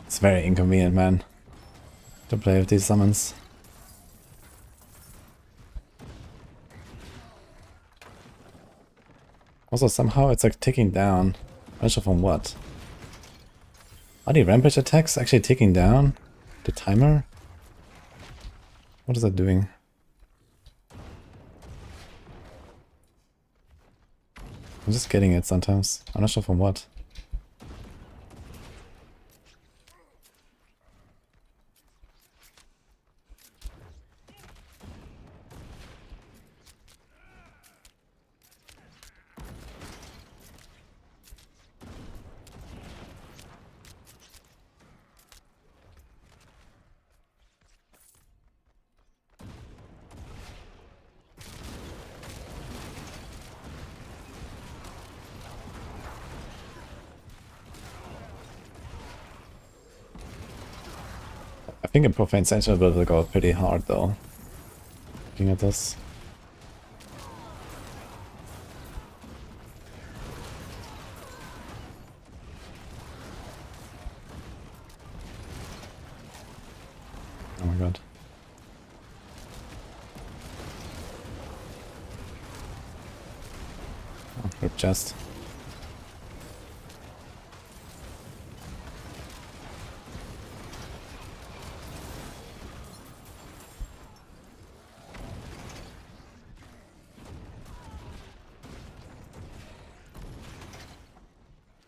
It's very inconvenient, man, to play with these summons. Also, somehow it's like ticking down. I'm not sure from what. Are the rampage attacks actually ticking down the timer? What is that doing? I'm just getting it sometimes. I'm not sure from what. think a Profane Sentinel will go pretty hard though. Looking at this. Oh my god. Oh, rip chest.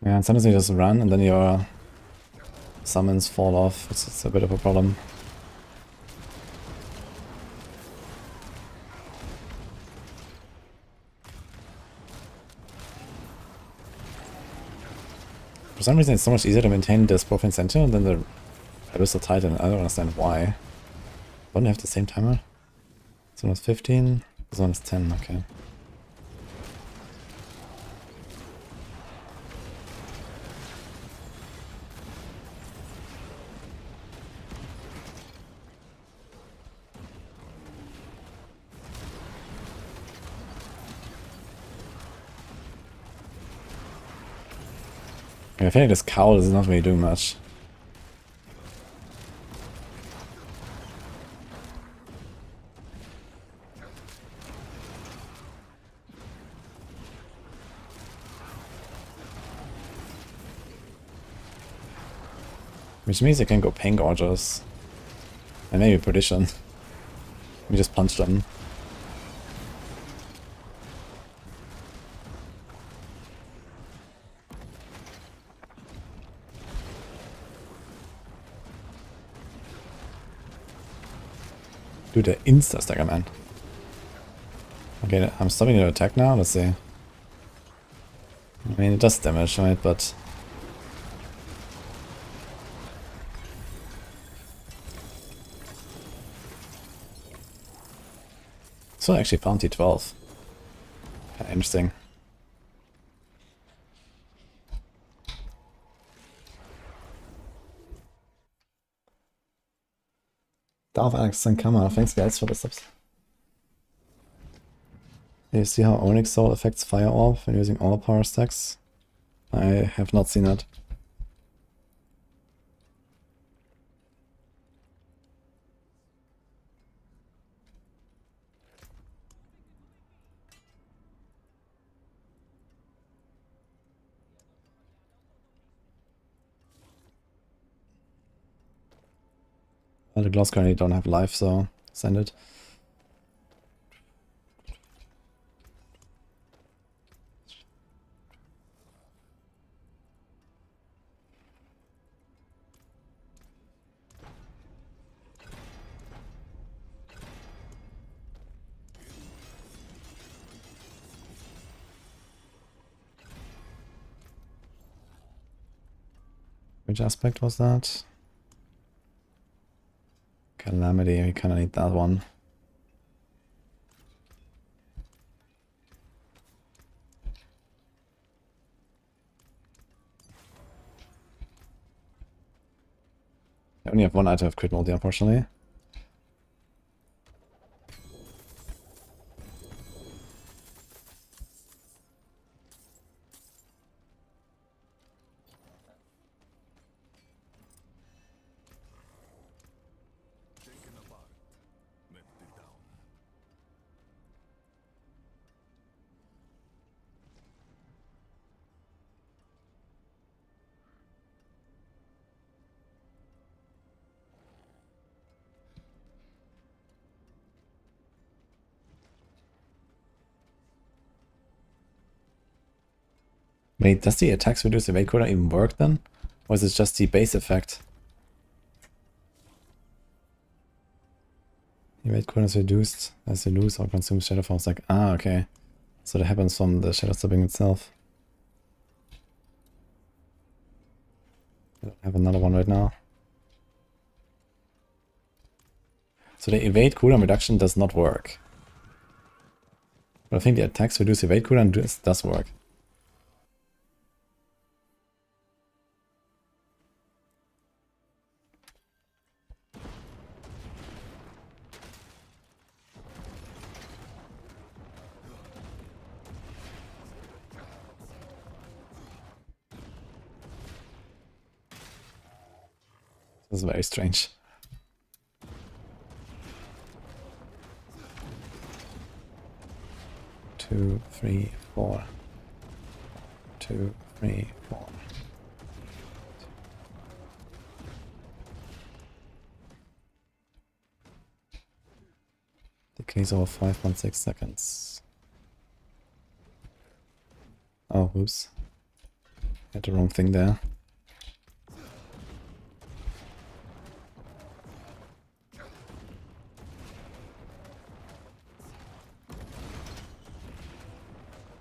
Yeah, and sometimes you just run and then your summons fall off. It's a bit of a problem. For some reason it's so much easier to maintain this Profane Sentinel than the Abyssal Titan. I don't understand why. Don't they have the same timer? This one is 15, this one is 10, okay. I feel like this cowl is not really doing much. Which means I can go Pain Gorgers. And maybe Perdition. We just punch them. Do the insta-stagger, man. Okay, I'm stopping the attack now, let's see. I mean, it does damage, right, but... So I actually found T12. Kinda interesting. Darth Alex and Kama, thanks guys for the subs. You see how Onyx Soul affects Fire Orb when using all power stacks? I have not seen that. Well, the gloss currently don't have life, so send it. Which aspect was that? Calamity, we kinda need that one. I only have one item of crit multi, unfortunately. Taken apart, melted down. Wait, does the attacks reduce evade cooldown even work then? Or is it just the base effect? Evade cooldown is reduced as you lose or consume Shadow Force. Like, ah, okay. So that happens from the Shadow Stepping itself. I don't have another one right now. So the evade cooldown reduction does not work. But I think the attacks reduce evade cooldown does work. This is very strange. Two, three, four. 2, 3, 4. Decays over 5.6 seconds. Oh, whoops. Had the wrong thing there.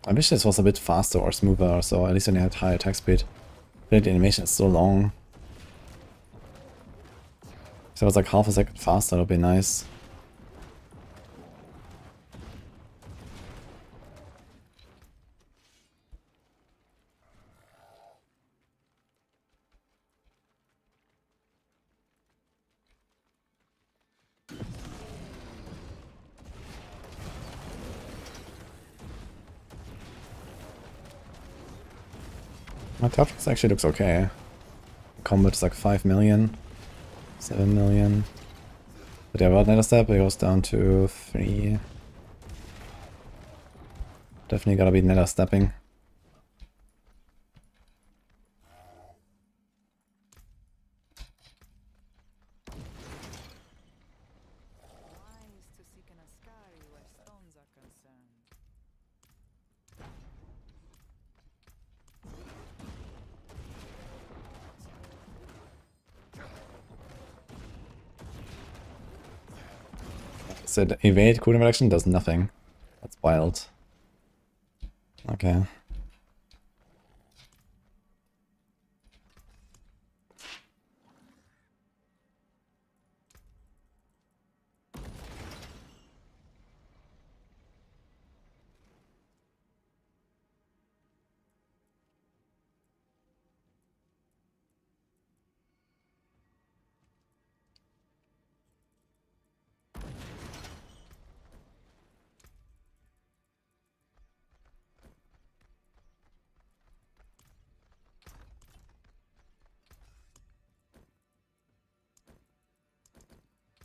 I wish this was a bit faster or smoother, so at least when you had high attack speed. The animation is so long. If it was like half a second faster, that would be nice. My toughness actually looks okay. Combat is like 5 million, 7 million. But yeah, without nether step, it goes down to 3. Definitely gotta be nether stepping. Wise to seek an Ascari where stones are concerned. So the evade cooldown reduction does nothing. That's wild. Okay.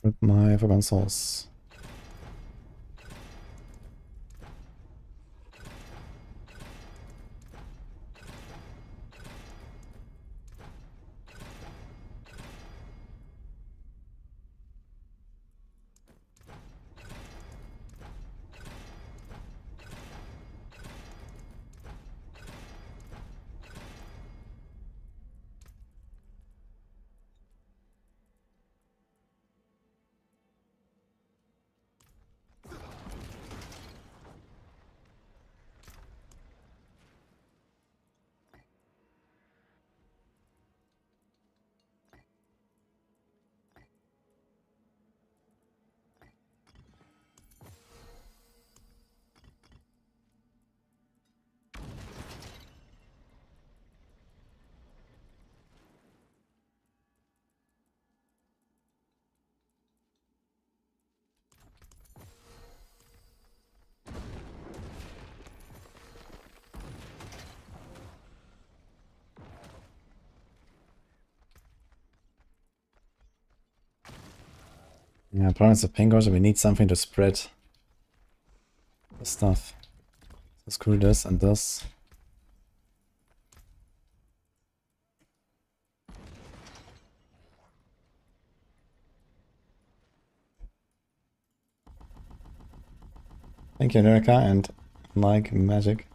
Rip my forgotten souls. Yeah, problem is with pingers, we need something to spread the stuff. So screw this and this. Thank you, Nurika, and like magic.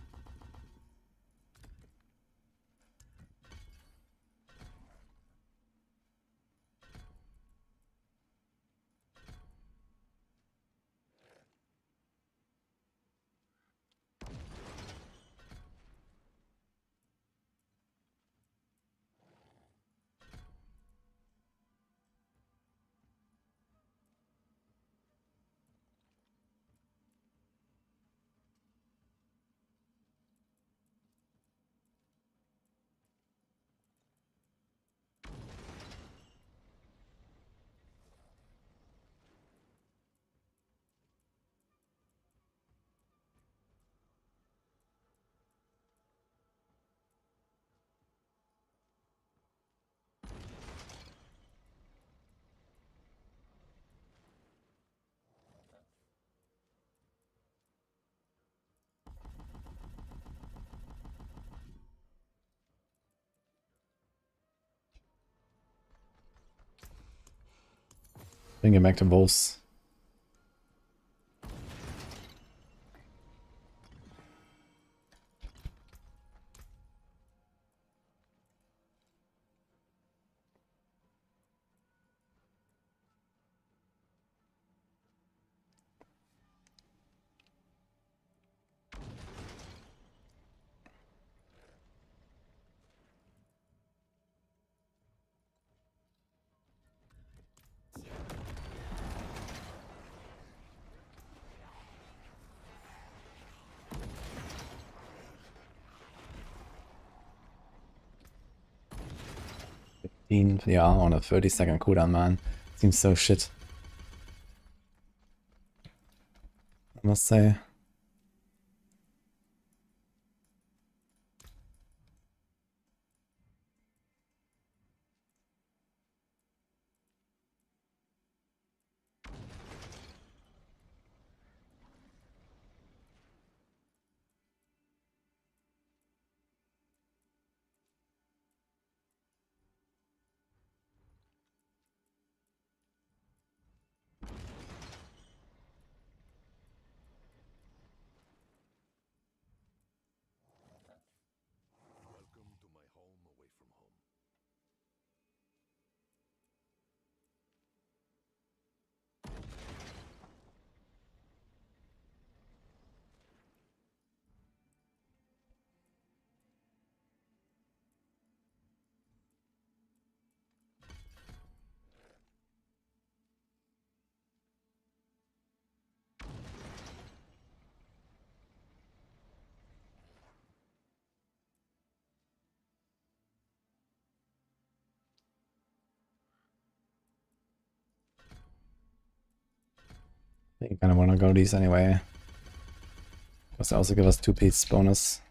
Bring it back to wolves. Yeah, on a 30-second cooldown, man. Seems so shit. I must say. Welcome to my home away from home. I think I kind of want to go these anyway. Because they also give us 2-piece bonus.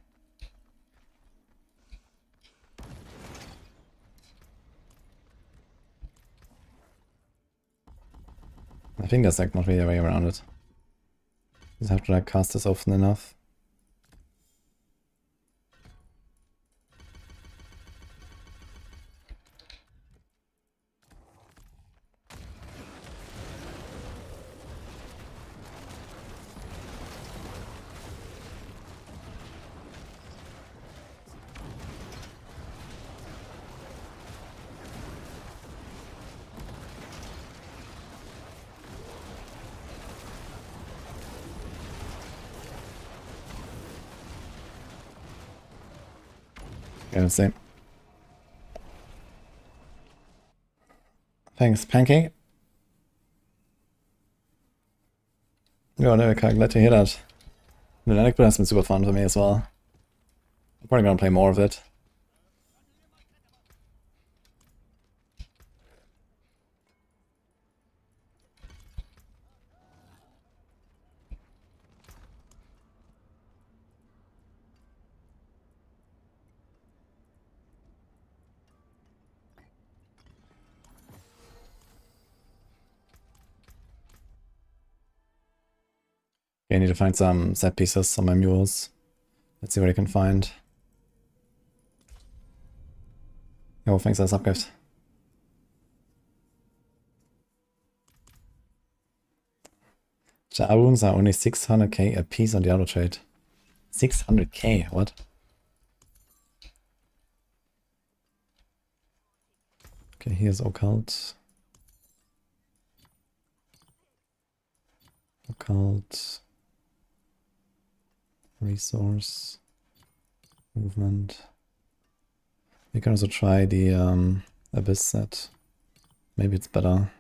I think there's like not really a way around it. Just have to like cast this often enough. Yeah, let's see. Thanks, Pancake. Yeah, no, glad to hear that. The LUNATIC build has been super fun for me as well. I'm probably gonna play more of it. Okay, I need to find some set pieces on my mules. Let's see what I can find. Oh, thanks for the subgift. The albums are only 600k a piece on Diablo trade. 600k, what? Okay, here's Occult. Occult. Resource. Movement. We can also try the Abyss set. Maybe it's better.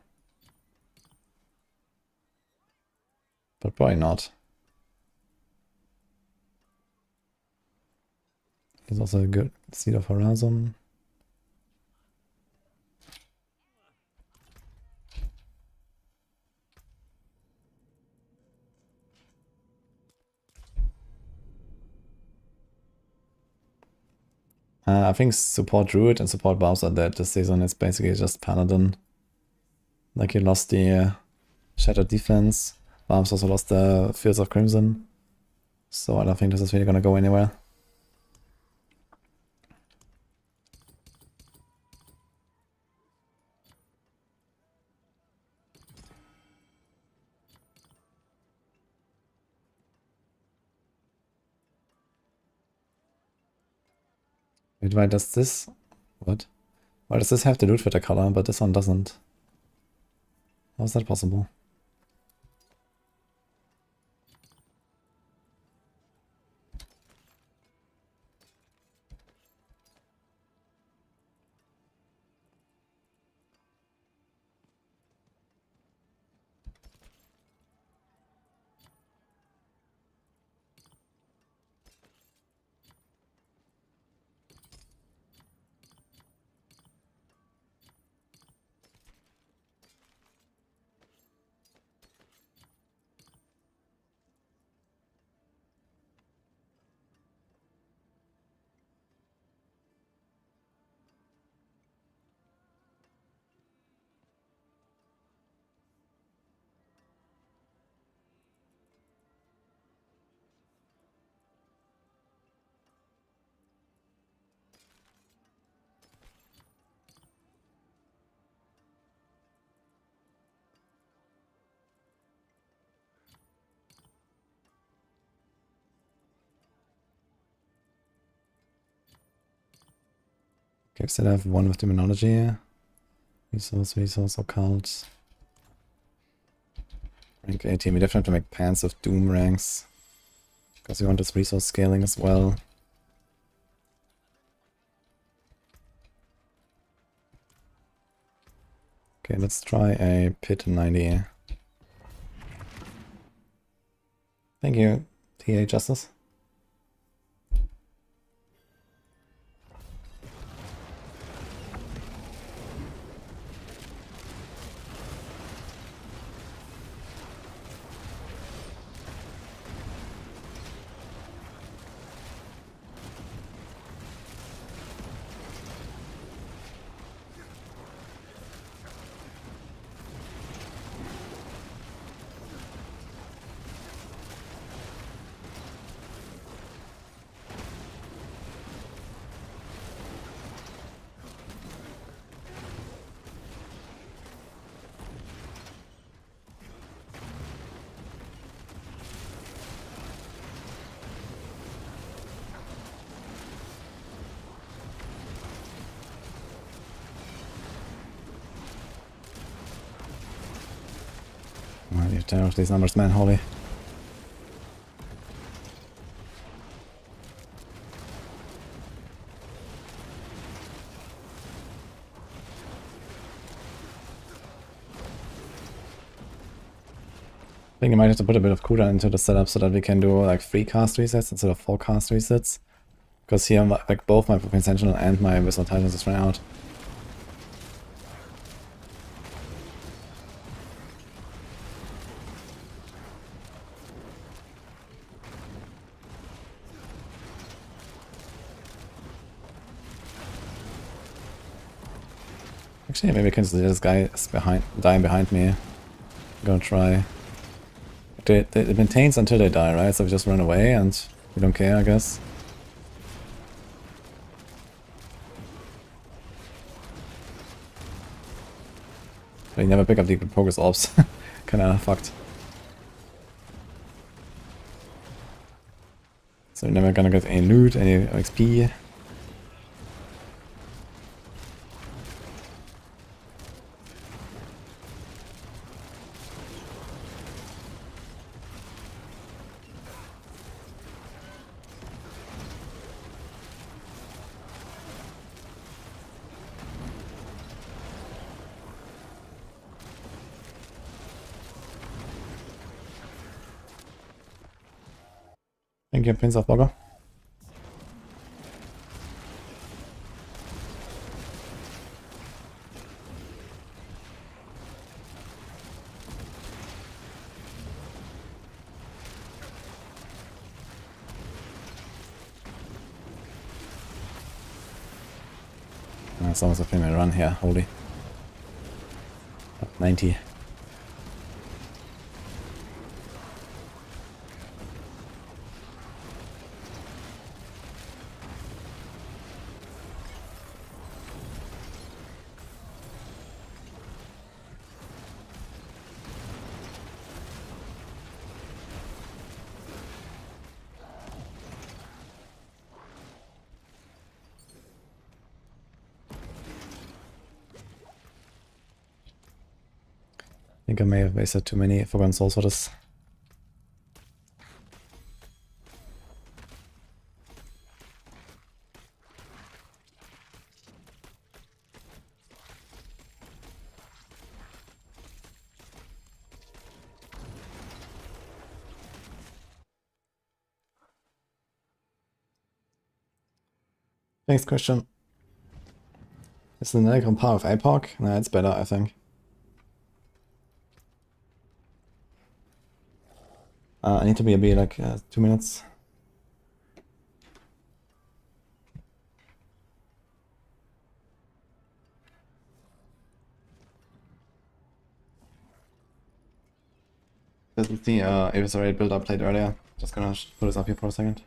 But probably not. There's also a good Seed of Horizon. I think support Druid and support Barbs are dead this season. It's basically just Paladin. Like you lost the Shattered Defense. Barbs also lost the Fields of Crimson. So I don't think this is really gonna go anywhere. Wait, why does this... What? Why does this have the loot fitter color, but this one doesn't? How is that possible? Okay, still have one with demonology. Resource, occult. Rank 18. We definitely have to make pants of doom ranks. Because we want this resource scaling as well. Okay, let's try a pit 90. Thank you, TA Justice. You're tired of these numbers, man, holy. I think I might have to put a bit of cooldown into the setup so that we can do like 3 cast resets instead of 4 cast resets. Because here, like both my Propane Sentinel and my Whistle Titans just ran out. Actually, maybe I can see this guy is dying behind me. I'm gonna try. It maintains until they die, right? So we just run away and we don't care, I guess. But you never pick up the progress orbs. Kinda fucked. So you're never gonna get any loot, any XP. Thank you, Prince of Bogger. It's almost a female run here, holy. 90. think I may have wasted too many Forgotten Souls for this. Thanks, Christian. Is the Lunatic on par with Epoch? Nah, it's better, I think. I need to be a bit like 2 minutes. This is the adversary build I played earlier. Just gonna put this up here for a second.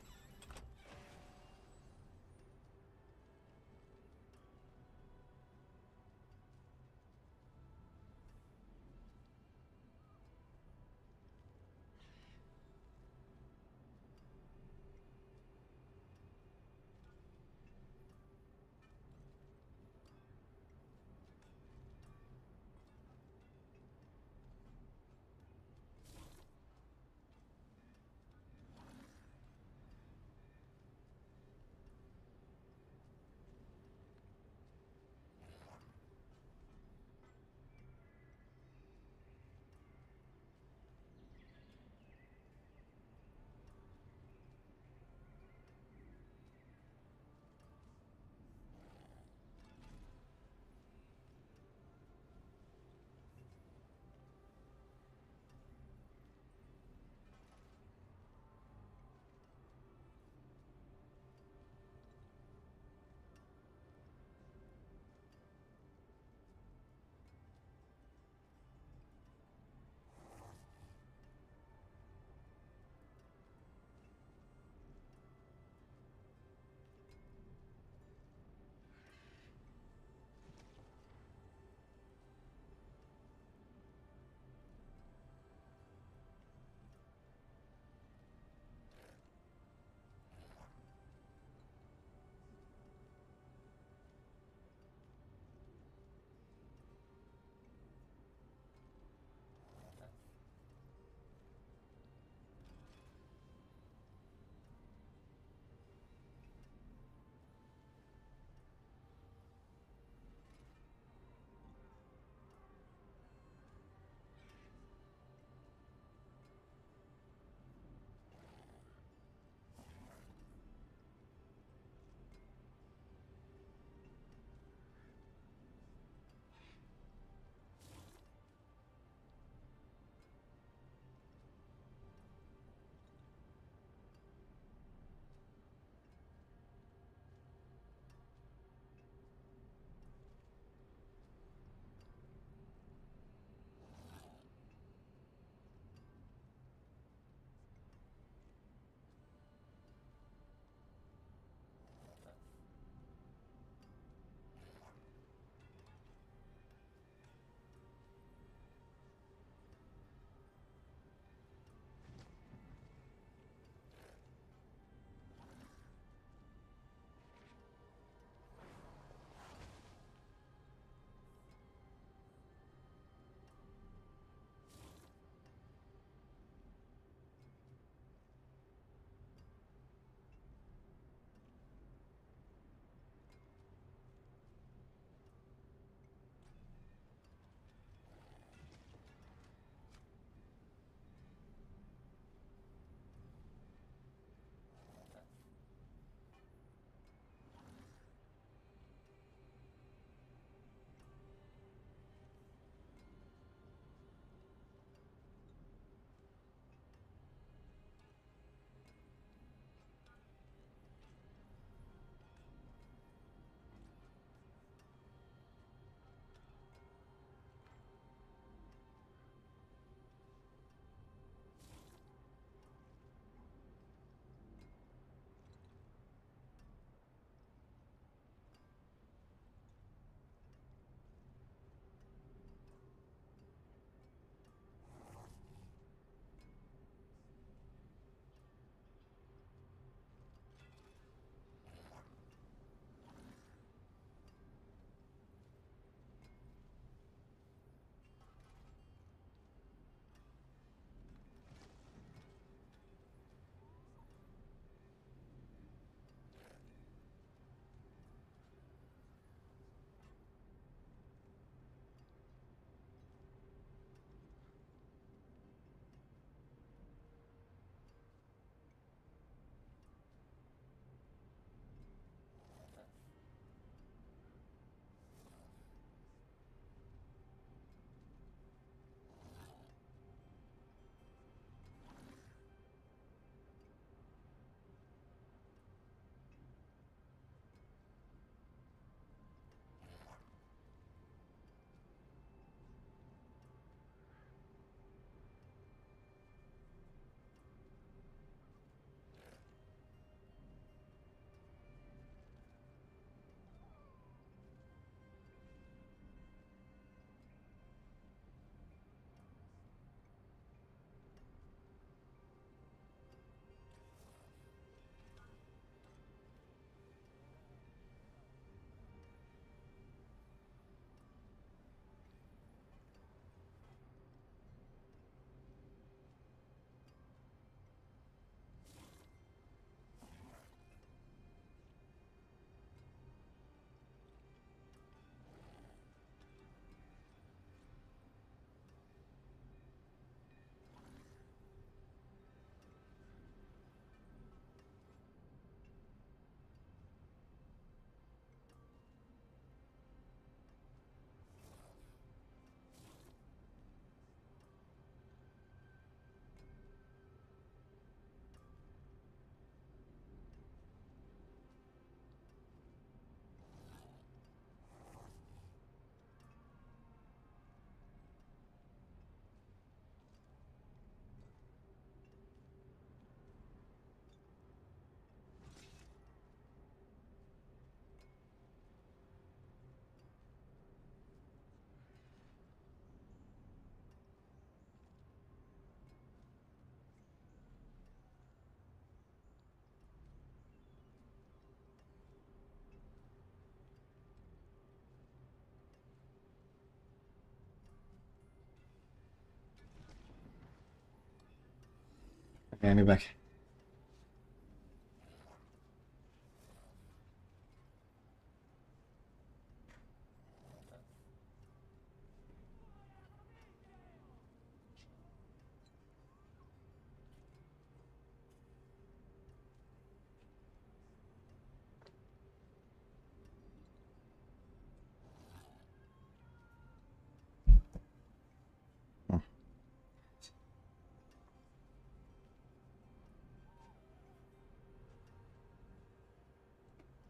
Yeah, be back.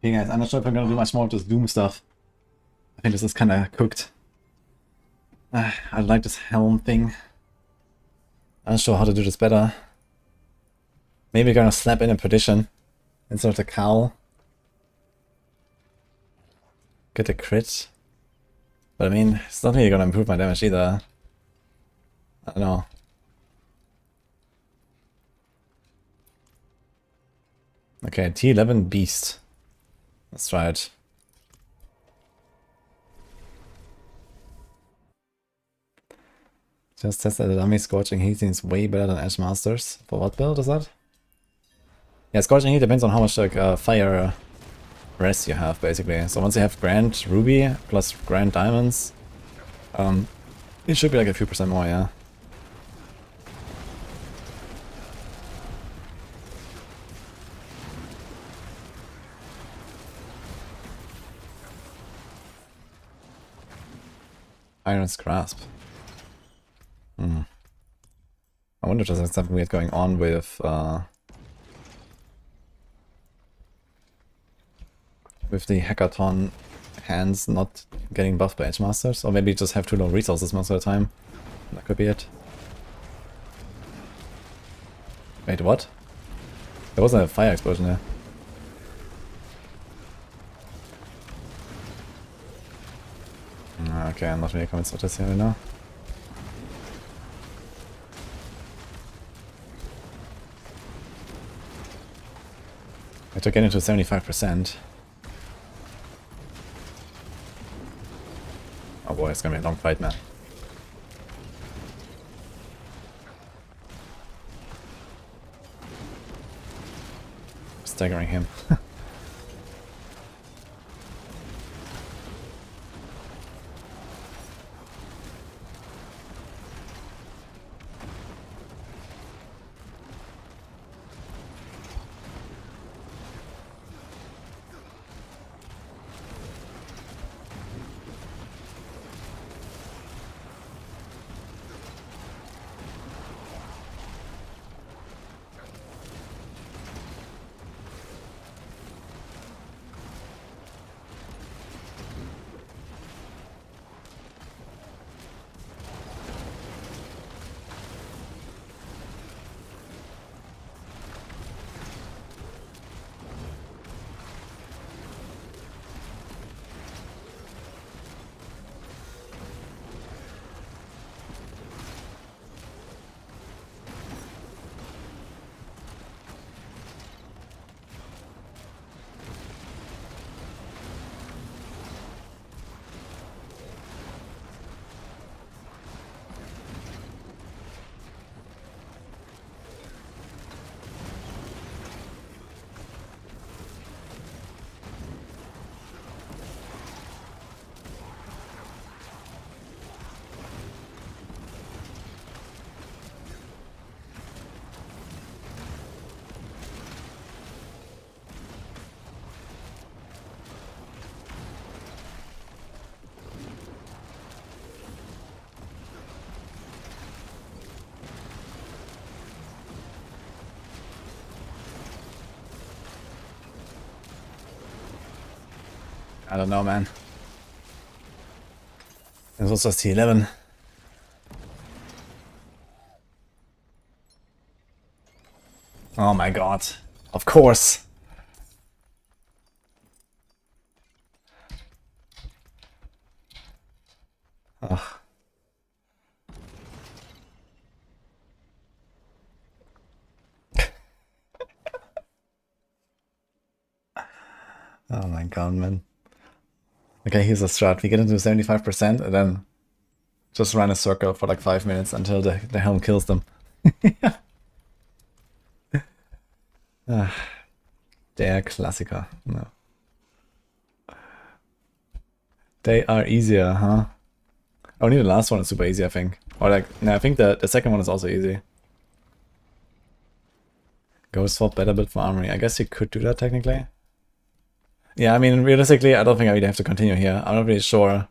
Hey guys, I'm not sure if I'm gonna do much more of this Doom stuff. I think this is kinda cooked. I like this helm thing. I'm not sure how to do this better. Maybe gonna slap in a perdition instead of the cowl. Get a crit. But I mean, it's not really gonna improve my damage either. I don't know. Okay, T11 Beast. Let's try it. Just test that the dummy Scorching Heat seems way better than Edge Masters. For what build is that? Yeah, Scorching Heat depends on how much like fire rest you have, basically. So once you have Grand Ruby plus Grand Diamonds, it should be like a few percent more, yeah. Iron's Grasp. I wonder if there's something weird going on with the Hackathon hands not getting buffed by Edge Masters, or maybe just have too low resources most of the time. That could be it. Wait, what? There was a fire explosion there. Okay, I'm not really convinced of this here right now. I took it into 75%. Oh boy, it's gonna be a long fight, man. Staggering him. I don't know, man. This was just T11. Oh my god. Of course. Ugh. Oh my god, man. Okay, here's a strat. We get into 75% and then just run a circle for like 5 minutes until the helm kills them. Der Klassiker. No. They are easier, huh? Only the last one is super easy, I think. Or like, no, I think the second one is also easy. Go swap better build for armory. I guess you could do that technically. Yeah, I mean, realistically, I don't think I really have to continue here. I'm not really sure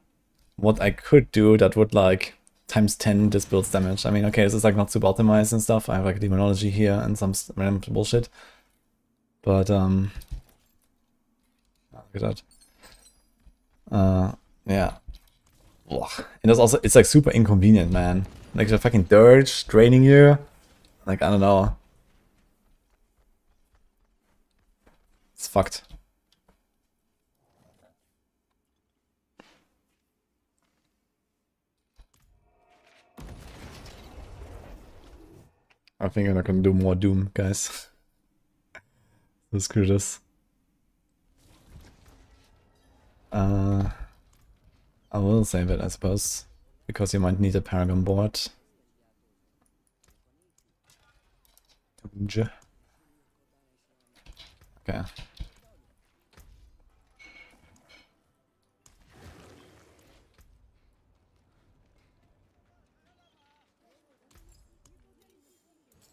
what I could do that would like times 10 this build's damage. I mean, okay, this is like not super optimized and stuff. I have like a demonology here and some random bullshit. But, look at that. Yeah. Ugh. And it's also, it's like super inconvenient, man. Like the fucking dirge draining you. Like, I don't know. It's fucked. I think I'm not gonna do more Doom, guys. So screw this. I will save it, I suppose, because you might need a Paragon board. Okay.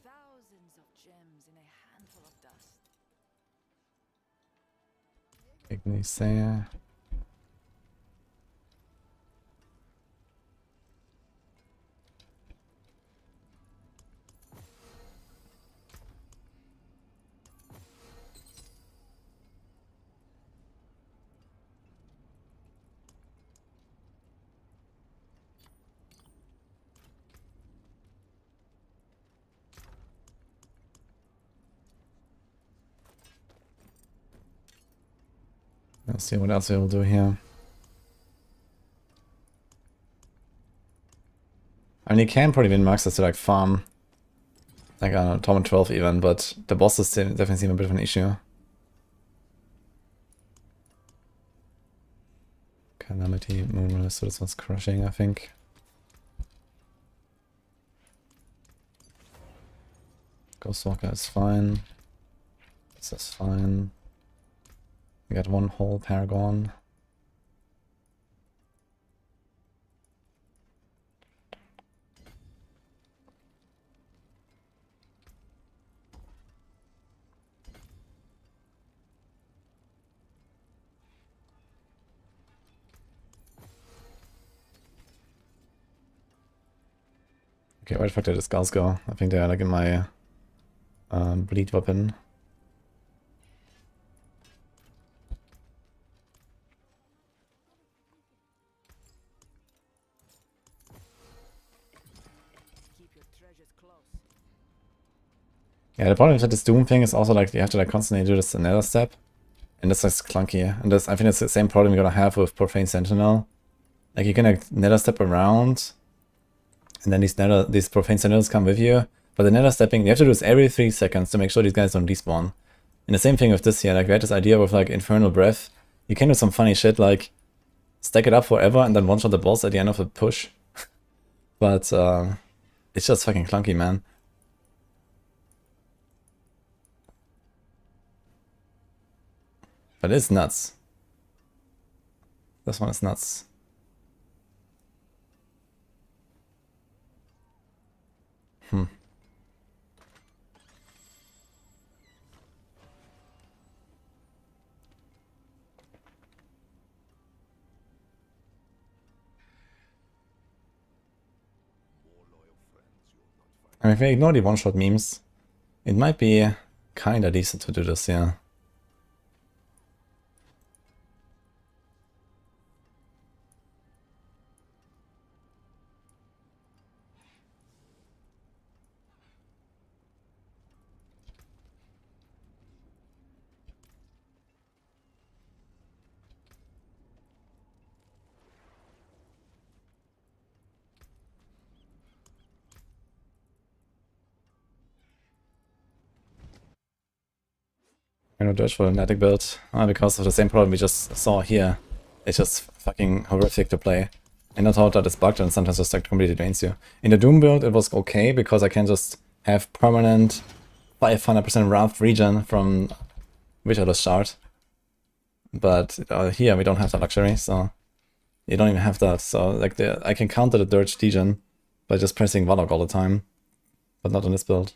Thousands of gems in a handful of dust. Ignisair. Let's see what else we'll do here. I mean, you can probably win Maxes to like farm, like I don't know, Tom and 12 even, but the bosses definitely seem a bit of an issue. Calamity, Moonrise, so this one's crushing, I think. Ghostwalker is fine. This is fine. We got one whole Paragon. Okay, where the fuck did the skulls go? I think they're like in my bleed weapon. Keep your treasures close. Yeah, the problem with this Doom thing is also like you have to like constantly do this nether step. And that's just clunky. And this, I think it's the same problem you're gonna have with Profane Sentinel. Like you can like nether step around, and then these Profane Sentinels come with you. But the nether stepping, you have to do this every 3 seconds to make sure these guys don't despawn. And the same thing with this here, like we had this idea with like Infernal Breath. You can do some funny shit like stack it up forever and then one-shot the boss at the end of the push. But it's just fucking clunky, man. But it's nuts. This one is nuts. I mean, if we ignore the one-shot memes, it might be kinda decent to do this, yeah. I know Dutch for LUNATIC build, because of the same problem we just saw here. It's just fucking horrific to play. And I thought that it's bugged and sometimes just like completely drains you. In the Doom build it was okay because I can just have permanent 500% Wrath regen from Vitalo's shard. But here we don't have that luxury, so you don't even have that. So like I can counter the Dirge degen by just pressing WARLOCK all the time, but not on this build.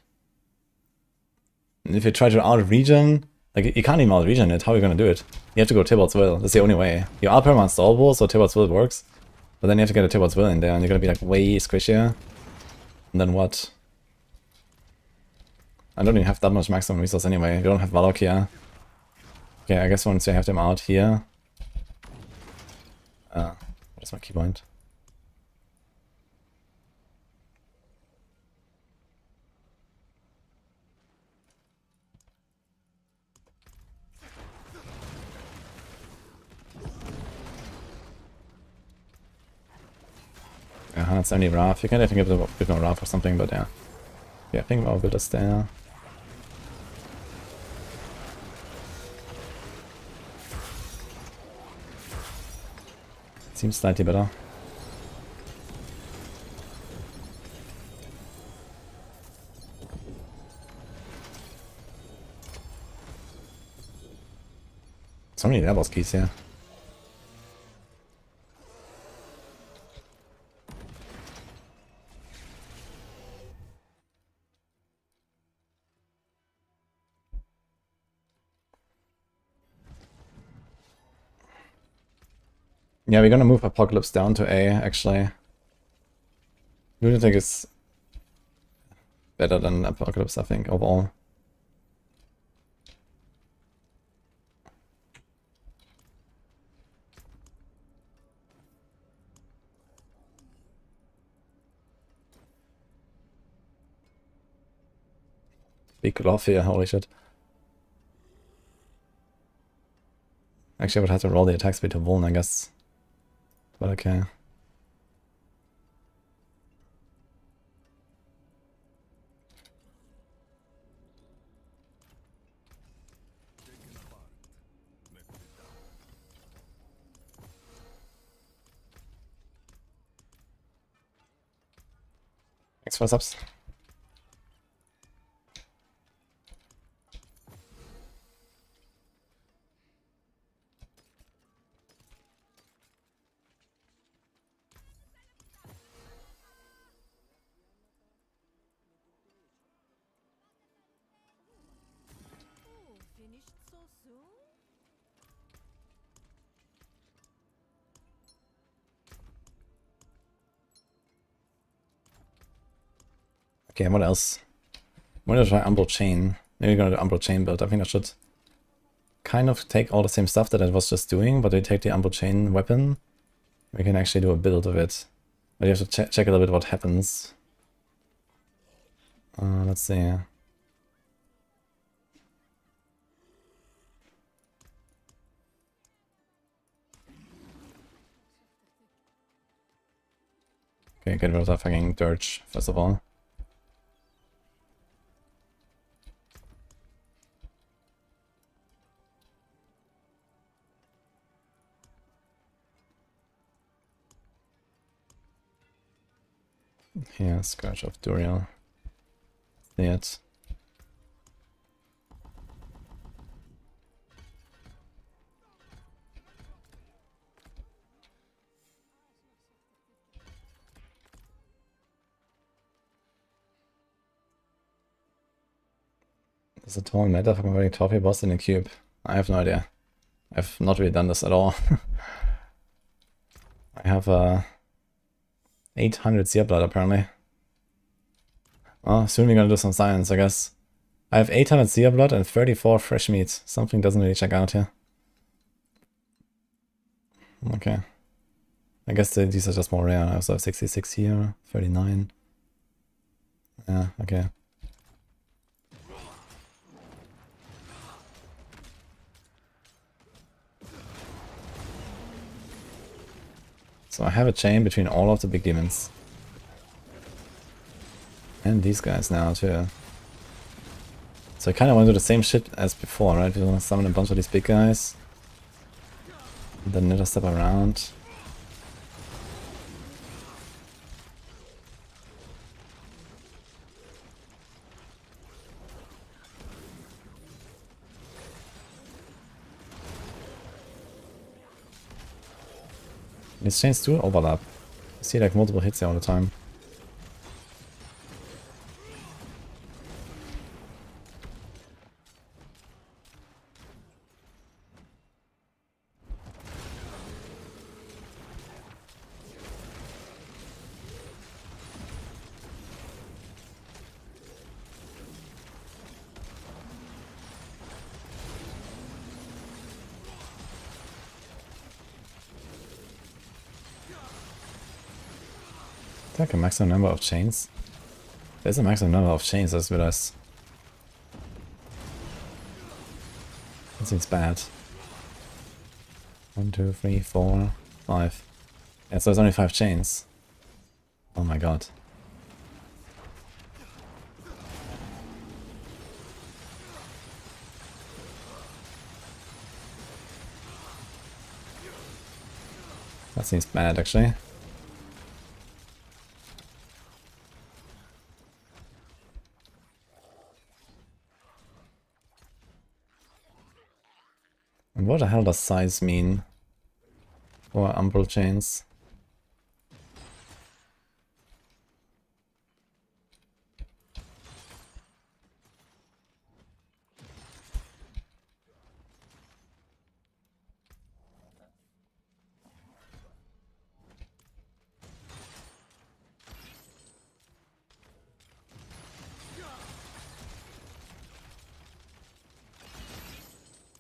And if you try to out-regen, like you can't even out-regen it, how are you gonna do it? You have to go Tybalt's Will, that's the only way. You out-perma Stallbull, so Tybalt's Will works, but then you have to get a Tybalt's Will in there, and you're gonna be like way squishier. And then what? I don't even have that much maximum resource anyway, you don't have WARLOCK here. Okay, I guess once you have them out here... what is my keypoint? Yeah, it's only Wrath. You can definitely give it a bit more Wrath or something, but yeah. Yeah, I think our build is there. Seems slightly better. So many Diablo keys here. Yeah, we're gonna move Apocalypse down to A, actually. Lunatic is better than Apocalypse, I think, overall. Big glove here, holy shit. Actually, I would have to roll the attack speed to Vuln, I guess. But okay. Thanks for the subs. Oh, finished so soon? Okay, what else? I'm gonna try Umbral Chain. Maybe we're gonna do Umbral Chain build. I think I should kind of take all the same stuff that I was just doing, but we take the Umbral Chain weapon. We can actually do a build of it. But you have to check a little bit what happens. Let's see. Okay, get rid of that fucking Dirge, first of all. Here, Scourge of Duriel. See it. Does a total matter for converting Toffee boss in a cube? I have no idea. I've not really done this at all. I have 800 Seer Blood apparently. Well, soon we're gonna do some science, I guess. I have 800 Seer Blood and 34 fresh meat. Something doesn't really check out here. Okay. I guess these are just more rare. I also have 66 here, 39. Yeah, okay. So I have a chain between all of the big demons. And these guys now too. So I kind of want to do the same shit as before, right? We want to summon a bunch of these big guys. And then never step around. These chains do overlap. I see like multiple hits here all the time. Is there like a maximum number of chains? There's a maximum number of chains, I just realized. That seems bad. 1, 2, 3, 4, 5. Yeah, so there's only 5 chains. Oh my god. That seems bad, actually. And what the hell does size mean for umbral chains?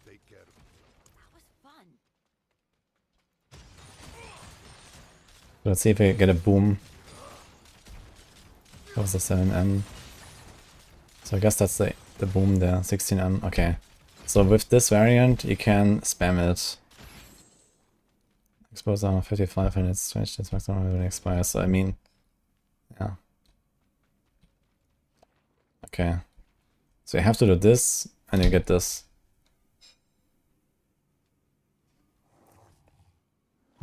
Take care of it. That was fun. Let's see if we get a boom. That was the 7M. So I guess that's the boom there, 16M. Okay. So with this variant, you can spam it. Expose armor 55 and it's stretched its maximum when it expires. So I mean, yeah. Okay. So you have to do this and you get this.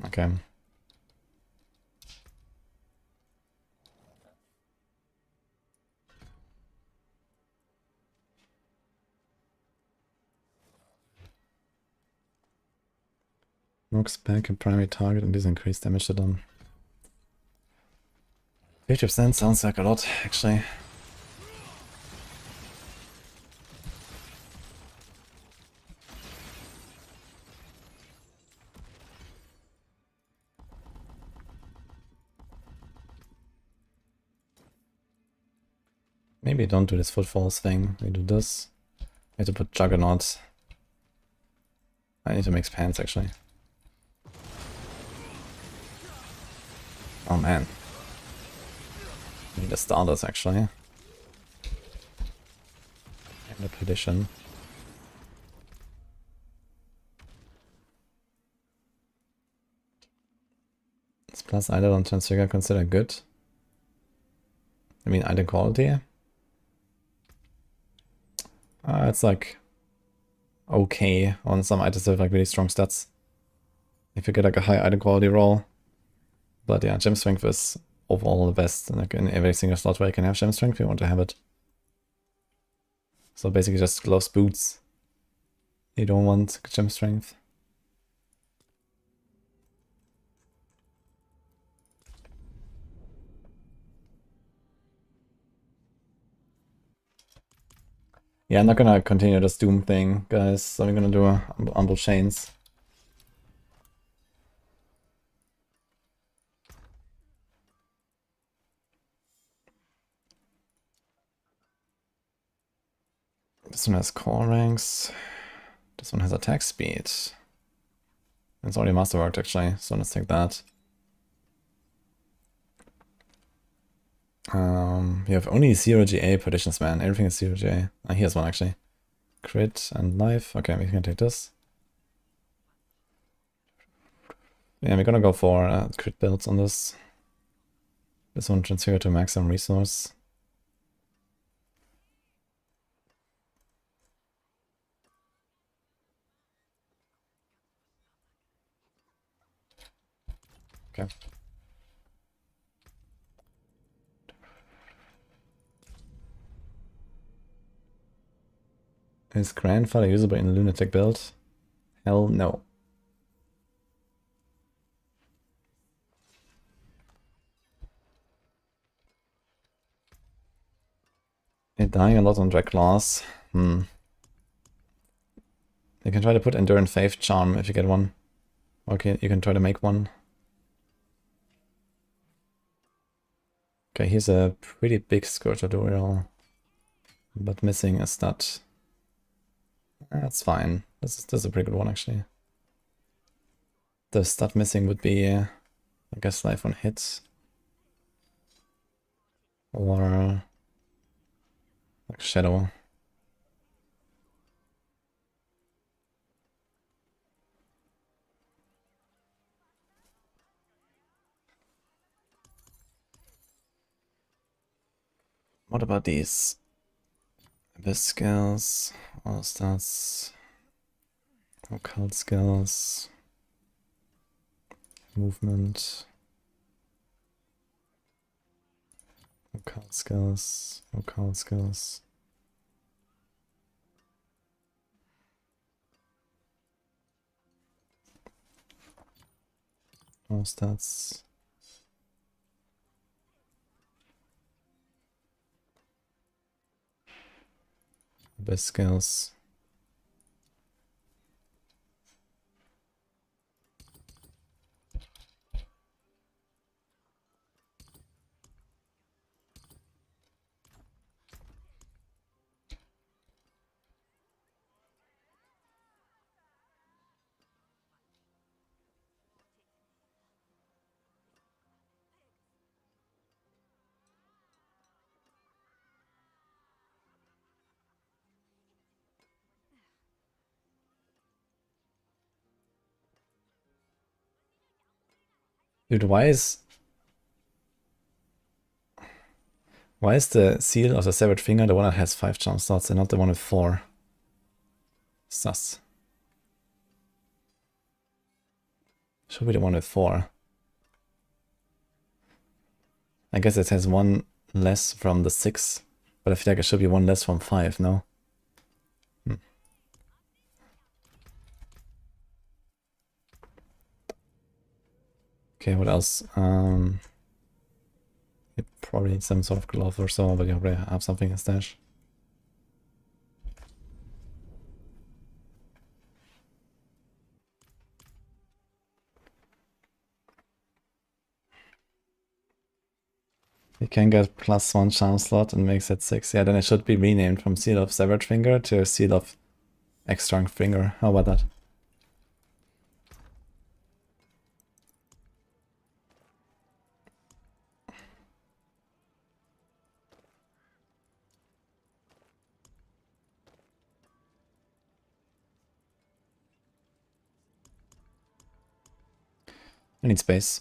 Okay. Knocks back a primary target and this increased damage to them. 50% sounds like a lot, actually. Maybe don't do this footfalls thing. We do this. I have to put Juggernaut. I need to mix pants, actually. Oh man. I need the starters, actually. And the Perdition. Is plus idle on Transfigure considered good? I mean, idle quality? It's like okay on some items with like really strong stats. If you get like a high item quality roll. But yeah, gem strength is overall the best. Like in every single slot where you can have gem strength, you want to have it. So basically just gloves, boots. You don't want gem strength. Yeah, I'm not gonna continue this Doom thing, guys. So I'm gonna do Umbral Chains. This one has core ranks. This one has attack speed. It's already masterworked actually, so let's take that. You have only 0 GA Perditions, man. Everything is 0 GA. Ah, here's one actually. Crit and life. Okay, we can take this. Yeah, we're gonna go for crit builds on this. This one transfer to maximum resource. Okay. Is Grandfather usable in a Lunatic build? Hell no. dying a lot on Draclaws. You can try to put Endurant Faith Charm if you get one. Okay, you can try to make one. Okay, he's a pretty big Scourge of Duriel, but missing a stat. That's fine. This is a pretty good one, actually. The stat missing would be, I guess, life on hits. Or like Shadow. What about these? Abyss skills, all stats, occult skills, movement, occult skills, occult skills. All stats. Abyss skills. Dude, why is the seal of the severed finger the one that has 5 charm slots and not the one with 4? Sus. Should be the one with 4. I guess it has one less from the 6, but I feel like it should be one less from 5, no? Okay, what else? You probably need some sort of glove or so, but you probably have something in stash. You can get +1 charm slot and makes it 6. Yeah, then it should be renamed from Seal of Severed Finger to Seal of X-Strong Finger. How about that? I need space.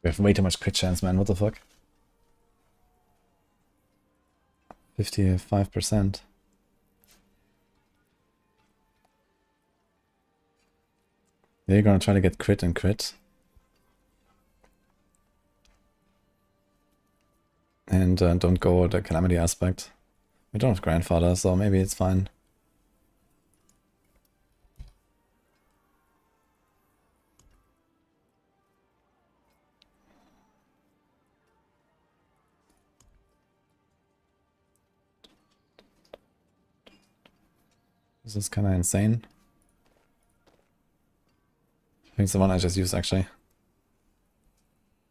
We have way too much crit chance, man. What the fuck? 55%. They're gonna try to get crit and crit. and don't go the Calamity aspect. We don't have Grandfather, so maybe it's fine. This is kind of insane. I think it's the one I just used actually.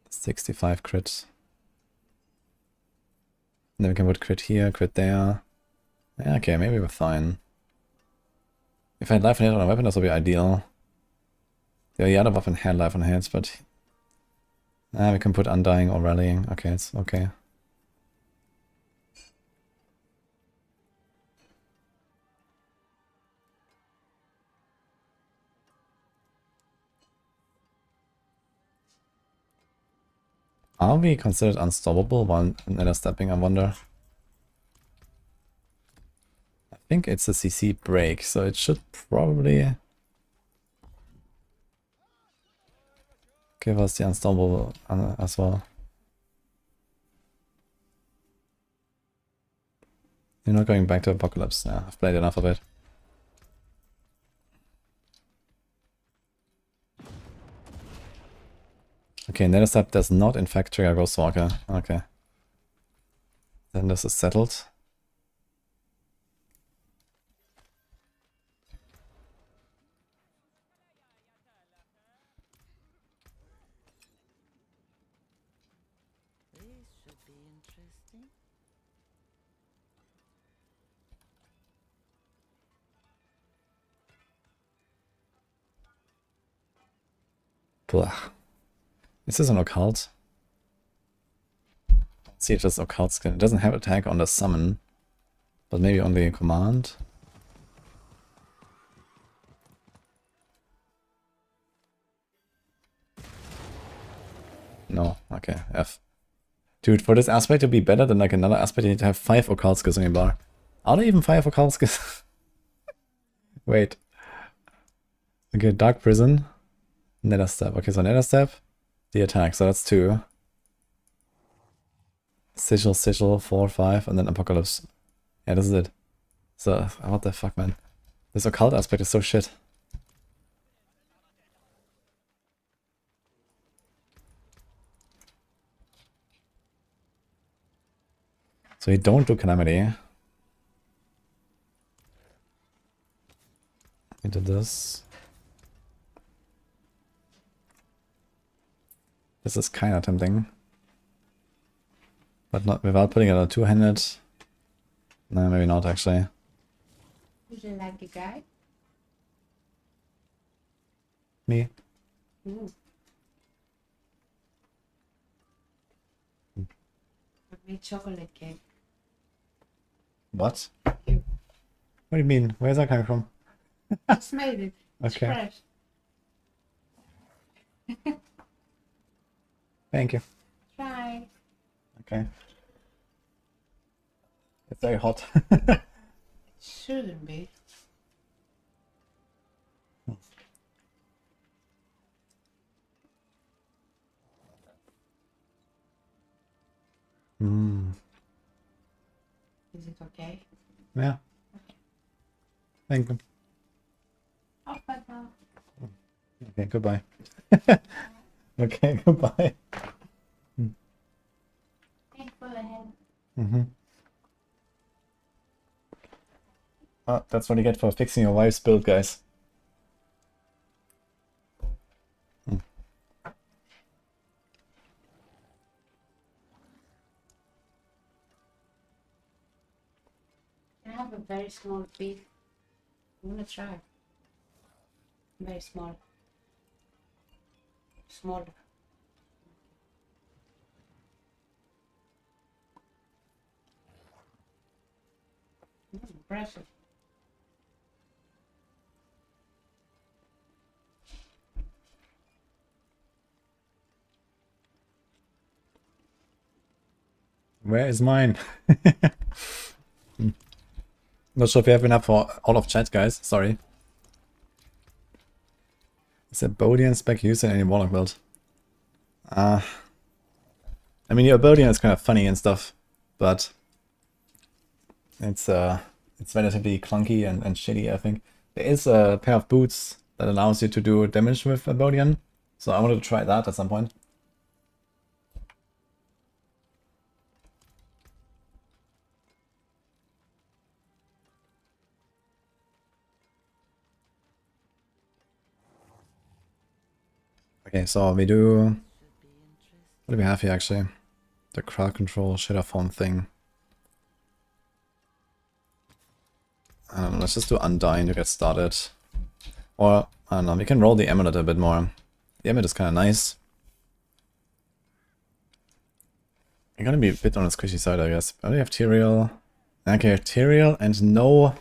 65 crit. And then we can put crit here, crit there. Yeah, okay, maybe we're fine. If I had life on hit on a weapon, this would be ideal. The other weapon had life on hits, but we can put Undying or Rallying. Okay, it's okay. Are we considered unstoppable while nether stepping, I wonder? I think it's a CC break, so it should probably give us the unstoppable as well. You're not going back to Apocalypse. Yeah, I've played enough of it. Okay, nether step does not in fact trigger Ghostwalker. Okay. Then this is settled. This should be interesting. Blah. Is this an occult? See, it's just occult skin. It doesn't have attack on the summon, but maybe on the command. No, okay, F. Dude, for this aspect to be better than like another aspect, you need to have 5 occult skills on your bar. Are there even 5 occult skills? Wait. Okay, Dark Prison. Nether Step. Okay, so Nether Step. The attack, so that's 2. Sigil, Sigil, 4, 5, and then Apocalypse. Yeah, this is it. So, what the fuck, man. This occult aspect is so shit. So you don't do Calamity. You did this. This is kind of tempting. But not without putting it on a two-handed. No, maybe not actually. Who's the lucky guy? Me? Ooh. I made chocolate cake. What? You. What do you mean? Where's that coming from? Just made it. It's Okay. fresh. Thank you. Try. Okay. It's very hot. It shouldn't be. Mm. Is it okay? Yeah. Thank you. Oh, but no. Okay, goodbye. Okay, goodbye. Thank you ahead. Mm-hmm. Ah, that's what you get for fixing your wife's build, guys. Can I have a very small piece? I'm gonna try. Very small. Smaller. Impressive. Where is mine? Not sure if you have enough for all of chat, guys. Sorry. Is a Bodian spec used in any Warlock build? I mean, your Bodian is kind of funny and stuff. but it's relatively clunky and shitty, I think. There is a pair of boots that allows you to do damage with Abodian, so I wanted to try that at some point. Okay, so we do... What do we have here actually? The crowd control shader form thing. Let's just do Undying to get started. Or, I don't know, we can roll the amulet a bit more. The amulet is kind of nice. I'm gonna be a bit on the squishy side, I guess. I only have Tyrael. Okay, Tyrael and no...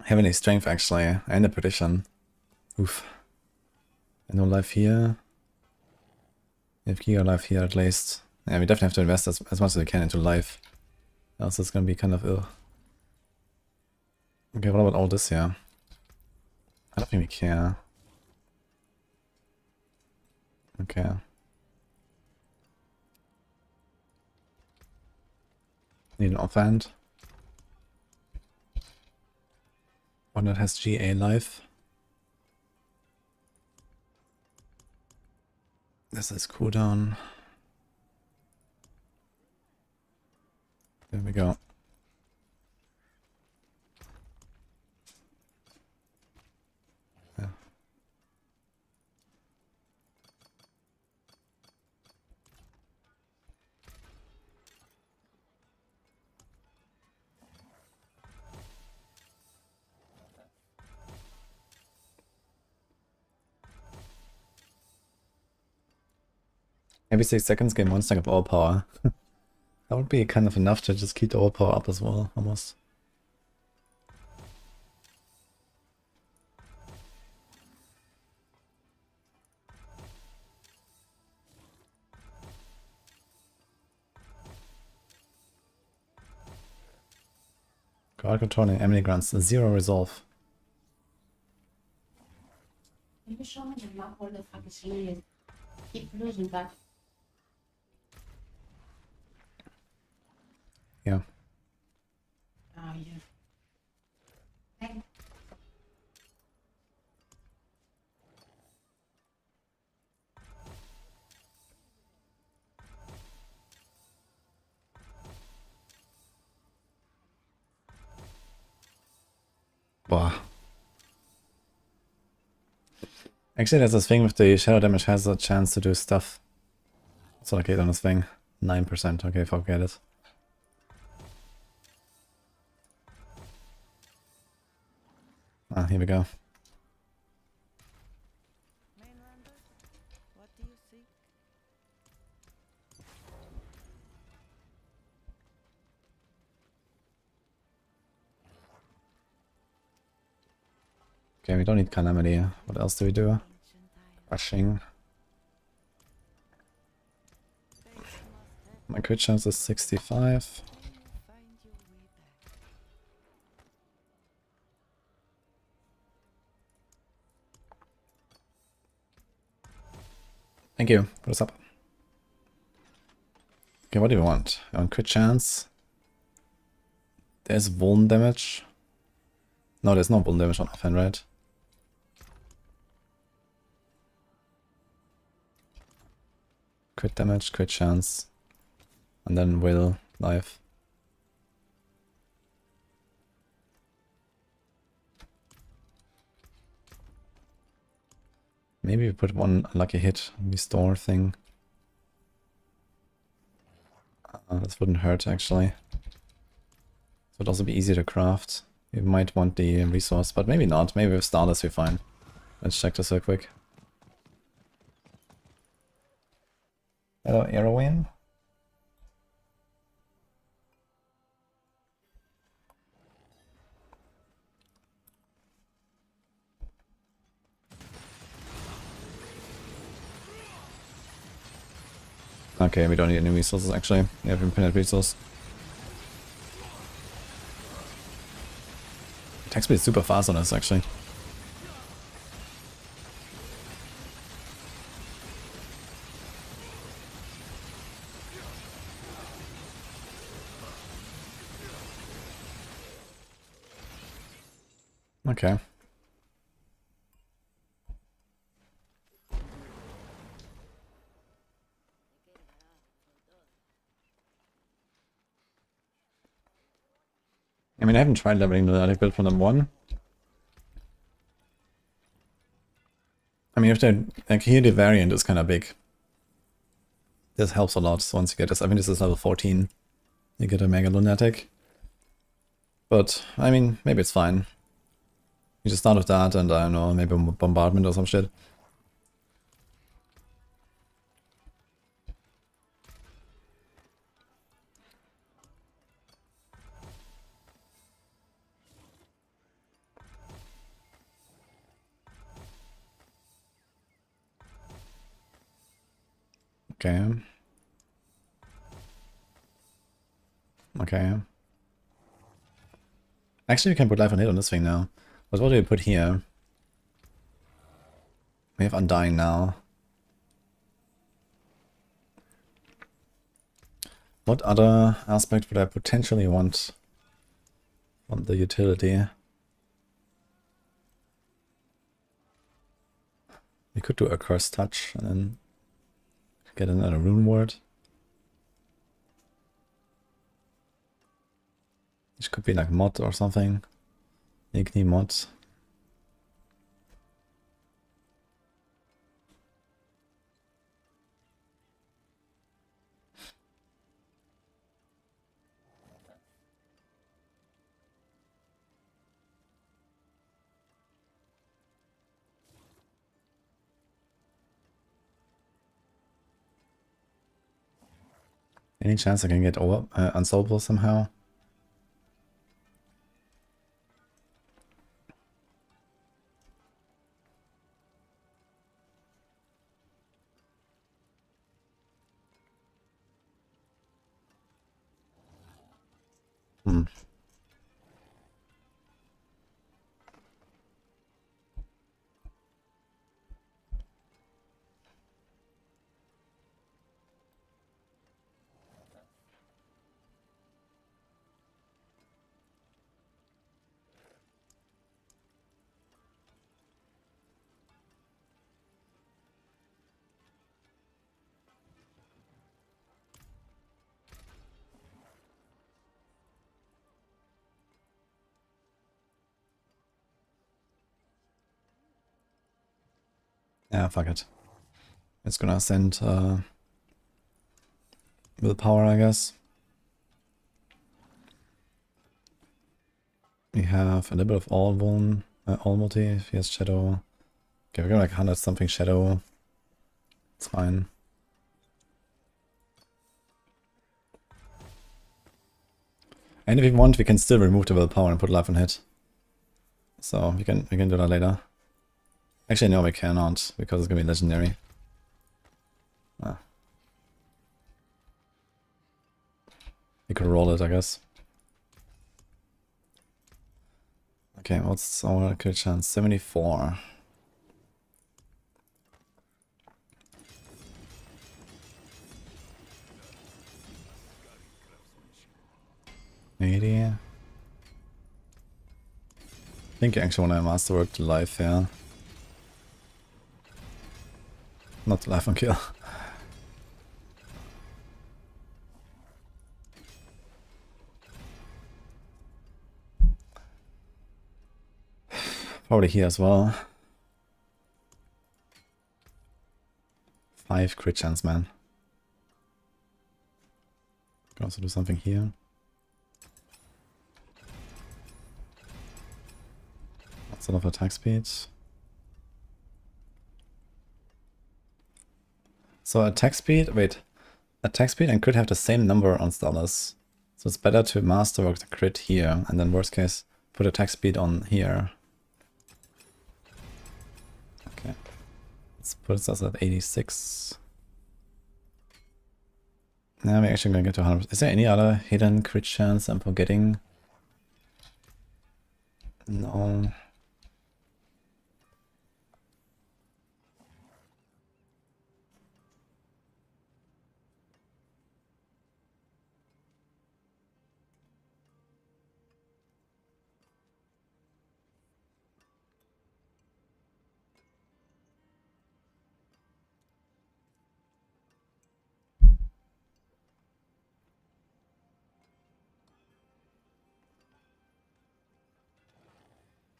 Heavenly Strength actually, and a Perdition. Oof. And no life here. We have Giga life here at least. Yeah, we definitely have to invest as much as we can into life. Else it's gonna be kind of ill. Okay, what about all this here? I don't think we care. Okay. Need an offhand. One that has GA life. This is cooldown. There we go. Yeah. Every 6 seconds gain 1 stack of all power. That would be kind of enough to just keep the all power up as well, almost. Guard controlling enemy grants 0 resolve. Can you show me the map where the fuck is Lily? Keep losing back. Yeah. Oh, yeah. Hey. Boah. Actually, there's this thing with the shadow damage has a chance to do stuff. So okay, on this thing. 9%. Okay, forget it. Ah, here we go. Mainlander, what do you seek? Okay, we don't need Calamity. What else do we do? Ancient eye. Rushing. Faith must have My crit chance is 65. when you find your way back. Thank you. Put us up. Okay, what do we want? On crit chance. There's vuln damage. No, there's no vuln damage on offhand, right? Crit damage, crit chance. And then will, life. Maybe we put one lucky hit restore thing. This wouldn't hurt actually. So it'd also be easy to craft. We might want the resource, but maybe not. Maybe with Stardust we're fine. Let's check this real quick. Hello, Erwin. Okay, we don't need any resources actually. We have infinite resource. Attack speed is super fast on us actually. Okay. I mean, I haven't tried leveling the Lunatic build from them 1. I mean, if they like here, the variant is kind of big. This helps a lot once you get this. I think this is level 14. You get a Mega Lunatic. But, I mean, maybe it's fine. You just start with that and, I don't know, maybe Bombardment or some shit. Okay. Okay. Actually, you can put Life on Hit on this thing now. But what do you put here? We have Undying now. What other aspect would I potentially want on the utility? We could do a Curse Touch and then get another Rune Word. Which could be like Mod or something. Igni Mod. Any chance I can get over unsolvable somehow? Hmm. Yeah, fuck it. It's gonna send willpower, I guess. We have a little bit of all multi, if he has shadow. Okay, we're gonna like 100 something shadow. It's fine. And if we want, we can still remove the willpower and put life on hit. So we can do that later. Actually, no, we cannot because it's gonna be legendary. Ah. We could roll it, I guess. Okay, what's our crit chance? 74. I think you actually want to masterwork the life here. Not the life on kill. Probably here as well. 5 crit chance, man. Can also do something here. What's a lot of attack speed? So attack speed, wait. Attack speed and crit have the same number on Stealth. So it's better to masterwork the crit here and then worst case put attack speed on here. Okay. Let's put us at 86. Now we're actually gonna get to 100%. Is there any other hidden crit chance I'm forgetting? No.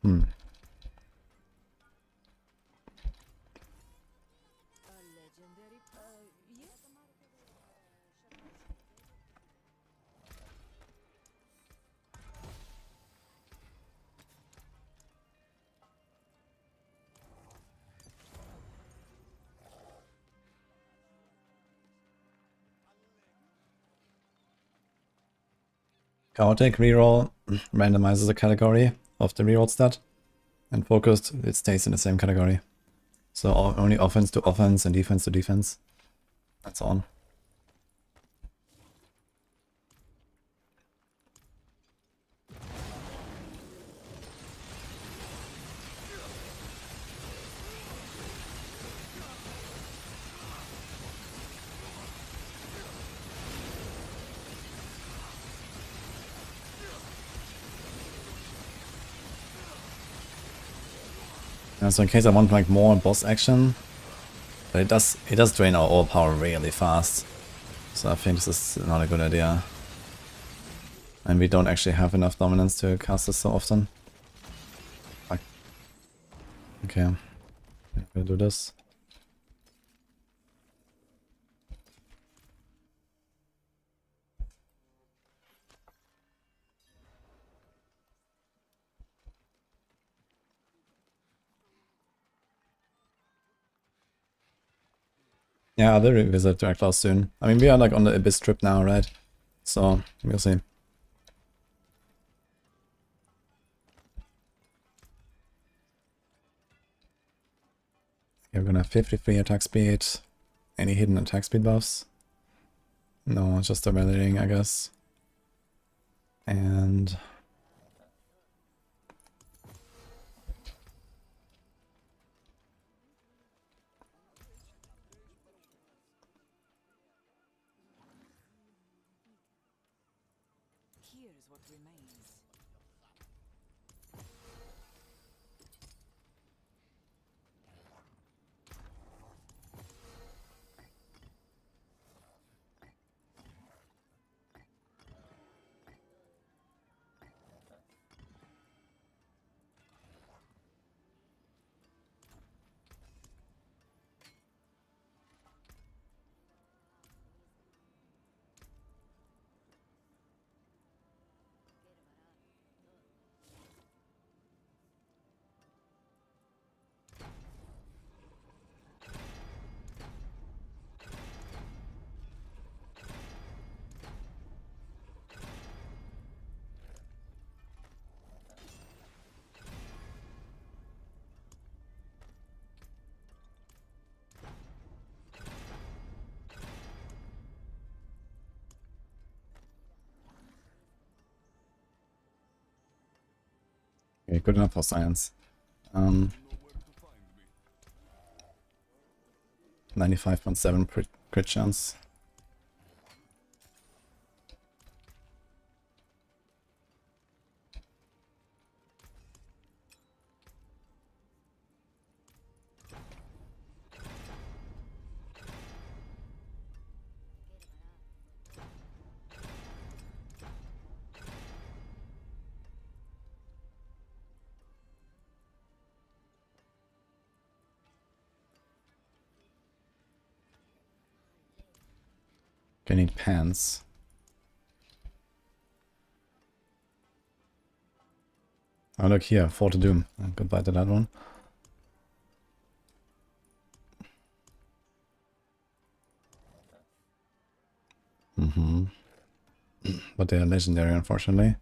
Hmm. A legendary. Yes. Chaotic reroll randomizes the category of the reroll stat, and focused, it stays in the same category. So only offense to offense and defense to defense. That's on. So in case I want like more boss action, but it does drain our ore power really fast. So I think this is not a good idea. And we don't actually have enough dominance to cast this so often. Fuck. Okay, I'm gonna do this. Yeah, I will revisit Dracula soon. I mean, we are like on the Abyss trip now, right? So, we'll see. We're gonna have 53 attack speed. Any hidden attack speed buffs? No, just the rallying, I guess. And... Here's what remains. Okay, good enough for science. You know where to find me. 95.7 crit chance. I need pants. Oh look here, Fort of Doom. Goodbye to that one. But they are legendary, unfortunately.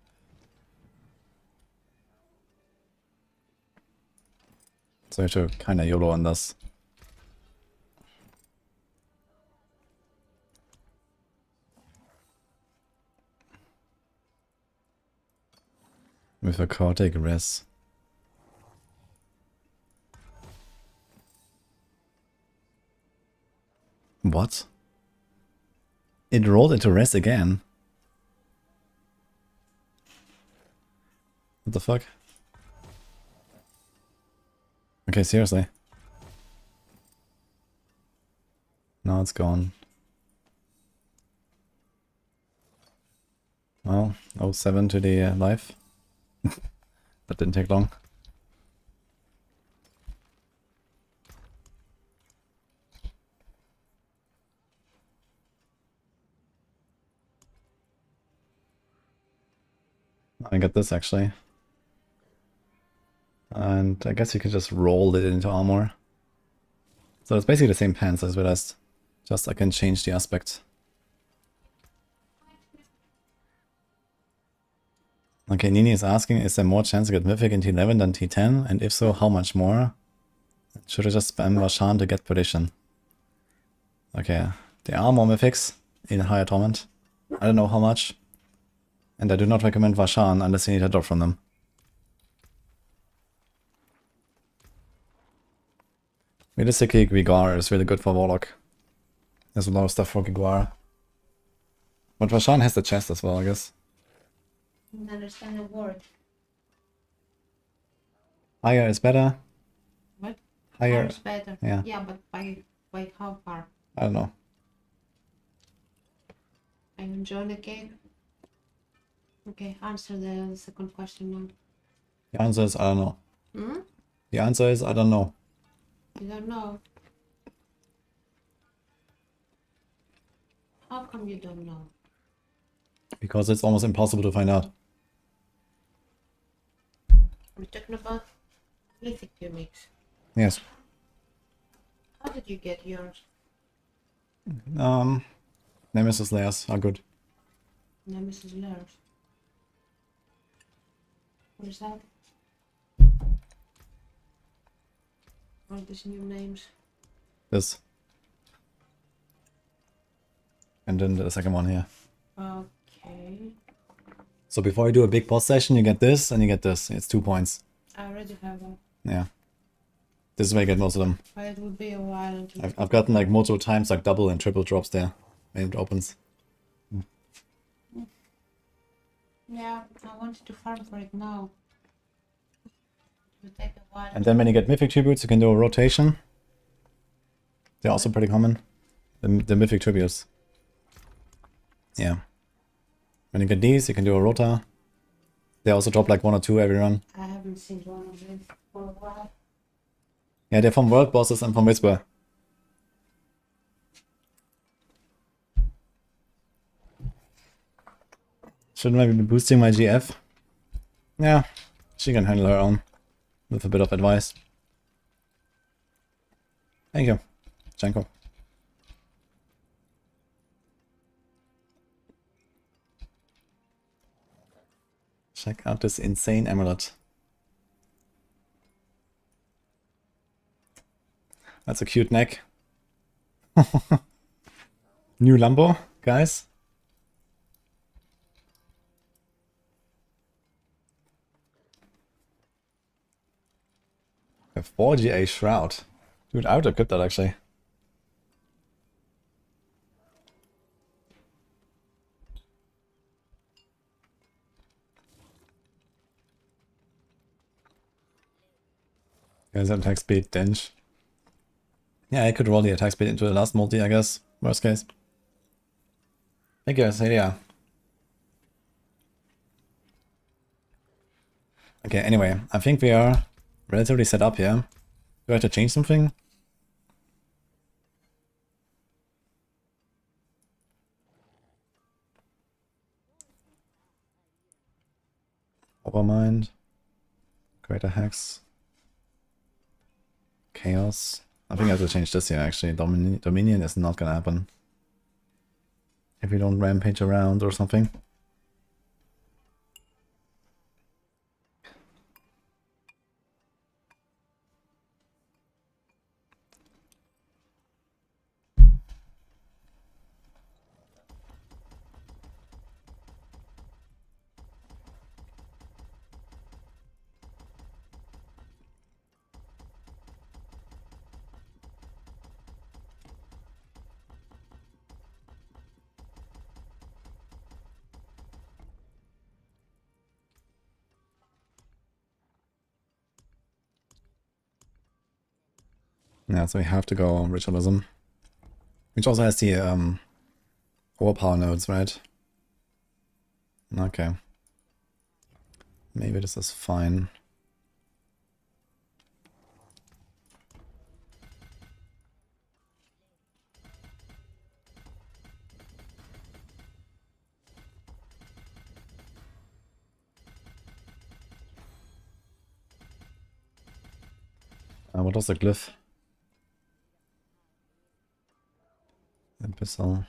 So you have to kinda YOLO on this. With a chaotic res. What? It rolled into res again? What the fuck? Okay, seriously. Now it's gone. Well, 07 to the life. That didn't take long. I get this actually. And I guess you could just roll it into armor. So it's basically the same pants as realized. Just I can change the aspect. Okay, Nini is asking, is there more chance to get Mythic in T11 than T10? And if so, how much more? Should I just spam Vashan to get Perdition? Okay, there are more Mythics in Higher Torment. I don't know how much. And I do not recommend Vashan unless you need a drop from them. Realistically, Gwigar is really good for Warlock. There's a lot of stuff for Gwigar. But Vashan has the chest as well, I guess. I don't understand the word. Higher is better. What? Higher. Is better. Yeah. Yeah, but by how far? I don't know. I enjoy the game. Okay, answer the second question now. The answer is I don't know. Hmm? The answer is I don't know. You don't know. How come you don't know? Because it's almost impossible to find out. We're talking about mythic uniques. Yes. How did you get yours? Nemesis layers are good. Nemesis layers. What is that? All these new names. This. And then the second one here. Okay. So before you do a big boss session, you get this and you get this. It's 2 points. I already have one. Yeah. This is where you get most of them. But it will be a while until I've gotten like multiple times like double and triple drops there when it opens. yeah, I wanted to farm for it now. It will take a while. And then when you get Mythic Tributes, you can do a rotation. They're also pretty common. The Mythic Tributes. Yeah. When you get these, you can do a rota. They also drop like 1 or 2 every run. I haven't seen one of them for a while. Yeah, they're from World Bosses and from Whisper. Shouldn't I be boosting my GF? Yeah, she can handle her own. With a bit of advice. Thank you, Janko. Check out this insane amulet. That's a cute neck. New Lambo, guys. A 4GA Shroud. Dude, I would equip that actually. Guys, attack speed, Dench. Yeah, I could roll the attack speed into the last multi, I guess. Worst case. Thank you, Acelia. Okay, anyway, I think we are relatively set up here. Do I have to change something? Overmind. Greater Hex. Chaos. I think I have to change this here actually. Dominion is not gonna happen. If we don't rampage around or something. Yeah, so we have to go Ritualism. Which also has the overpower nodes, right? Okay. Maybe this is fine. What was the glyph? Abyssal.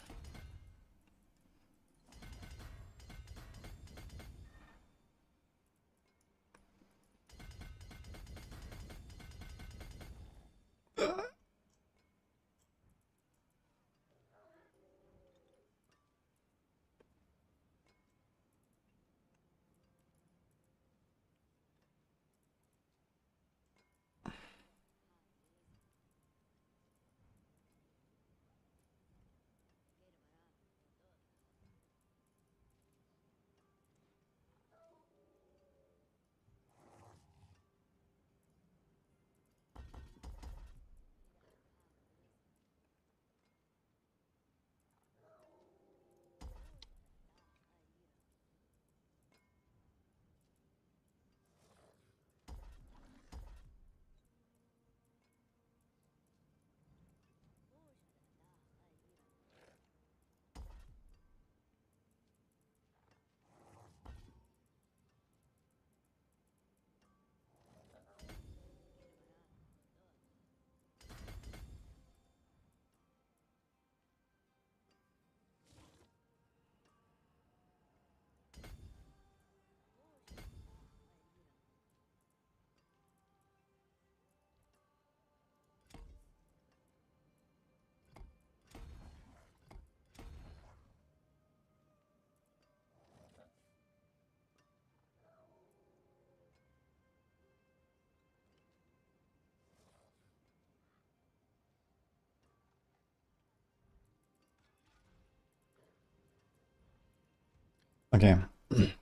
Okay,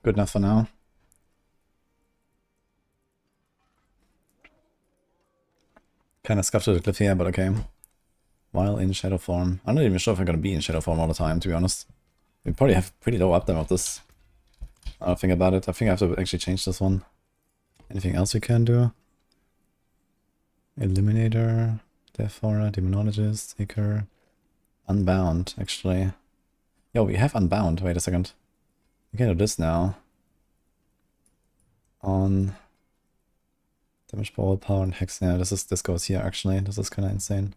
good enough for now. Kinda scuffed the glyph here, but okay. While in shadow form. I'm not even sure if I'm gonna be in shadow form all the time, to be honest. We probably have pretty low uptime of this. I don't think about it. I think I have to actually change this one. Anything else we can do? Eliminator, Death Aura, Demonologist, Seeker, Unbound, actually. Yo, we have Unbound. Wait a second. We can do this now. On damage, ball, power, and hex. Yeah, this goes here actually. This is kind of insane.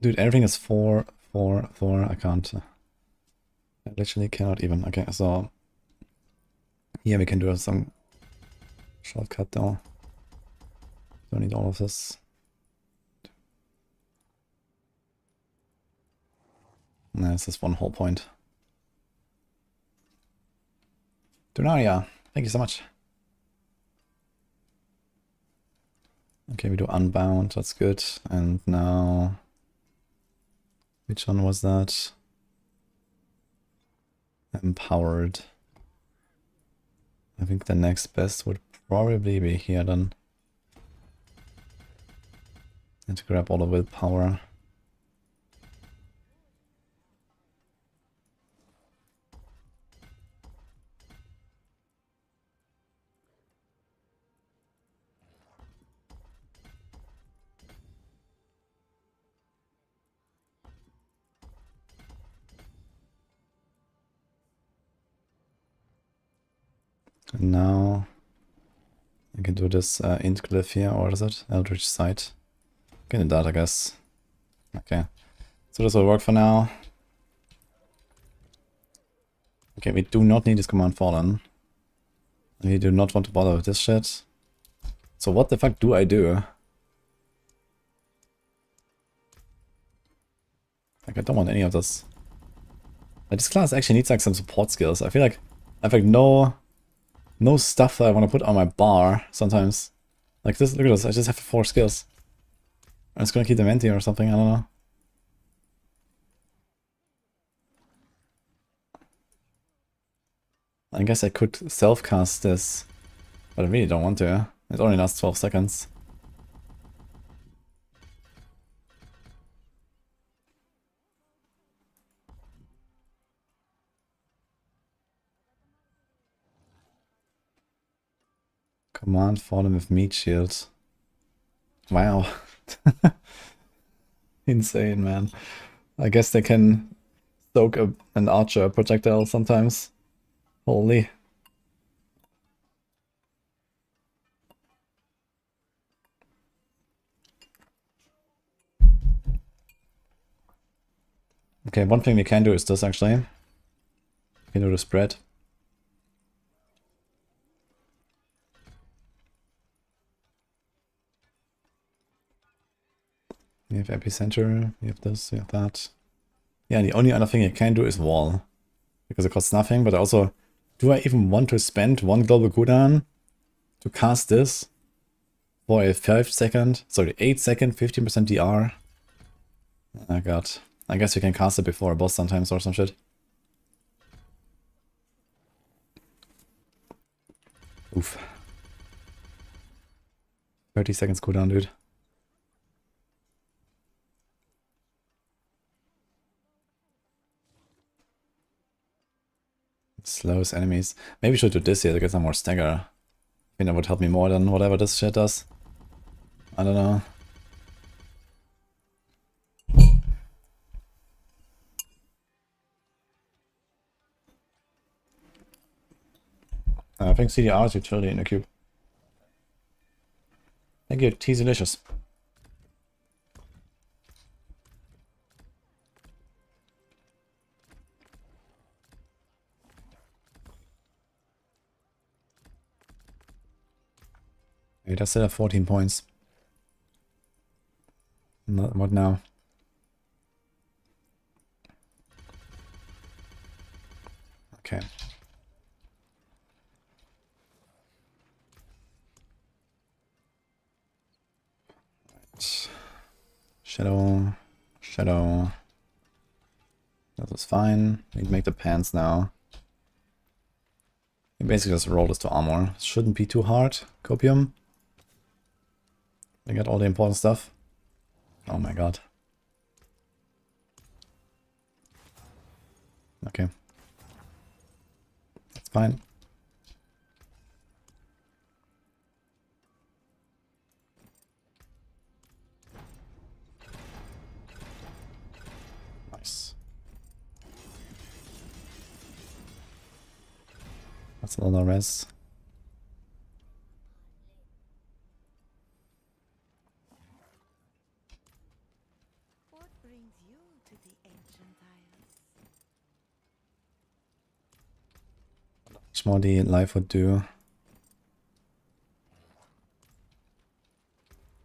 Dude, everything is 4, 4, 4. I can't. I literally cannot even. Okay, so here we can do some shortcut though. Don't need all of this. Nah, this is one whole point. Dunaria, thank you so much. Okay, we do Unbound, that's good. And now... which one was that? Empowered. I think the next best would probably be here then. And to grab all the willpower. And now I can do this int glyph here, or is it? Eldritch Sight. Can do that, I guess. Okay. So this will work for now. Okay, we do not need this command fallen. We do not want to bother with this shit. So what the fuck do I do? Like, I don't want any of this. Like, this class actually needs like some support skills. I feel like I have like no stuff that I want to put on my bar sometimes. Like this, look at this, I just have 4 skills. I'm just gonna keep them empty or something, I don't know. I guess I could self-cast this, but I really don't want to. It only lasts 12 seconds. Command fallen with meat shield. Wow. Insane, man. I guess they can soak an archer projectile sometimes. Holy. Okay, one thing we can do is this actually. We can do the spread. We have epicenter, we have this, we have that. Yeah, the only other thing you can do is wall. Because it costs nothing, but also, do I even want to spend one global cooldown to cast this for a 8 second 15% DR? Oh god. I guess you can cast it before a boss sometimes or some shit. Oof. 30 seconds cooldown, dude. Slows enemies. Maybe we should do this here to get some more stagger. I think that would help me more than whatever this shit does. I don't know. I think CDR is utility in the cube. Thank you, T-Delicious. It does still have 14 points. What now? Okay. Right. Shadow. Shadow. That was fine. We make the pants now. We basically just roll this to armor. Shouldn't be too hard. Copium. We got all the important stuff. Oh my god. Okay. That's fine. Nice. That's a lot of res. What brings you to the ancient isles? Much more the life would do.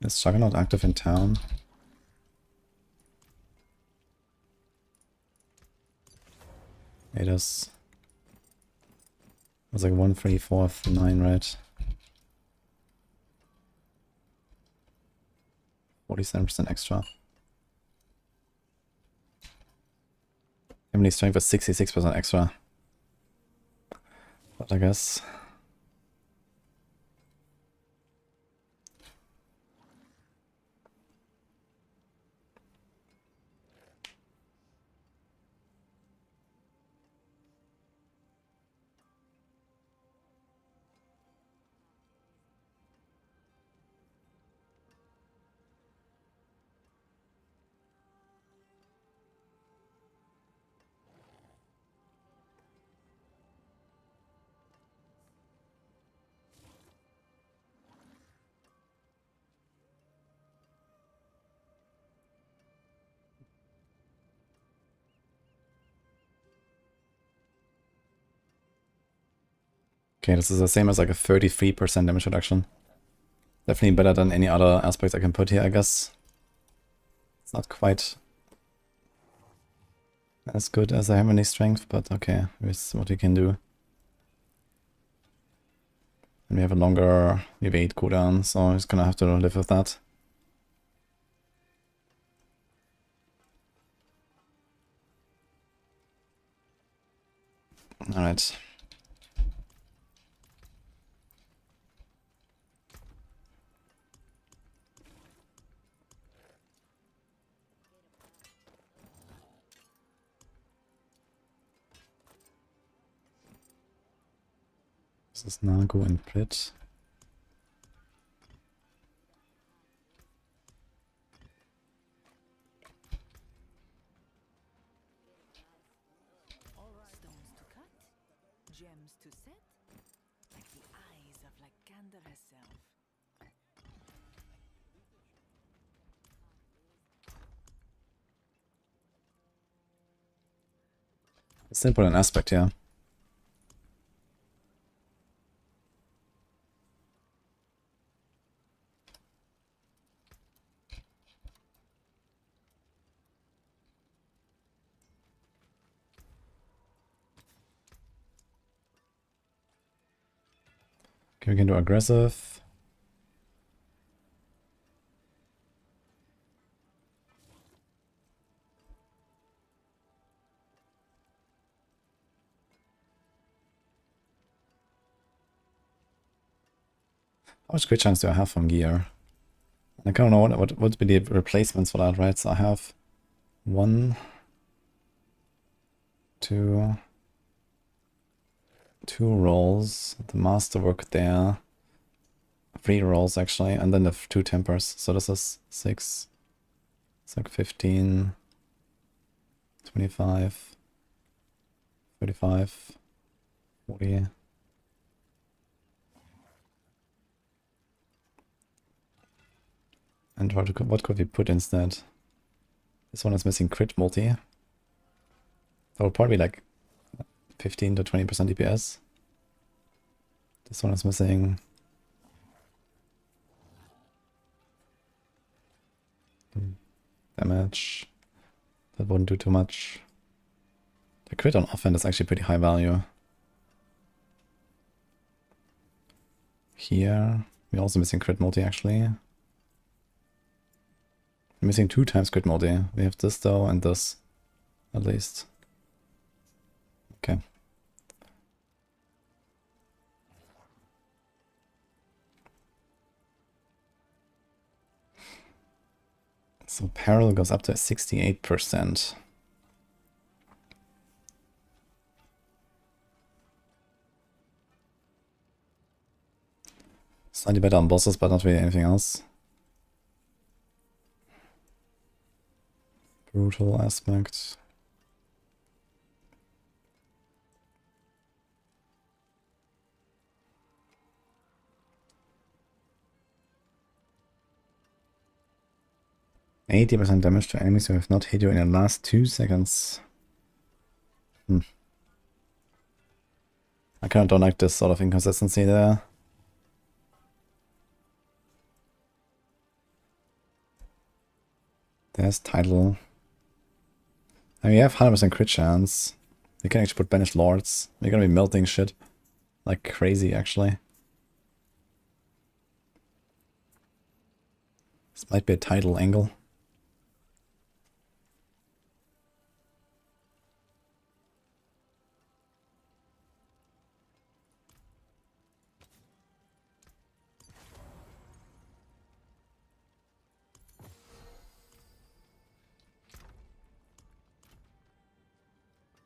Is Juggernaut active in town? It is. It was like 1, 3, 4, 9, right? 47% extra. Emily strength was 66% extra. But I guess. Okay, this is the same as like a 33% damage reduction. Definitely better than any other aspects I can put here, I guess. It's not quite as good as I have any strength, but okay, here's what we can do. And we have a longer evade cooldown, so he's gonna have to live with that. Alright. This is Nago and Prit. gems to set, like the eyes of Lycander herself. Simple in aspect, yeah. Okay, we can do aggressive. How much crit chance do I have from gear? I don't know what would be the replacements for that, right? So I have 1, 2 rolls, the masterwork there, 3 rolls actually, and then the 2 tempers. So this is 6, it's like 15, 25, 35, 40. And what could we put instead? This one is missing crit multi. That would probably be like 15 to 20% DPS. This one is missing damage. That wouldn't do too much. The crit on offense is actually pretty high value. Here, we're also missing crit multi actually. We're missing 2 times crit multi. We have this though and this, at least. Okay. So peril goes up to 68%. Slightly better on bosses, but not really anything else. Brutal aspect. %80 damage to enemies who have not hit you in the last 2 seconds. I kind of don't like this sort of inconsistency there. There's title. I mean, we have 100% crit chance. We can actually put banished lords. We're gonna be melting shit like crazy, actually. This might be a title angle.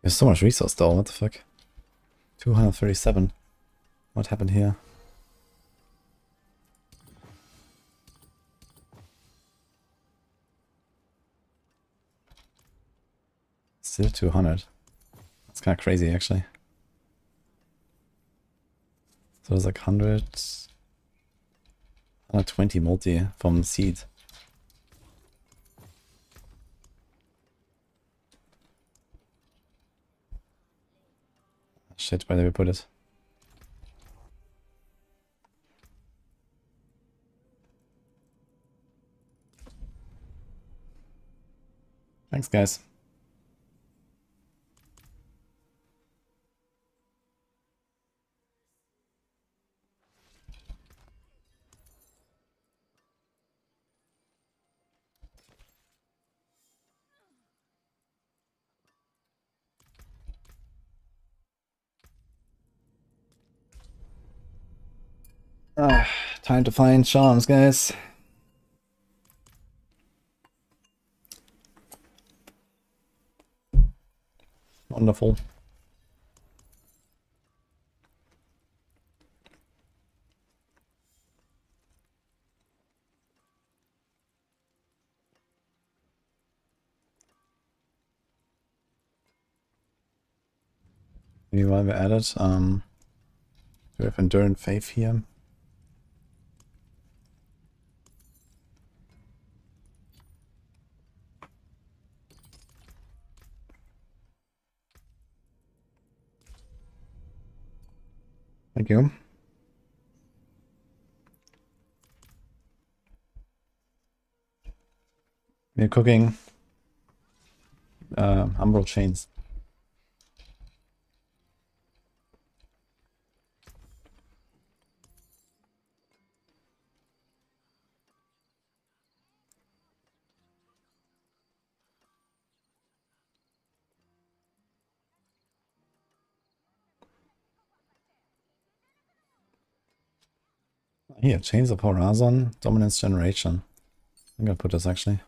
There's so much resource though, what the fuck? 237. What happened here? Still 200. That's kind of crazy actually. So there's like 120 multi from seed. Shit, where did we put it? Thanks, guys. Time to find charms, guys. Wonderful. Maybe while we're at it, we have Endurant Faith here. Thank you. We're cooking umbral chains. Here, Chains of Horizon, Dominance Generation. I'm gonna put this actually.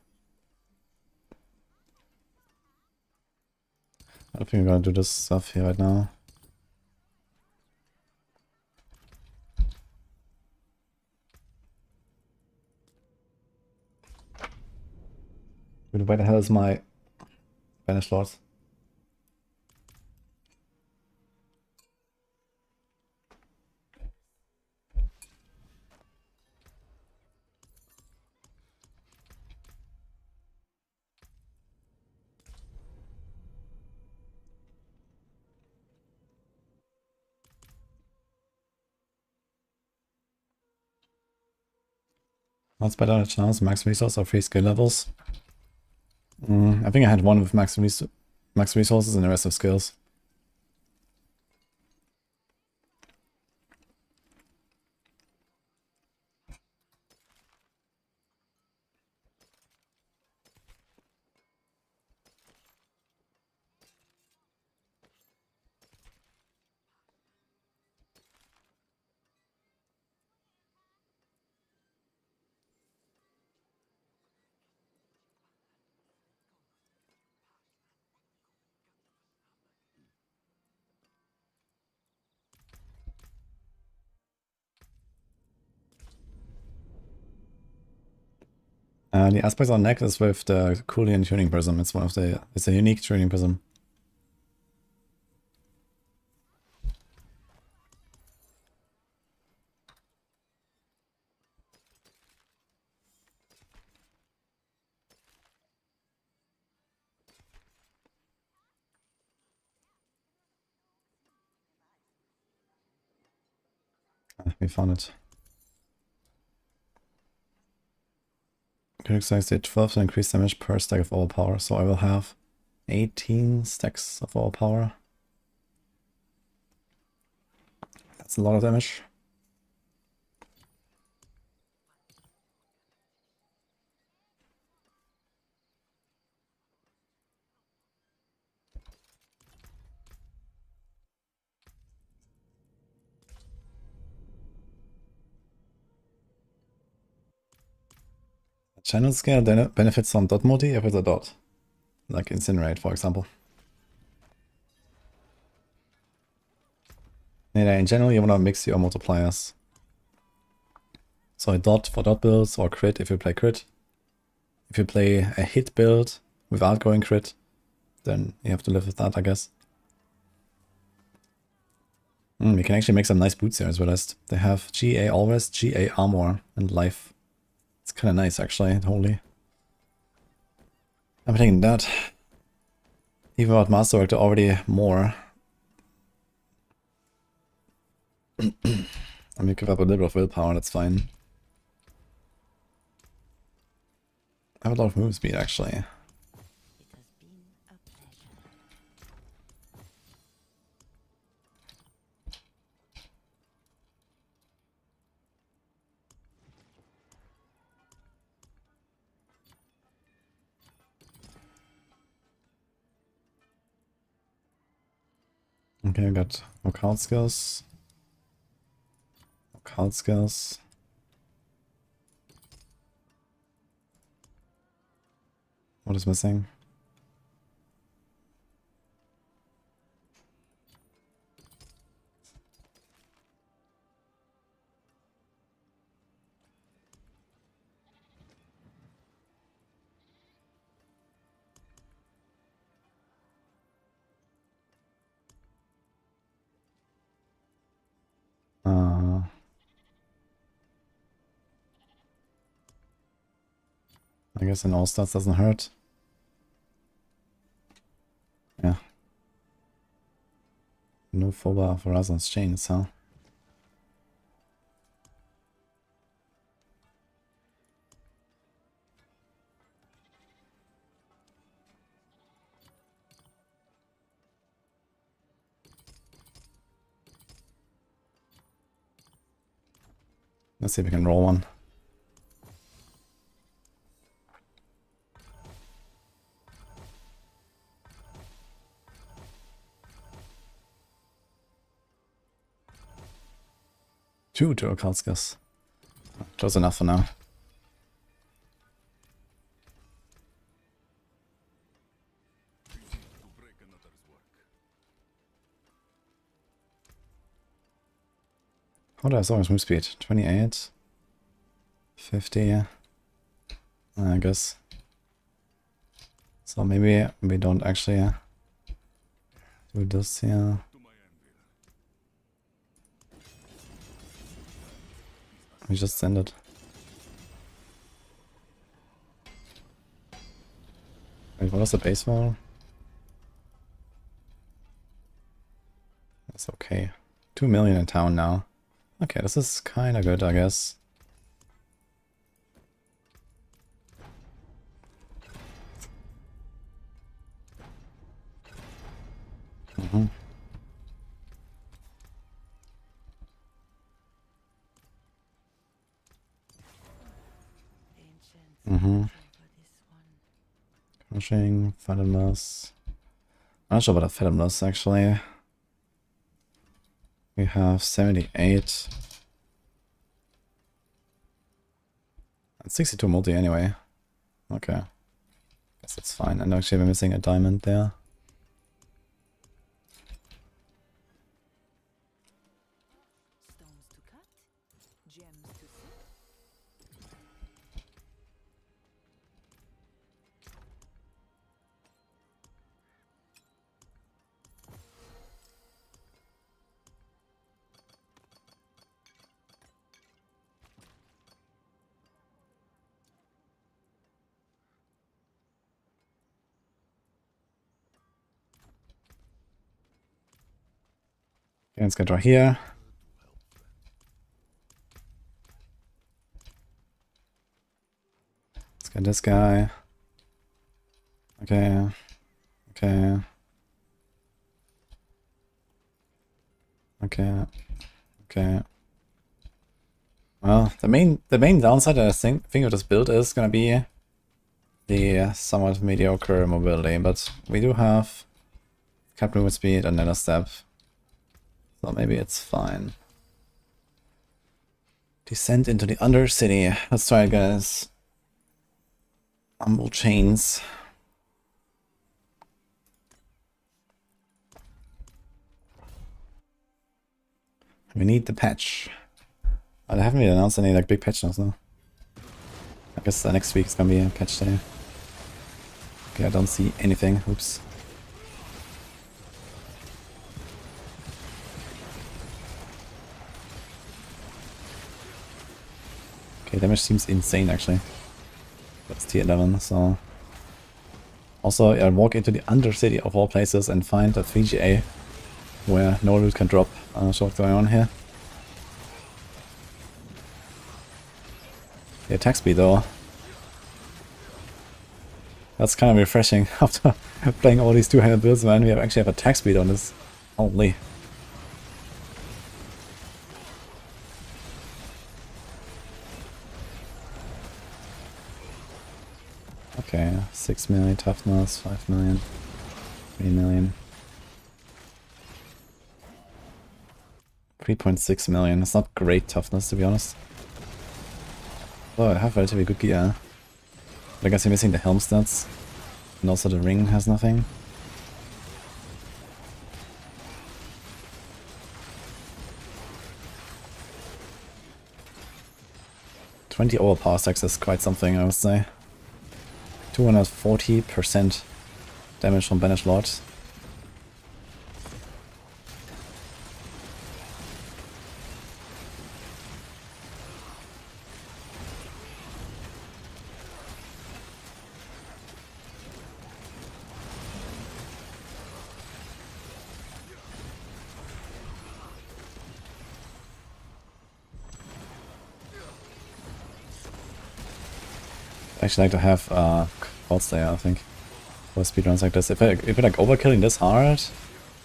I don't think I'm gonna do this stuff here right now. Dude, where the hell is my Banished Lords? What's better than chance? Max resource or 3 skill levels? I think I had one with max resources and the rest of skills. The aspects on neck is with the Coolian tuning prism. It's it's a unique tuning prism. We found it. Critical size did 12 to increase damage per stack of all power, so I will have 18 stacks of all power. That's a lot of damage. Channel scale benefits from dot multi if it's a dot. Like Incinerate, for example. And in general, you want to mix your multipliers. So a dot for dot builds or crit if you play crit. If you play a hit build without going crit, then you have to live with that, I guess. We can actually make some nice boots here as well. As they have GA always, GA armor, and life. It's kind of nice actually, totally. I'm taking that. Even without Masterwork, they're already more. I'm gonna give up a little bit of willpower, that's fine. I have a lot of move speed actually. It has been a pleasure. Okay, I got occult skills. Occult skills. What is missing? I guess an all-stars doesn't hurt. Yeah. No Phoba for us on chains, huh? Let's see if we can roll one. Two Kalskas. Close enough for now. To break another's work. How do I saw his move speed? 28? 50? I guess. So maybe we don't actually do this here. To my anvil. We just send it. Wait, what was the base wall? That's okay. 2 million in town now. Okay, this is kinda good, I guess. Mm-hmm. Mm-hmm. Crushing, Fathomless. I'm not sure about a Fathomless actually. We have 78. And 62 multi anyway. Okay. Guess that's fine. And actually we're missing a diamond there. Stones to cut, gems to sip. Okay, let's get right here. Let's get this guy. Okay. Okay. Okay. Okay. Well, the main downside I think of this build is gonna be the somewhat mediocre mobility, but we do have cap movement speed and nano step. So maybe it's fine. Descent into the Undercity. Let's try it, guys. Humble chains. We need the patch. I haven't really announced any like big patch notes, no? I guess next week is gonna be a patch day. Okay, I don't see anything. Oops. Okay, damage seems insane actually. That's tier 11, so... Also, I walk into the Undercity of all places and find a 3GA where no loot can drop. I'm not sure what's going on here. The attack speed though. That's kind of refreshing after playing all these two-handed builds, man. We actually have attack speed on this. Holy. Okay, 6 million toughness, 5 million, 3 million. 3.6 million. It's not great toughness, to be honest. Oh, I have relatively good gear. But I guess you're missing the helm stats. And also the ring has nothing. $20 overpower stacks is quite something, I would say. 240% damage from Banished Lords. actually like to have Cold Slayer, I think, for speedruns like this. If we're like overkilling this hard,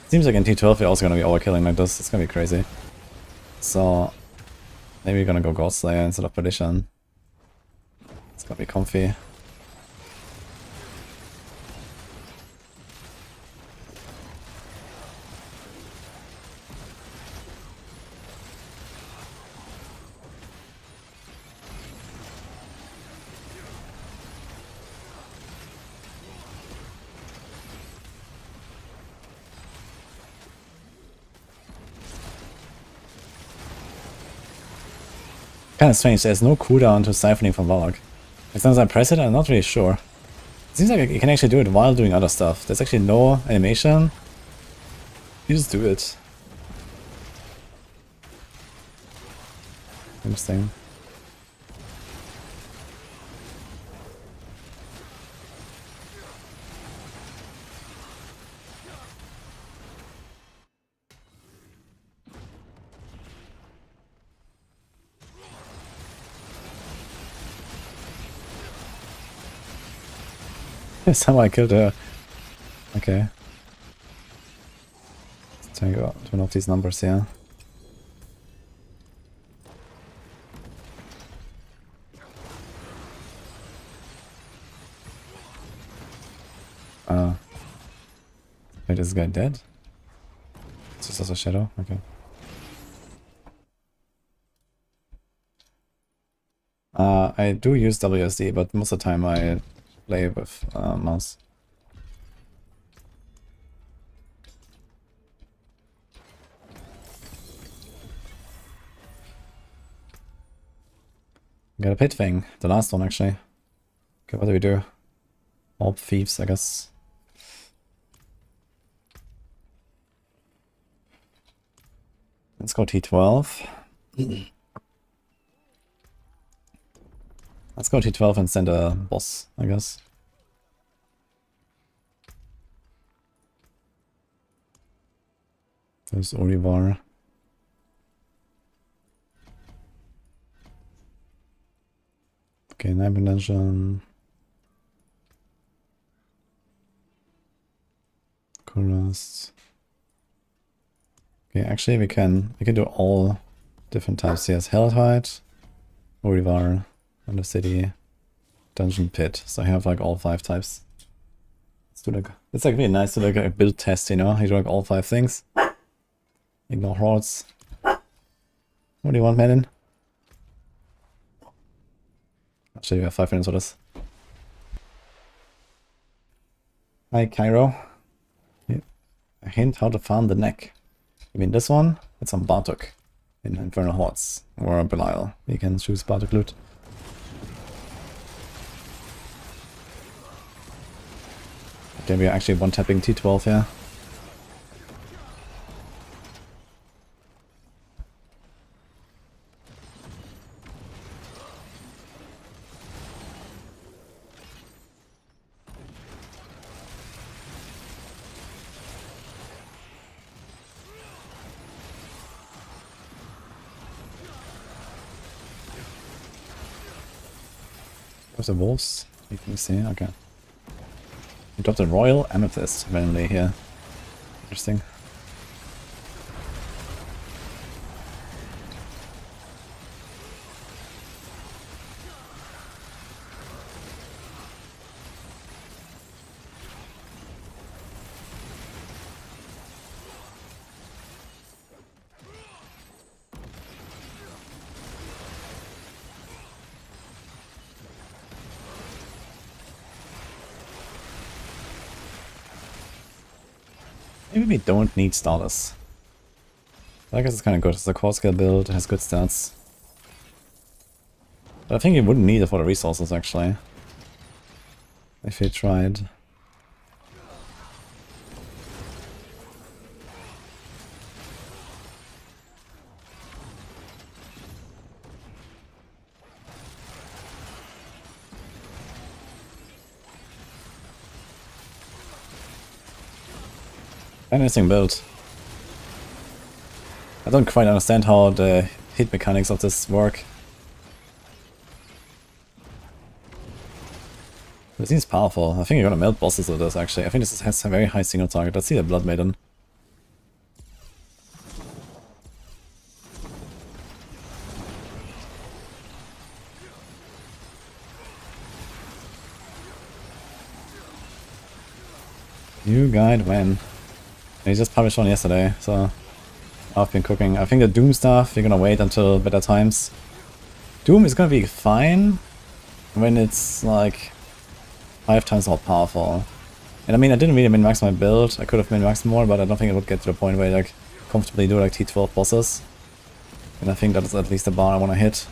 seems like in T12 we're also gonna be overkilling like this. It's gonna be crazy. So maybe we're gonna go Ghost Slayer instead of Perdition. It's gonna be comfy. Kinda strange, there's no cooldown to siphoning from WARLOCK. As long as I press it, I'm not really sure. It seems like you can actually do it while doing other stuff. There's actually no animation. You just do it. Interesting. Somehow I killed her. Okay. Let's turn off these numbers here. Wait, is this guy dead? Is this also a shadow? Okay. I do use WSD, but most of the time I play with mouse. Got a pit thing, the last one actually. Okay, what do we do? Orb thieves, I guess. Let's go T12. Let's go T12 and send a boss, I guess. There's Orivar. Okay, Nightmare Dungeon. Kurast. Okay, actually we can do all different types here. Helltide, Orivar, Undercity, Dungeon Pit. So I have like all 5 types. Let's do like, it's like really nice to like a build test, you know? You do like all 5 things. Ignore hordes. What do you want, Manon? Actually, we have 5 minutes for this. Hi, Cairo. Yeah. A hint how to farm the neck. You mean this one? It's on Bartok in Infernal Hordes. Or Belial. You can choose Bartok loot. Okay, we are actually one-tapping T12 here. Where's the wolves? You can see, okay. We dropped a Royal Amethyst randomly here. Interesting. Maybe we don't need starters. I guess it's kind of good. It's a core skill build, it has good stats. But I think you wouldn't need it for the resources actually. If you tried. Interesting build. I don't quite understand how the hit mechanics of this work. It seems powerful. I think you're gonna melt bosses with this, actually. I think this has a very high single target. Let's see the Blood Maiden. You guide when? He just published one yesterday, so I've been cooking. I think the Doom stuff, we're gonna wait until better times. Doom is gonna be fine when it's like 5 times more powerful. And I mean, I didn't really min-max my build. I could have min-maxed more, but I don't think it would get to the point where I like comfortably do like T12 bosses. And I think that is at least the bar I want to hit.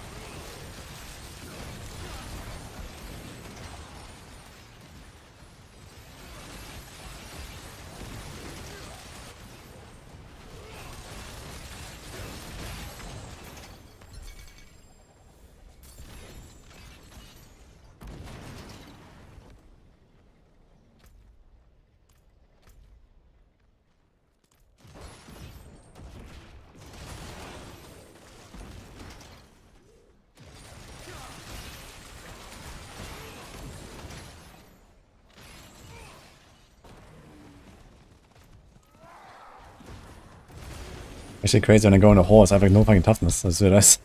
Actually crazy when I go on a horse, I have like no fucking toughness, I just realized.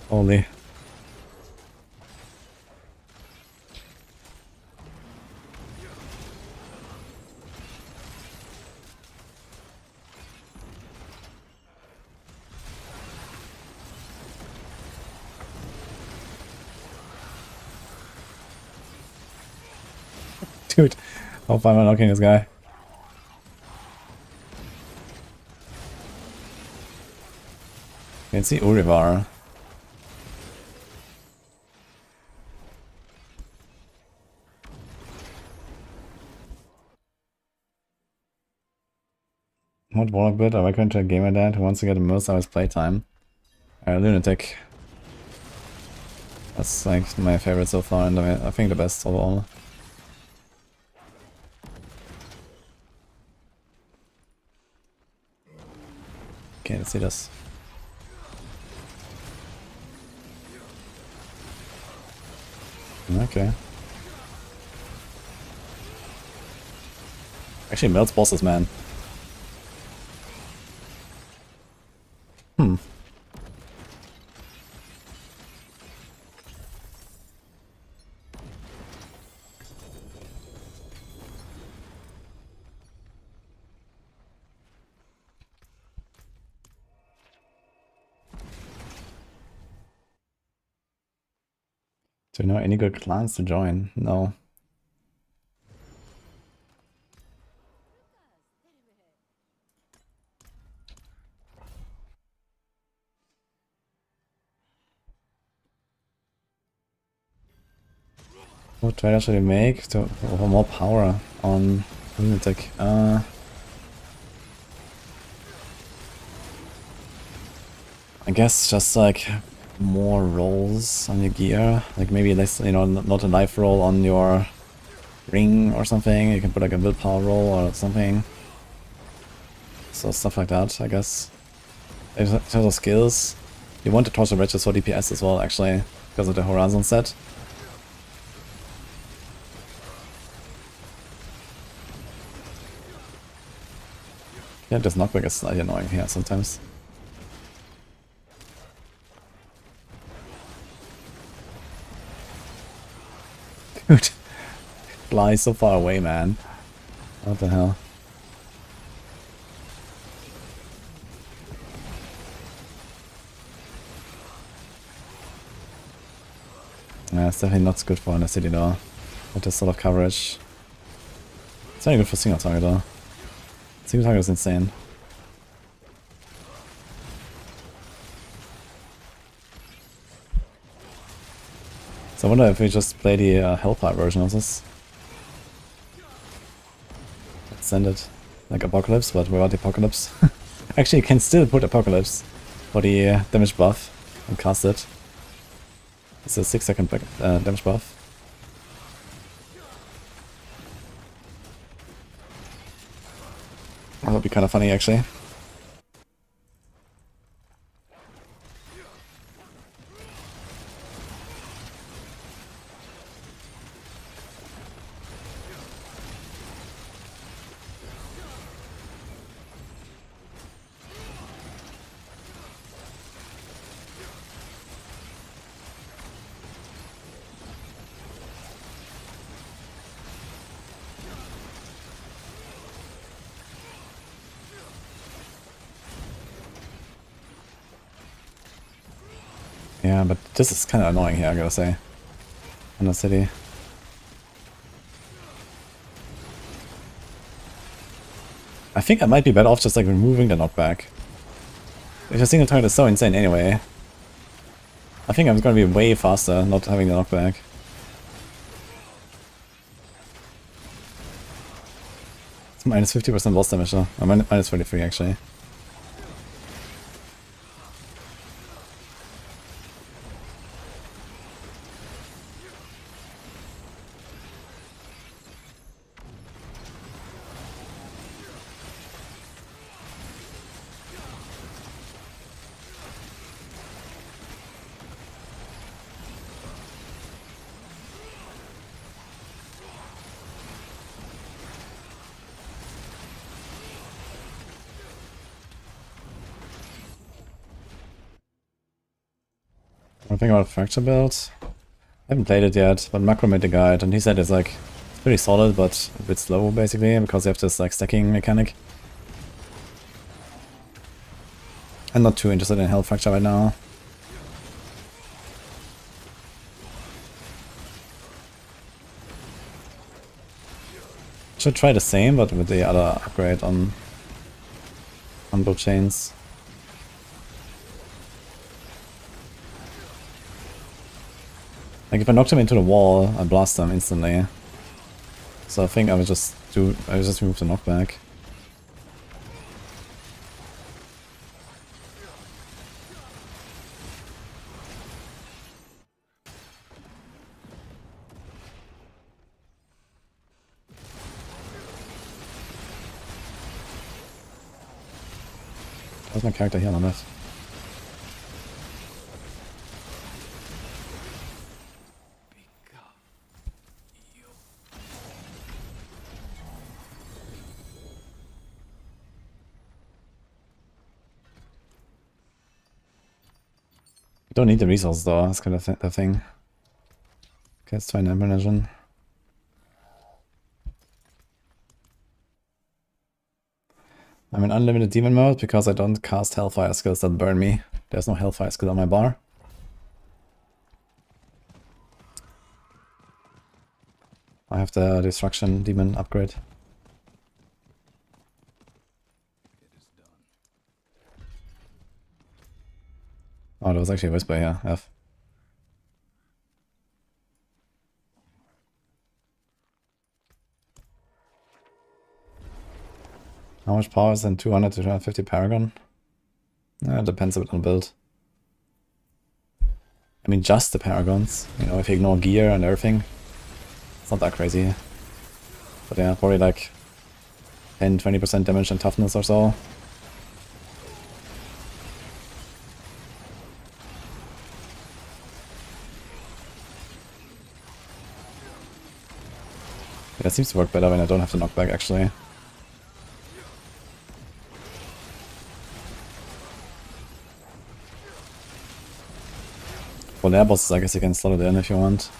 Holy. Dude, how far am I knocking this guy? Can see Urivar. What warlock build? I recommend to a gamer dad who wants to get the most out of his playtime. Lunatic. That's like my favorite so far, and I think the best overall. Okay, let's see this. Okay. Actually melts bosses, man. Hmm. Do you know any good clans to join? No. What trailer should we make to for more power on Lunatic? I guess just like more rolls on your gear, like maybe less, you know, not a life roll on your ring or something. You can put like a willpower roll or something. So stuff like that, I guess. In terms of skills, you want to torture wretches for DPS as well, actually, because of the Horizon set. Yeah, this knockback is slightly annoying here sometimes. Dude, fly so far away, man. What the hell? Yeah, it's definitely not good for the city though. With this sort of coverage. It's very good for single target though. Single target is insane. So I wonder if we just play the Hellfire version of this. Let's send it like Apocalypse, but without the Apocalypse. Actually, you can still put Apocalypse for the damage buff and cast it. It's a 6-second damage buff. That would be kind of funny, actually. Yeah, but this is kind of annoying here, I gotta say. In the city. I think I might be better off just like removing the knockback. If a single target is so insane anyway. I think I'm gonna be way faster not having the knockback. It's minus 50% boss damage though. Or minus 43 actually. One thing about Fracture build. I haven't played it yet, but Macro made the guide and he said it's like it's pretty solid but a bit slow basically because you have this like stacking mechanic. I'm not too interested in Health Fracture right now. Should try the same but with the other upgrade on both chains. Like if I knocked him into the wall, I blast them instantly. So I think I would just remove the knockback. How's my character heal on it? You don't need the resource though, that's kind of the thing. Okay, let's try an Ember Engine. I'm in unlimited demon mode because I don't cast Hellfire skills that burn me. There's no Hellfire skill on my bar. I have the Destruction Demon upgrade. Oh, there was actually a Whisper here, F. How much power is in 200 to 250 Paragon? It depends a bit on build. I mean, just the Paragons. You know, if you ignore gear and everything, it's not that crazy. But yeah, probably like 10-20% damage and toughness or so. Yeah, it seems to work better when I don't have the knockback actually. For their bosses, I guess you can slot it in if you want.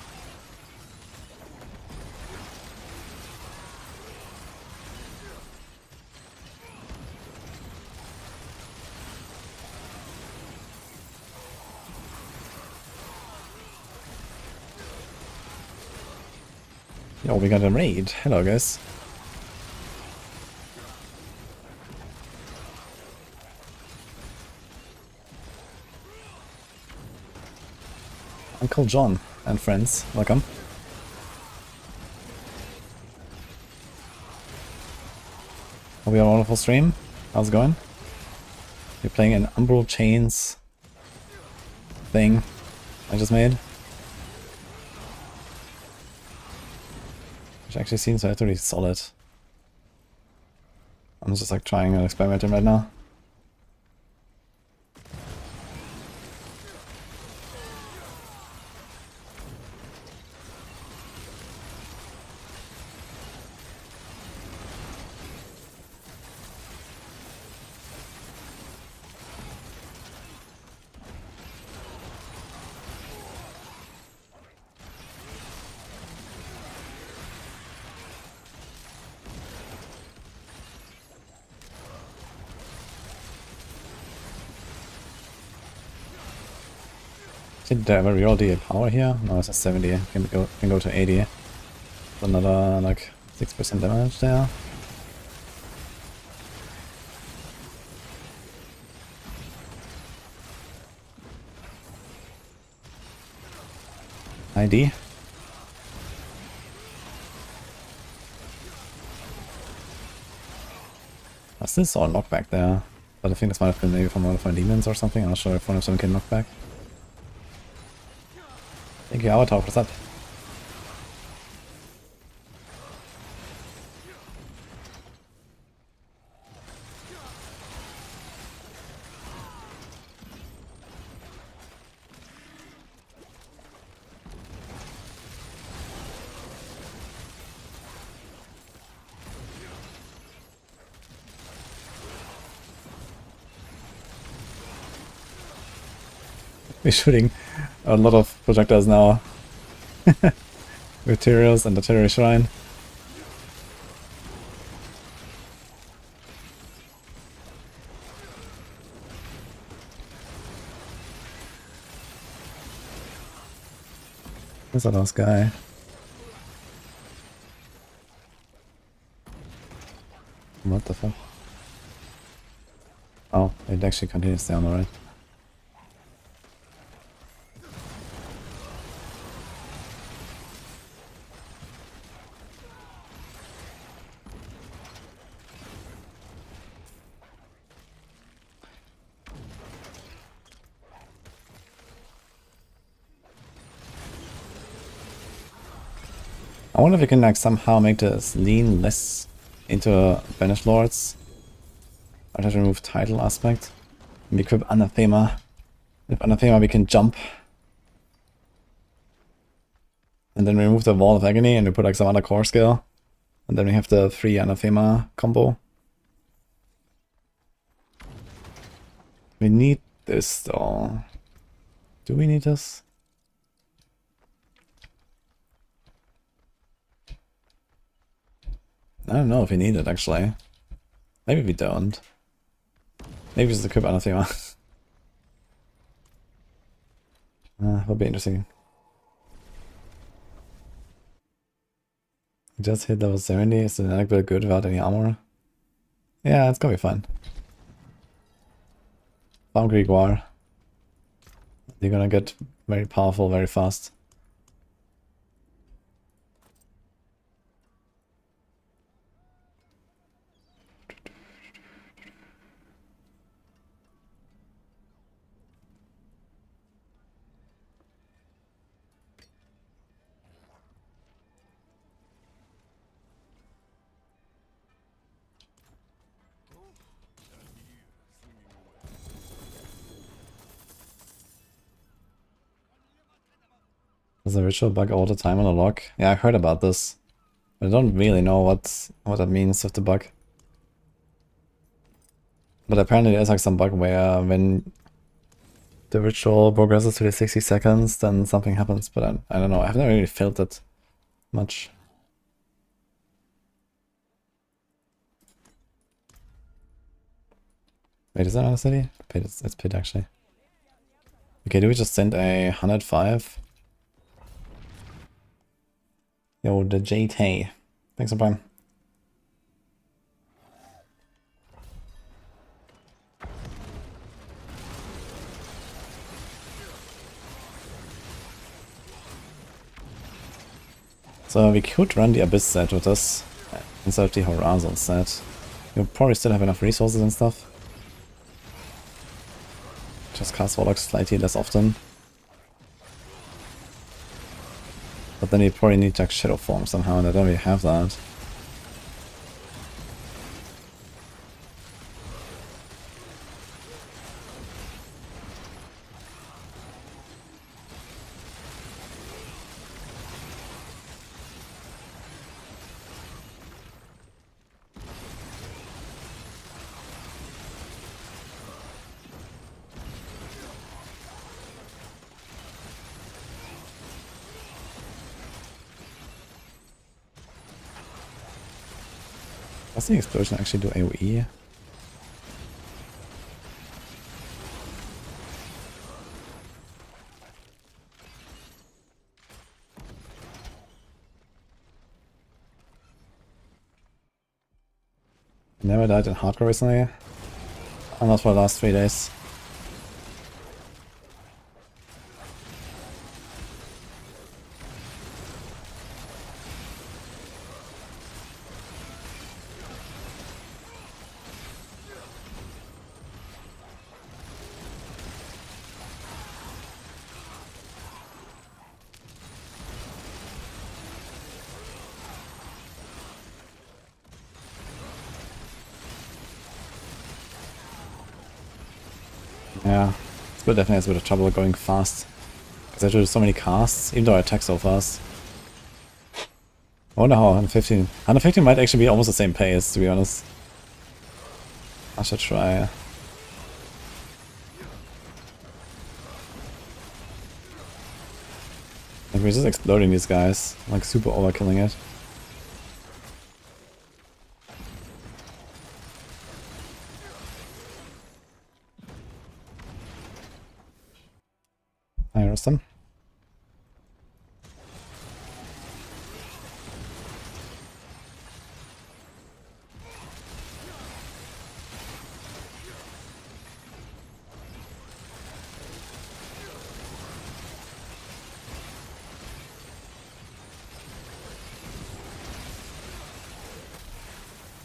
Yo, we got a raid. Hello, guys. Uncle John and friends, welcome. Are we on a wonderful stream? How's it going? You're playing an Umbral Chains thing I just made. Which actually seems really solid. I'm just like trying and experimenting right now. Did I ever reroll the power here? No, it's a 70. Can go to 80. Another like 6% damage there. ID. I still saw a knockback there, but I think this might have been maybe from one of my demons or something. I'm not sure if one of them can knockback. Thank you, Avatar, what's up? We're shooting a lot of projectiles now. With Tyrios and the Terry Shrine. Where's that last guy? What the fuck? Oh, it actually continues down, alright. I wonder if we can like somehow make this lean less into Banished Lords. I'd have to remove title aspect. And equip Anathema. With Anathema we can jump. And then remove the Wall of Agony and we put like some other core skill. And then we have the 3 Anathema combo. We need this though. Do we need this? I don't know if we need it actually. Maybe we don't. Maybe just equip Anathema. Would be interesting. Just hit level 70. Is the dynamic build good without any armor? Yeah, it's gonna be fine. Farm Greek War. You're gonna get very powerful very fast. There's a ritual bug all the time on the lock. Yeah, I heard about this. But I don't really know what that means with the bug. But apparently there's like some bug where when the ritual progresses to the 60 seconds, then something happens. But I don't know. I've never really felt it much. Wait, is that another city? Pit, it's Pit actually. Okay, do we just send a 105? Yo, the JT. Thanks for Prime. So we could run the Abyss set with us instead of the Horizon set. You'll probably still have enough resources and stuff. Just cast Warlock slightly less often. But then you probably need like Shadow Form somehow, and I don't really have that. Does the explosion actually do AoE? Never died in hardcore recently. Not for the last 3 days. Yeah, Squid definitely has a bit of trouble going fast. Because I do so many casts, even though I attack so fast. I wonder how 115... 115 might actually be almost the same pace, to be honest. I should try. Like, we're just exploding these guys. Like, super overkilling it. I rest them.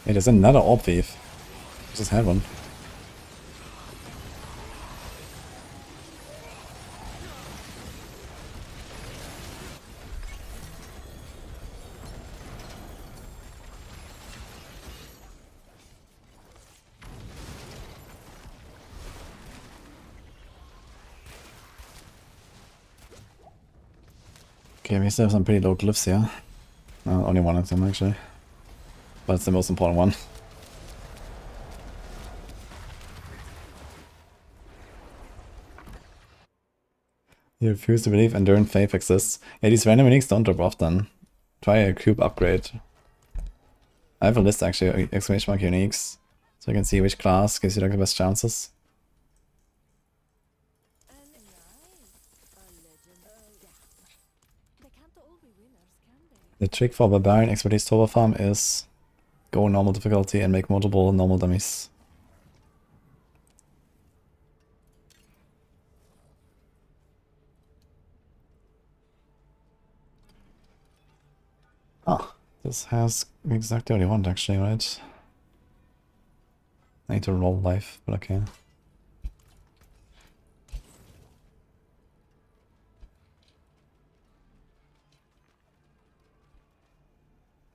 Hey, there's another orb thief. I just had one. Okay, we still have some pretty low glyphs here. Only one of them actually. But it's the most important one. You refuse to believe Enduring Faith exists. Yeah, these random uniques don't drop often. Try a cube upgrade. I have a list actually, exclamation mark uniques. So you can see which class gives you like the best chances. The trick for Barbarian Expertise Tower Farm is go normal difficulty and make multiple normal dummies. Ah, this has exactly what you want actually, right? I need to roll life, but okay.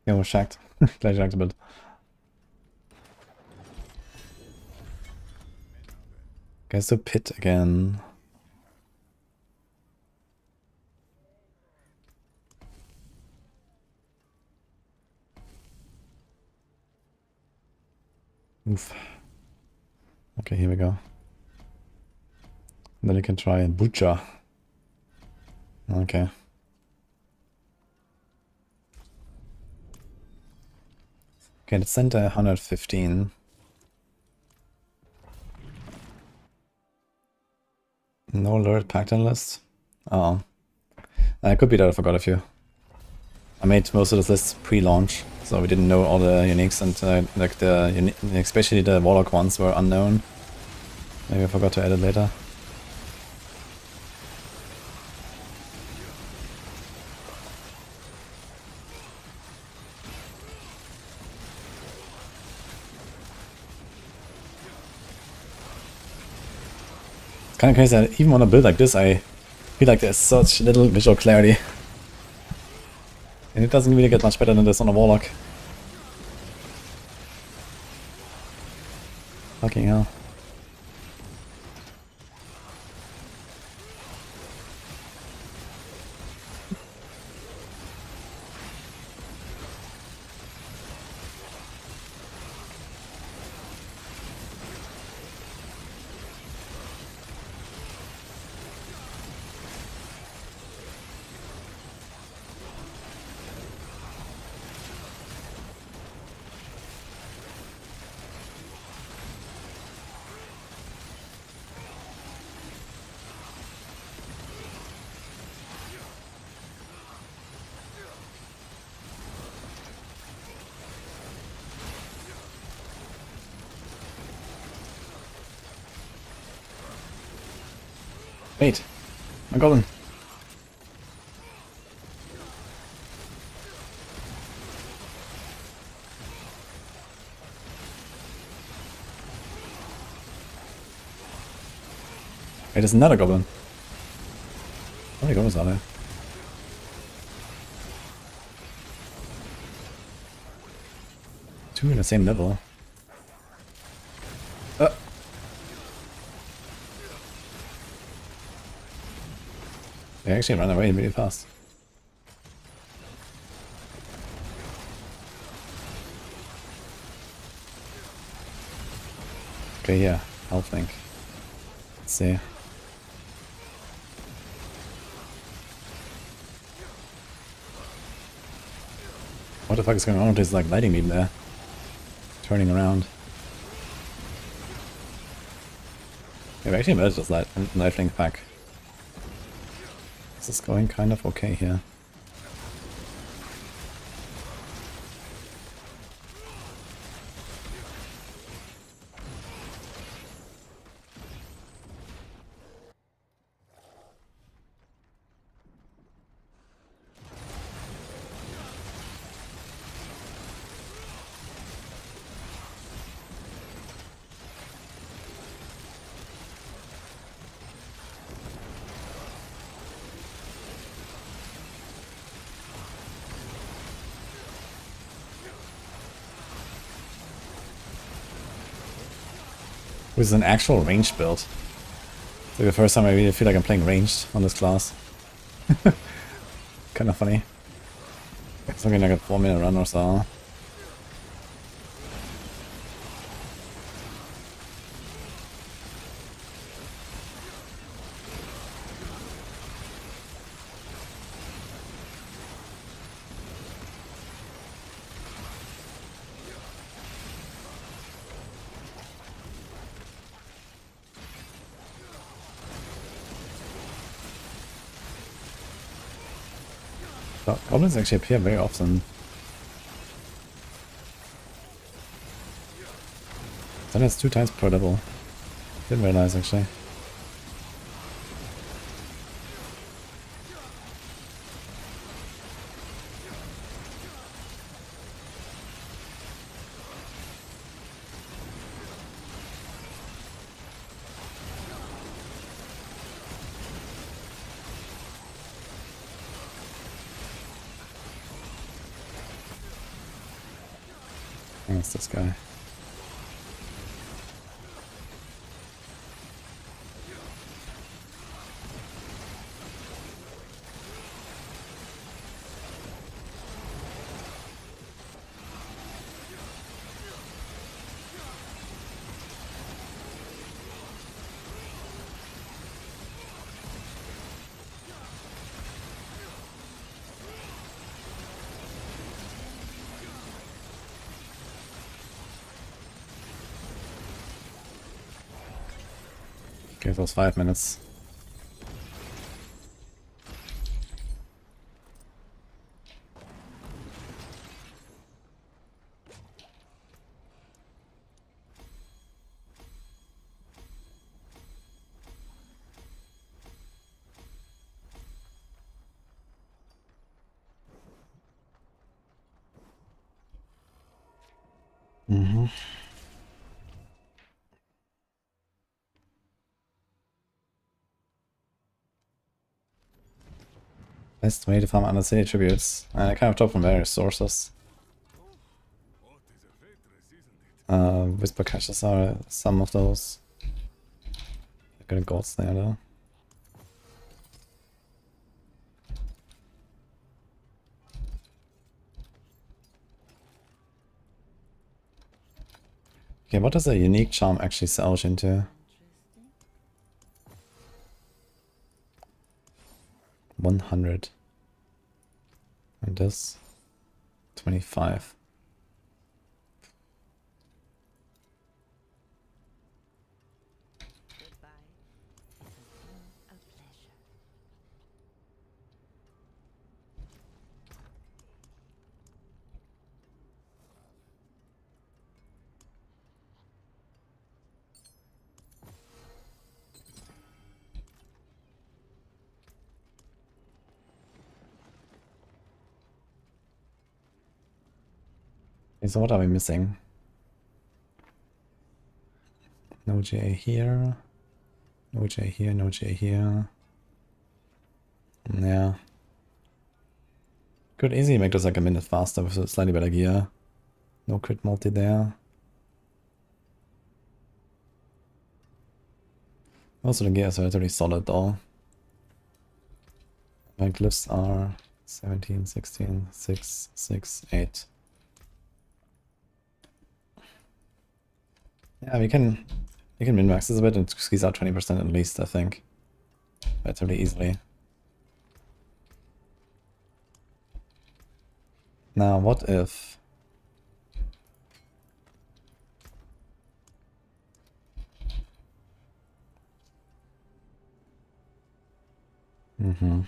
Yeah, we're shacked. Glad you liked a bit. Guys, the pit again. Oof. Okay, here we go. And then you can try and butcher. Okay. Okay, let's send 115. No alert packed in list. Oh. It could be that I forgot a few. I made most of this list pre-launch, so we didn't know all the uniques, and like especially the Warlock ones were unknown. Maybe I forgot to add it later. It's kind of crazy that even on a build like this, I feel like there's such little visual clarity. And it doesn't really get much better than this on a Warlock. Fucking hell. Wait, my goblin. Wait, there's another goblin. How many goblins are there? Two in the same level. They actually run away really fast. Okay, yeah, health link. Let's see. What the fuck is going on with this like lighting beam there? Turning around. Yeah, we actually merged this light link pack. This is going kind of okay here. This is an actual ranged build. It's like the first time I really feel like I'm playing ranged on this class. Kind of funny. It's looking like a 4-minute run or so. Goblins actually appear very often. Then it's 2 times per level. Didn't realize actually. Oh, it's this guy. Okay, those 5 minutes. Mm-hmm. Best way to farm under city tributes. I kind of talk from various sources. Whisper caches are some of those. Good gods there though. Okay, what does a unique charm actually salvage into? 100. And this? 25. Goodbye. It has been a pleasure. Okay, so what are we missing? No J here. No J here, no J here. Yeah. Could easily make this like a minute faster with a slightly better gear. No crit multi there. Also the gear is relatively solid though. My glyphs are 17, 16, 6, 6, 8. Yeah, we can min-max this a bit and squeeze out 20% at least, I think. Relatively easily. Now, what if... Mm-hmm.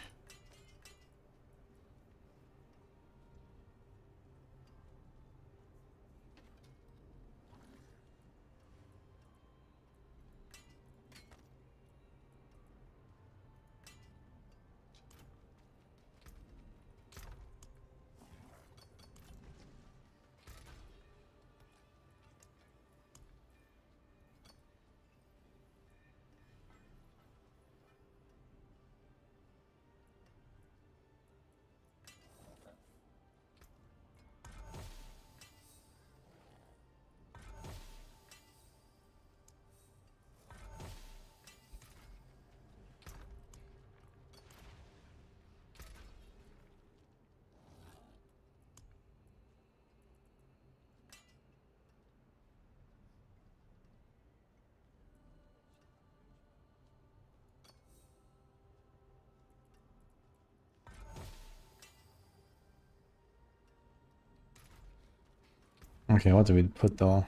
Okay, what do we put though?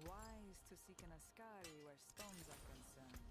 Wise to seek an Ascari where stones are concerned.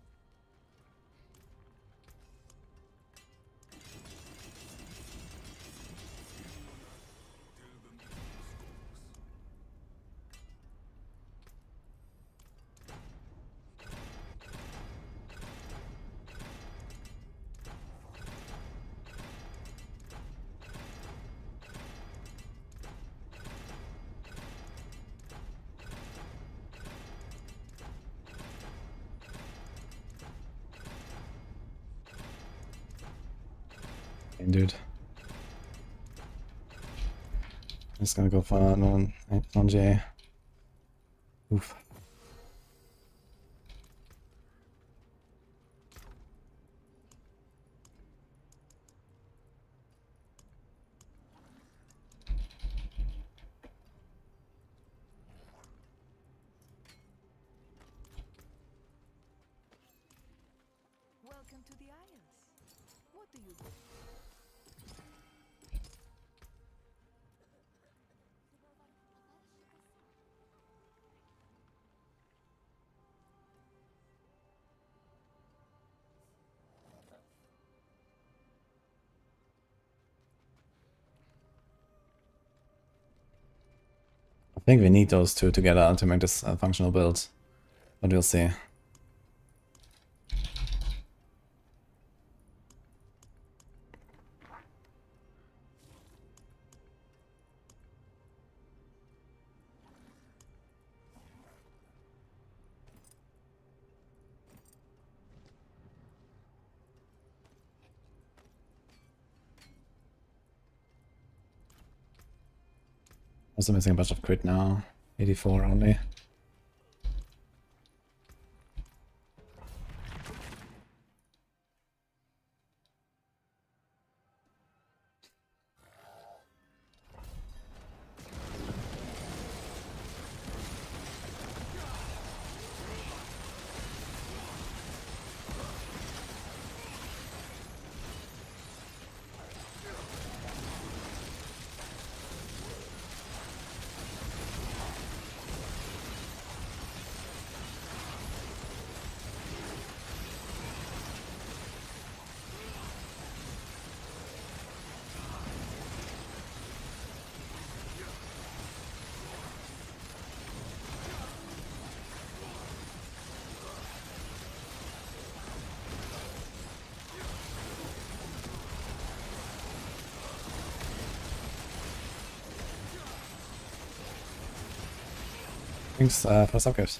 Okay, dude. I'm just gonna go for non J. Oof. Welcome to the Isles. What do you do? I think we need those two together to make this a functional build, but we'll see. Also missing a bunch of crit now. 84 only. Thanks for subgift.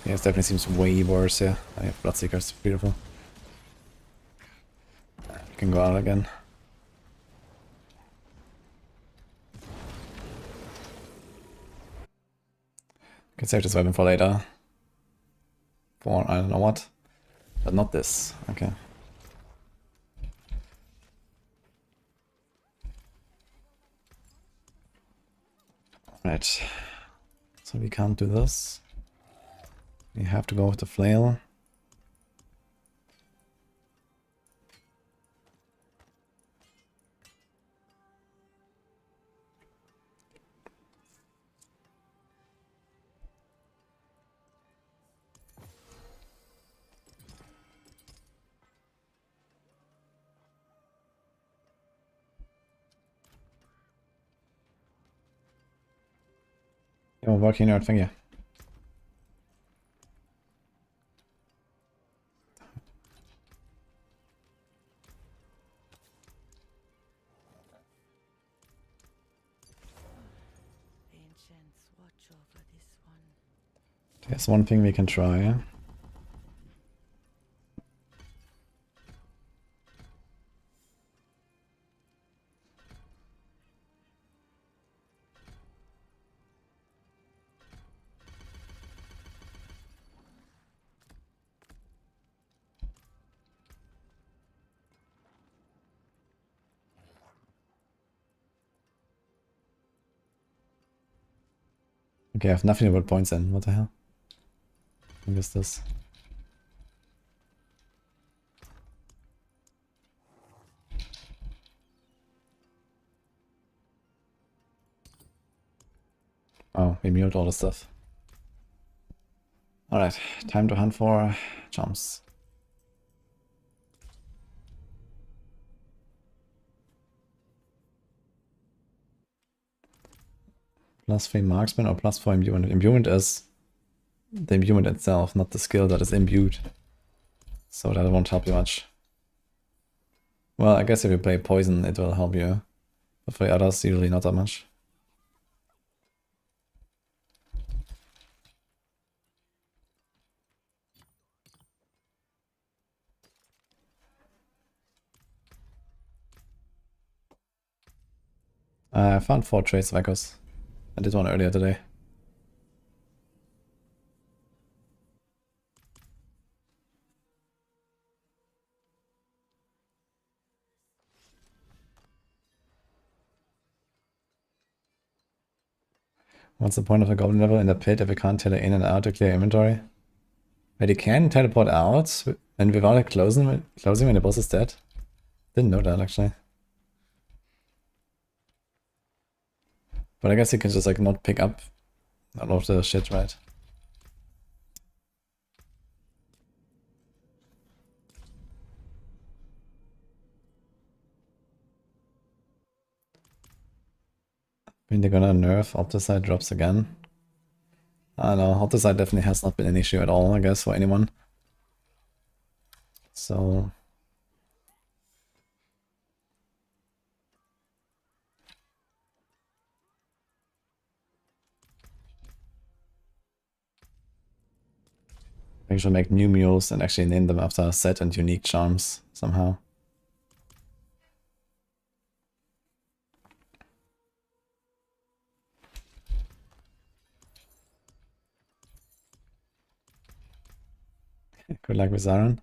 Yeah, it definitely seems way worse here. I have Bloodseekers, beautiful. You can go out again. Can save this weapon for later. For I don't know what. But not this. Okay. Right. So we can't do this. We have to go with the flail. You're working out, thank you. Ancients, watch over this one. There's one thing we can try. Okay, I have nothing about points in. What the hell? What is this? Oh, we mute all the stuff. Alright, time to hunt for jumps. +3 marksman or +4 imbuement. Imbuement is the imbuement itself, not the skill that is imbued. So that won't help you much. Well, I guess if you play poison, it will help you. But for the others, usually not that much. I found 4 traits of echoes. I did one earlier today. What's the point of a goblin level in the pit if we can't tele in and out to clear inventory? But you can teleport out and without it closing when the boss is dead? Didn't know that actually. But I guess you can just like not pick up a lot of the shit, right? I mean, they're gonna nerf Opticide drops again. I don't know, Opticide definitely has not been an issue at all, I guess, for anyone. So... I should make new mules and actually name them after set and unique charms somehow. Good luck with Zaran.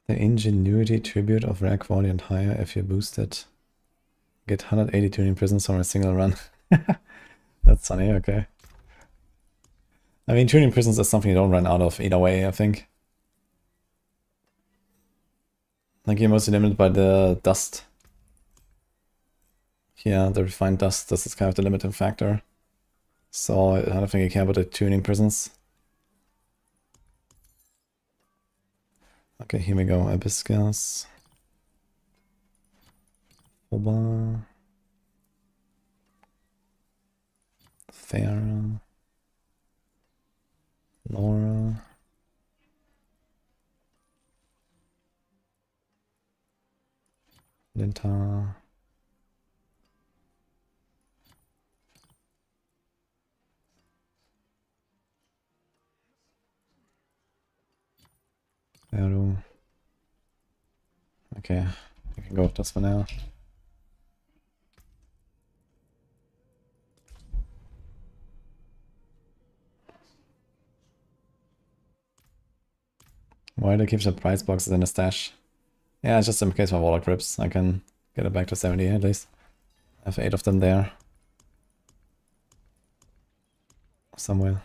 The ingenuity tribute of rare quality and higher if you boost it. Get 180 tuning prisons from a single run. That's funny, okay. I mean, tuning prisons is something you don't run out of either way, I think. Like, you're mostly limited by the dust. Yeah, the refined dust, this is kind of the limiting factor. So I don't think you care about the tuning prisons. Okay, here we go. Hibiscus. Oba. Farah. Laura. Linta. Vero. Okay, I can go with this for now. Why do I keep the price boxes in the stash? Yeah, it's just in case my Warlock rips. I can get it back to 70 at least. I have 8 of them there. Somewhere.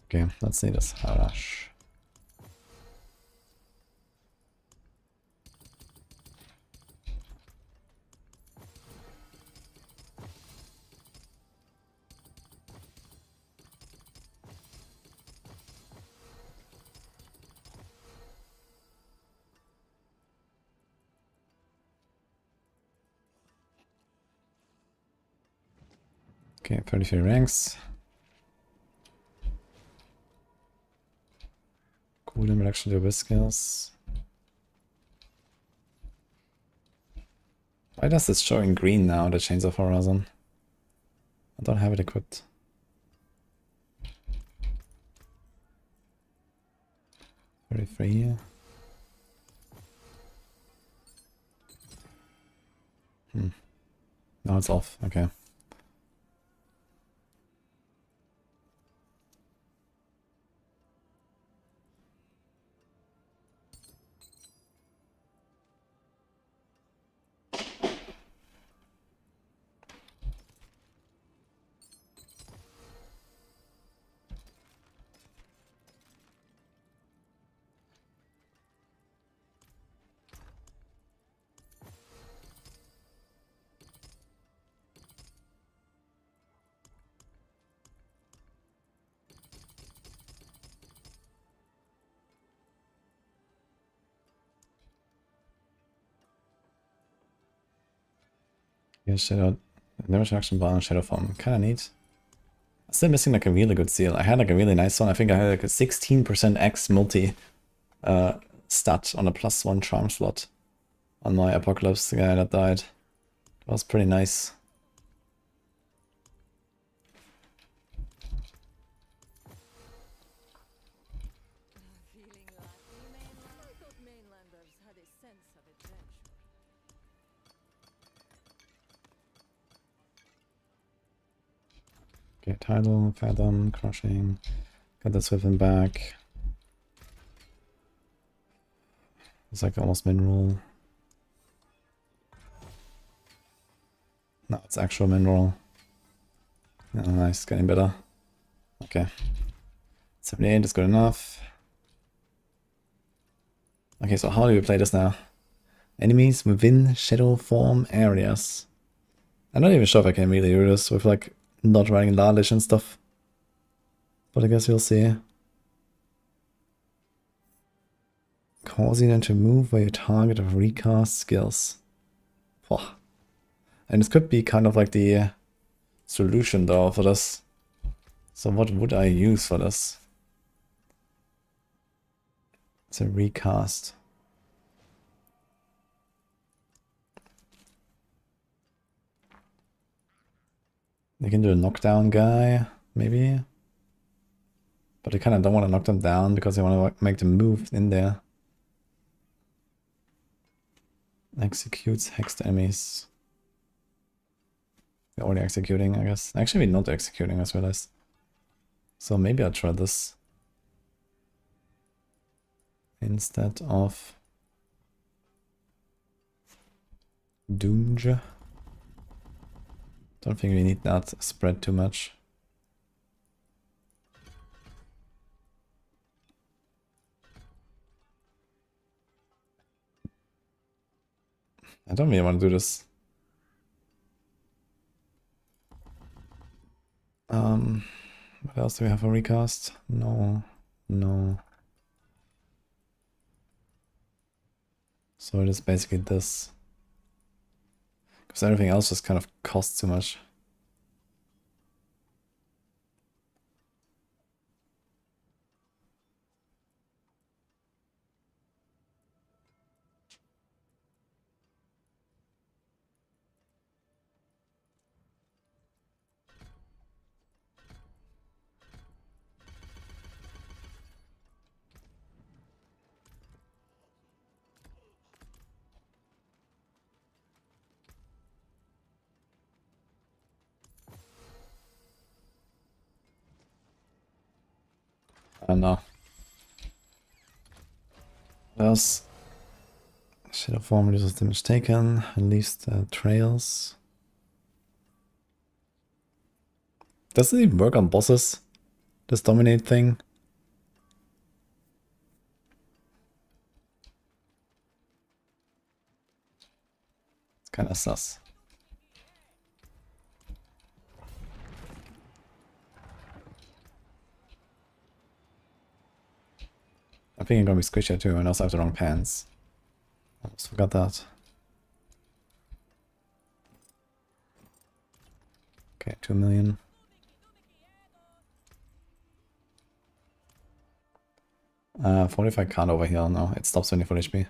Okay, let's see this. Harash. Okay, 33 ranks. Cooldown reduction to whiz skills. Why does this show in green now, the Chains of Horizon? I don't have it equipped. Very free. Now it's off, okay. Yeah, Shadow damage reduction bar and Shadow Form. Kinda neat. I'm still missing like a really good seal. I had like a really nice one. I think I had like a 16% X multi stat on a +1 charm slot on my Apocalypse guy that died. It was pretty nice. Feeling lucky, mainland? I thought mainlanders had a sense of adventure. Okay, Tidal, Fathom, Crushing. Got the Swift back. It's like almost mineral. No, it's actual mineral. Oh, nice, getting better. Okay. 78 is good enough. Okay, so how do we play this now? Enemies within shadow form areas. I'm not even sure if I can really do this with like not running Lardish and stuff. But I guess we'll see. Causing them to move where your target of recast skills. Oh. And this could be kind of like the solution though for this. So what would I use for this? It's a recast. You can do a knockdown guy, maybe. But I kind of don't want to knock them down because I want to make them move in there. Executes hexed enemies. They're already executing, I guess. Actually, we're not executing, I just realized. So maybe I'll try this. Instead of Doomja. Don't think we need that spread too much. I don't really want to do this. What else do we have for recast? No, no. So it is basically this. Because everything else just kind of costs too much. I don't know. What else? Shadow form reduces damage taken, least trails. Does it even work on bosses? This dominate thing? It's kind of sus. I think I'm gonna be squishier too, and also have the wrong pants. Almost forgot that. Okay, 2 million. 45 can't overheal, no, it stops when you full HP.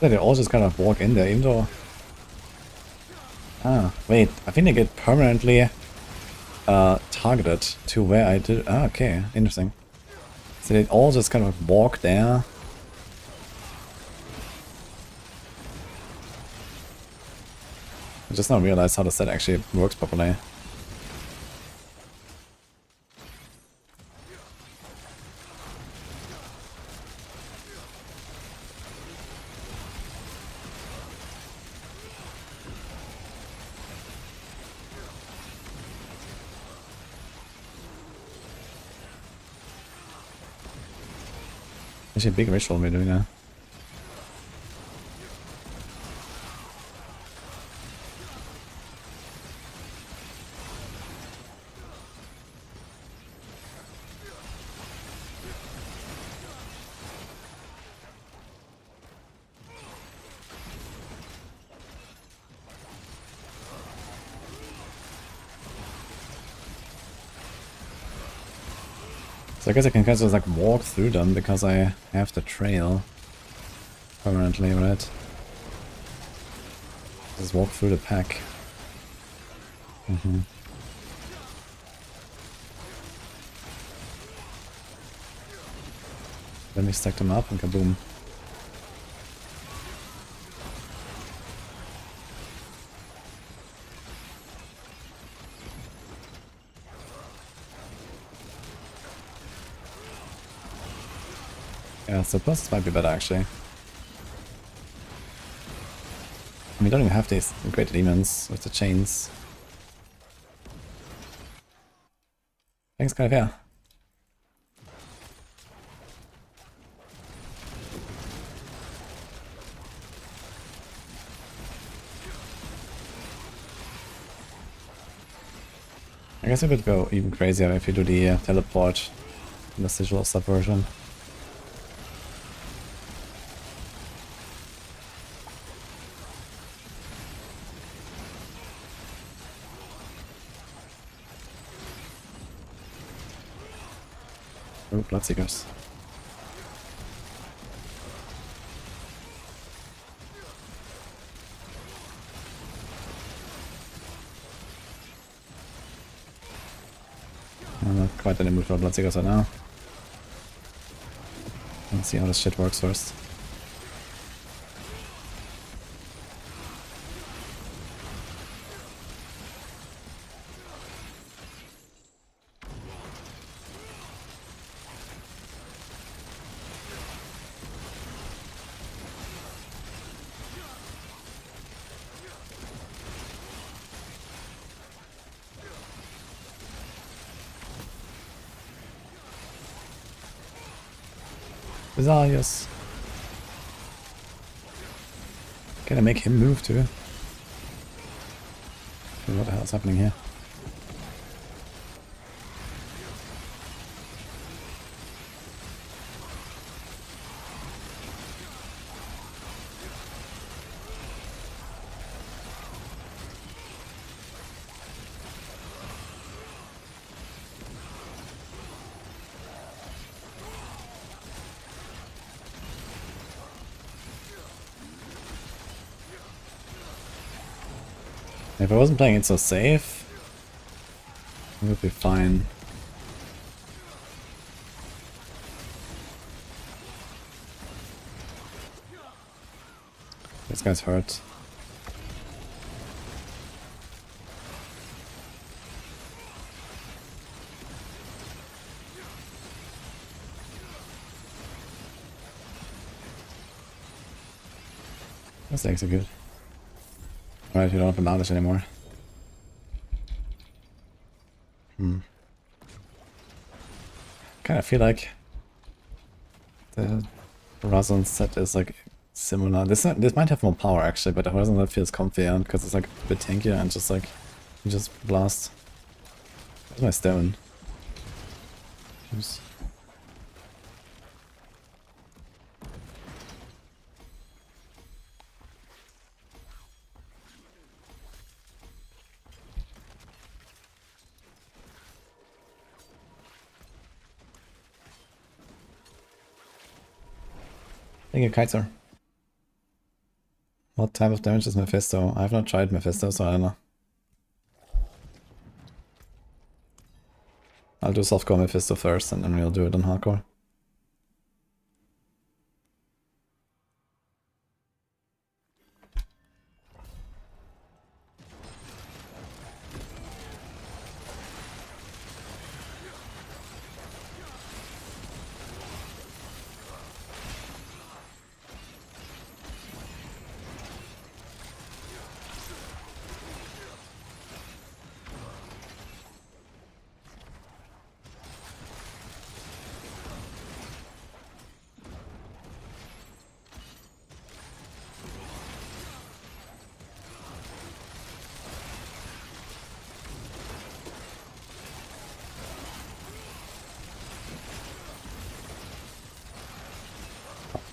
Yeah, they all just kind of walk in there, even though... Ah, wait, I think they get permanently targeted to where I did... Ah, okay, interesting. So they all just kind of walk there. I just now realized how the set actually works properly. Actually a big ritual we're doing now. So I guess I can kind of just like walk through them because I have the trail permanently, right? Just walk through the pack. Let me stack them up and kaboom. Yeah, so plus might be better actually. We don't even have these great demons with the chains. Thanks, kind of, yeah. I guess it would go even crazier if you do the teleport in the sigil subversion. Oh, Bloodseekers. I'm not quite in the mood for Bloodseekers right now. Let's see how this shit works first. Bizarrius. Can I make him move too? Okay, what the hell is happening here? If I wasn't playing it so safe, it would be fine. This guy's hurt. Let's execute. Alright, you don't have to mount this anymore. Kinda feel like the Horizon set is like similar. This might have more power actually, but the Horizon set feels comfier because it's like a bit tankier and just like you just blast. Where's my stone? Oops. Thank you, Kaiser. What type of damage is Mephisto? I have not tried Mephisto, so I don't know. I'll do softcore Mephisto first, and then we'll do it on hardcore.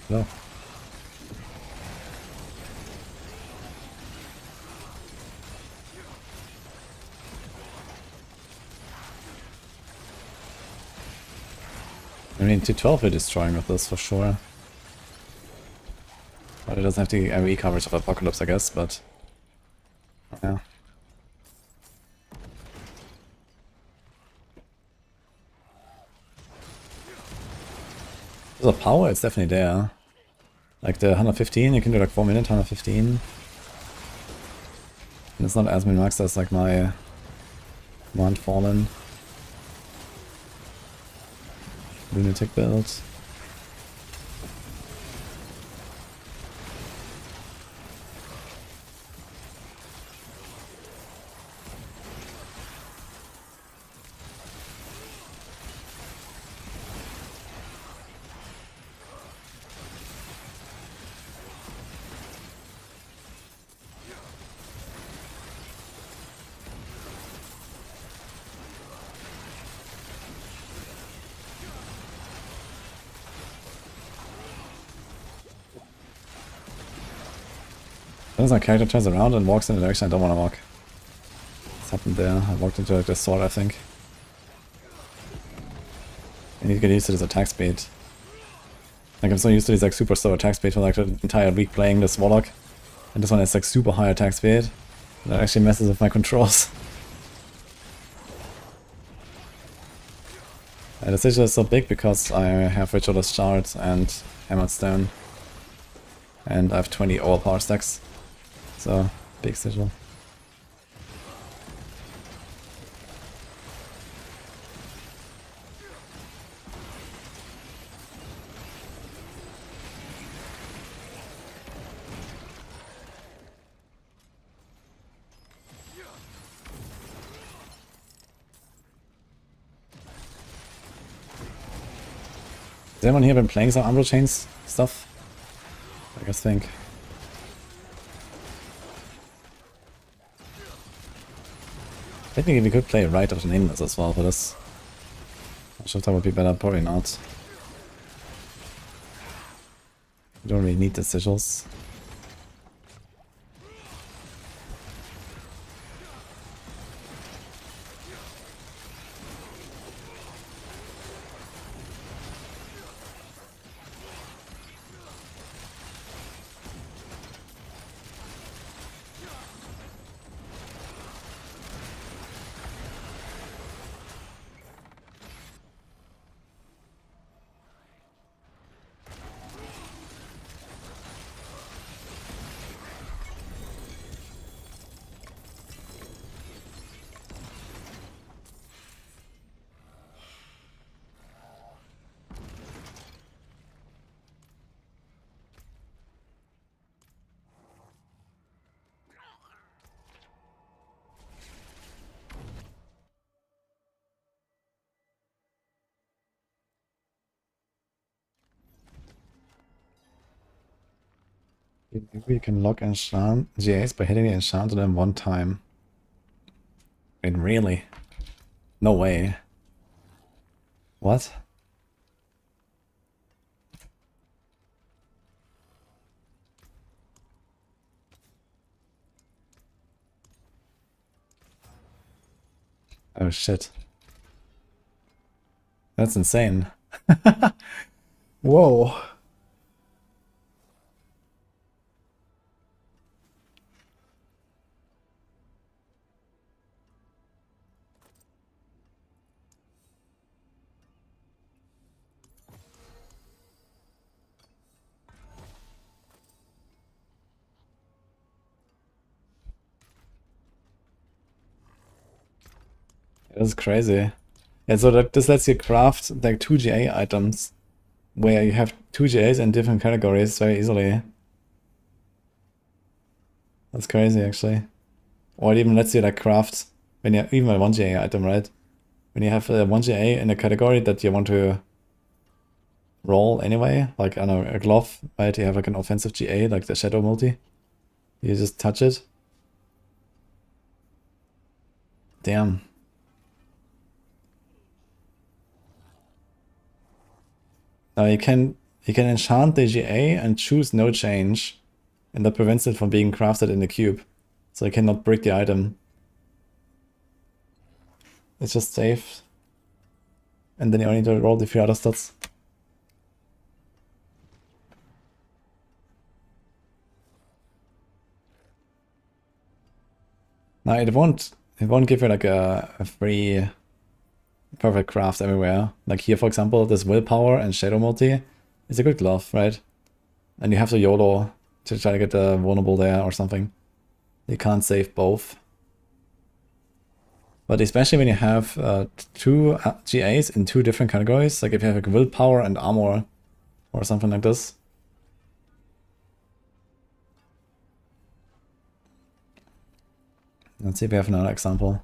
No. I mean, 212 we're destroying with this for sure. But it doesn't have the AoE coverage of Apocalypse, I guess, but... yeah. The power is definitely there. Like the 115, you can do like 4 minute 115. And it's not as min-maxed as like my Command Fallen Lunatic build. As my character turns around and walks in the direction I don't want to walk. What's happened there? I walked into like the sword, I think. I need to get used to this attack speed. Like I'm so used to this like super slow attack speed for like the entire week playing this Warlock. And this one has like super high attack speed. That actually messes with my controls. The sigil is so big because I have Ritualist Shard and Hammered Stone. And I have 20 overpower stacks. So, big sigil. Has anyone here been playing some Umbral Chains stuff? I guess think. Technically we could play Rite of the Nameless as well for this. I'm sure that would be better, probably not. We don't really need the sigils. Maybe you can lock enchant GAs by hitting the enchant on them one time. Wait, really? No way. What? Oh shit. That's insane. Whoa. That's crazy. Yeah, so that this lets you craft like 2 GA items where you have 2 GAs in different categories very easily. That's crazy actually. Or it even lets you like craft when you even a 1 GA item, right? When you have a 1 GA in a category that you want to roll anyway, like I don't know, a glove, right? You have like an offensive GA, like the Shadow multi. You just touch it. Damn. Now you can enchant the GA and choose no change, and that prevents it from being crafted in the cube. So you cannot break the item. It's just safe. And then you only need to roll the 3 other stats. Now it won't give you like a free perfect craft everywhere. Like here, for example, this willpower and shadow multi is a good glove, right? And you have to YOLO to try to get the vulnerable there or something. You can't save both. But especially when you have 2 GAs in 2 different categories, like if you have like willpower and armor or something like this. Let's see if we have another example.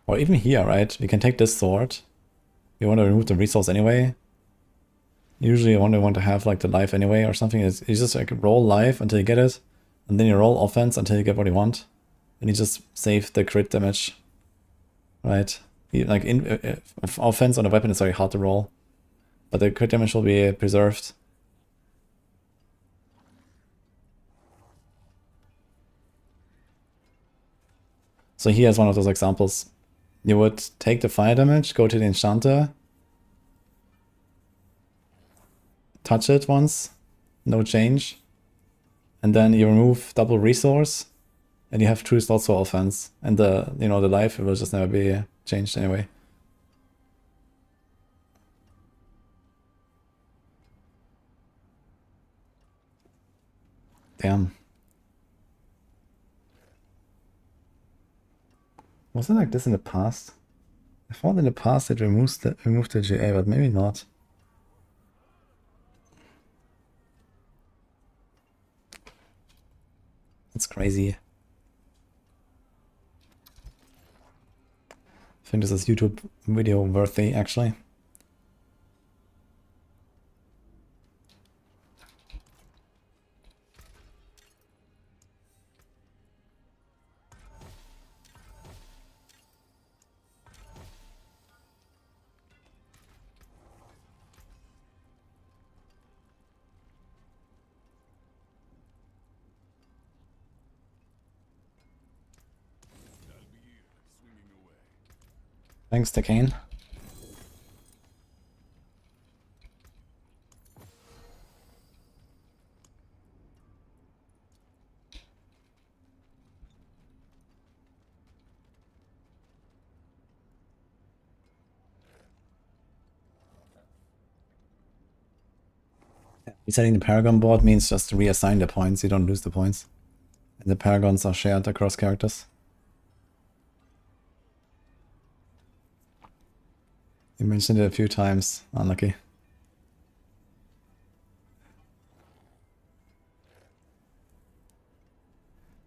Or even here, right? We can take this sword. We want to remove the resource anyway. Usually you want to have like the life anyway or something. You just like roll life until you get it. And then you roll offense until you get what you want. And you just save the crit damage. Right? Like offense on a weapon is very hard to roll. But the crit damage will be preserved. So here's one of those examples. You would take the fire damage, go to the enchanter, touch it once, no change, and then you remove double resource, And you have true slots for offense. And the, you know, the life will just never be changed anyway. Damn. Was it like this in the past? I thought in the past it removed the GA, but maybe not. That's crazy. I think this is YouTube video worthy, actually. Thanks, Decane. Resetting the Paragon board means just reassign the points, you don't lose the points. And the Paragons are shared across characters. You mentioned it a few times, unlucky.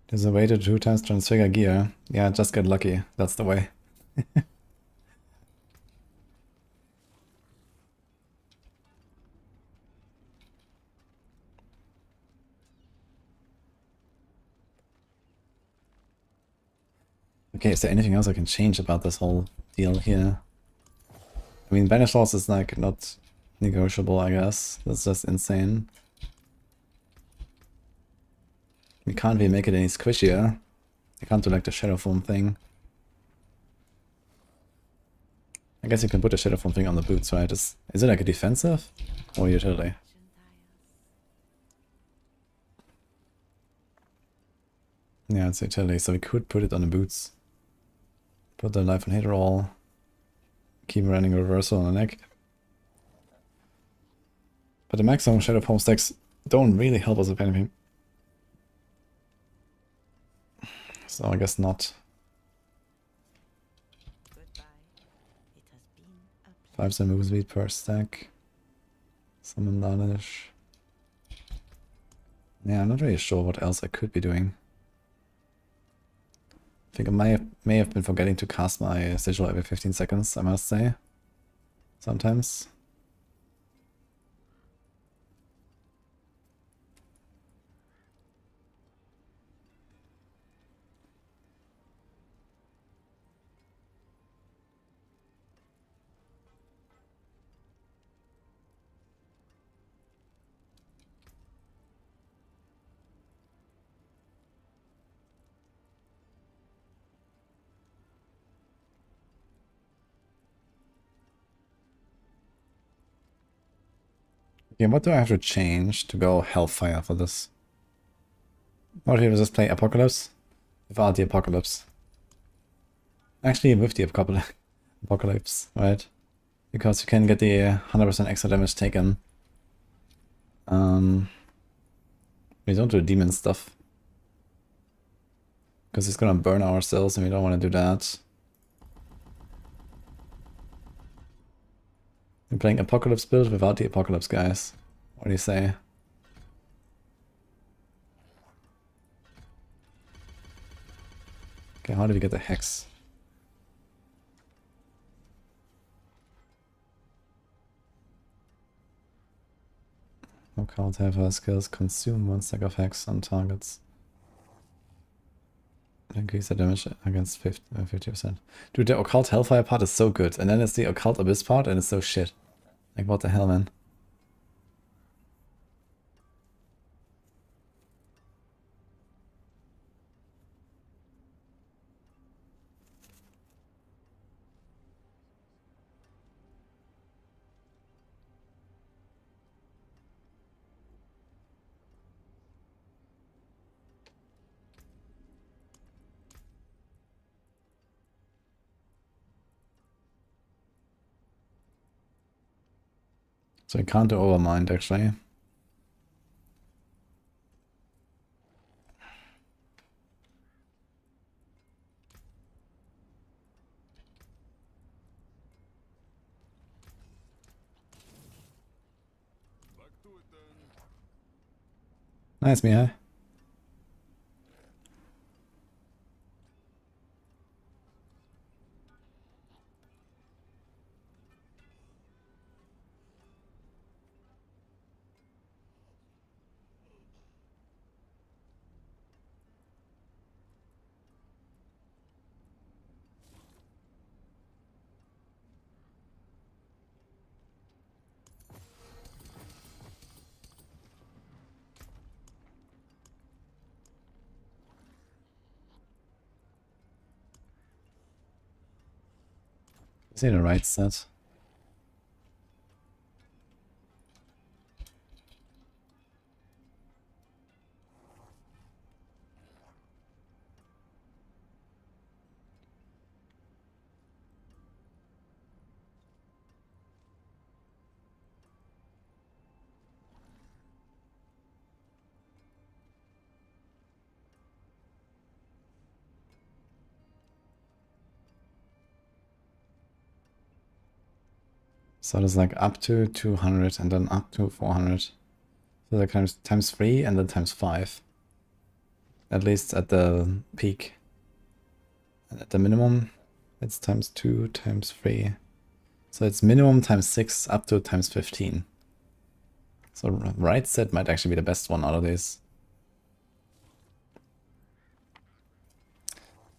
There's a way to 2 times transfigure gear. Yeah, just get lucky, that's the way. Okay, is there anything else I can change about this whole deal here? I mean, banish loss is like not negotiable, I guess. That's just insane. We can't really make it any squishier. I can't do like the shadow form thing. I guess you can put the shadow form thing on the boots, right? Is it like a defensive or utility? Yeah, it's utility, so we could put it on the boots. Put the life on hit roll. Keep running reversal on the neck. But the maximum shadow form stacks don't really help us with anything. So I guess not. 5% move speed per stack. Summon Lanish. Yeah, I'm not really sure what else I could be doing. I think I may have been forgetting to cast my sigil every 15 seconds, I must say. Sometimes. Okay, what do I have to change to go Hellfire for this? Or do you just play Apocalypse? Without the Apocalypse. Actually, with the Apocalypse, right? Because you can get the 100% extra damage taken. We don't do demon stuff. Because it's gonna burn our cells and we don't want to do that. We're playing Apocalypse build without the Apocalypse, guys. What do you say? Okay, how do we get the Hex? Occult have skills consume 1 stack of Hex on targets. Increase the damage against 50%. Dude, the Occult Hellfire part is so good. And then it's the Occult Abyss part and it's so shit. Like, what the hell, man? So I can't do Overmind actually. Back to it then. Nice, Mihai. Is he the right set? So there's like up to 200 and then up to 400. So like times 3 and then times 5. At least at the peak. And at the minimum, it's times 2 times 3. So it's minimum times 6 up to times 15. So right set might actually be the best one out of these.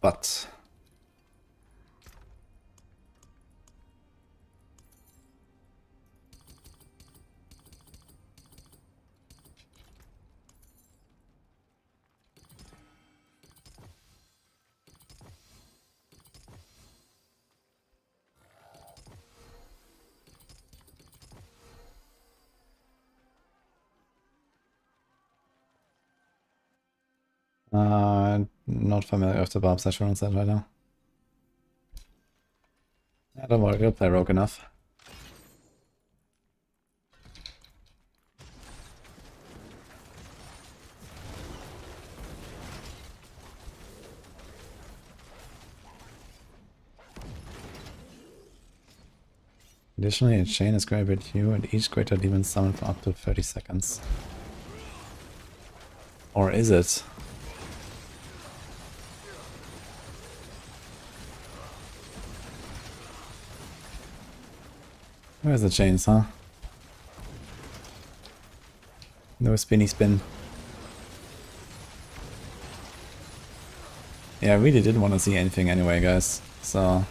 But not familiar with the Barb session on set right now. Yeah, don't worry, we'll play Rogue enough. Additionally, a chain is great with you and each greater demon summoned for up to 30 seconds. Or is it? Where's the chains, huh? No spinny spin. Yeah, I really didn't want to see anything anyway, guys. So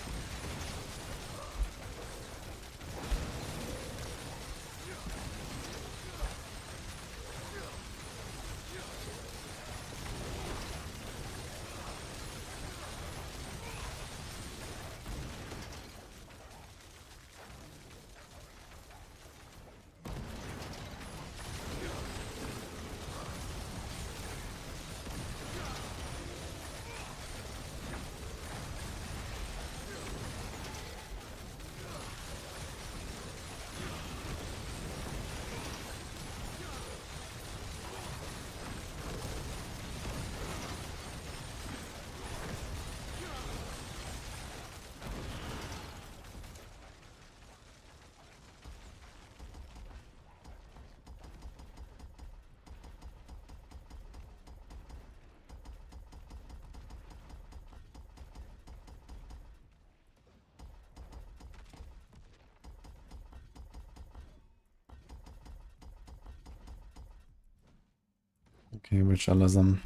okay, ritualism.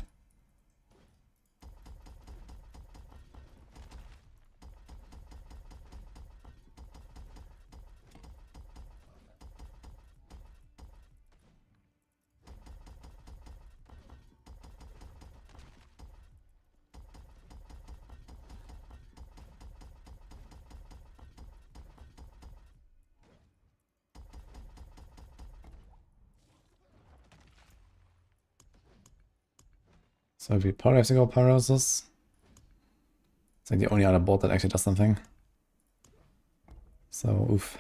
So if we probably have to go Pyrosis. It's like the only other board that actually does something. So, oof.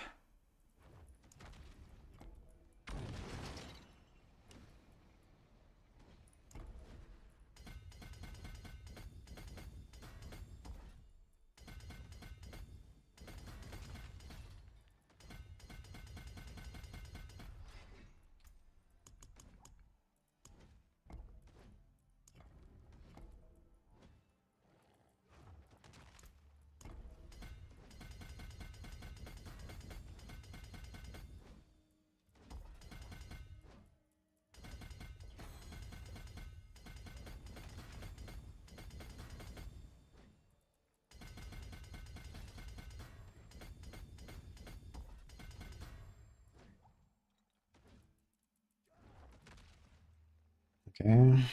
Okay.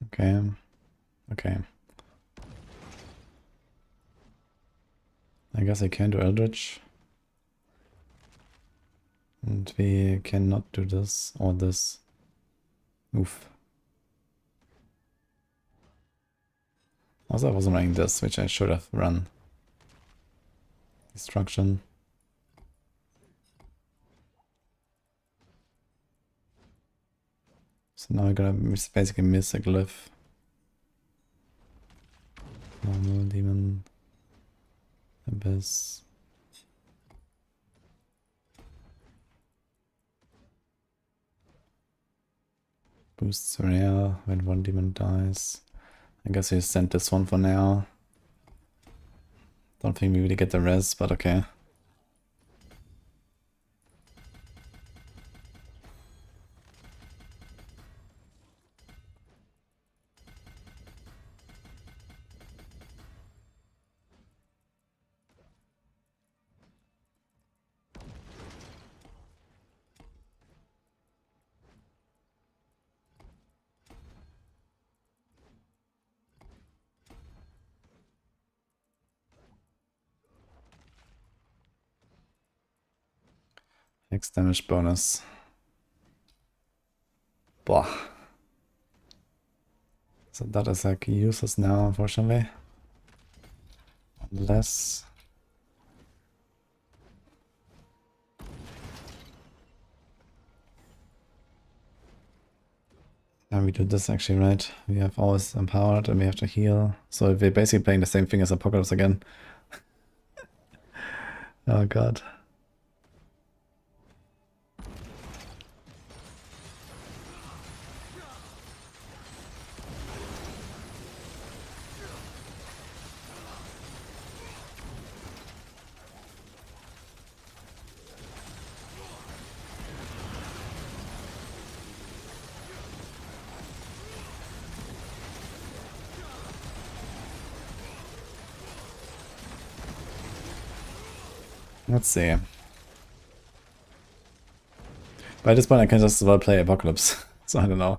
Okay. Okay. I guess I can do Eldritch. And we cannot do this or this. Oof. Also, I wasn't running this, which I should have run. Destruction. So now I'm gonna basically miss a glyph. Normal demon. Abyss. Boosts rare when one demon dies. I guess we send this one for now. Don't think we really get the res, but okay. X damage bonus. Boah. So that is like useless now, unfortunately. Unless... Now we do this actually, right? We have always empowered and we have to heal. So we're basically playing the same thing as Apocalypse again. Oh god. Let's see. By this point I can just as well play Apocalypse. So I don't know.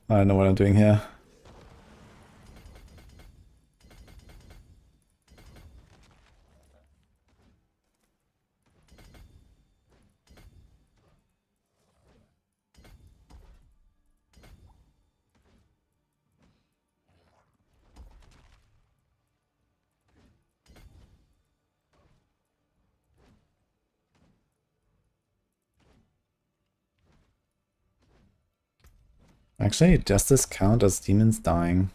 I don't know what I'm doing here. Actually, does this count as demons dying?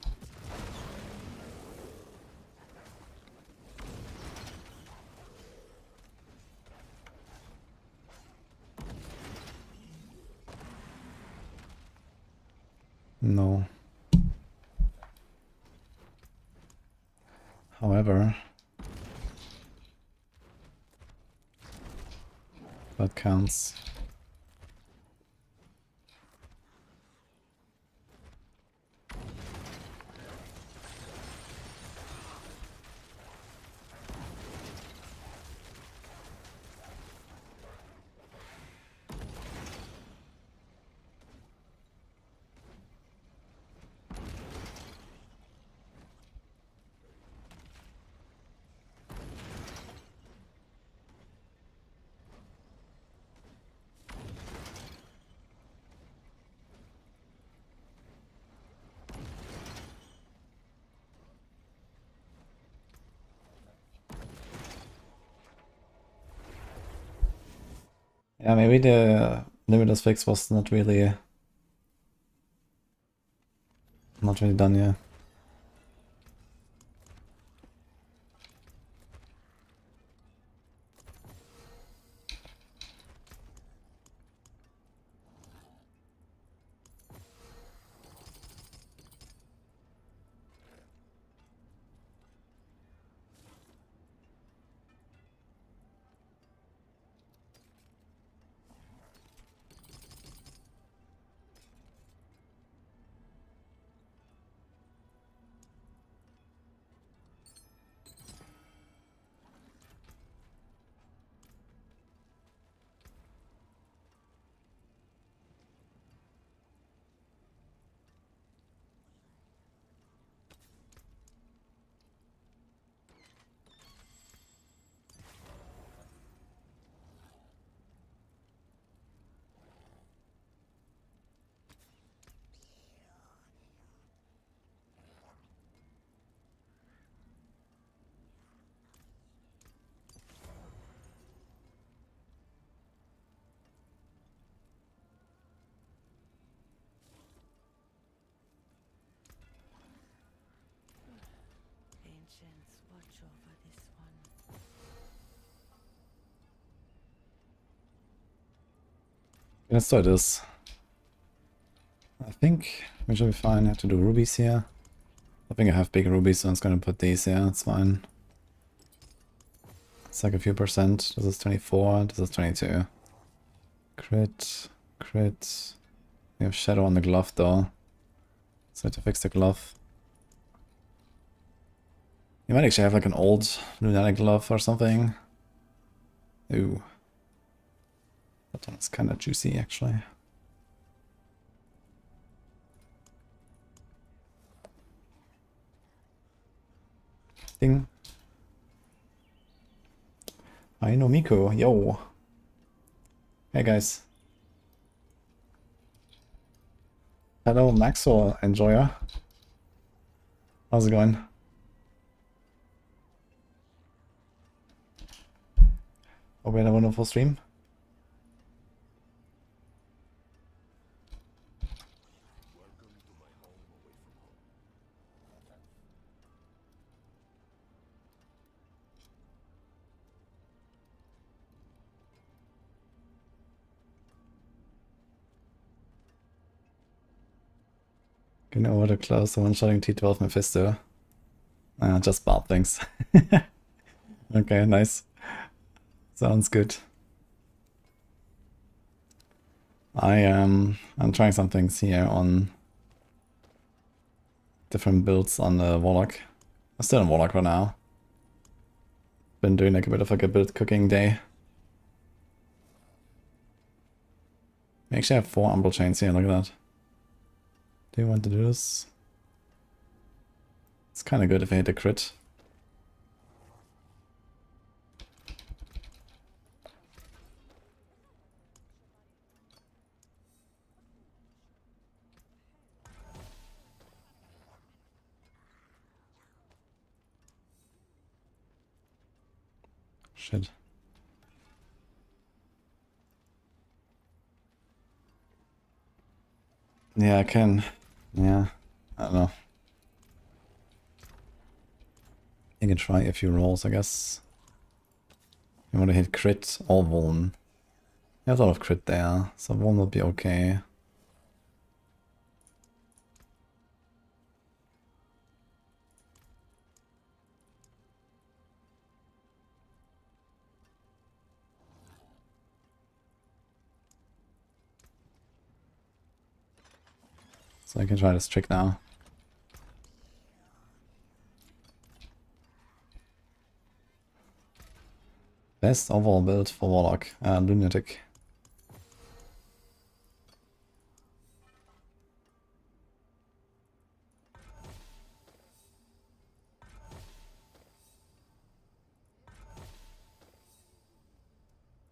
No. However, that counts. Yeah, maybe the limitless fix was not really done yet. ancients watch over this one. Let's do this. I think we should be fine. I have to do rubies here. I think I have big rubies, so I'm just gonna put these here. It's fine. It's like a few percent. This is 24, this is 22. Crit, crit. We have shadow on the glove though. So I have to fix the glove. You might actually have like an old lunatic glove or something. Ooh. That one is kind of juicy actually. Ding. I know Miko, yo. Hey guys. Hello Maxwell Enjoyer. How's it going? Hope you had a wonderful stream. Getting over the close, the one-shotting T12 Mephisto. Just bad things. Okay, nice. Sounds good. I'm trying some things here on different builds on the Warlock. I'm still on Warlock right now. Been doing like a bit of like a build cooking day. I actually have 4 Umbral Chains here, look at that. Do you want to do this? It's kind of good if I hit a crit. Shit. Yeah, I can. Yeah, I don't know. You can try a few rolls, I guess. You want to hit crit or Vuln. There's a lot of crit there, so Vuln will be okay. So I can try this trick now. Best overall build for Warlock, Lunatic.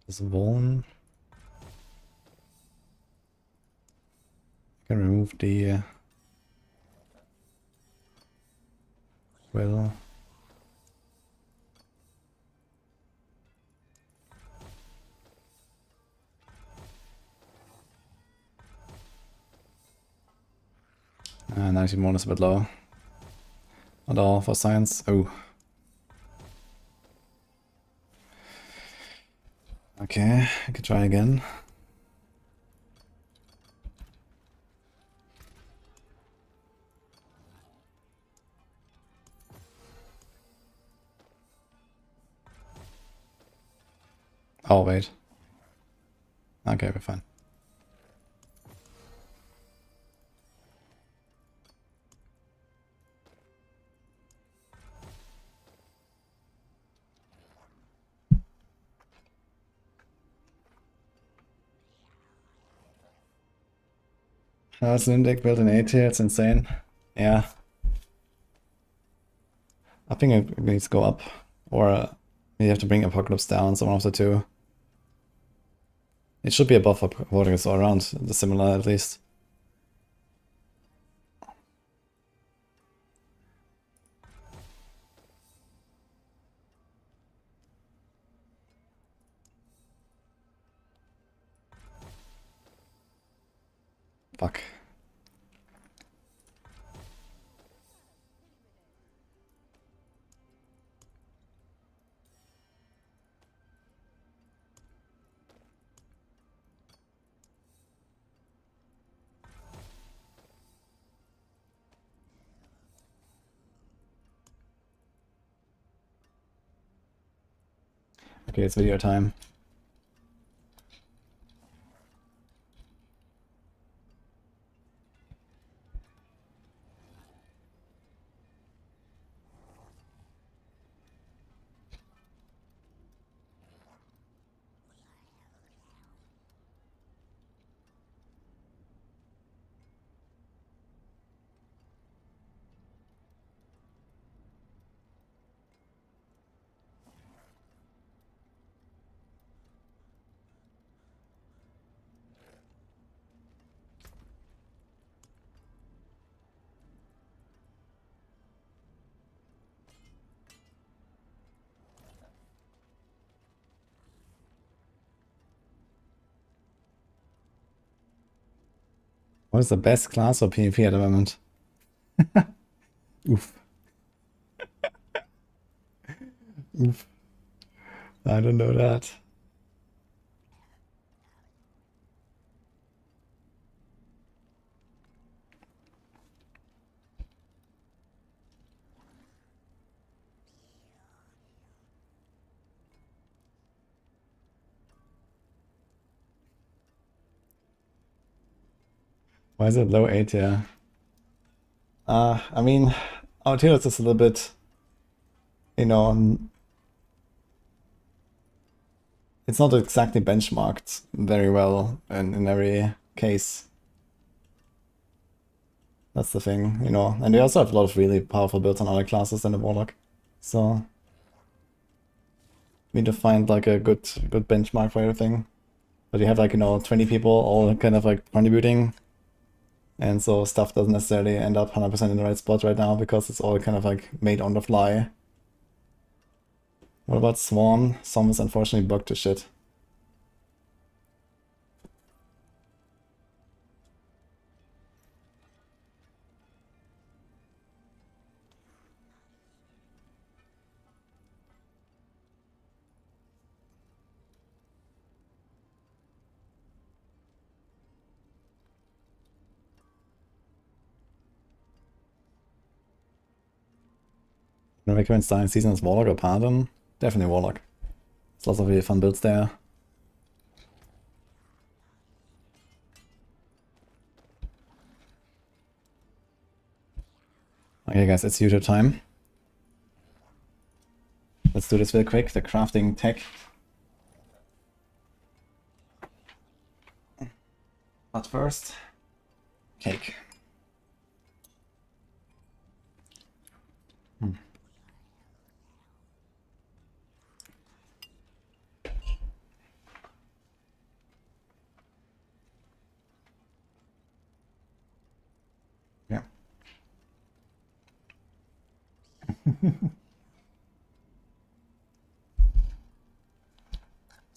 This Vuln. I can remove the will. Ah, 91 is a bit low. Not all for science. Oh. Okay, I could try again. Oh, wait. Okay, we're fine. It's an deck built in 8 here, it's insane. Yeah. I think it needs to go up. Or you have to bring Apocalypse down, so one of the two. It should be above Apocalypse or around the similar at least. Fuck. Okay, it's video time. What is the best class for PvP at the moment? Oof. Oof. I don't know that. Why is it low 8 here? I mean, Nautilus is a little bit, you know, it's not exactly benchmarked very well in every case. That's the thing, you know. And they also have a lot of really powerful builds on other classes than the Warlock. So we need to find like a good benchmark for everything. But you have like, you know, 20 people all kind of like contributing. And so stuff doesn't necessarily end up 100% in the right spot right now because it's all kind of like made on the fly. What about Swarm? Swarm is unfortunately bugged to shit. I recommend starting season as Warlock or Paladin. Definitely Warlock. There's lots of really fun builds there. Okay guys, it's YouTube time. Let's do this real quick, the crafting tech. But first, cake. Yeah.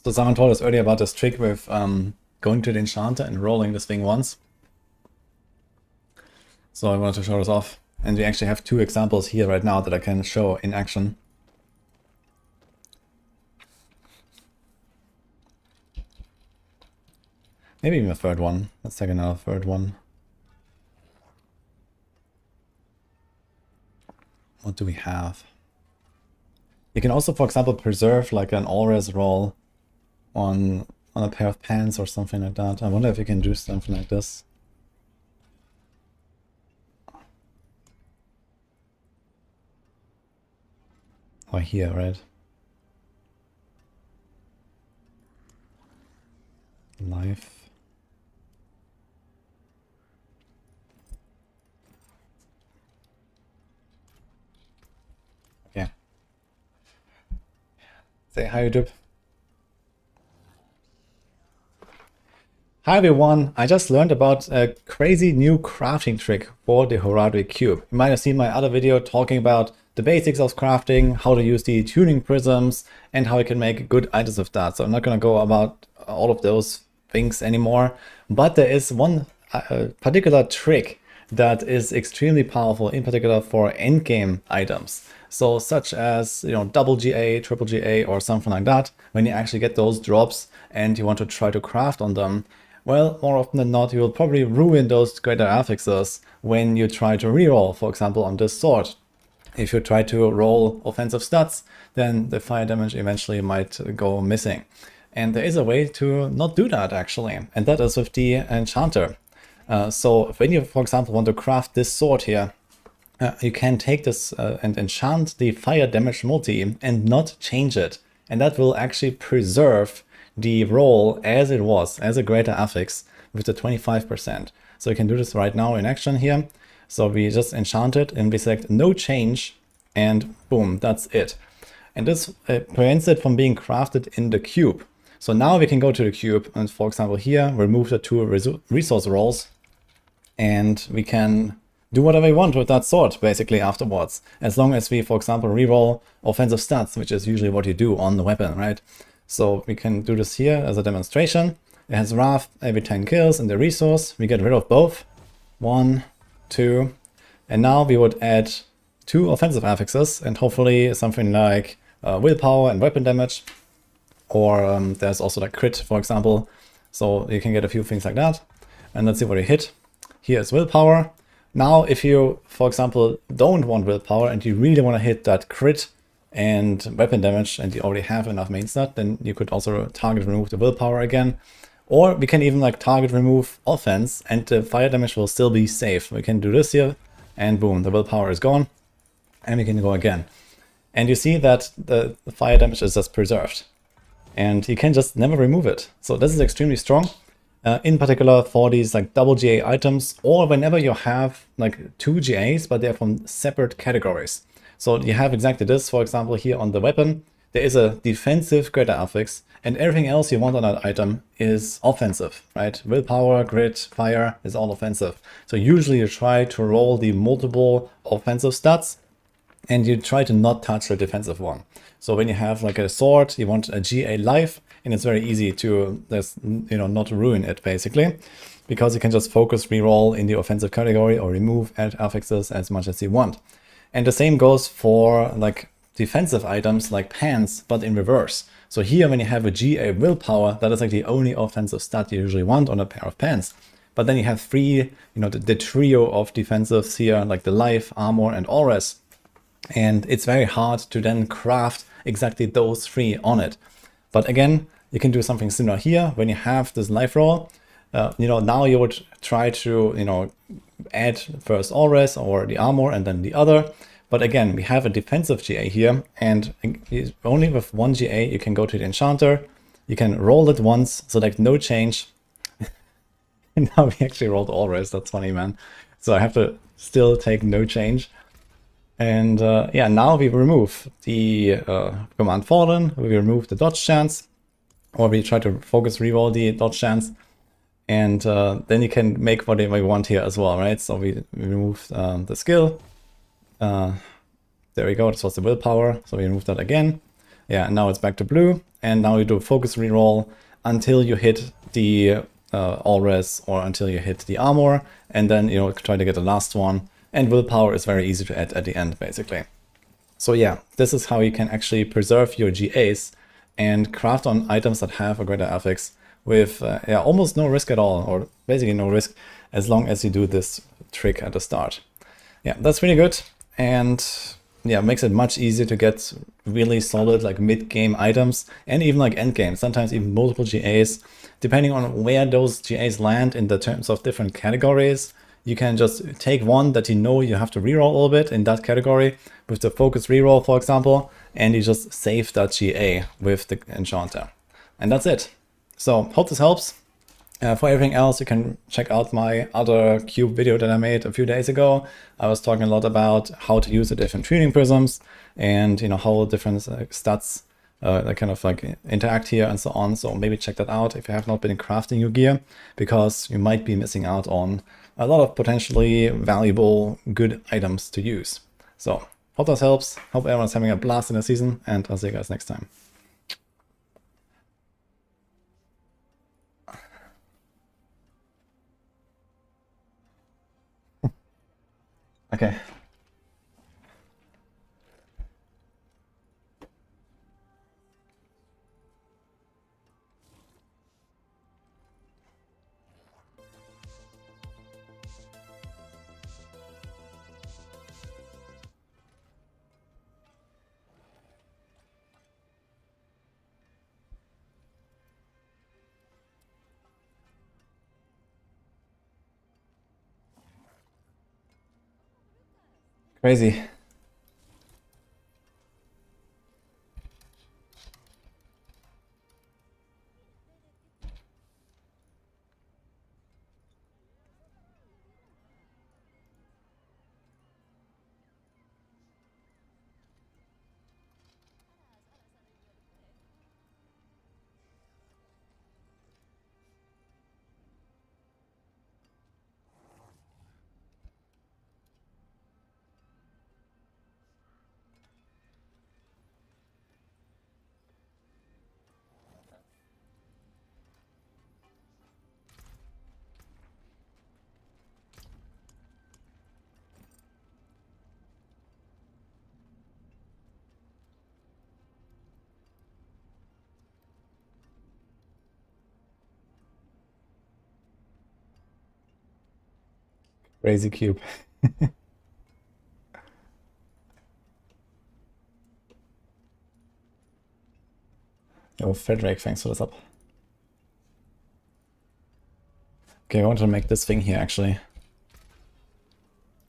So someone told us earlier about this trick with going to the enchanter and rolling this thing once. So I wanted to show this off. And we actually have two examples here right now that I can show in action. Maybe even a third one. Let's take another third one. What do we have? You can also, for example, preserve like an all-res roll on a pair of pants or something like that. I wonder if you can do something like this. Or here, right? Life. Yeah. Say hi, YouTube. Hi everyone, I just learned about a crazy new crafting trick for the Heraldric Cube. You might have seen my other video talking about the basics of crafting, how to use the tuning prisms, and how you can make good items with that. So I'm not going to go about all of those things anymore, but there is one particular trick that is extremely powerful, in particular for endgame items. So such as, you know, double GA, triple GA, or something like that, when you actually get those drops and you want to try to craft on them. Well, more often than not, you will probably ruin those greater affixes when you try to reroll, for example, on this sword. if you try to roll offensive stats, then the fire damage eventually might go missing. And there is a way to not do that actually, and that is with the enchanter. So when you, for example, want to craft this sword here, you can take this and enchant the fire damage multi and not change it. And that will actually preserve the roll as it was, as a greater affix with the 25%. So you can do this right now in action here. So we just enchant it and we select no change and boom, that's it. And this prevents it from being crafted in the cube. So now we can go to the cube and, for example, here remove the 2 resource rolls, and we can do whatever we want with that sword basically afterwards, as long as we, for example, reroll offensive stats, which is usually what you do on the weapon, right? So we can do this here as a demonstration. It has Wrath every 10 kills in the resource. We get rid of both. 1, 2, and now we would add 2 offensive affixes and hopefully something like willpower and weapon damage. Or there's also like crit, for example. So you can get a few things like that. And let's see what we hit. Here is willpower. Now, if you, for example, don't want willpower and you really want to hit that crit and weapon damage and you already have enough main stat, then you could also target remove the willpower again. Or we can even like target remove offense and the fire damage will still be safe. We can do this here and boom, the willpower is gone and we can go again. And you see that the fire damage is just preserved. And you can just never remove it. So this is extremely strong, in particular for these like double GA items, or whenever you have like 2 GAs, but they're from separate categories. So you have exactly this, for example, here on the weapon, there is a defensive greater affix, and everything else you want on that item is offensive, right? Willpower, grit, fire is all offensive. So usually you try to roll the multiple offensive stats, and you try to not touch the defensive one. So when you have like a sword, you want a GA life, and it's very easy to not ruin it basically, because you can just focus reroll in the offensive category or remove add affixes as much as you want. And the same goes for like defensive items like pants, but in reverse. So here when you have a GA willpower, that is like the only offensive stat you usually want on a pair of pants. But then you have 3, the trio of defensives here, like the life, armor, and aures. And it's very hard to then craft exactly those 3 on it. But again, you can do something similar here. When you have this life roll, now you would try to, add first aures or the armor and then the other. But again, we have a defensive GA here, and only with 1 GA you can go to the enchanter. You can roll it once, select no change. And now we actually rolled aures. That's funny, man. So I have to still take no change. And yeah, now we remove the command fallen, we remove the dodge chance, or we try to focus reroll the dodge chance. And then you can make whatever you want here as well, right? So we remove the skill. There we go, this was the willpower. So we remove that again. Yeah, now it's back to blue. And now you do focus reroll until you hit the aures or until you hit the armor. And then, try to get the last one. And willpower is very easy to add at the end, basically. So yeah, this is how you can actually preserve your GAs and craft on items that have a greater affix with almost no risk at all, or basically no risk, as long as you do this trick at the start. Yeah, that's really good. And yeah, makes it much easier to get really solid like mid-game items and even like end-game, sometimes even multiple GAs, depending on where those GAs land in the terms of different categories. You can just take one that you have to reroll a little bit in that category with the focus reroll, for example, and you just save that GA with the enchanter. And that's it. So hope this helps. For everything else, you can check out my other cube video that I made a few days ago. I was talking a lot about how to use the different tuning prisms and how different stats kind of like interact here and so on. So maybe check that out if you have not been crafting your gear, because you might be missing out on a lot of potentially valuable, good items to use. So hope this helps. Hope everyone's having a blast in the season, and I'll see you guys next time. Okay. Crazy. Crazy cube. Yo, Frederick, thanks for the sub. Okay, I want to make this thing here actually.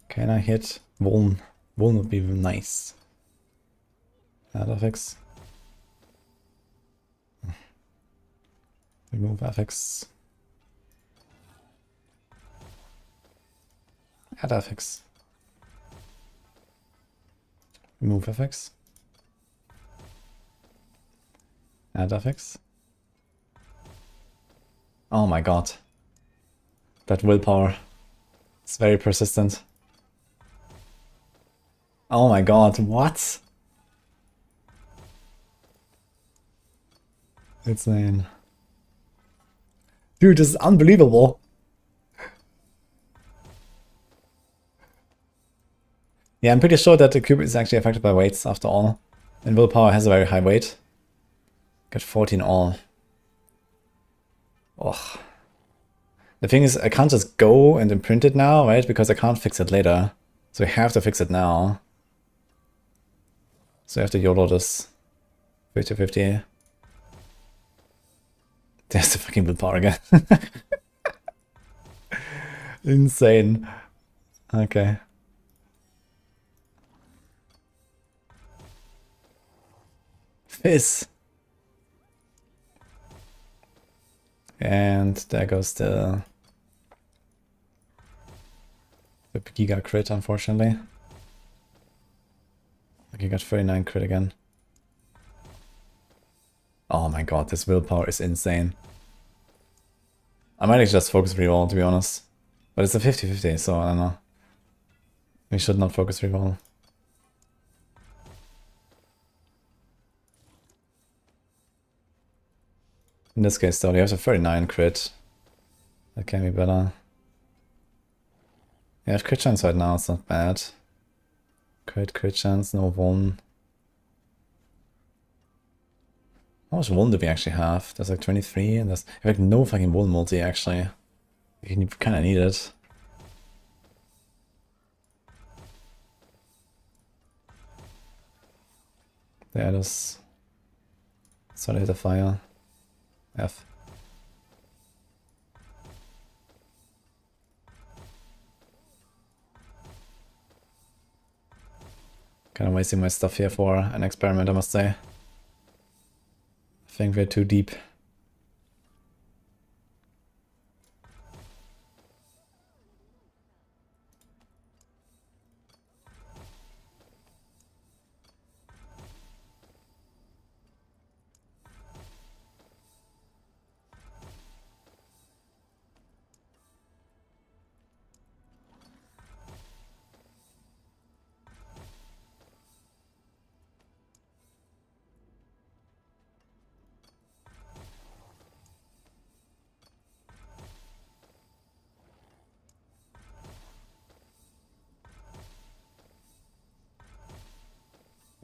Can I hit Vuln? Vuln would be nice. Add affix. Remove affix. Add affix. Remove affix. Add affix. Oh my god. That willpower. It's very persistent. Oh my god, what? Insane. Dude, this is unbelievable. Yeah, I'm pretty sure that the cube is actually affected by weights after all. And willpower has a very high weight. Got 14 all. Ugh. The thing is, I can't just go and imprint it now, right? Because I can't fix it later. So we have to fix it now. So I have to YOLO this. 50-50. There's the fucking willpower again. Insane. Okay. Fizz. And there goes the Giga crit, unfortunately. Okay, got 39 crit again. Oh my god, this willpower is insane. I might actually just focus reroll, to be honest. But it's a 50-50, so I don't know. We should not focus reroll. In this case though, you have a 39 crit. That can be better. You have crit chance right now, it's not bad. Crit chance, no one. How much one do we actually have? There's like 23 and there's like no fucking one multi actually. You kinda need it. There it is. Sorry, the fire. F. Kind of wasting my stuff here for an experiment, I must say. I think we're too deep.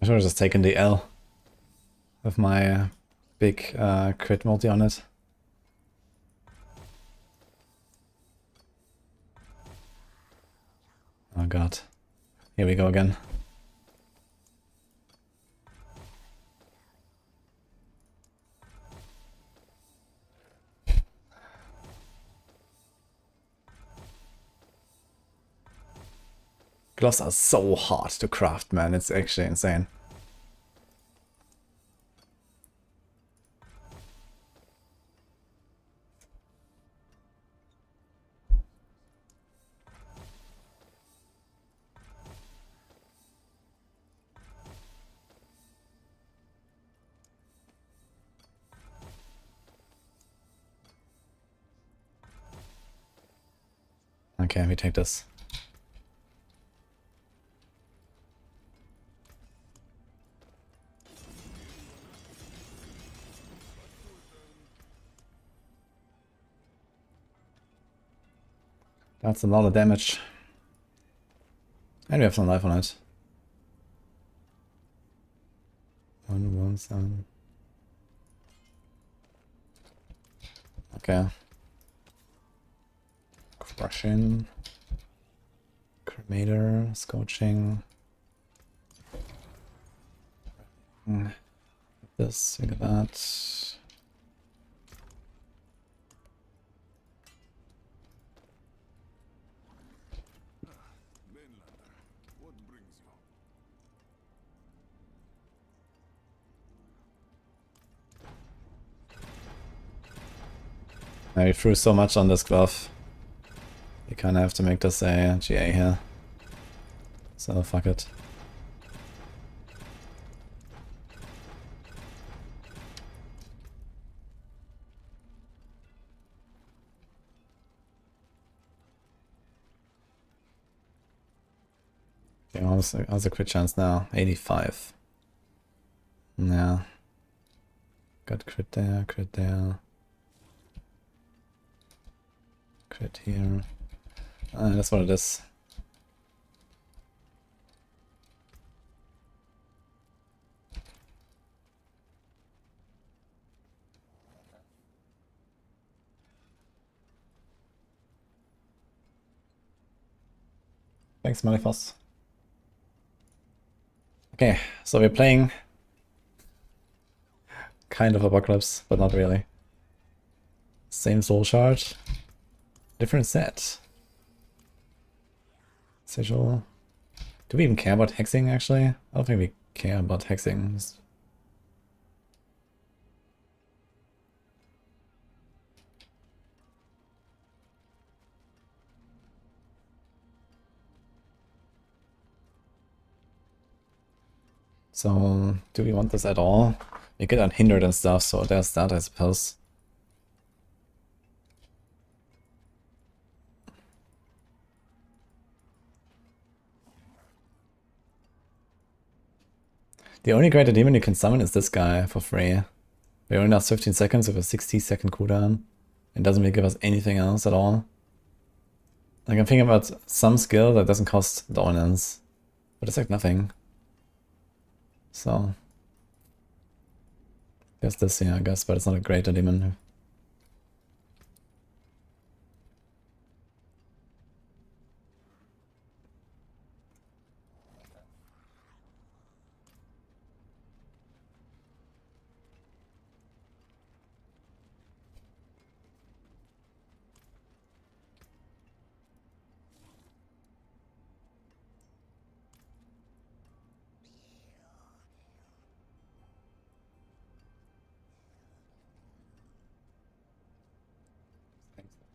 I should have just taken the L with my big crit multi on it. Oh god. Here we go again. Gloves are so hard to craft, man. It's actually insane. Okay, we take this. That's a lot of damage. And we have some life on it. 117. Okay. Crushing. Cremator. Scorching. This, look at that. Mainlander, what brings you? I threw so much on this glove. You kind of have to make this a GA here. So fuck it. Okay, how's the crit chance now? 85. Yeah. Got crit there, crit there. Crit here. That's what it is. Thanks, Malifos. Okay, so we're playing kind of Apocalypse, but not really. Same soul shard, different set. Sigil. Do we even care about hexing, actually? I don't think we care about hexing. So, do we want this at all? We get unhindered and stuff, so there's that, I suppose. The only greater demon you can summon is this guy for free. We only last 15 seconds with a 60-second cooldown. It doesn't really give us anything else at all. Like, I'm thinking about some skill that doesn't cost dominance, but it's like nothing. So, there's this here, I guess, but it's not a greater demon.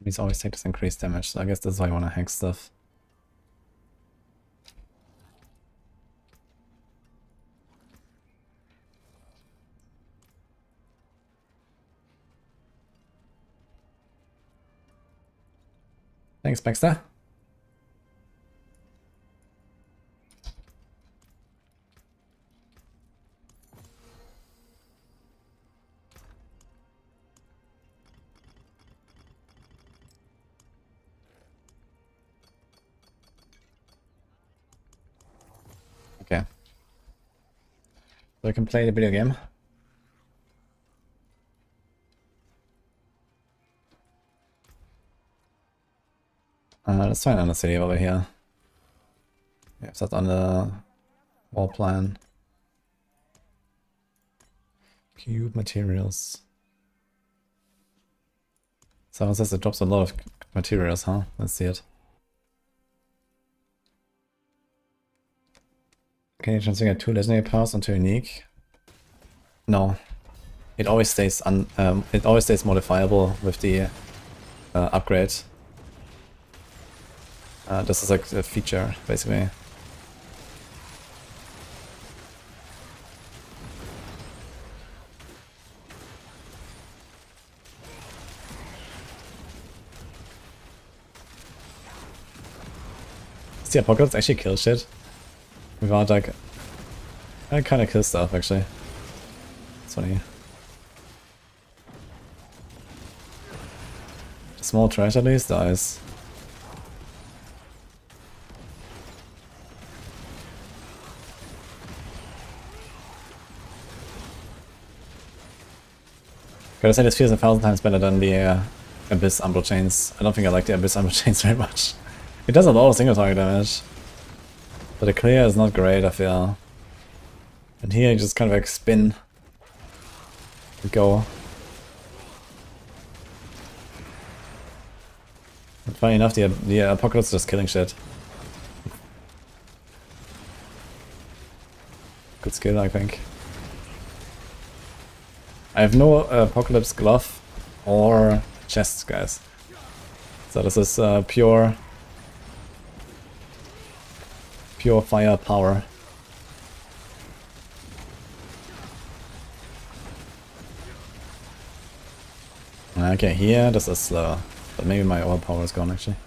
These always take this increased damage, so I guess that's why I want to hack stuff. Thanks, Baxter. Okay. So I can play the video game. Let's find another city over here. Yeah, that's on the wall plan. Cube materials. Someone says it drops a lot of materials, huh? Let's see it. Can you transfer 2 legendary powers onto unique? No. It always stays modifiable with the upgrade. This is like a feature, basically. Does the Apocalypse actually kill shit? Without like... I kinda kill stuff actually. It's funny. The small trash at least dies. Gotta say this feels 1,000 times better than the Abyss Umbral Chains. I don't think I like the Abyss Umbral Chains very much. It does a lot of single target damage. But the clear is not great, I feel. And here you just kind of like spin. And go. But funny enough, the Apocalypse is just killing shit. Good skill, I think. I have no Apocalypse glove or chests, guys. So this is pure fire power. Okay, here this is slow, but maybe my overpower is gone actually.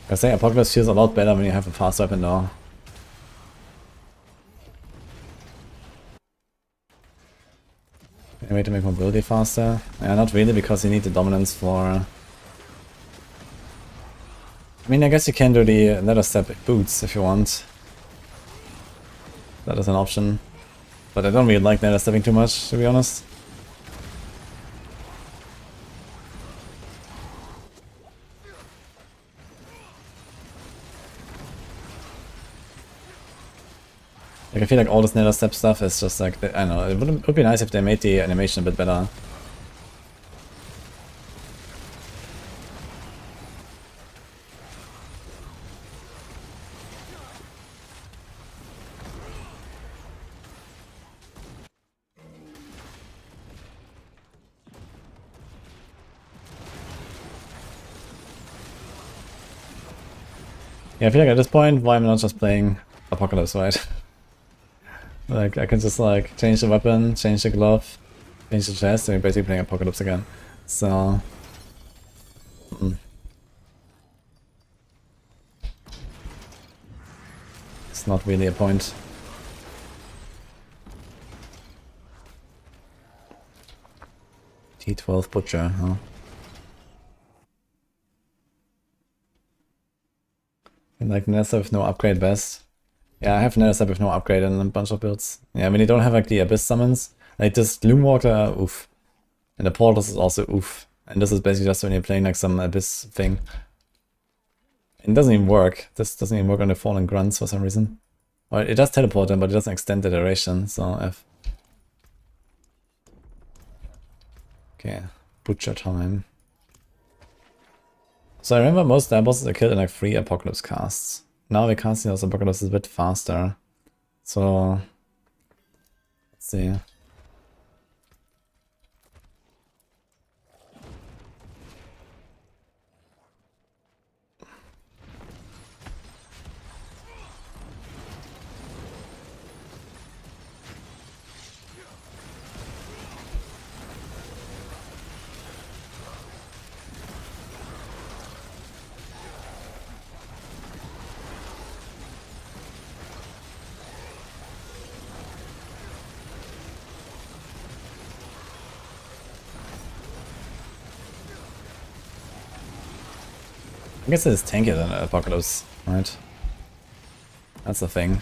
I say Apocalypse feels a lot better when you have a fast weapon though. Any way to make mobility faster? Yeah, not really, because you need the dominance for... I mean, I guess you can do the nether step boots if you want. That is an option. But I don't really like nether stepping too much, to be honest. Like, I feel like all this nether step stuff is just like, I don't know, it would be nice if they made the animation a bit better. Yeah, I feel like at this point, why am I not just playing Apocalypse, right? Like, I can just like change the weapon, change the glove, change the chest, and you're basically playing Apocalypse again. So... It's not really a point. T12 Butcher, huh? And like Nether with no upgrade best. Yeah, I have Nether with no upgrade in a bunch of builds. Yeah, when you don't have like the Abyss summons, like this Gloomwalker, oof. And the Portals is also oof. And this is basically just when you're playing like some Abyss thing. It doesn't even work. This doesn't even work on the Fallen Grunts for some reason. Well, it does teleport them, but it doesn't extend the duration, so F. Okay, Butcher time. So I remember most Dire bosses are killed in like 3 Apocalypse casts. Now we casting those Apocalypse is a bit faster. So let's see. I guess it is tankier than Apocalypse, right? That's the thing.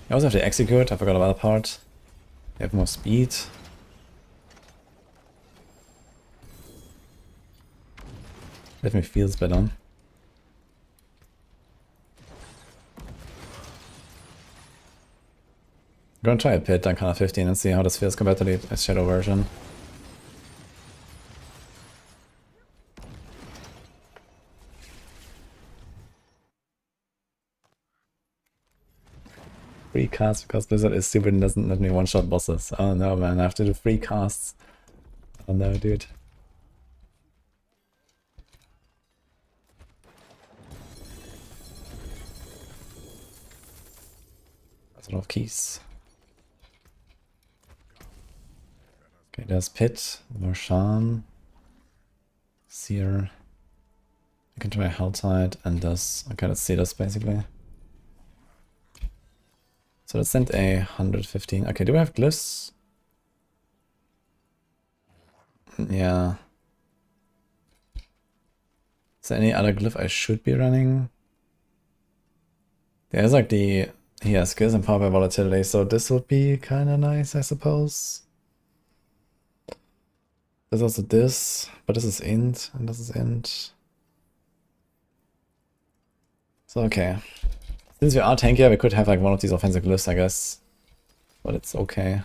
You also have to execute, I forgot about that part. You have more speed. Let me feels better. I'm gonna try a pit on kind of 15 and see how this feels compared to the shadow version. Free cast because Blizzard is stupid and doesn't let me one-shot bosses. Oh no man, I have to do free casts. Oh no dude. That's a lot of keys. Okay, there's Pit, Marshan, Seer. I can try Helltide and this. Okay, let's see this basically. So let's send a 115. Okay, do we have glyphs? Yeah. Is there any other glyph I should be running? There's like the... Yeah, skills and power by volatility, so this would be kind of nice, I suppose. There's also this, but this is int, and this is int. So, okay. Since we are tankier, we could have like one of these offensive glyphs, I guess. But it's okay.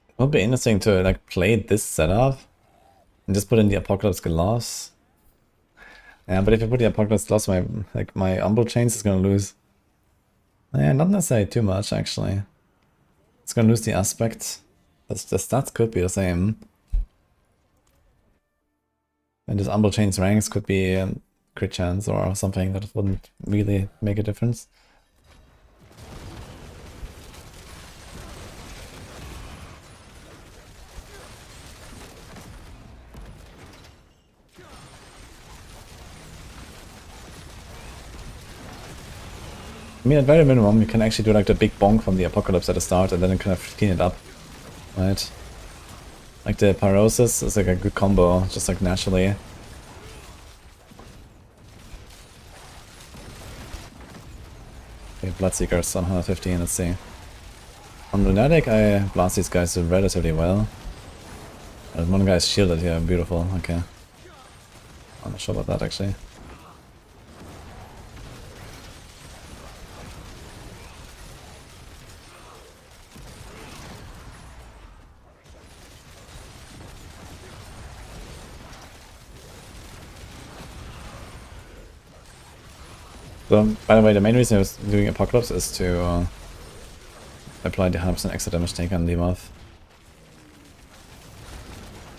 It would be interesting to like play this setup and just put in the Apocalypse Gloss. Yeah, but if you put the Apocalypse Gloss, my Umbral Chains is gonna lose. Yeah, not necessarily too much actually. It's gonna lose the aspect. The stats could be the same. And this Umbral Chains ranks could be crit chance or something that wouldn't really make a difference. I mean, at very minimum, you can actually do like the big bonk from the Apocalypse at the start and then kind of clean it up, right? Like the Pyrosis is like a good combo, just like naturally. Okay, Bloodseekers on 115, let's see. On Lunatic, I blast these guys relatively well. One guy is shielded here, beautiful, okay. I'm not sure about that actually. So, by the way, the main reason I was doing Apocalypse is to apply the 100% extra damage take on Demoth.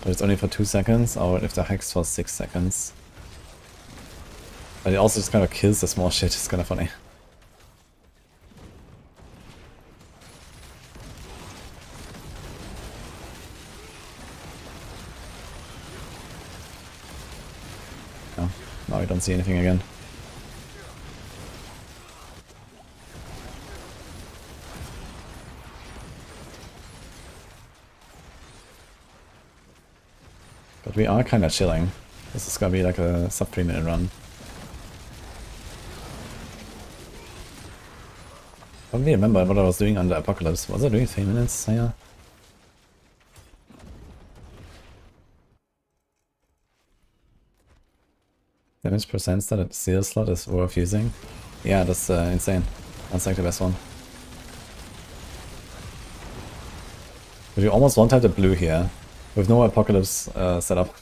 But it's only for 2 seconds, or if the hex for 6 seconds. But it also just kind of kills the small shit, it's kind of funny. Oh, now I don't see anything again. But we are kind of chilling. This is gonna be like a sub 3 minute run. I don't really remember what I was doing on the Apocalypse. Was I doing 3 minutes? Yeah. Damage percent that at seal slot is worth using. Yeah, that's insane. That's like the best one. But you almost won't have the blue here. With no Apocalypse setup.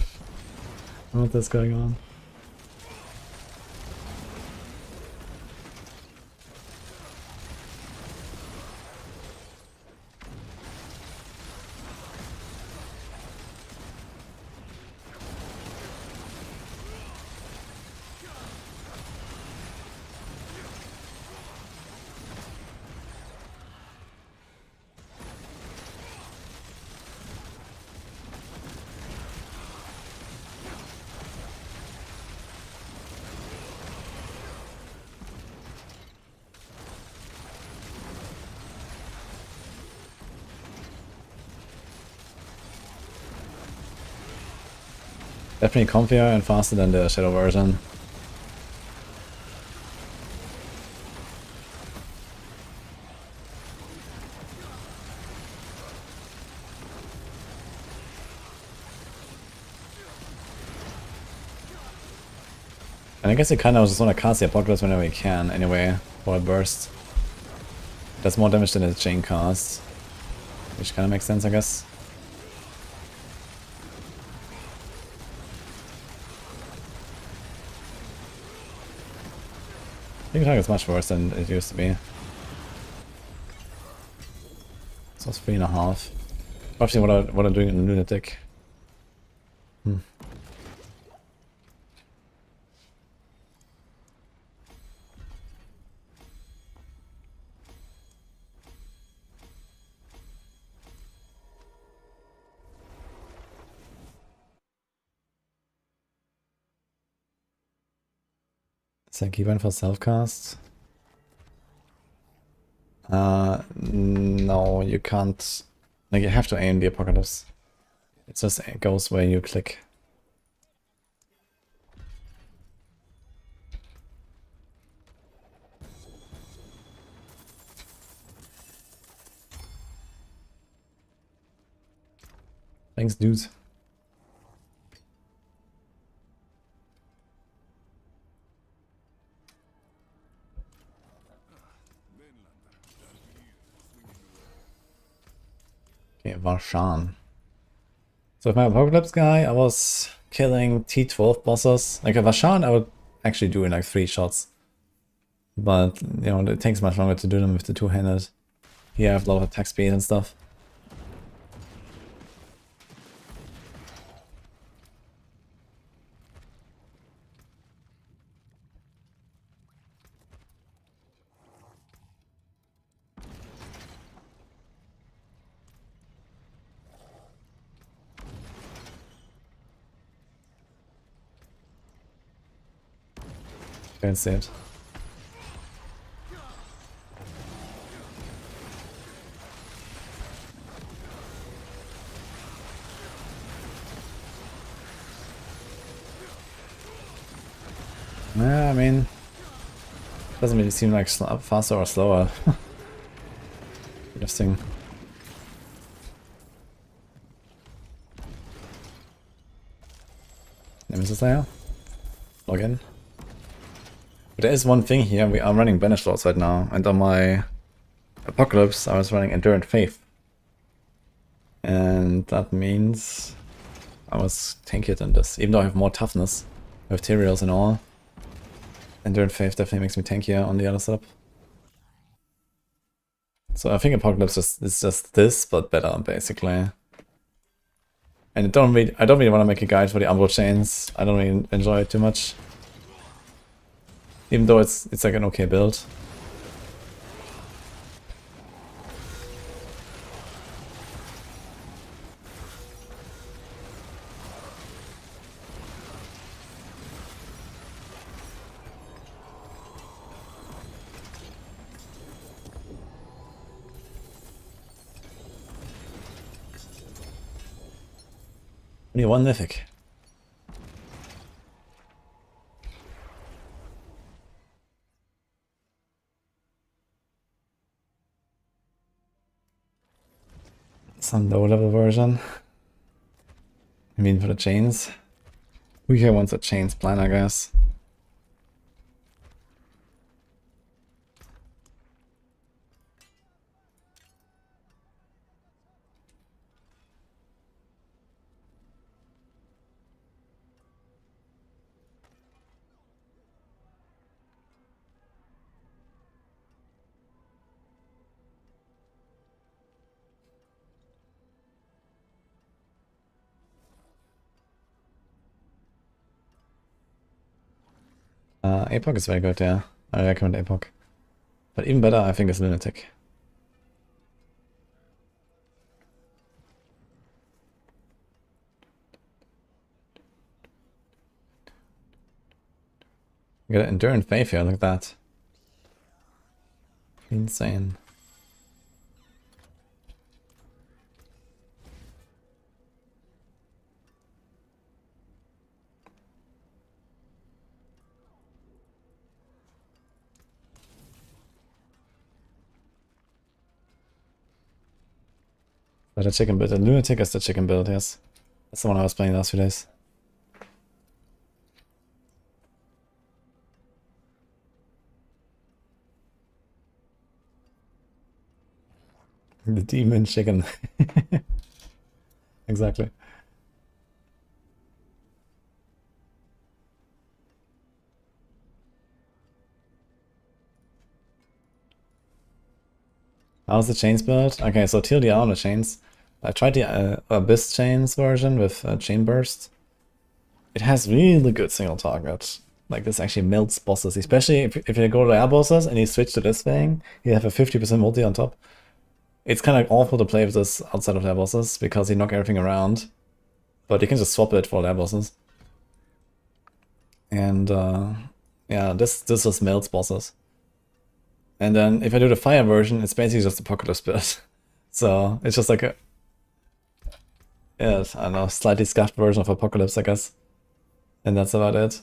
What is going on? Definitely comfier and faster than the Shadow version. And I guess you kind of just want to cast the Apocalypse whenever you can, anyway, for a burst. Does more damage than the chain cast, which kind of makes sense, I guess. Pink Attack is much worse than it used to be. So it's 3.5. Actually, what I'm doing in Lunatic. Is that keybind for self-cast? No, you can't. Like, you have to aim the Apocalypse. It just goes where you click. Thanks, dude. Okay, Varshan. So with my Apocalypse guy, I was killing T12 bosses. Like a Varshan, I would actually do in like 3 shots. But, you know, it takes much longer to do them with the two-handed. Here I have a lot of attack speed and stuff. Can't see it. Yeah, I mean, doesn't really seem like faster or slower. Interesting. Nemesis Slayer. Log in. But there is one thing here. We are running Banished Lords right now, and on my Apocalypse, I was running Endurant Faith. And that means I was tankier than this, even though I have more toughness with Tyraels and all. Endurant Faith definitely makes me tankier on the other setup. So I think Apocalypse is just this, but better, basically. And I don't really want to make a guide for the Umbral Chains. I don't really enjoy it too much. Even though it's like an okay build. Only one mythic. Some low level version. I mean for the chains. Who here wants a chains plan, I guess? Epoch is very good, yeah. I recommend Epoch. But even better, I think, is Lunatic. You got Endurant Faith here, look at that. Insane. But the chicken build, the lunatic is the chicken build, yes. That's the one I was playing last few days. The demon chicken. Exactly. How's the chains build? Okay, so TLDR on the chains. I tried the Abyss chains version with chain burst. It has really good single target. Like this actually melts bosses, especially if you go to air bosses and you switch to this thing, you have a 50% multi on top. It's kind of awful to play with this outside of air bosses because you knock everything around. But you can just swap it for air bosses. And yeah, this just melts bosses. And then if I do the fire version, it's basically just Apocalypse build. So it's just like a, yeah, I don't know, slightly scuffed version of Apocalypse, I guess. And that's about it.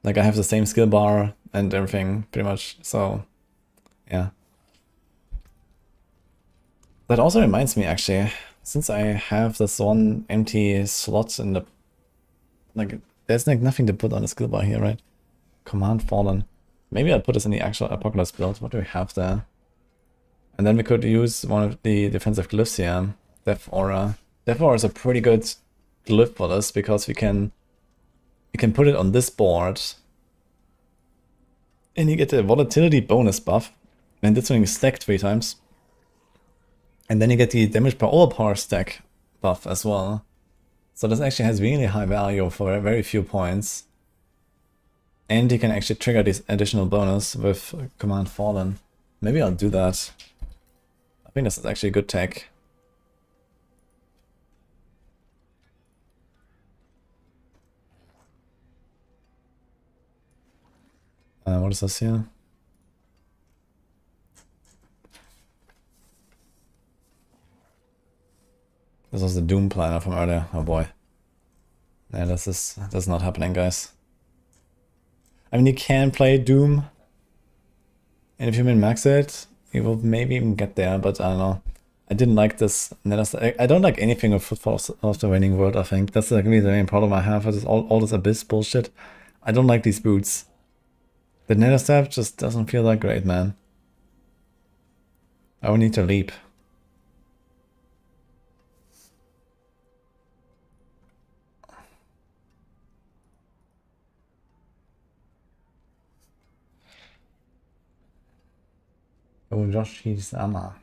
Like I have the same skill bar and everything pretty much, so yeah. That also reminds me actually, since I have this one empty slot in the, like there's like nothing to put on the skill bar here, right? Command Fallen. Maybe I'll put this in the actual Apocalypse build. What do we have there? And then we could use one of the defensive glyphs here. Death Aura. Death Aura is a pretty good glyph for this because we can put it on this board. And you get the volatility bonus buff. And this one is stacked 3 times. And then you get the damage per overpower stack buff as well. So this actually has really high value for very few points. And you can actually trigger this additional bonus with Command Fallen. Maybe I'll do that. I think this is actually a good tech. What is this here? This was the Doom planner from earlier. Oh boy. Yeah, that's not happening, guys. I mean, you can play Doom, and if you min-max it, you will maybe even get there, but I don't know. I didn't like this. I don't like anything with Footfall of the Waning World, I think. That's like the main problem I have with all this Abyss bullshit. I don't like these boots. The Nether Step just doesn't feel that great, man. I would need to leap. Oh, Joshi-sama.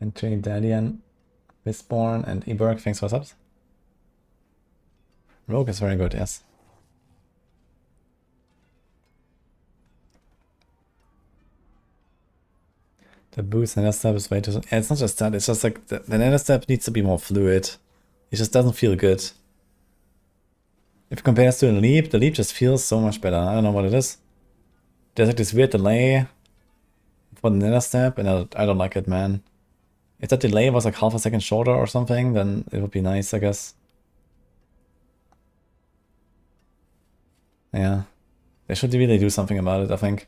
And Trinidadian, Mistborn, and Eberg, thanks for subs. Rogue is very good, yes. The boost Nether Step is way too... Yeah, it's not just that, it's just like the Nether Step needs to be more fluid. It just doesn't feel good. If it compares to the leap just feels so much better. I don't know what it is. There's like this weird delay for the Nether Step, and I don't like it, man. If that delay was like half a second shorter or something, then it would be nice, I guess. Yeah. They should really do something about it, I think.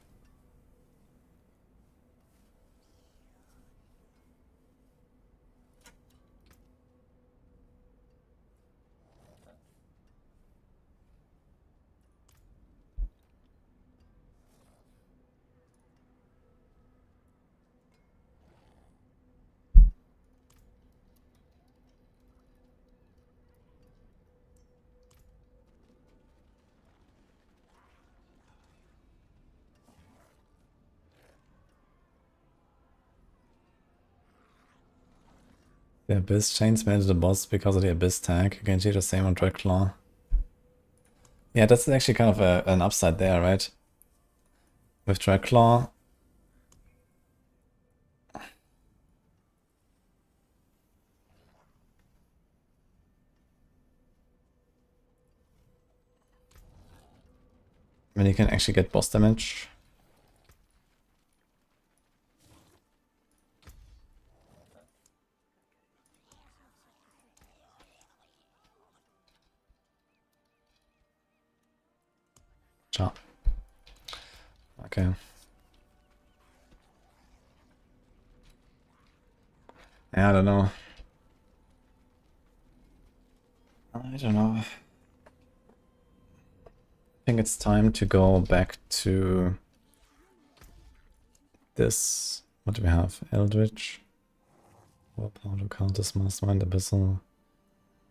The Abyss chains made the boss because of the Abyss tag. You can see the same on Dreadclaw. Yeah, that's actually kind of an upside there, right? With Dreadclaw. When you can actually get boss damage. Chop. Okay. Yeah, I don't know. I don't know. I think it's time to go back to this. What do we have? Eldritch. Willpower to counters, Mastermind, Abyssal,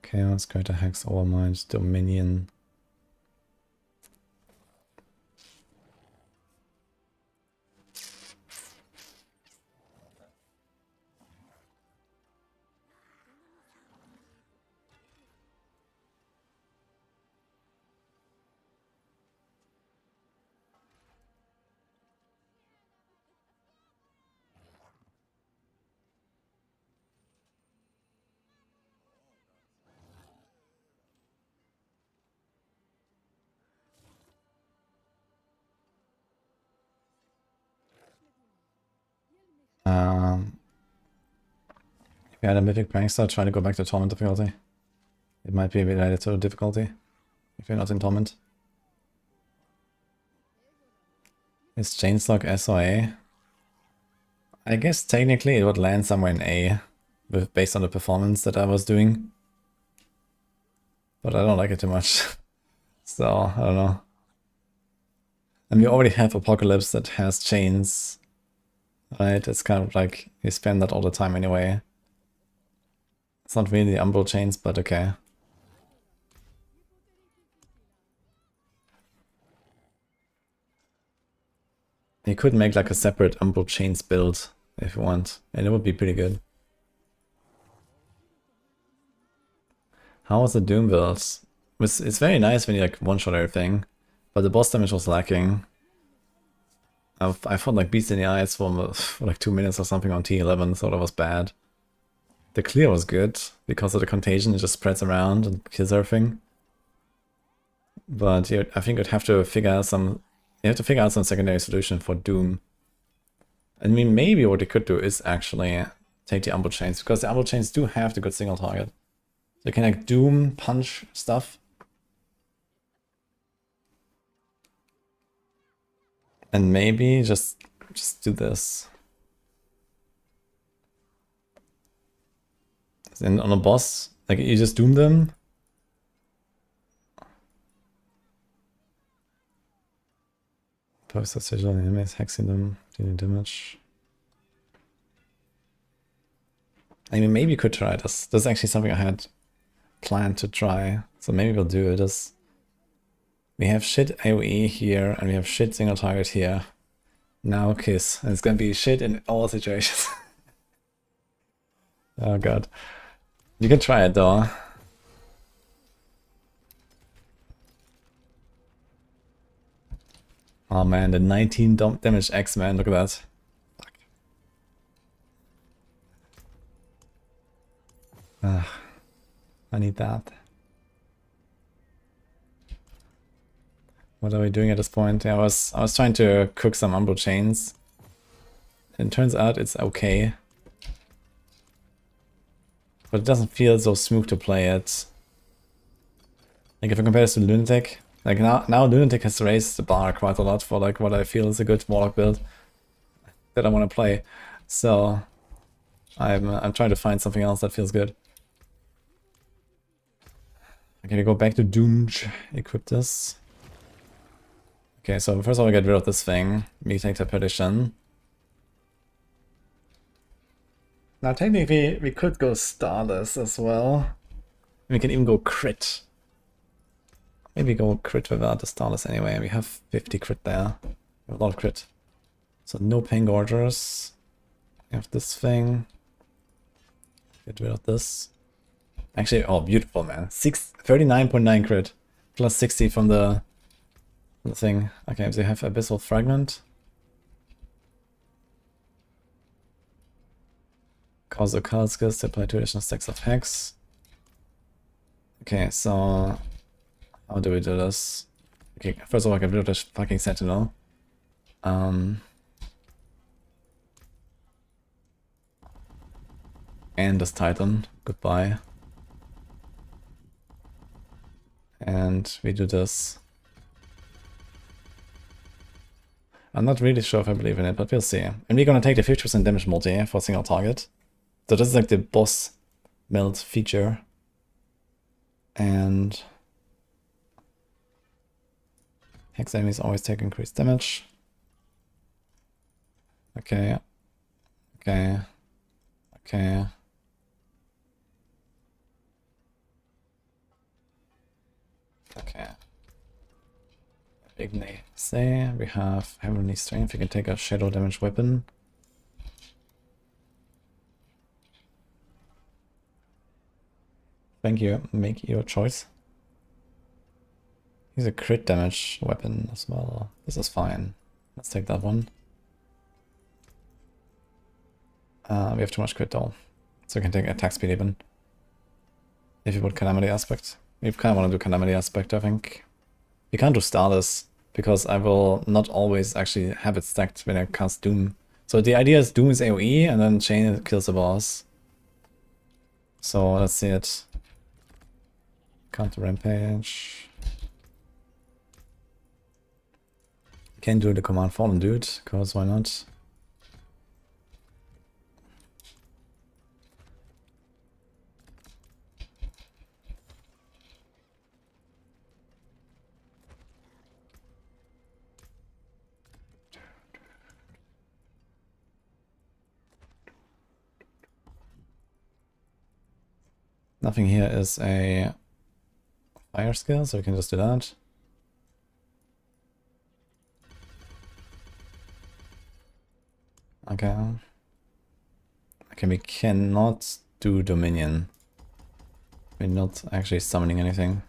Chaos, Greater Hex, Overmind, Dominion. If you had a Mythic Prankster, try to go back to Torment difficulty. It might be related to difficulty, if you're not in Torment. Is Chainslock SOA? I guess technically it would land somewhere in A, based on the performance that I was doing. But I don't like it too much. So, I don't know. And we already have Apocalypse that has chains. Right, it's kind of like you spam that all the time anyway. It's not really the Umbral chains, but okay. You could make like a separate Umbral chains build if you want, and it would be pretty good. How was the Doom build? It's very nice when you like one-shot everything, but the boss damage was lacking. I fought like beast in the eyes for like 2 minutes or something on T11, so that was bad. The clear was good, because of the contagion, it just spreads around and kills everything. But I think you'd have to figure out some... You have to figure out some secondary solution for Doom. I mean, maybe what you could do is actually take the Umbral Chains, because the Umbral Chains do have the good single target. So you can like Doom, punch stuff. And maybe just do this. And on a boss, like you just doom them. Post sigil enemies, hexing them, dealing damage. I mean, maybe you could try this. This is actually something I had planned to try. So maybe we'll do it. We have shit AoE here, and we have shit single target here. Now kiss. And it's gonna be shit in all situations. Oh god. You can try it though. Oh man, the 19 damage X, man, look at that. Fuck. I need that. What are we doing at this point? Yeah, I was trying to cook some Umbral Chains. And it turns out it's okay. But it doesn't feel so smooth to play it. Like if I compare this to Lunatic, like now Lunatic has raised the bar quite a lot for like what I feel is a good Warlock build that I want to play. So I'm trying to find something else that feels good. Okay, go back to Doomj, equip this. Okay, so first of all, we get rid of this thing. We take the Perdition. Now technically we could go Starless as well. We can even go crit. Maybe go crit without the Starless anyway. We have 50 crit there. We have a lot of crit. So no Pain Gorgers. We have this thing. Get rid of this. Actually, oh beautiful man. 39.9 crit. Plus 60 from the thing. Okay, so you have Abyssal Fragment. Cause Occult skills to apply 2 additional stacks of Hex. Okay, so how do we do this? Okay, first of all, I get rid of this fucking Sentinel. And this Titan. Goodbye. And we do this. I'm not really sure if I believe in it, but we'll see. And we're gonna take the 50% damage multi for a single target. So this is like the boss meld feature. And Hex enemies always take increased damage. Okay. Okay. Okay. Okay. Ignite. Say we have Heavenly Strength. We can take a shadow damage weapon. Thank you. Make your choice. He's a crit damage weapon as well. This is fine. Let's take that one. We have too much crit though. So we can take attack speed even. If you put Calamity Aspect. We kind of want to do Calamity Aspect, I think. We can't do Stardust, because I will not always actually have it stacked when I cast Doom. So the idea is Doom is AoE, and then Chain kills the boss. So let's see it. Counter Rampage. Can do the Command Fallen Dude, because why not? Nothing here is a fire skill, so we can just do that. Okay. Okay, we cannot do Dominion. We're not actually summoning anything.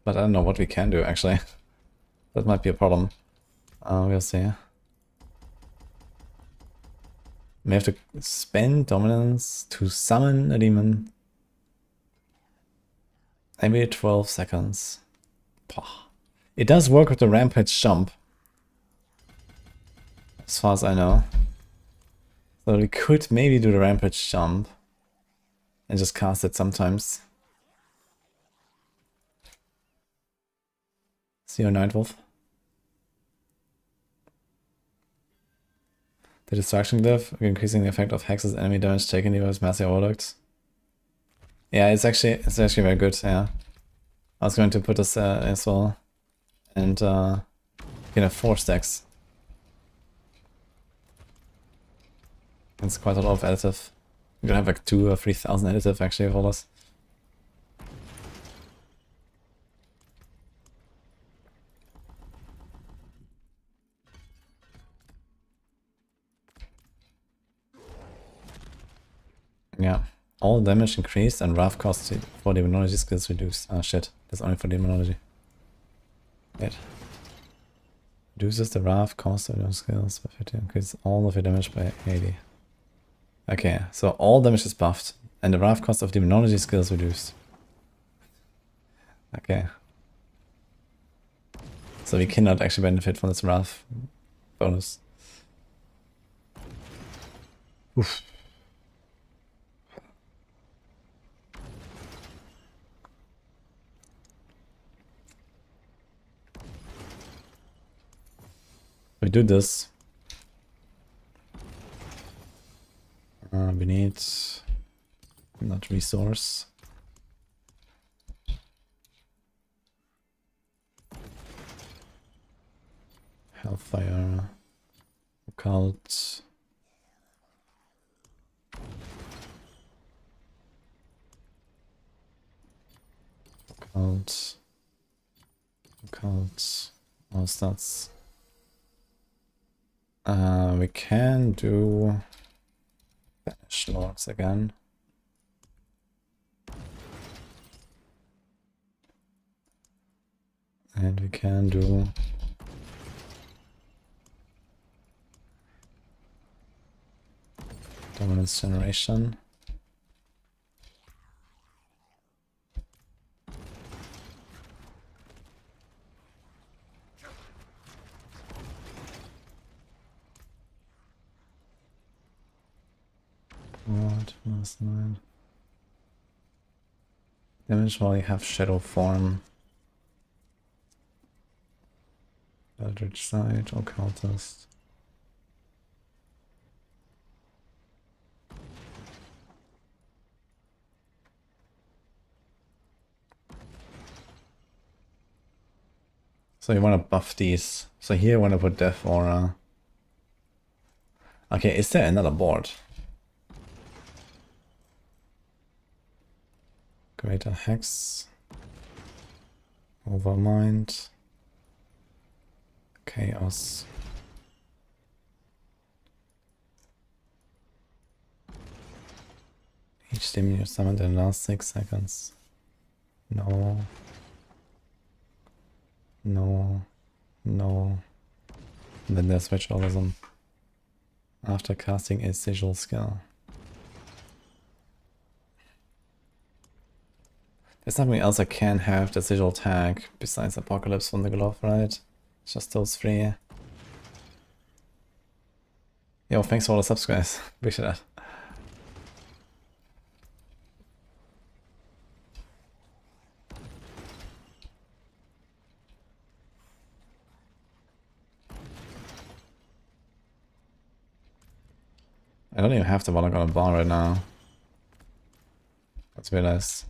But I don't know what we can do, actually. That might be a problem. We'll see. We have to spend Dominance to summon a demon. Every 12 seconds. It does work with the Rampage jump. As far as I know. So we could maybe do the Rampage jump. And just cast it sometimes. See your Nightwolf. The Distraction Glyph, increasing the effect of Hex's enemy damage taken by massive overlooked. Yeah, it's actually very good, yeah. I was going to put this as well. And you can have 4 stacks. It's quite a lot of additive. You're gonna have like 2,000 or 3,000 additive actually with all this. Yeah. All damage increased and wrath cost for demonology skills reduced. Ah shit, that's only for demonology. Wait. Reduces the wrath cost of your skills by 50, increases all of your damage by 80. Okay, so all damage is buffed and the wrath cost of demonology skills reduced. Okay. So we cannot actually benefit from this wrath bonus. Oof. We do this. We need not resource. Hellfire. Occult. Occult. Occult. All stats. We can do Banish Lords again. And we can do Dominance Generation. What was 9? Damage while you have shadow form. Eldritch Sight, Occultist. So you want to buff these. So here I want to put Death Aura. Okay, is there another board? Greater Hex. Overmind. Chaos. Each demon you summoned in the last 6 seconds. No. No. No. And then there's Ritualism. After casting a sigil skill. There's something else I can have the sigil tag besides Apocalypse from the glove, right? It's just those 3. Yo, thanks for all the subs, guys. Appreciate that. I don't even have the Warlock on a bar right now. Let's realize.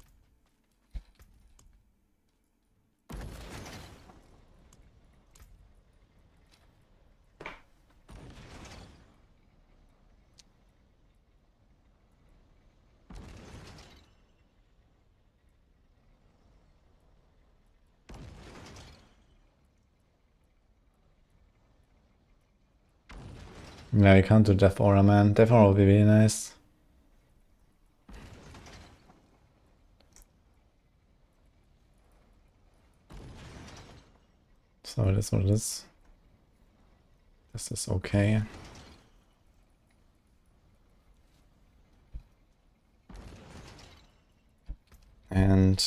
Yeah, you can't do Death Aura, man. Death Aura would be really nice. So it is what it is. This is okay. And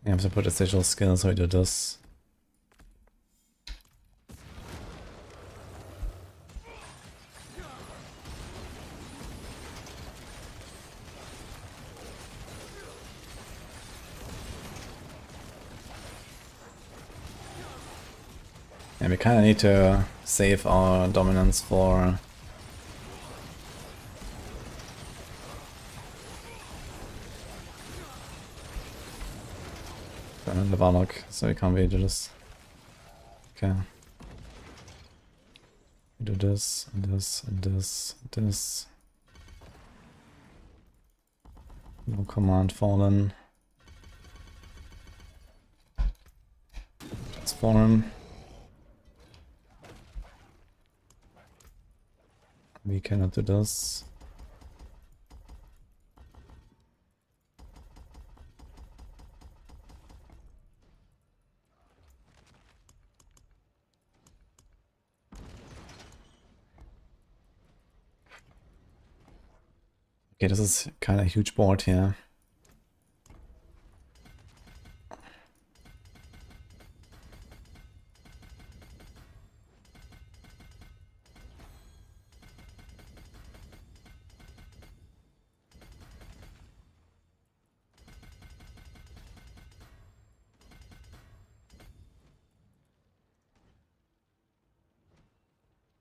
you have to put a sigil skill, so we do this. And we kind of need to save our dominance for the Warlock, so we can't really do this. Okay. Do this, and this, and this, and this. No command fallen. Transform. We cannot do this. Okay, this is kind of a huge board here.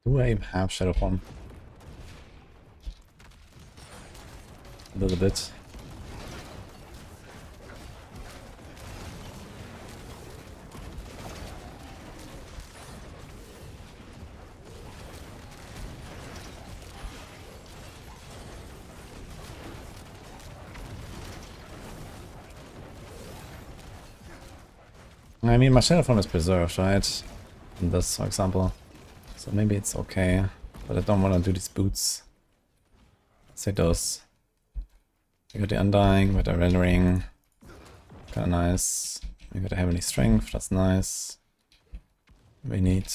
Do I even have Shadow Form? A little bit. I mean, my Shadow Form is preserved, right? In this, for example. So maybe it's okay. But I don't want to do these boots. Say those. We got the Undying, we got the Rendering. Kinda nice. We got the Heavenly Strength, that's nice. We need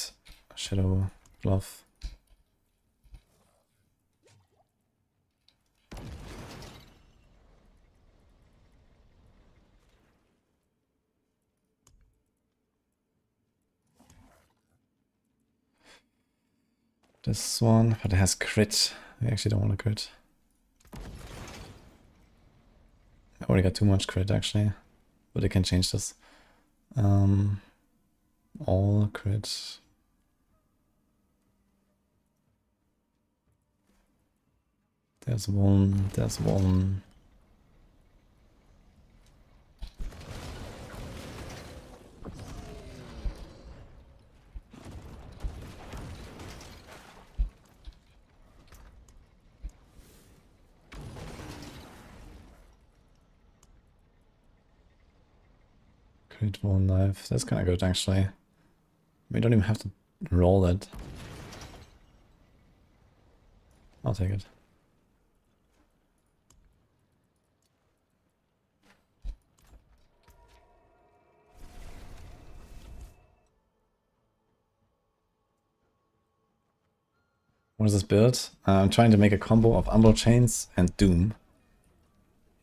a Shadow Glove. This one, but it has crit. I actually don't want to crit. I already got too much crit actually, but they can change this. All crit. There's one, there's one. Crit one life. That's kind of good actually. We don't even have to roll it. I'll take it. What is this build? I'm trying to make a combo of Umbral Chains and Doom.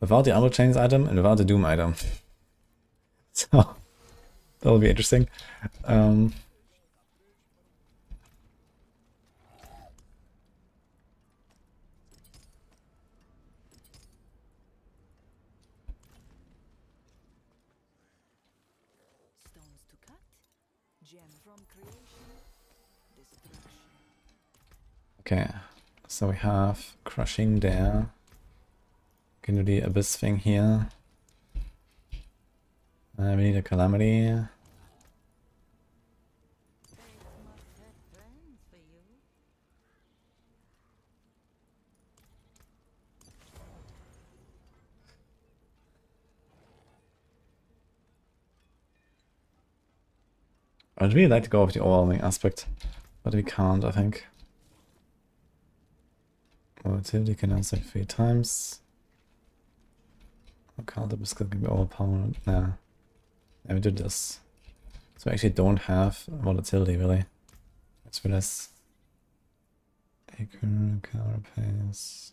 Without the Umbral Chains item and without the Doom item. So, that'll be interesting. Stones to cut, gem from creation, destruction. Okay, so we have Crushing there. Can do the Abyss thing here. We need a Calamity. Fate must have plans for you. I'd really like to go with the overwhelming aspect, but we can't, I think. Volatility can answer 3 times. Okay, the biscuit can be overpowered. Nah. Yeah, we do this. So we actually don't have volatility really. Let's do this. Acre, Carapace.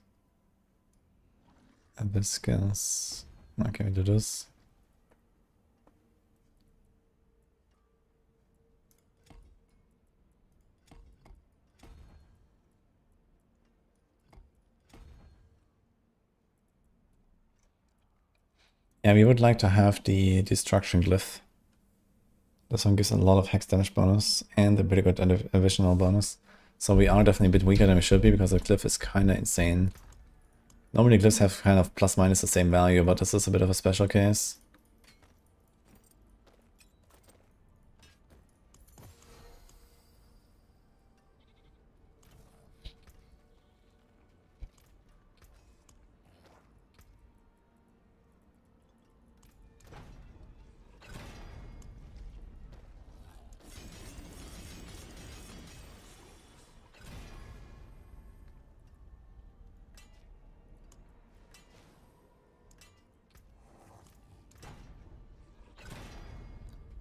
Hibiscus. Okay, we do this. Yeah, we would like to have the Destruction Glyph. This one gives a lot of hex damage bonus and a pretty good additional bonus. So we are definitely a bit weaker than we should be because the glyph is kind of insane. Normally glyphs have kind of plus minus the same value, but this is a bit of a special case.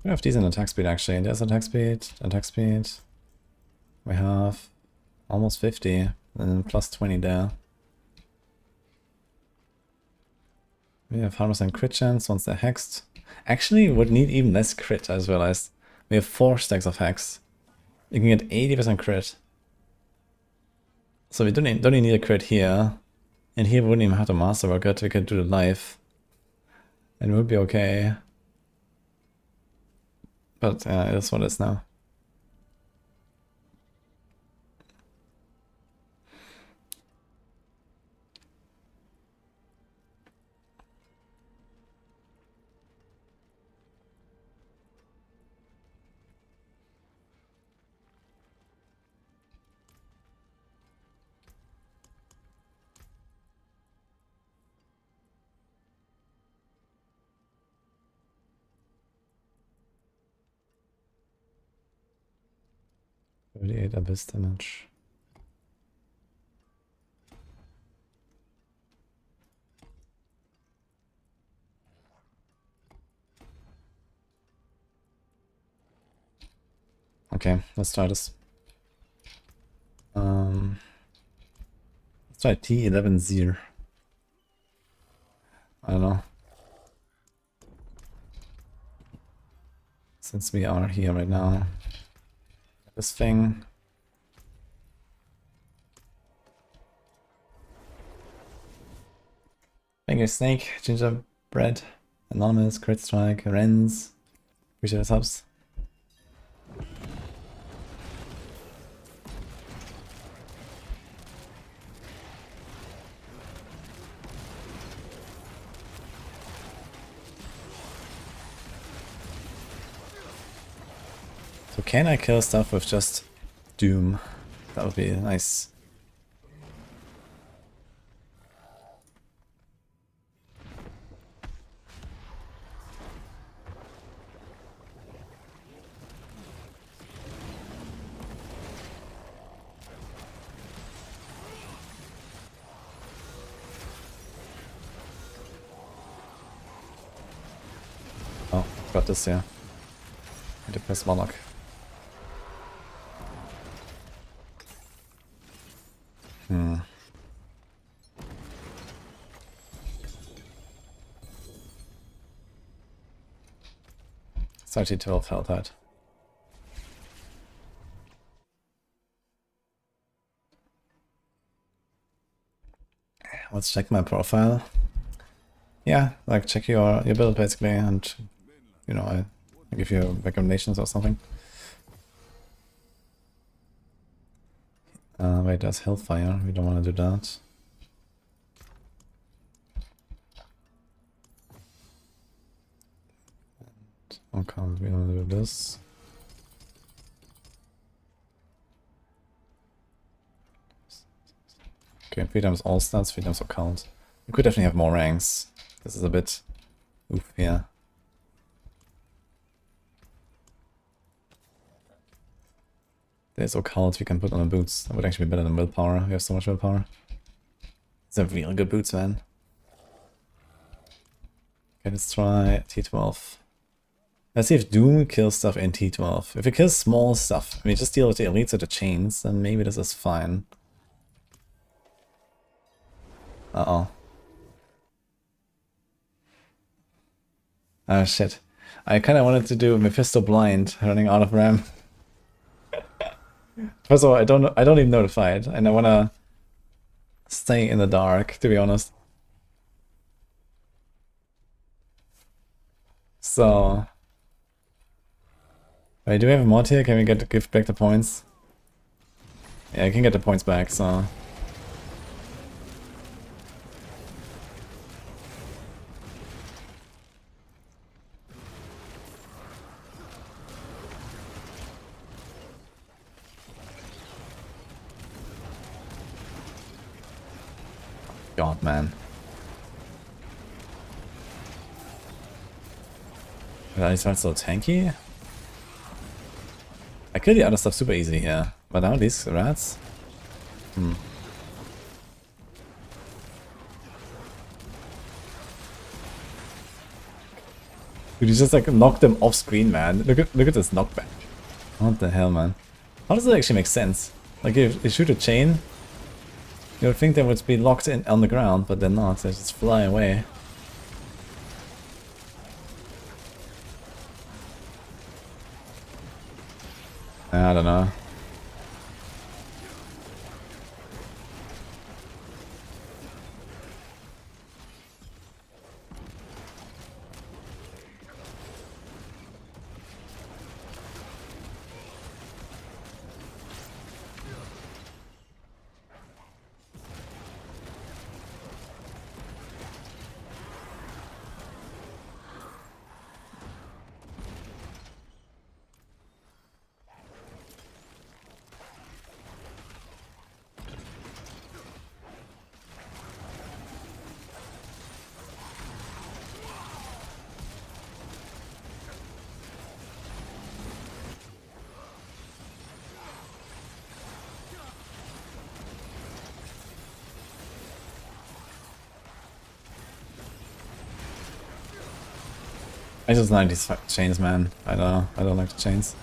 We have decent attack speed actually. There's attack speed, attack speed. We have almost 50 and then plus 20 there. We have 100% crit chance once they're hexed. Actually, would need even less crit, I just realized. We have 4 stacks of hex. You can get 80% crit. So we don't even need a crit here. And here we wouldn't even have to masterwork it, we could do the life. And it would be okay. But it is what it is now. $38 abyss damage. Okay, let's try this. Let's try T11-0. I don't know. Since we are here right now. This thing. Thank you, Snake. Ginger Bread, Anonymous, Crit Strike, Renz. Appreciate the subs. So can I kill stuff with just Doom? That would be nice. Oh, got this here. I need to press WARLOCK. It's actually 12 health out. Let's check my profile. Yeah, like check your build basically, and you know, I give you recommendations or something. Wait, there's Hellfire. We don't want to do that. Okay, we want to do this. Okay, 3 times all stats, 3 times occult. You could definitely have more ranks. This is a bit oof here. There's occult we can put on the boots. That would actually be better than willpower. We have so much willpower. These are really good boots, man. Okay, let's try T12. Let's see if Doom kills stuff in T12. If it kills small stuff, I mean, just deal with the elites or the chains, then maybe this is fine. Uh-oh. Oh shit. I kinda wanted to do Mephisto Blind, running out of RAM. First of all, I don't even know the fight, and I wanna stay in the dark, to be honest. So... Wait, do we have a mod here? Can we give back the points? Yeah, I can get the points back, so... God, man. Are these fights so tanky? I kill the other stuff super easy here, but now these rats? Dude, you just like knocked them off screen, man. Look at this knockback. What the hell, man? How does it actually make sense? Like if you shoot a chain, you would think they would be locked in on the ground, but they're not. They just fly away. I don't know. I just like these chains, man. I don't know. I don't like the chains.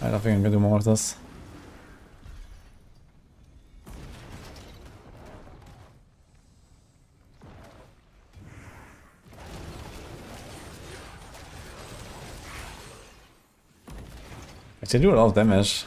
I don't think I'm gonna do more of this. They do a lot of damage.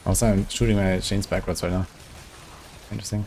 Also, I'm shooting my chains backwards right now. Interesting.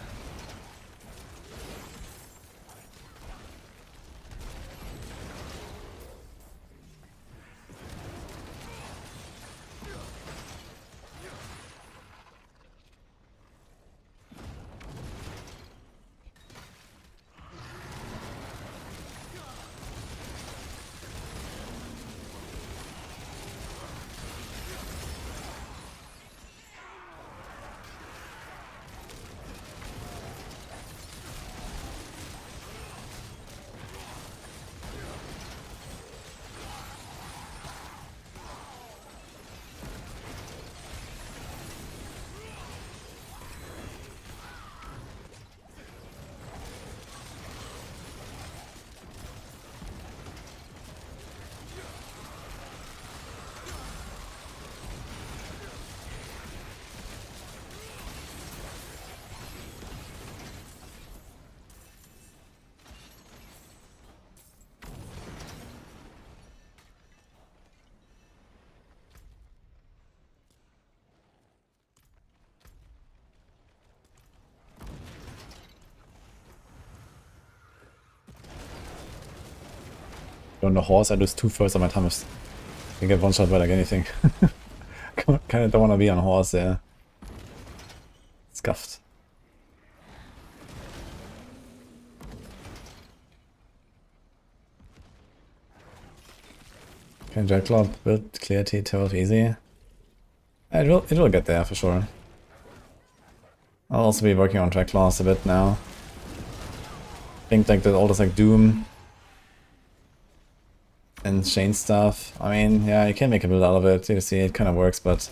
On the horse, I lose 2 first on my Thomas. I can get one shot by like anything. Kinda don't wanna be on horse there. Scuffed. Okay, Dreadclaw build clear T12 easy. It will get there for sure. I'll also be working on Dreadclaws a bit now. I think like the oldest like Doom and chain stuff. I mean, yeah, you can make a build out of it. You see, it kind of works, but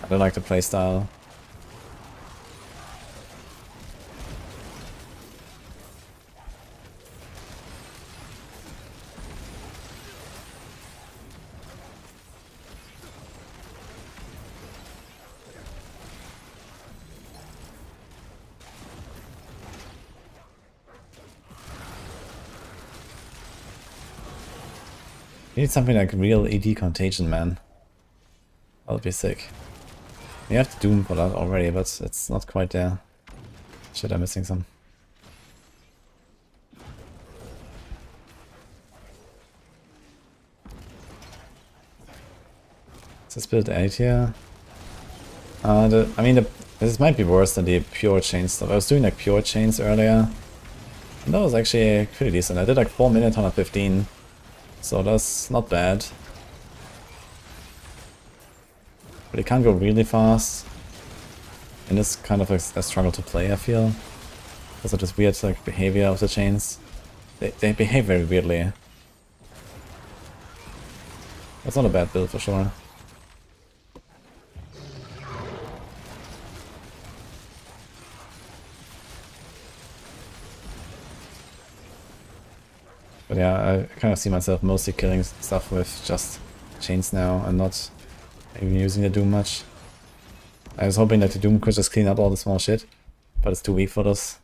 I don't like the playstyle. You need something like real AD contagion, man. That'll be sick. You have to Doom for that already, but it's not quite there. Shit, I'm missing some. Let's build 8 here. This might be worse than the pure chain stuff. I was doing like pure chains earlier. And that was actually pretty decent. I did like 4 minutes, 115. So that's not bad. But it can't go really fast. And it's kind of a struggle to play, I feel. Because of this weird like behavior of the chains. They behave very weirdly. That's not a bad build for sure. But yeah, I kind of see myself mostly killing stuff with just chains now and not even using the Doom much. I was hoping that the Doom could just clean up all the small shit, but it's too weak for this.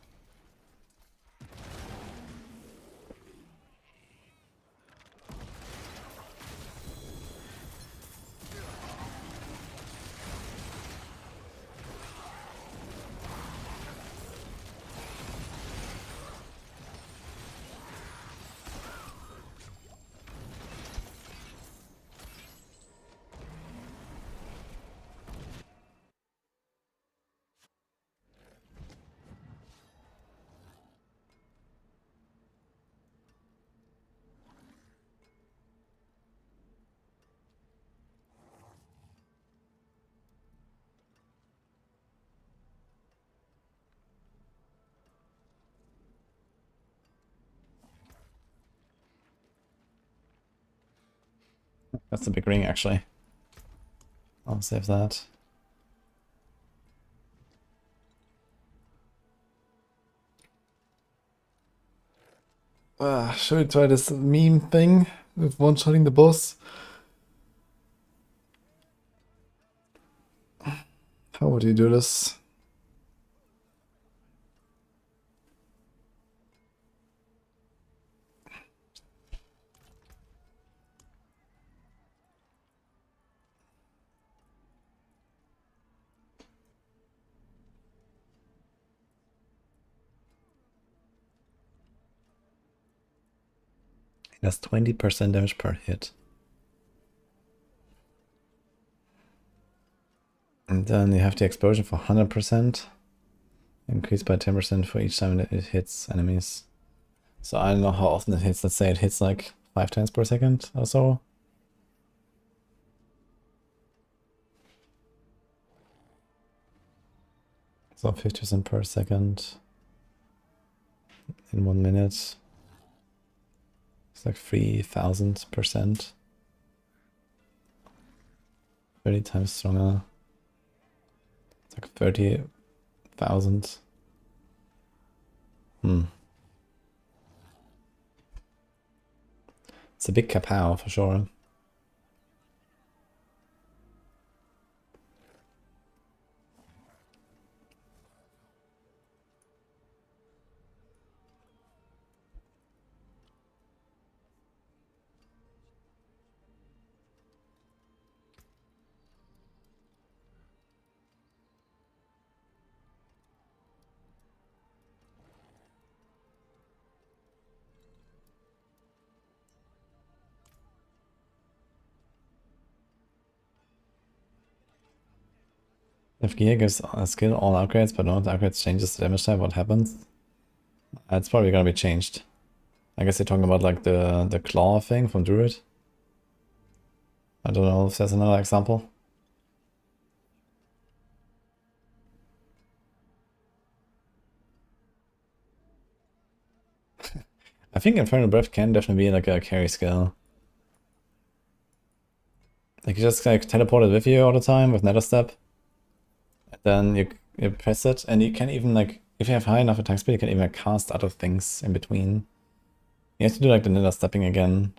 That's a big ring, actually. I'll save that. Should we try this meme thing with one-shotting the boss? How would you do this? That's 20% damage per hit. And then you have the explosion for 100%. Increased by 10% for each time that it hits enemies. So I don't know how often it hits. Let's say it hits like 5 times per second or so. So 50% per second in 1 minute. It's like 3000%. 30 times stronger. It's like 30,000. It's a big kapow for sure. If gear gives a skill all upgrades, but no upgrades changes the damage type, what happens? It's probably gonna be changed. I guess you're talking about like the claw thing from Druid. I don't know if there's another example. I think Infernal Breath can definitely be like a carry skill. Like you just like teleport it with you all the time with Nether Step. And then you press it, and you can even like, if you have high enough attack speed, you can even cast other things in between. You have to do like the Nether Stepping again.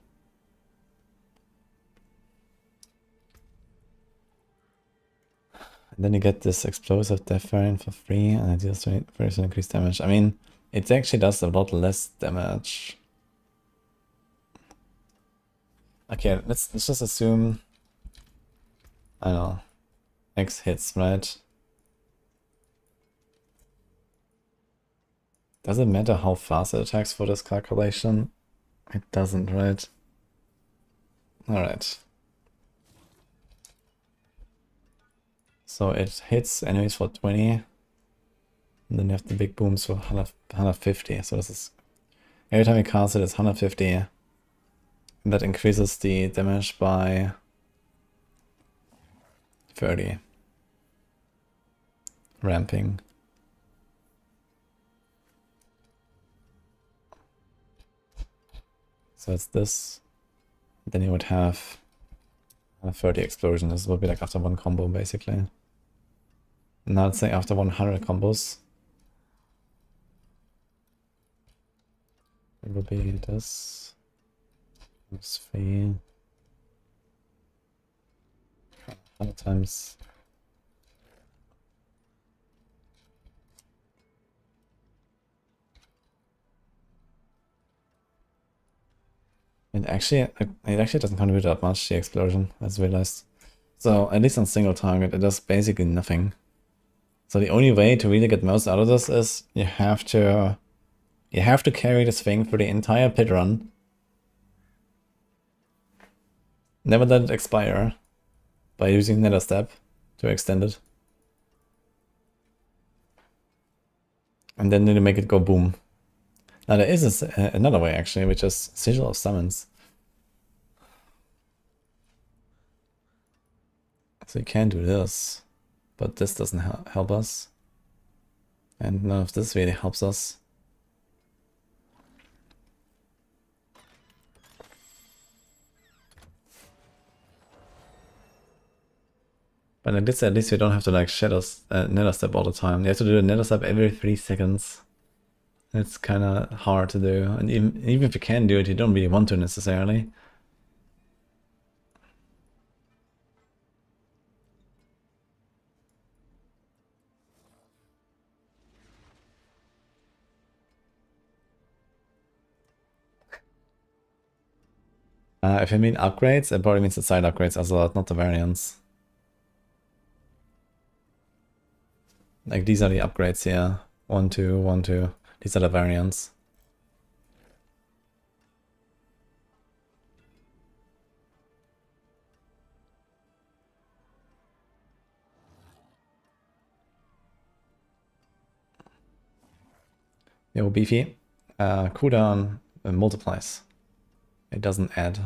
And then you get this explosive death variant for free, and it deals 20% increased damage. I mean, it actually does a lot less damage. Okay, let's just assume, I don't know, X hits, right? Does it matter how fast it attacks for this calculation? It doesn't, right? Alright. So it hits enemies for 20. And then you have the big booms for 150. So this is, every time you cast it, it's 150. And that increases the damage by 30. Ramping. So it's this. Then you would have a 30 explosion. This would be like after one combo, basically. Now let's say after 100 combos. It would be this. This 3. 100 times. It actually doesn't contribute that much, the explosion, as realized. So at least on single target, it does basically nothing. So the only way to really get most out of this is you have to carry this thing for the entire pit run. Never let it expire by using Nether Step to extend it. And then you make it go boom. Now there is another way actually, which is Sigil of Summons. So you can do this, but this doesn't help us. And none of this really helps us. But like this, at least you don't have to like Nether Step all the time. You have to do a Nether Step every 3 seconds. It's kind of hard to do, and even if you can do it, you don't really want to necessarily. If you mean upgrades, it probably means the side upgrades as well, not the variants. Like these are the upgrades here. 1, 2, 1, 2. These are the variants. Yo, beefy. Cooldown multiplies. It doesn't add.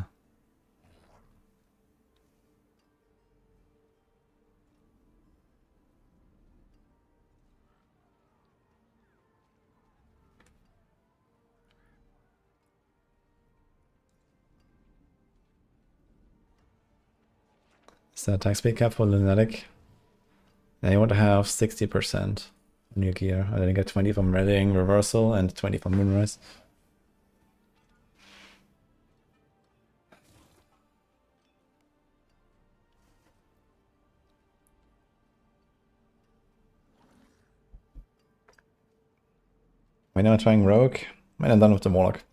Is that attack speed cap for Lunatic? Yeah, you want to have 60% on your gear. And then you get 20 from Readying Reversal and 20 from Moonrise. Right now I'm trying Rogue. And I'm done with the Warlock.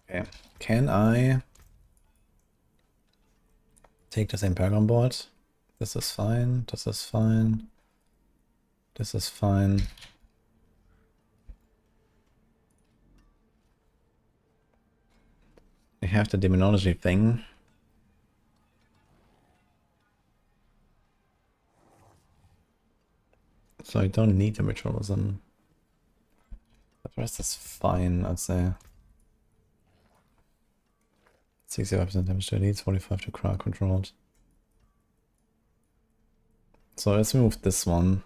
Okay, can I take the same Paragon board? This is fine, this is fine, this is fine. I have the Demonology thing. So I don't need the Ritualism. The rest is fine, I'd say. 65% damage to elites, 45 to crowd controlled. So let's move this one.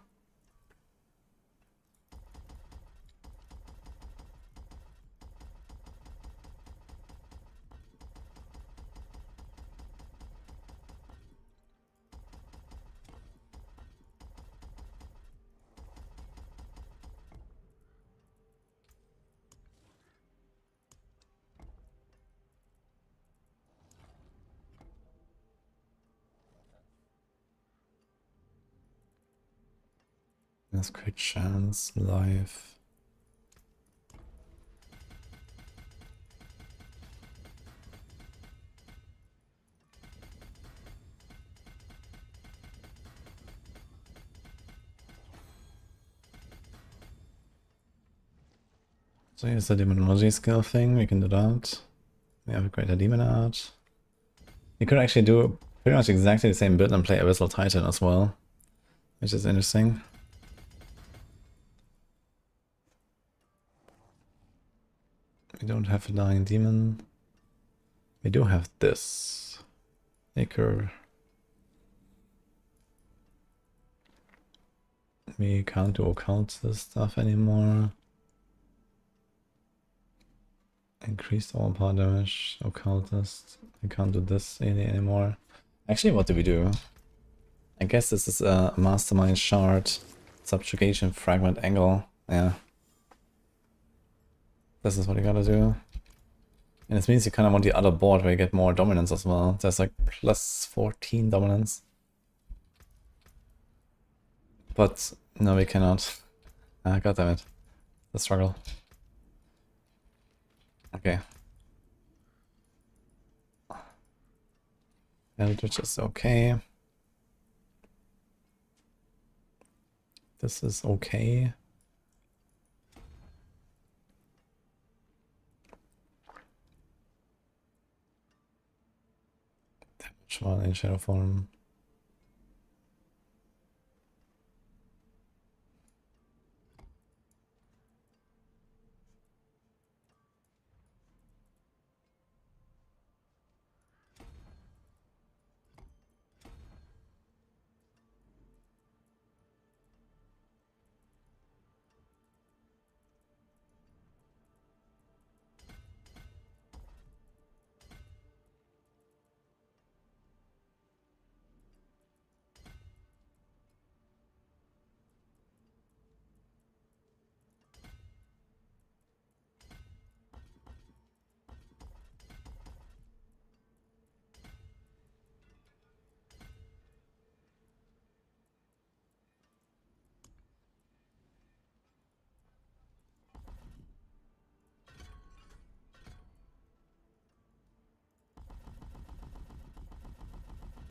There's great chance live. So here's the Demonology skill thing, we can do that. We have a greater demon art. You could actually do pretty much exactly the same build and play Abyssal Titan as well, which is interesting. We don't have a Dying Demon. We do have this. Acre. We can't do occultist stuff anymore. Increased all power damage, occultist. We can't do this anymore. Actually, what do we do? I guess this is a mastermind shard, subjugation fragment angle. Yeah. This is what you gotta do. And this means you kind of want the other board where you get more dominance as well. There's like plus 14 dominance. But no, we cannot. Ah, goddammit. The struggle. Okay. Eldritch is okay. This is okay. Damage while in shadow form.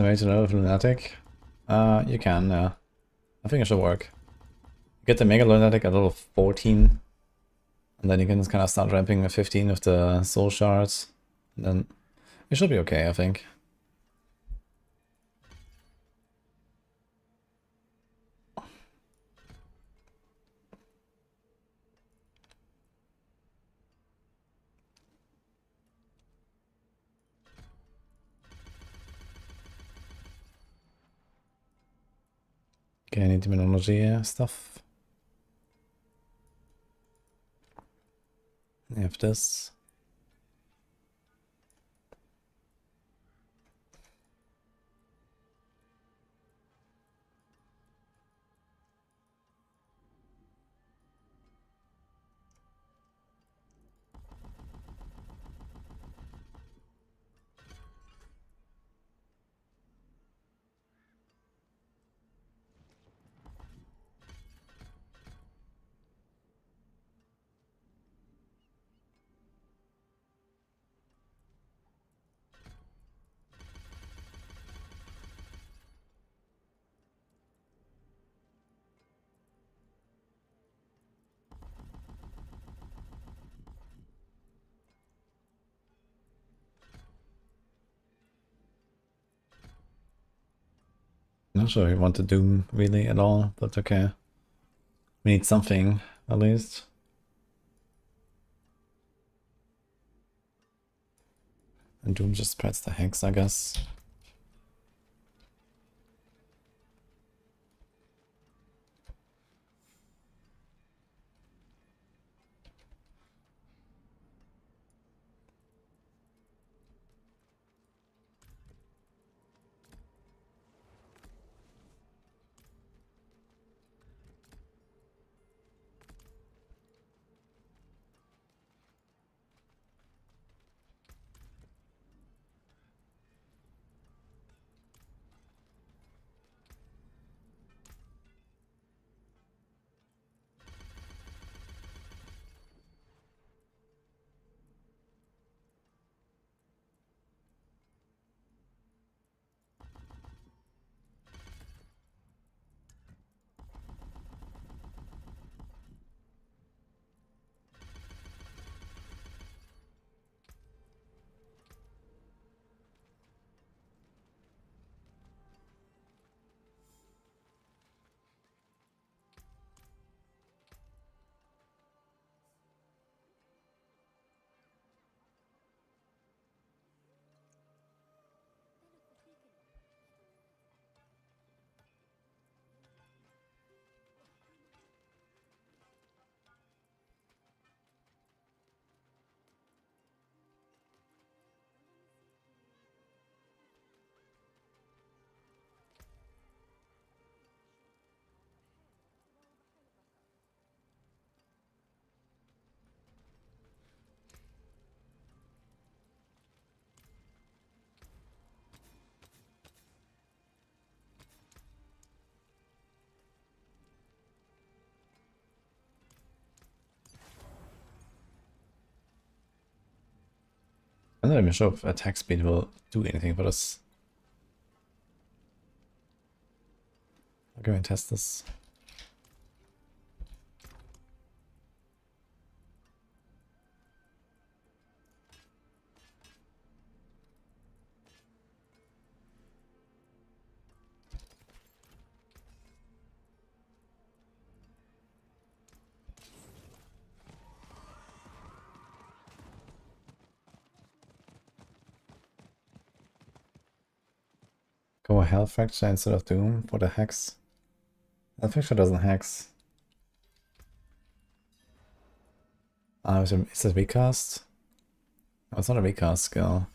Way to know of Lunatic? You can, yeah. I think it should work. Get the Mega Lunatic at level 14. And then you can just kind of start ramping at 15 with the Soul Shards. And then It should be okay, I think. Okay, I need terminology stuff. I have this. Not sure we want to Doom really at all, but okay. We need something, at least. And Doom just spreads the hex, I guess. I'm not even sure if attack speed will do anything for us. I'll go and test this. Go Hell Fracture instead of Doom for the hex. Hell Fracture doesn't hex. Ah, is it a recast? Oh, it's not a recast skill.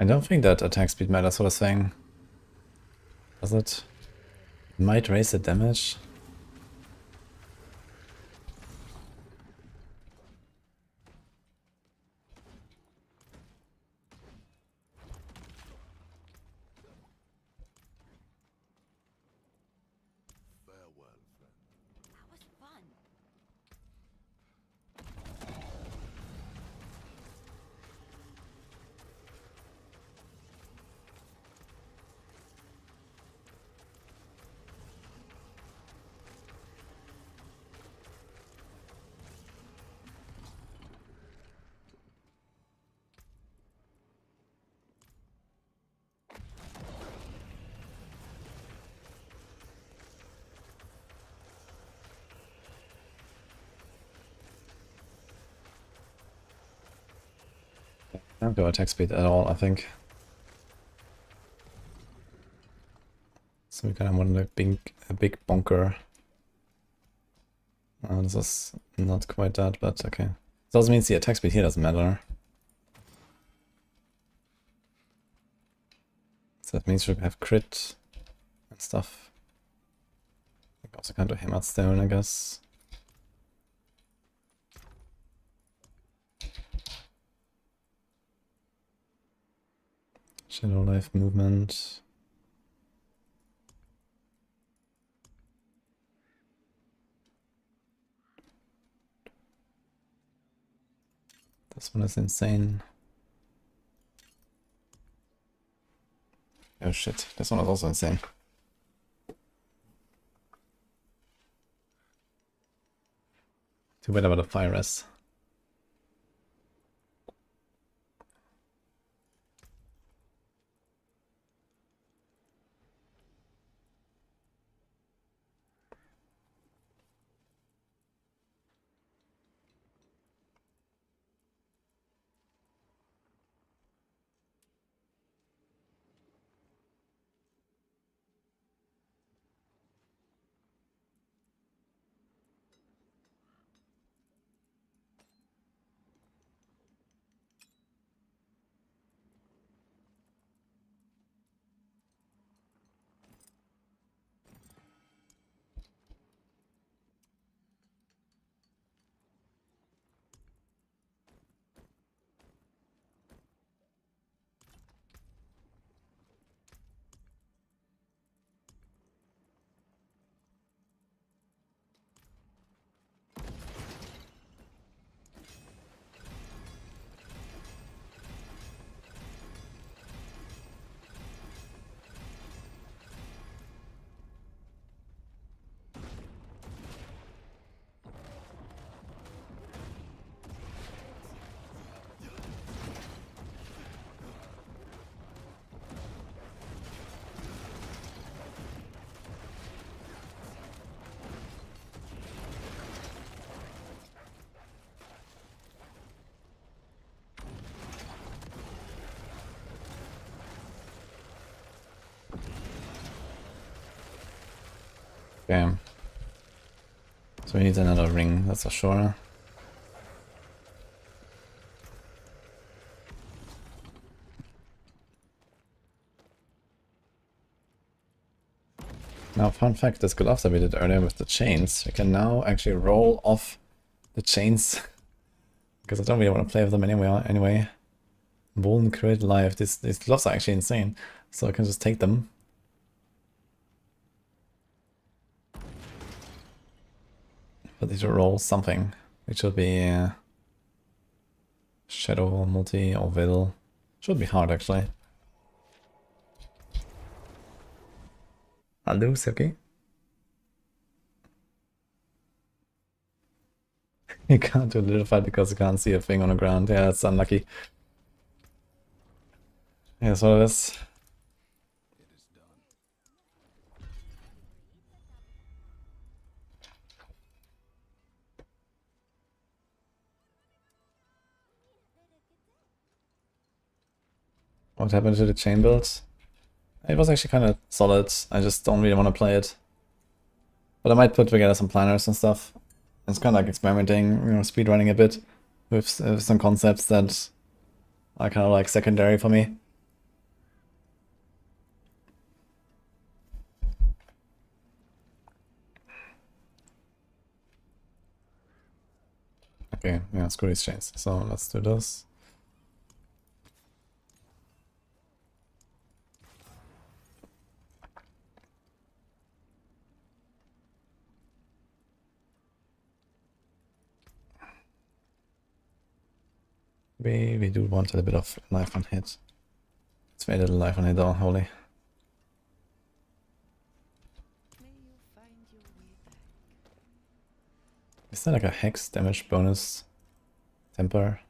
I don't think that attack speed matters for the thing. Does it? It might raise the damage. Farewell, friend. That was fun. I don't go attack speed at all, I think. So we kind of want a big bonker. This is not quite that, but okay. This also means the attack speed here doesn't matter. So that means we have crit and stuff. We also can't do hammered stone, I guess. Shadow life movement. This one is insane. Oh shit, this one is also insane. Too bad about the fire rest. Okay. So we need another ring, that's for sure. Now, fun fact, this glove that we did earlier with the chains, we can now actually roll off the chains. Because I don't really want to play with them anyway. Bone crit life, these gloves are actually insane. So I can just take them. But these will roll something. It should be Shadow, Multi, or Will. Should be hard actually. I'll lose, okay? You can't do a little fight because you can't see a thing on the ground. Yeah, that's unlucky. Yeah, that's what it is. It is done. What happened to the chain build? It was actually kind of solid. I just don't really want to play it. But I might put together some planners and stuff. It's kind of like experimenting, you know, speedrunning a bit with some concepts that are kind of like secondary for me. Okay, yeah, screw these chains. So let's do this. We do want a little bit of life on hit. Let's make a little life on hit though, holy. May you find your way back. Is that like a hex damage bonus temper?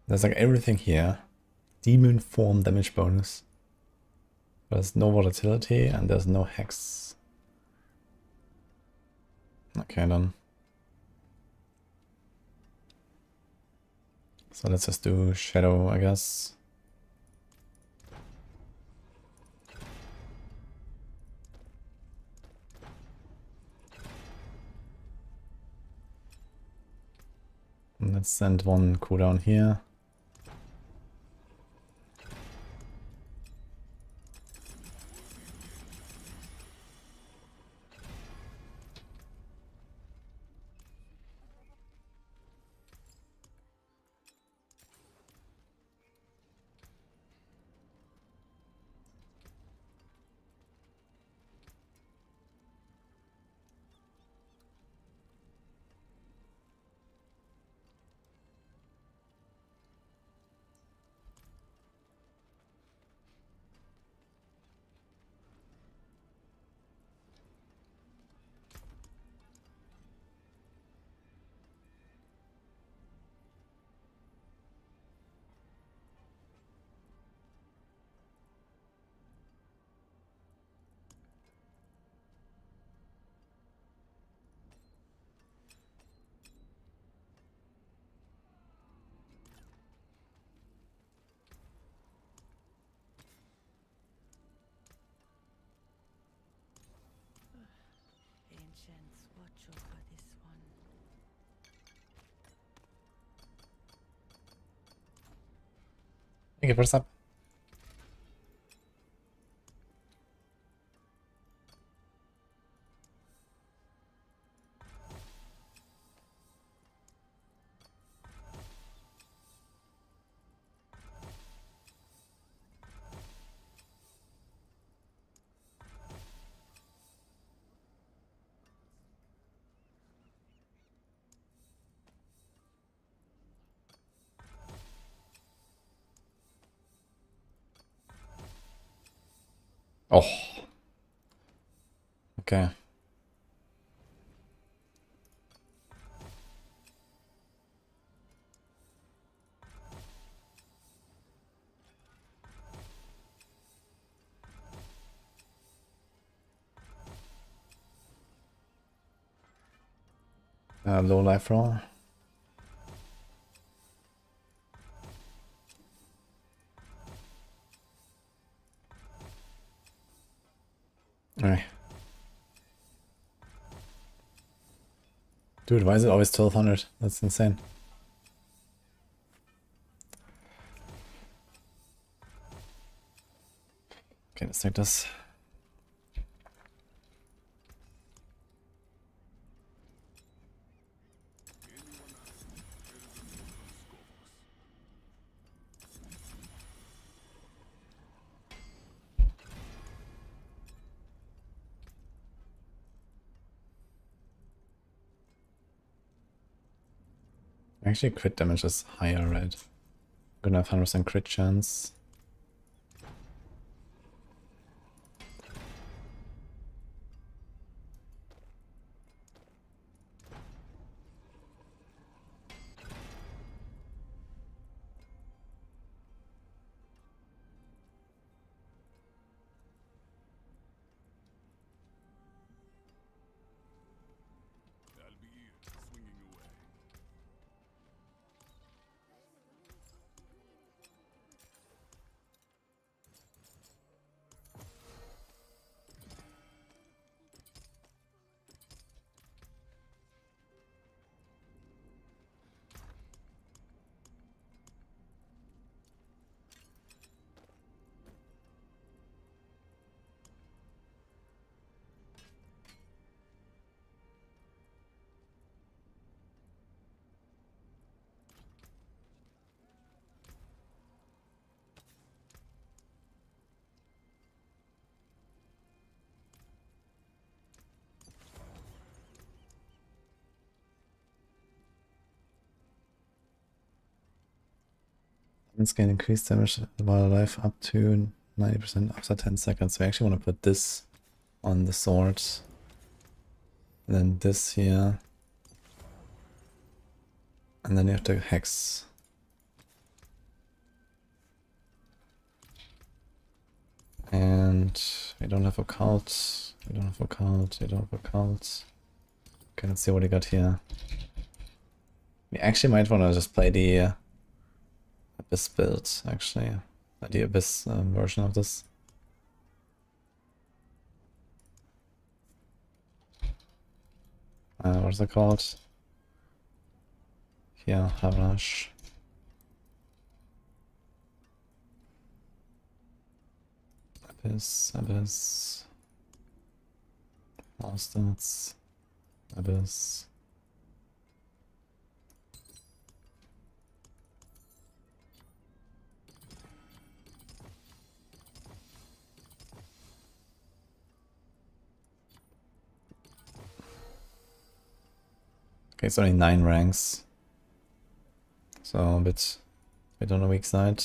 There's like everything here. Demon form damage bonus. There's no volatility and there's no hex. Okay then. So let's just do shadow, I guess. And let's send one cooldown here. Ancients, watch over this one. Thank you for sub. Oh. Okay. Low life roll. Alright. Dude, why is it always 1200? That's insane. Okay, let's take this. Actually, crit damage is higher, right? Gonna have 100% crit chance. I'll be swinging away. Let's gain increased damage while alive up to 90% after 10 seconds. We actually want to put this on the sword. And then this here. And then you have to hex. And we don't have occult. We don't have occult. We don't have occult. Okay, let's see what we got here. We actually might want to just play the Abyss build, actually. The Abyss version of this. What's it called? Here, Havash. Abyss. All stats. Abyss. Okay, it's only 9 ranks. So a bit on the weak side.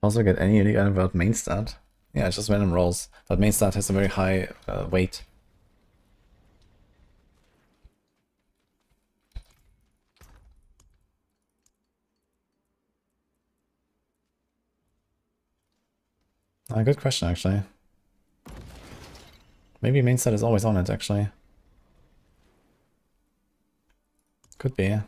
Also get any unique item without main stat? Yeah, it's just random rolls. But main stat has a very high weight. Good question, actually. Maybe main stat is always on it, actually. Could be.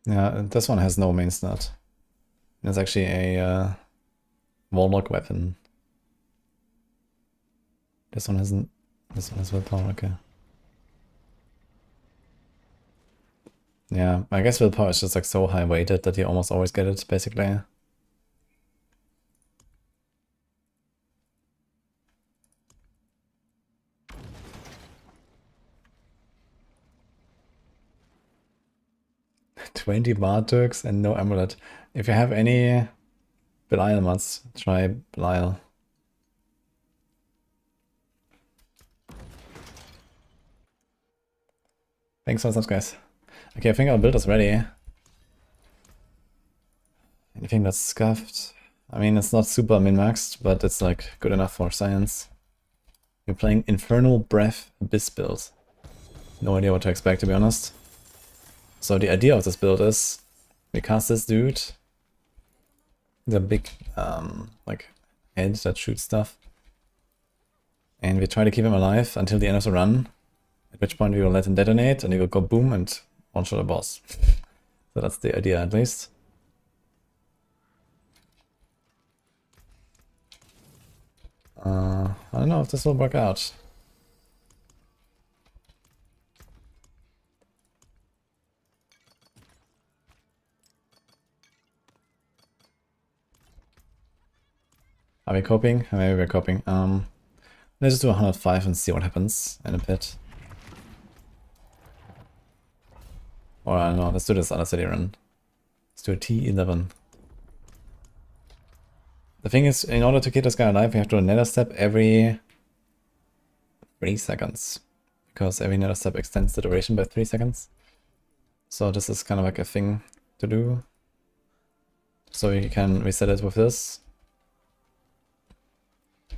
Yeah, this one has no main stat. It's actually a Warlock weapon. This one hasn't. This one has willpower, okay. Yeah, I guess willpower is just like so high weighted that you almost always get it, basically. $20 Barturks and no amulet. If you have any Belial mods, try Belial. Thanks for the subs, guys. Okay, I think our build is ready. Anything that's scuffed? I mean, it's not super min-maxed, but it's like good enough for science. We're playing Infernal Breath Abyss build. No idea what to expect, to be honest. So the idea of this build is we cast this dude, the big like head that shoots stuff, and we try to keep him alive until the end of the run, at which point we will let him detonate and he will go boom and one-shot a boss. So that's the idea, at least. I don't know if this will work out. Are we coping? Maybe we're coping. Let's just do 105 and see what happens in a bit. Or I don't know, let's do this other city run. Let's do a T11. The thing is, in order to keep this guy alive, we have to do a nether step every 3 seconds. Because every nether step extends the duration by 3 seconds. So this is kind of like a thing to do. So you can reset it with this. I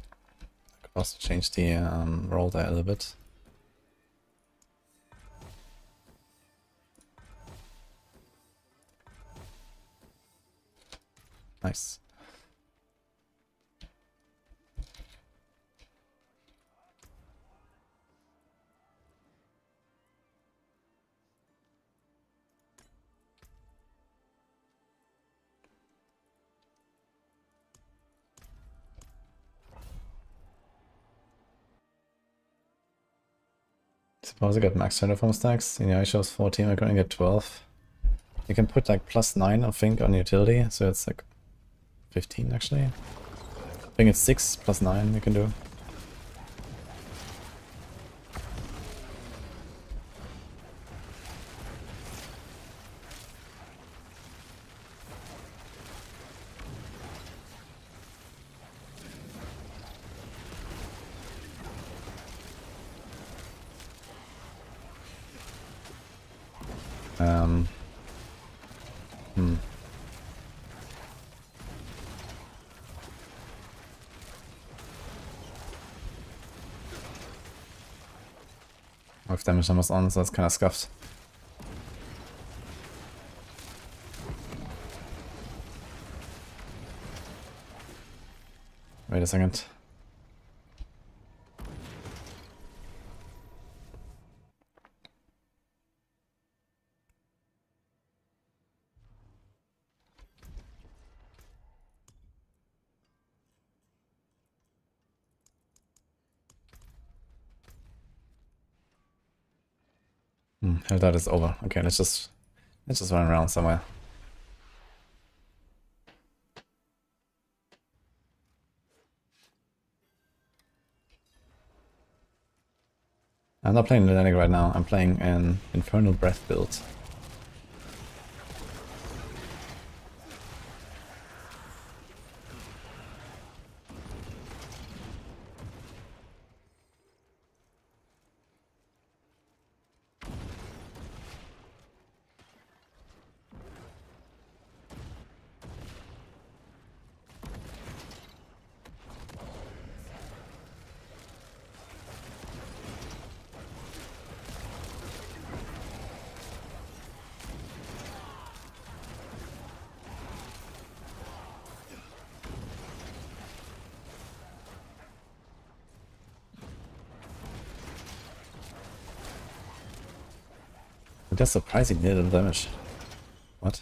could also change the roll there a little bit. Nice. Suppose I got max uniform stacks. You know, I chose 14, I'm gonna get 12. You can put like +9, I think, on utility, so it's like 15 actually. I think it's 6 +9 you can do. Hmm. With damage almost on, so it's kind of scuffed. Wait a second. Hell, that is over. Okay, let's just run around somewhere. I'm not playing LUNATIC right now. I'm playing an Infernal Breath build. That's surprisingly little damage. What?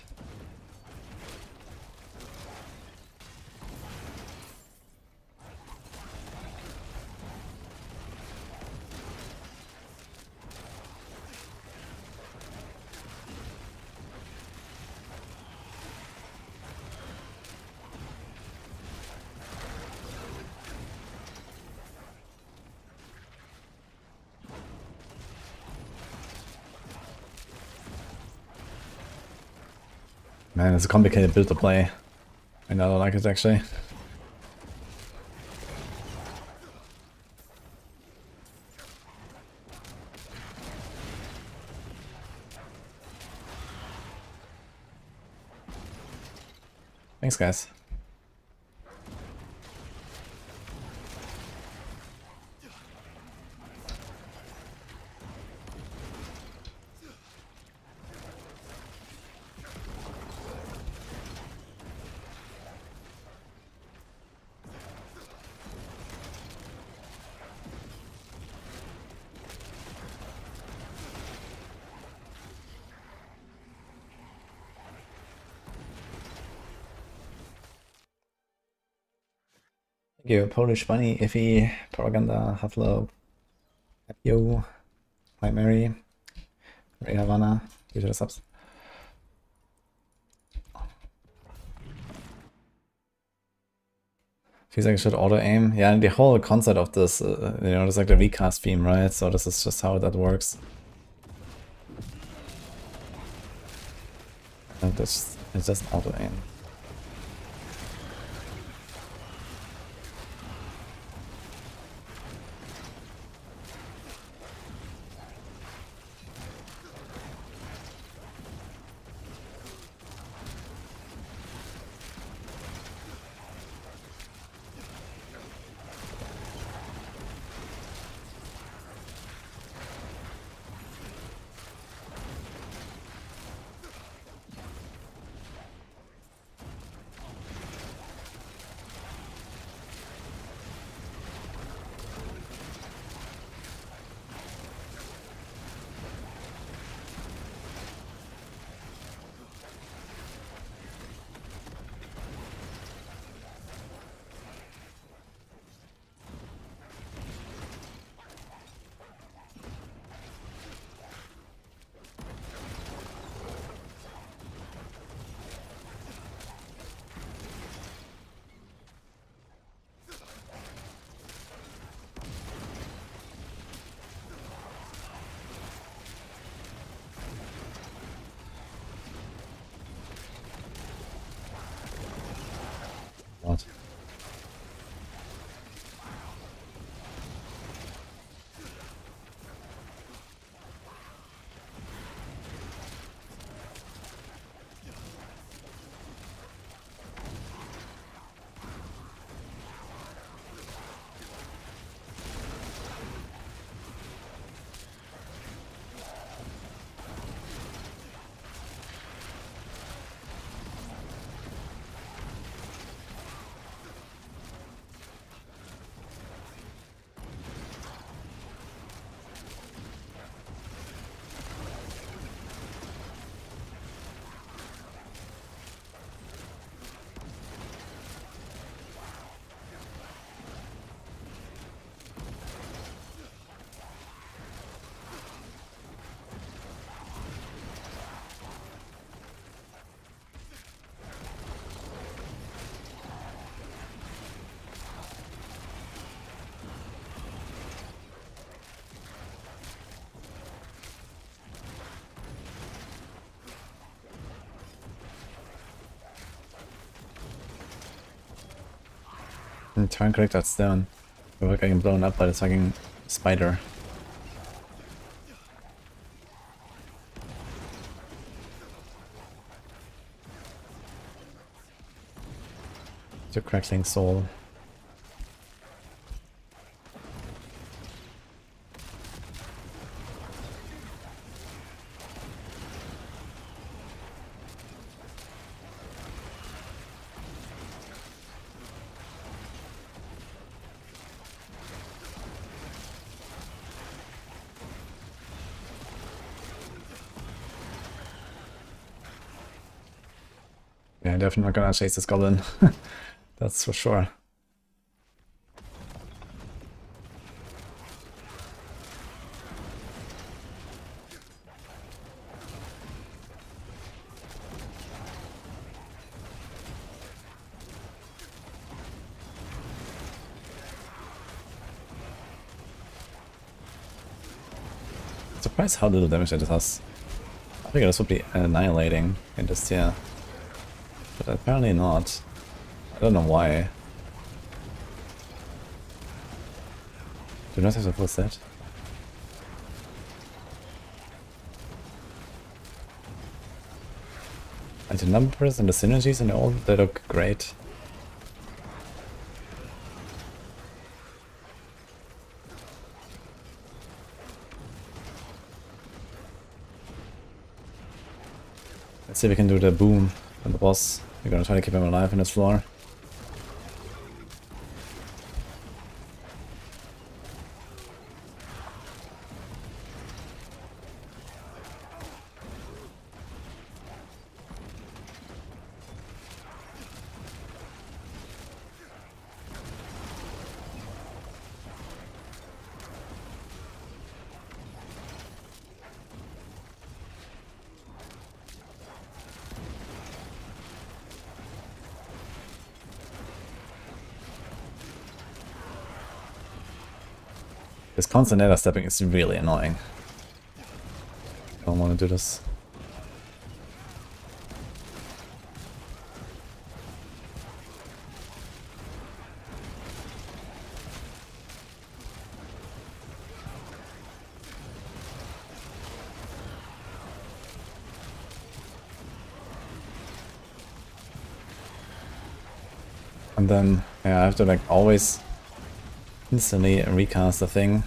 Man, it's a complicated build to play. And I don't like it actually. Thanks, guys. Thank you, Polish Bunny, Iffy, Propaganda, Hufflo, Yo, Hi Mary, Ray Havana, usual subs. Feels like I should auto aim. Yeah, and the whole concept of this, you know, it's like the recast theme, right? So this is just how that works. And it's just auto aim. What? And turn correct that stone. We're getting blown up by the fucking spider. It's a crackling soul. Yeah, definitely not gonna chase this goblin. That's for sure. Surprised how little damage it does. I figured this would be annihilating in this tier. But apparently not. I don't know why. Do not have a full set. And the numbers and the synergies and all, they look great. Let's see if we can do the boom on the boss. We're gonna try to keep him alive in this floor. This constant nether stepping is really annoying. I don't want to do this. And then, yeah, I have to like always instantly recast the thing.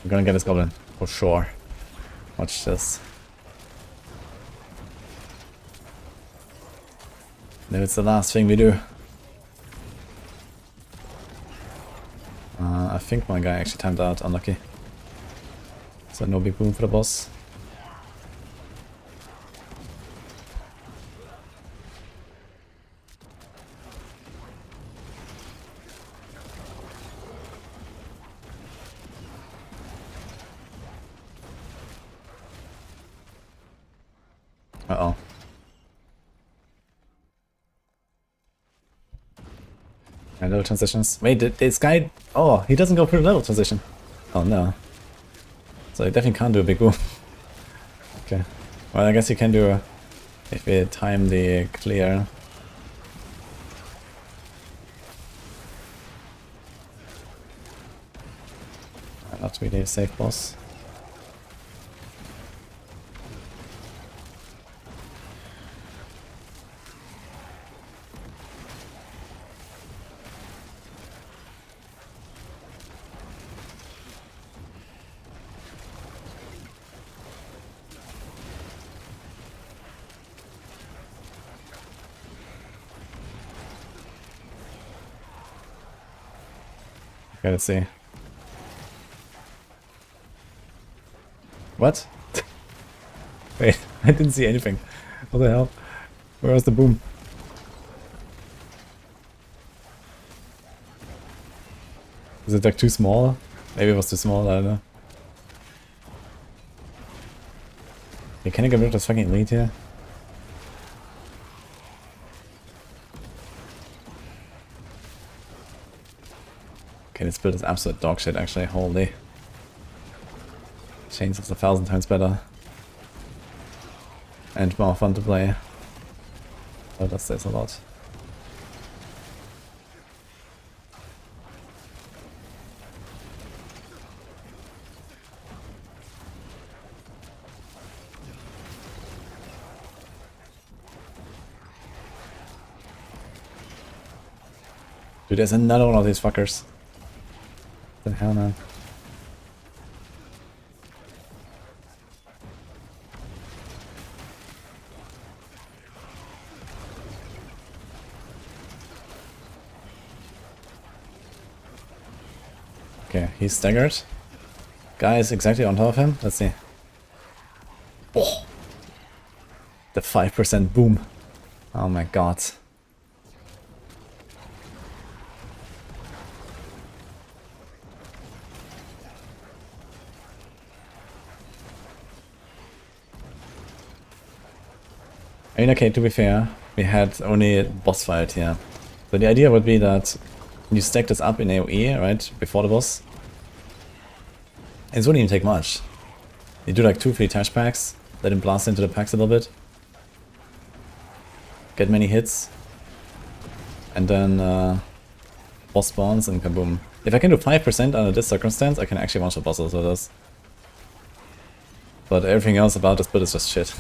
We're gonna get this goblin, for sure. Watch this. Maybe it's the last thing we do. I think my guy actually timed out, unlucky. So no big boom for the boss. Uh-oh. And level transitions. Wait, this guy... Oh, he doesn't go through the level transition. Oh no. So he definitely can't do a big boom. Okay. Well, I guess you can do... If we time the clear. Not really a safe boss. Okay, let's see. What? Wait, I didn't see anything. What the hell? Where was the boom? Is it like too small? Maybe it was too small, I don't know. Hey, can I get rid of this fucking lead here? Okay, this build is absolute dog shit actually, holy. Chains is 1,000 times better. And more fun to play. Oh, that says a lot. Dude, there's another one of these fuckers. What the hell, man? Okay, he's staggered. Guy is exactly on top of him. Let's see. Oh! The 5% boom. Oh my god. I mean, okay, to be fair, we had only a boss fight here. So the idea would be that you stack this up in AoE, right, before the boss. It wouldn't even take much. You do like 2-3 Tash packs, let him blast into the packs a little bit. Get many hits. And then boss spawns and kaboom. If I can do 5% under this circumstance, I can actually one-shot bosses with this. But everything else about this build is just shit.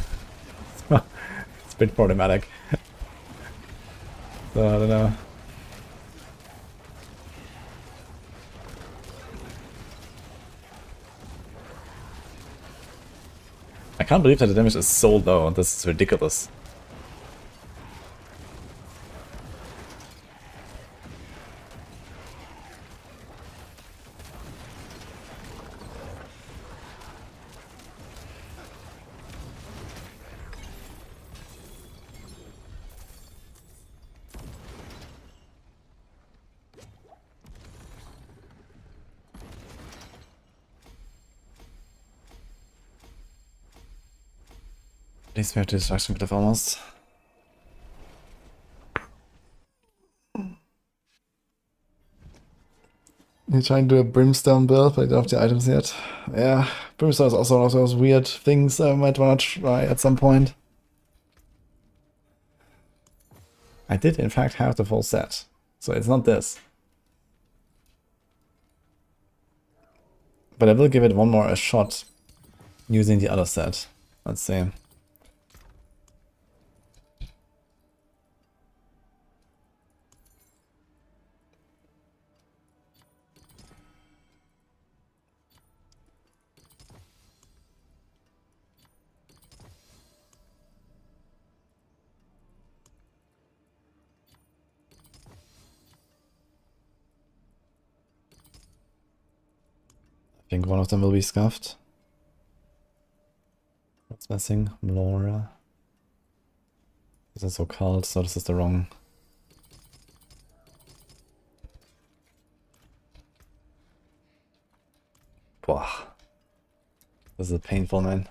It's a bit problematic. So, I don't know. I can't believe that the damage is so low. This is ridiculous. At least we have the destruction cliff almost. You're trying to do a brimstone build, but you don't have the items yet. Yeah, brimstone is also one of those weird things I might want to try at some point. I did in fact have the full set, so it's not this. But I will give it one more a shot using the other set. Let's see. I think one of them will be scuffed. What's missing? Laura. This is so cold, so this is the wrong. Wow. This is painful, man.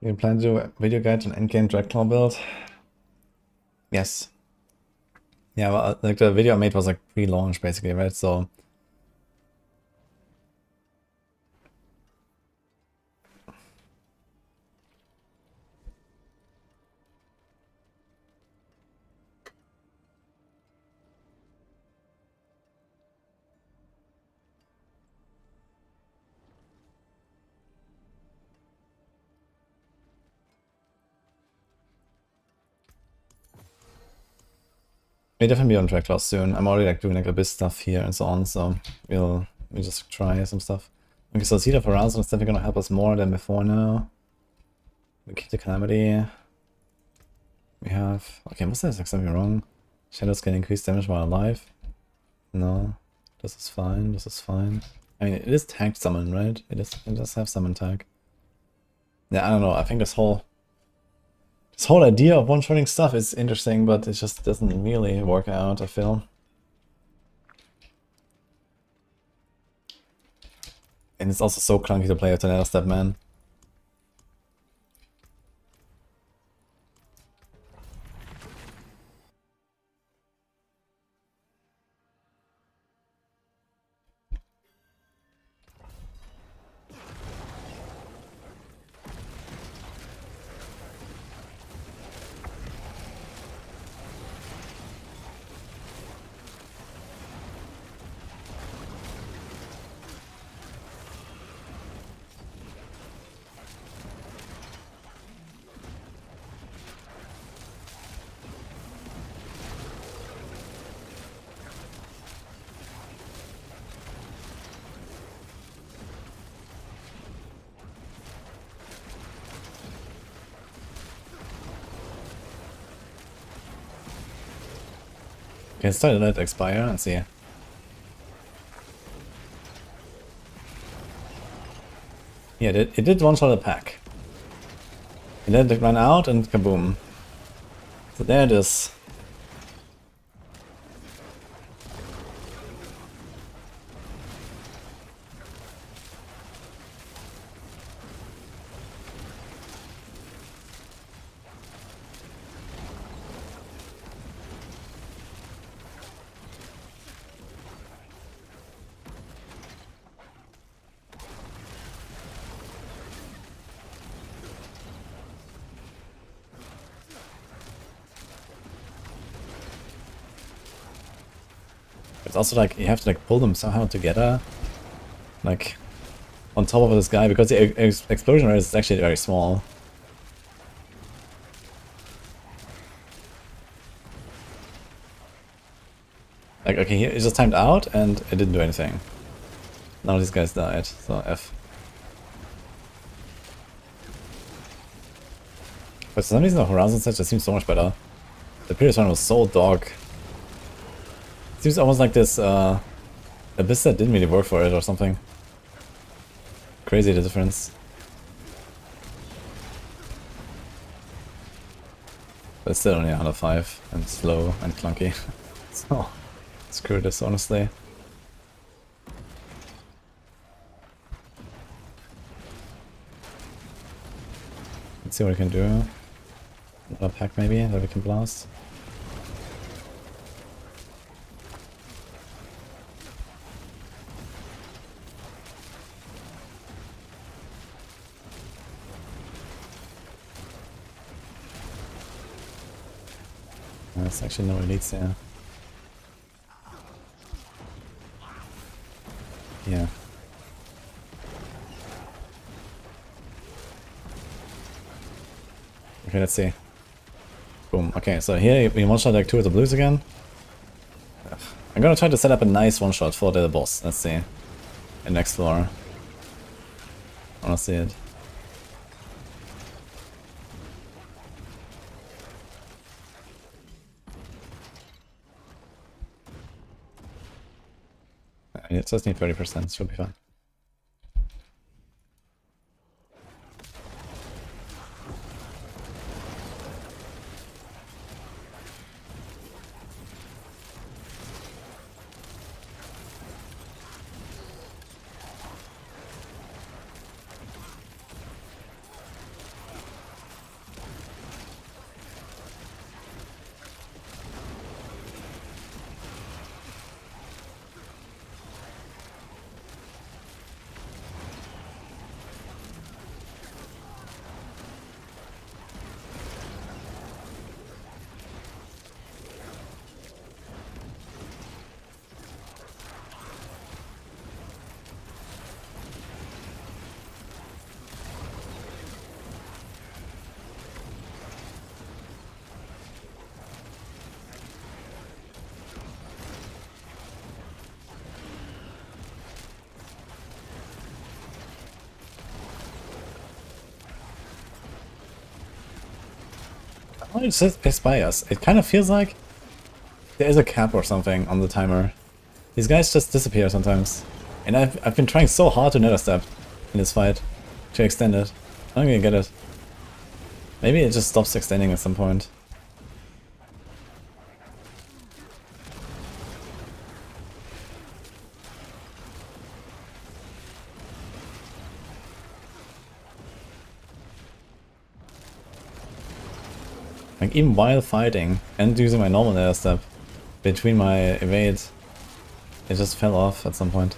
You plan to do a video guide on endgame Dragclaw build? Yes. Yeah, well, like the video I made was like pre-launch basically, right? So we'll definitely be on Dragclaw soon. I'm already like doing like abyss stuff here and so on, so we'll just try some stuff. Okay, so Seed of Horizon is definitely gonna help us more than before now. We keep the Calamity. We have... Okay, was there something wrong? Shadows can increase damage while alive. No. This is fine, this is fine. I mean, it is tagged summon, right? It does have summon tag. Yeah, I don't know, I think this whole idea of one-shotting stuff is interesting, but it just doesn't really work out, I feel. And it's also so clunky to play with Tornado Step, man. Okay, let's try to let it expire and see. Yeah, it did one-shot a pack. It let it run out and kaboom. So there it is. It's also like, you have to like pull them somehow together. Like, on top of this guy, because the explosion rate is actually very small. Like, okay, it just timed out and it didn't do anything. Now these guys died, so F. But for some reason the Horizon set just seems so much better. The previous one was so dog. It seems almost like this Abyss set didn't really work for it or something. Crazy the difference. But it's still only 105 and slow and clunky. So screw this, honestly. Let's see what we can do. Another pack maybe that we can blast. There's actually no elites there. Yeah. Okay, let's see. Boom. Okay, so here we one-shot like 2 of the blues again. I'm gonna try to set up a nice one-shot for the boss. Let's see. In next floor. I wanna see it. It just need 30%, should be fine. Oh, it says pace by us. It kind of feels like there is a cap or something on the timer. These guys just disappear sometimes. And I've been trying so hard to nether step in this fight to extend it. I'm gonna get it. Maybe it just stops extending at some point. Like even while fighting and using my normal nether step between my evade, it just fell off at some point.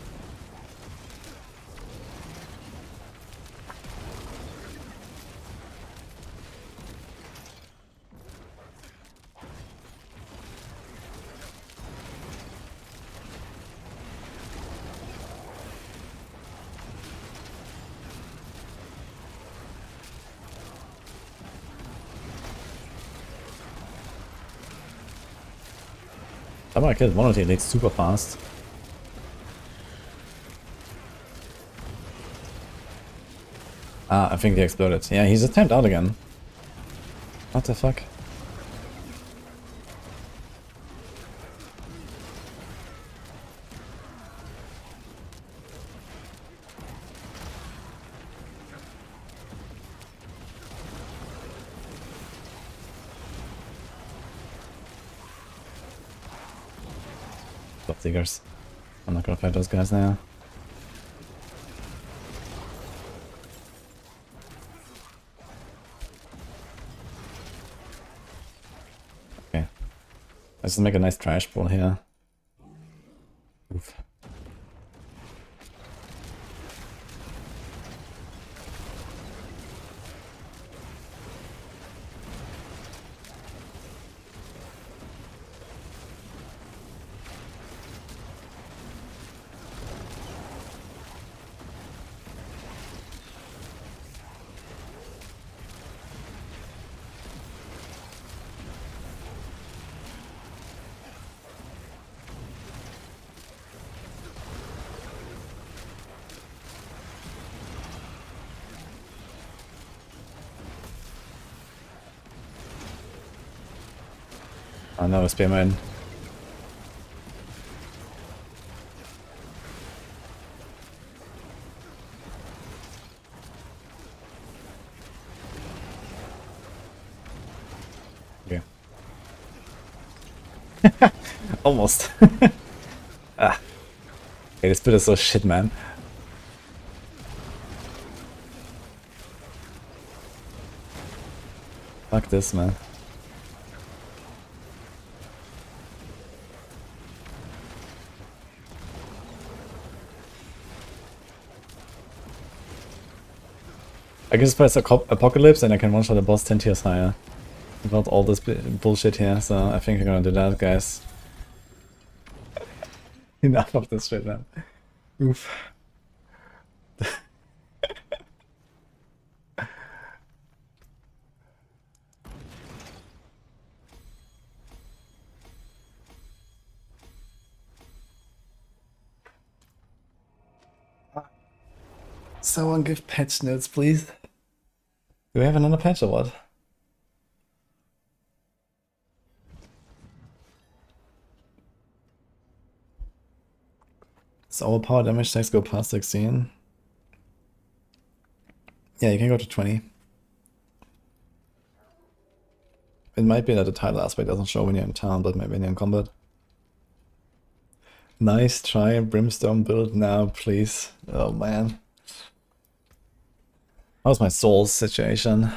I killed one of the elites super fast. Ah, I think he exploded. Yeah, he's just tapped out again. What the fuck? Blood Seekers. I'm not gonna fight those guys now. Okay. Let's just make a nice trash ball here. Oof. Oh no, Spearman. Okay. Almost. Ah. Okay, this bit is so shit, man. Fuck this, man. I can just press Apocalypse and I can one-shot a boss 10 tiers higher. Without all this bullshit here, so I think I'm gonna do that, guys. Enough of this shit, man. Oof. Someone give patch notes, please. Do we have another patch or what? So our power damage tags go past 16. Yeah, you can go to 20. It might be that the title aspect doesn't show when you're in town, but maybe when you're in combat. Nice try, Brimstone build now, please. Oh man. How's my soul situation?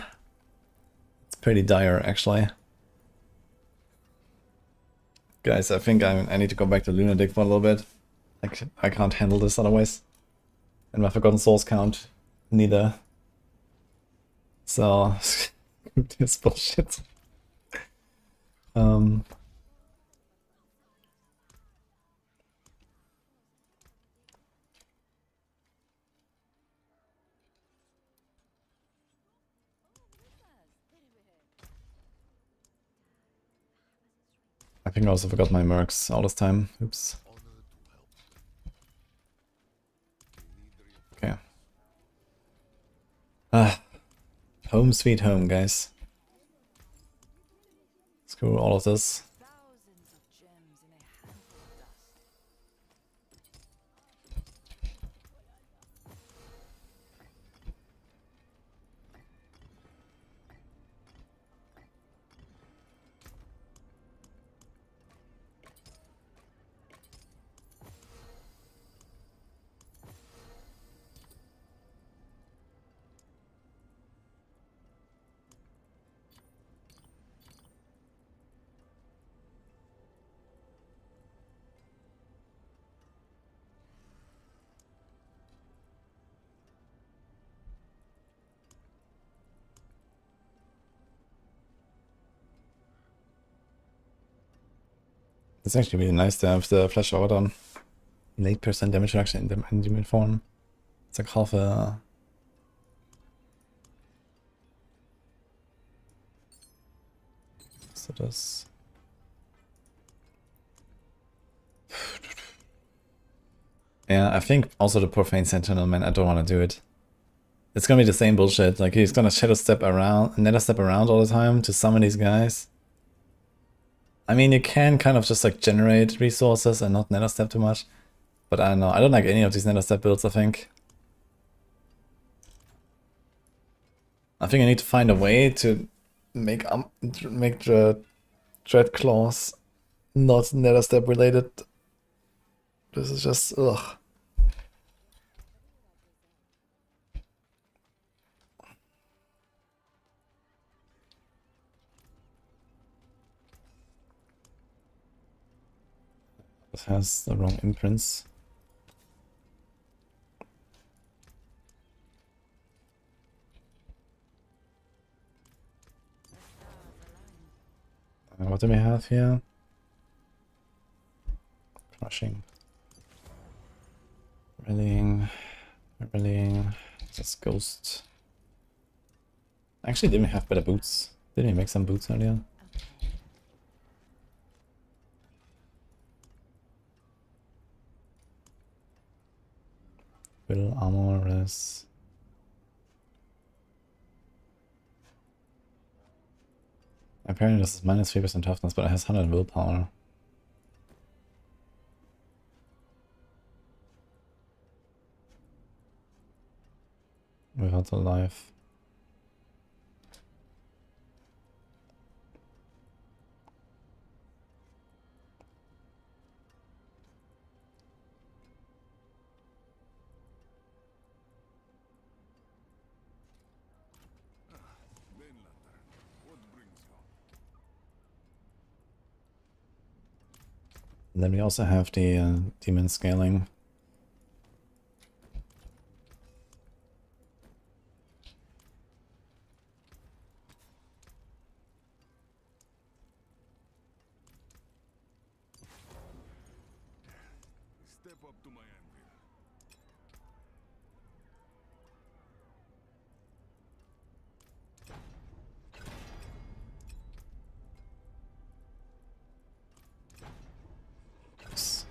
It's pretty dire, actually. Guys, I think I need to go back to LUNATIC for a little bit. I can't handle this otherwise. And my Forgotten Souls count, neither. So, this bullshit. I think I also forgot my mercs all this time. Oops. Okay. Ah. Home sweet home, guys. through all of this. Thousands of gems in a handful of dust. It's actually really nice to have the flash out on. 8% damage reduction in the demon form. It's like half a... So das... Yeah, I think also the Profane Sentinel, man, I don't want to do it. It's gonna be the same bullshit. Like, he's gonna Shadow Step around, Nether Step around all the time to summon these guys. I mean, you can kind of just like generate resources and not Nether Step too much. But I don't know. I don't like any of these Nether Step builds, I think. I think I need to find a way to make the Dread Claws not Nether Step related. This is just, ugh. This has the wrong imprints. What do we have here? Crushing. Rallying. That's Ghost. Actually, didn't we have better boots? Didn't we make some boots earlier? Will armor is... Apparently this is minus 3% toughness, but it has 100 willpower. Without the life. Mainlander, what brings you? And then we also have the demon scaling. Step up to my anvil. Yes.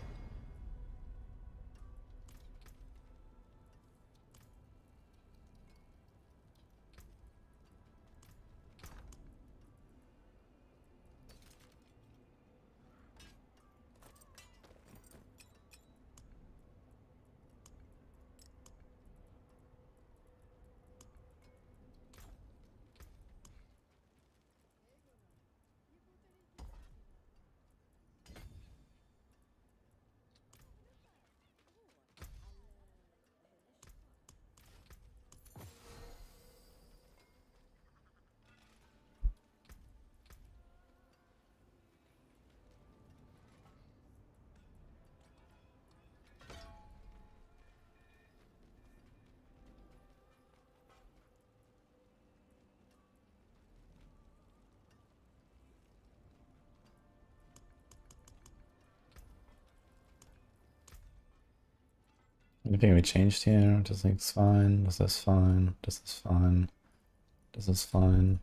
Anything we changed here? This looks fine. This is fine. This is fine. This is fine.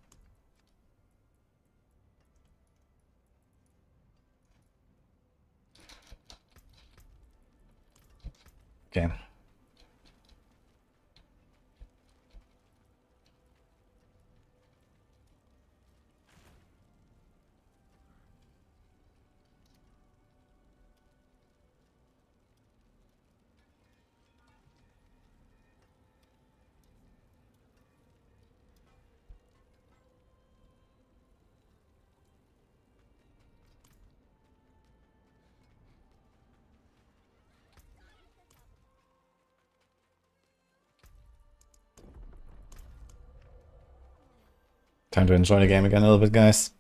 Okay. Time to enjoy the game again a little bit, guys.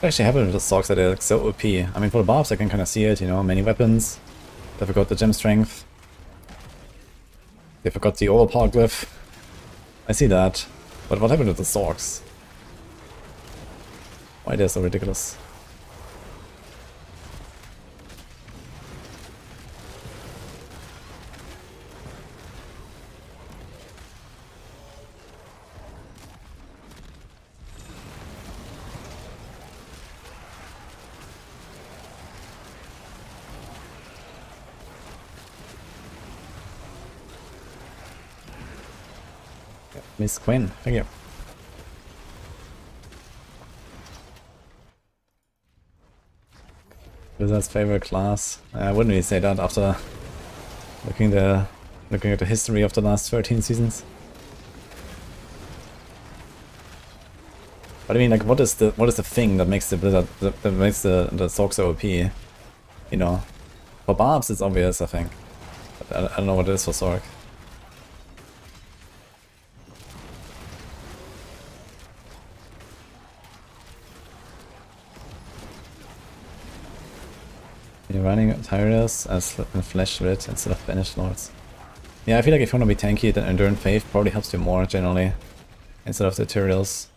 What actually happened with the Sorks that they're like so OP? I mean, for the buffs I can kind of see it, you know, many weapons. They forgot the gem strength. They forgot the overpower glyph. I see that. But what happened with the Sorks? Why they're so ridiculous? Miss Quinn, thank you. Blizzard's favorite class. I wouldn't really say that after looking at the history of the last 13 seasons. But I mean, like, what is the thing that makes the Blizzard that makes the Sork so OP? You know, for Barbs it's obvious, I think. But I don't know what it is for Sork. You're running Tyrus as Flesh Rid instead of Banished Lords. Yeah, I feel like if you want to be tanky, then Enduring Faith probably helps you more generally. Instead of the Tyraels.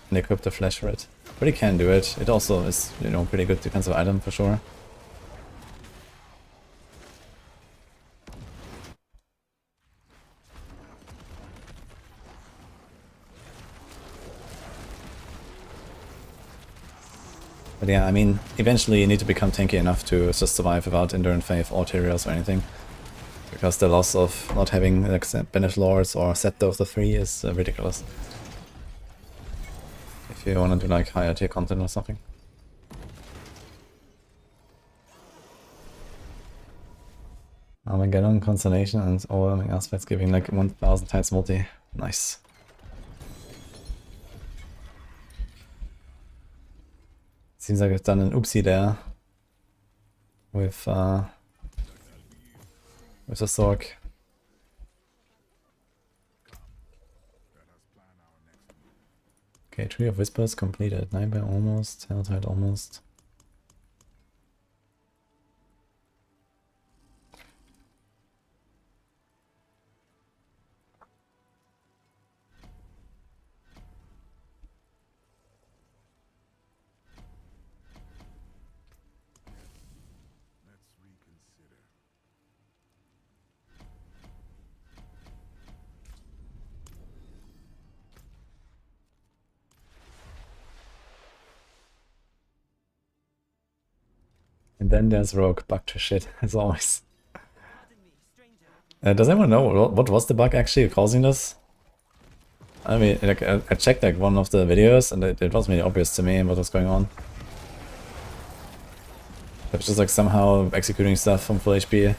And equip the Flesh Rid. But you can do it. It also is, you know, pretty good defensive item for sure. But yeah, I mean, eventually you need to become tanky enough to just survive without Enduring Faith or Tyraels or anything. Because the loss of not having like Banished Lords or Scepter of the Three is ridiculous. If you want to do like higher tier content or something. Armageddon, Constellation and Overwhelming Aspects giving like 1000 times multi. Nice. Seems like I've done an oopsie there with the Sork. Okay, Tree of Whispers completed. Nightmare almost, Telltale almost. And then there's Rogue, bug to shit, as always. Does anyone know what was the bug actually causing this? I mean, like, I checked like one of the videos and it wasn't really obvious to me what was going on. It was just like somehow executing stuff from full HP.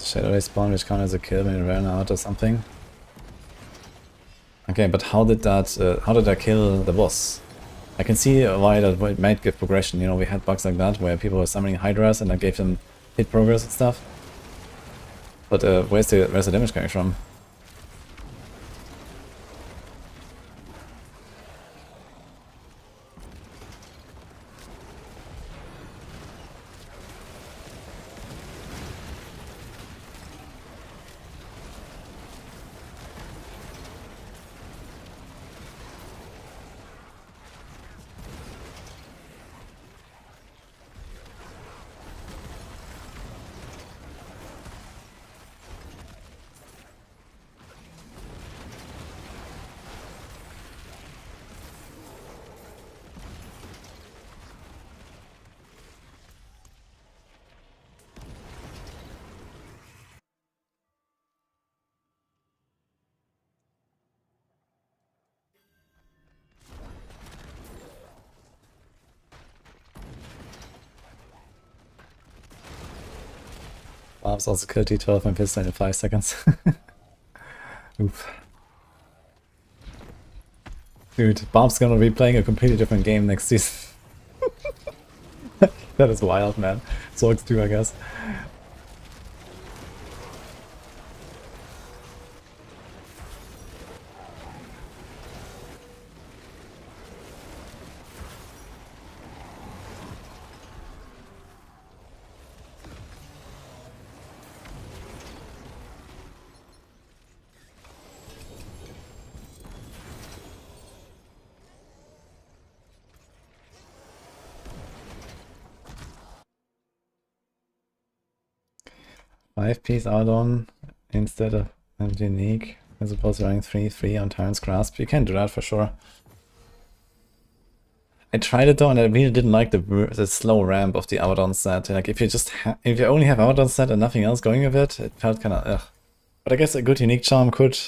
Shadow Ray spawn which counted as a kill when it ran out or something. Okay, but how did I kill the boss? I can see why that might give progression. You know, we had bugs like that where people were summoning Hydras and I gave them hit progress and stuff. But where's the damage coming from? Barbs also killed D12 and pistol in 5 seconds. Oof. Dude, Barb's gonna be playing a completely different game next season. That is wild, man. Zorgs too, I guess. Five-piece add-on instead of unique, as opposed to running 3/3 on Tyrant's Grasp. You can do that for sure. I tried it though, and I really didn't like the slow ramp of the add-on set. Like if you only have add-on set and nothing else going with it, it felt kind of ugh. But I guess a good unique charm could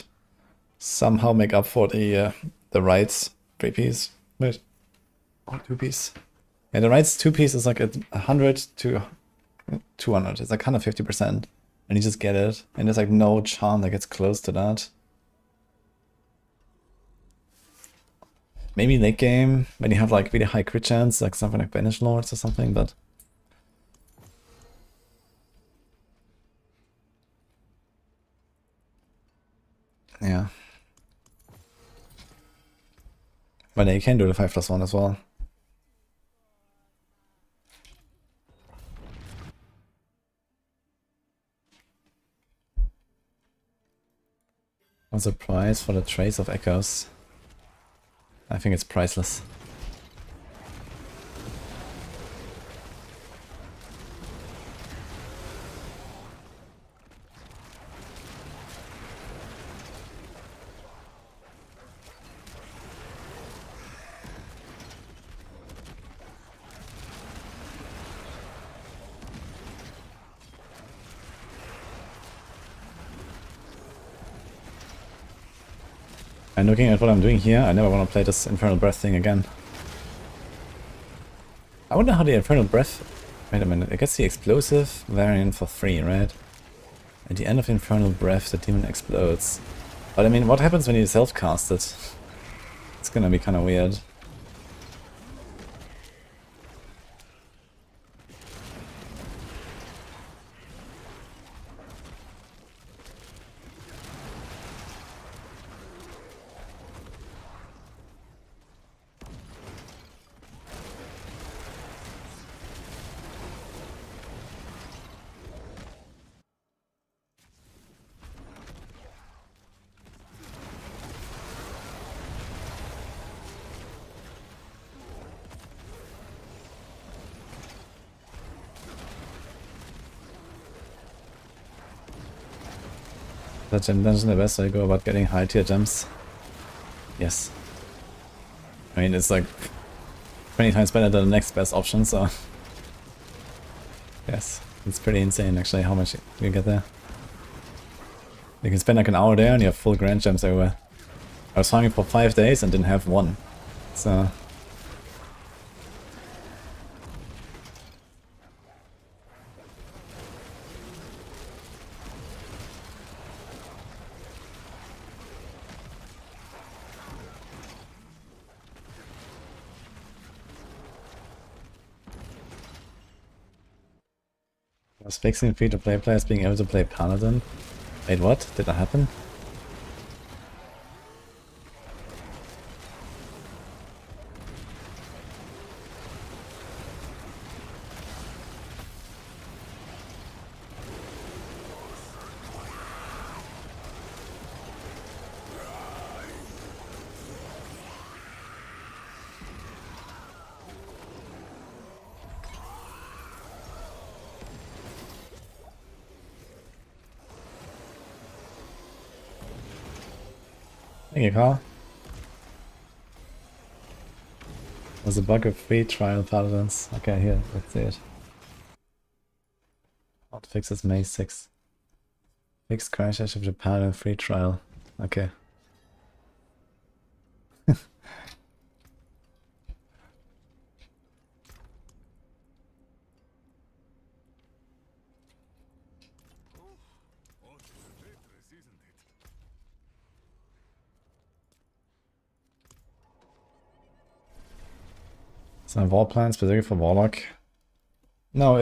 somehow make up for the Right's 3-piece. Wait, or 2-piece. Yeah, the Right's 2-piece is like 100 to 200. It's like 150%. And you just get it. And there's like no charm that gets close to that. Maybe late game, when you have like really high crit chance, like something like Banish Lords or something, but... yeah. But yeah, you can do the 5+1 as well. What's the price for the Trace of Echoes? I think it's priceless. And looking at what I'm doing here, I never want to play this Infernal Breath thing again. I wonder how the Infernal Breath... wait a minute, it gets the explosive variant for 3, right? At the end of Infernal Breath, the demon explodes. But I mean, what happens when you self-cast it? It's gonna be kind of weird. That gem dungeon the best way to go about getting high tier gems? Yes. I mean, it's like 20 times better than the next best option, so... yes, it's pretty insane actually how much you get there. You can spend like an hour there and you have full grand gems everywhere. I was farming for 5 days and didn't have one, so... I was fixing free-to-play players being able to play Paladin. Wait, what? Did that happen? Thank you, Carl. There's a bug of free trial paladins. Okay, here, let's see it. Hotfix is May 6th. Fix crash of the paladin free trial. Okay. What is Tetris, isn't it? Is my war plan specific for Warlock? No,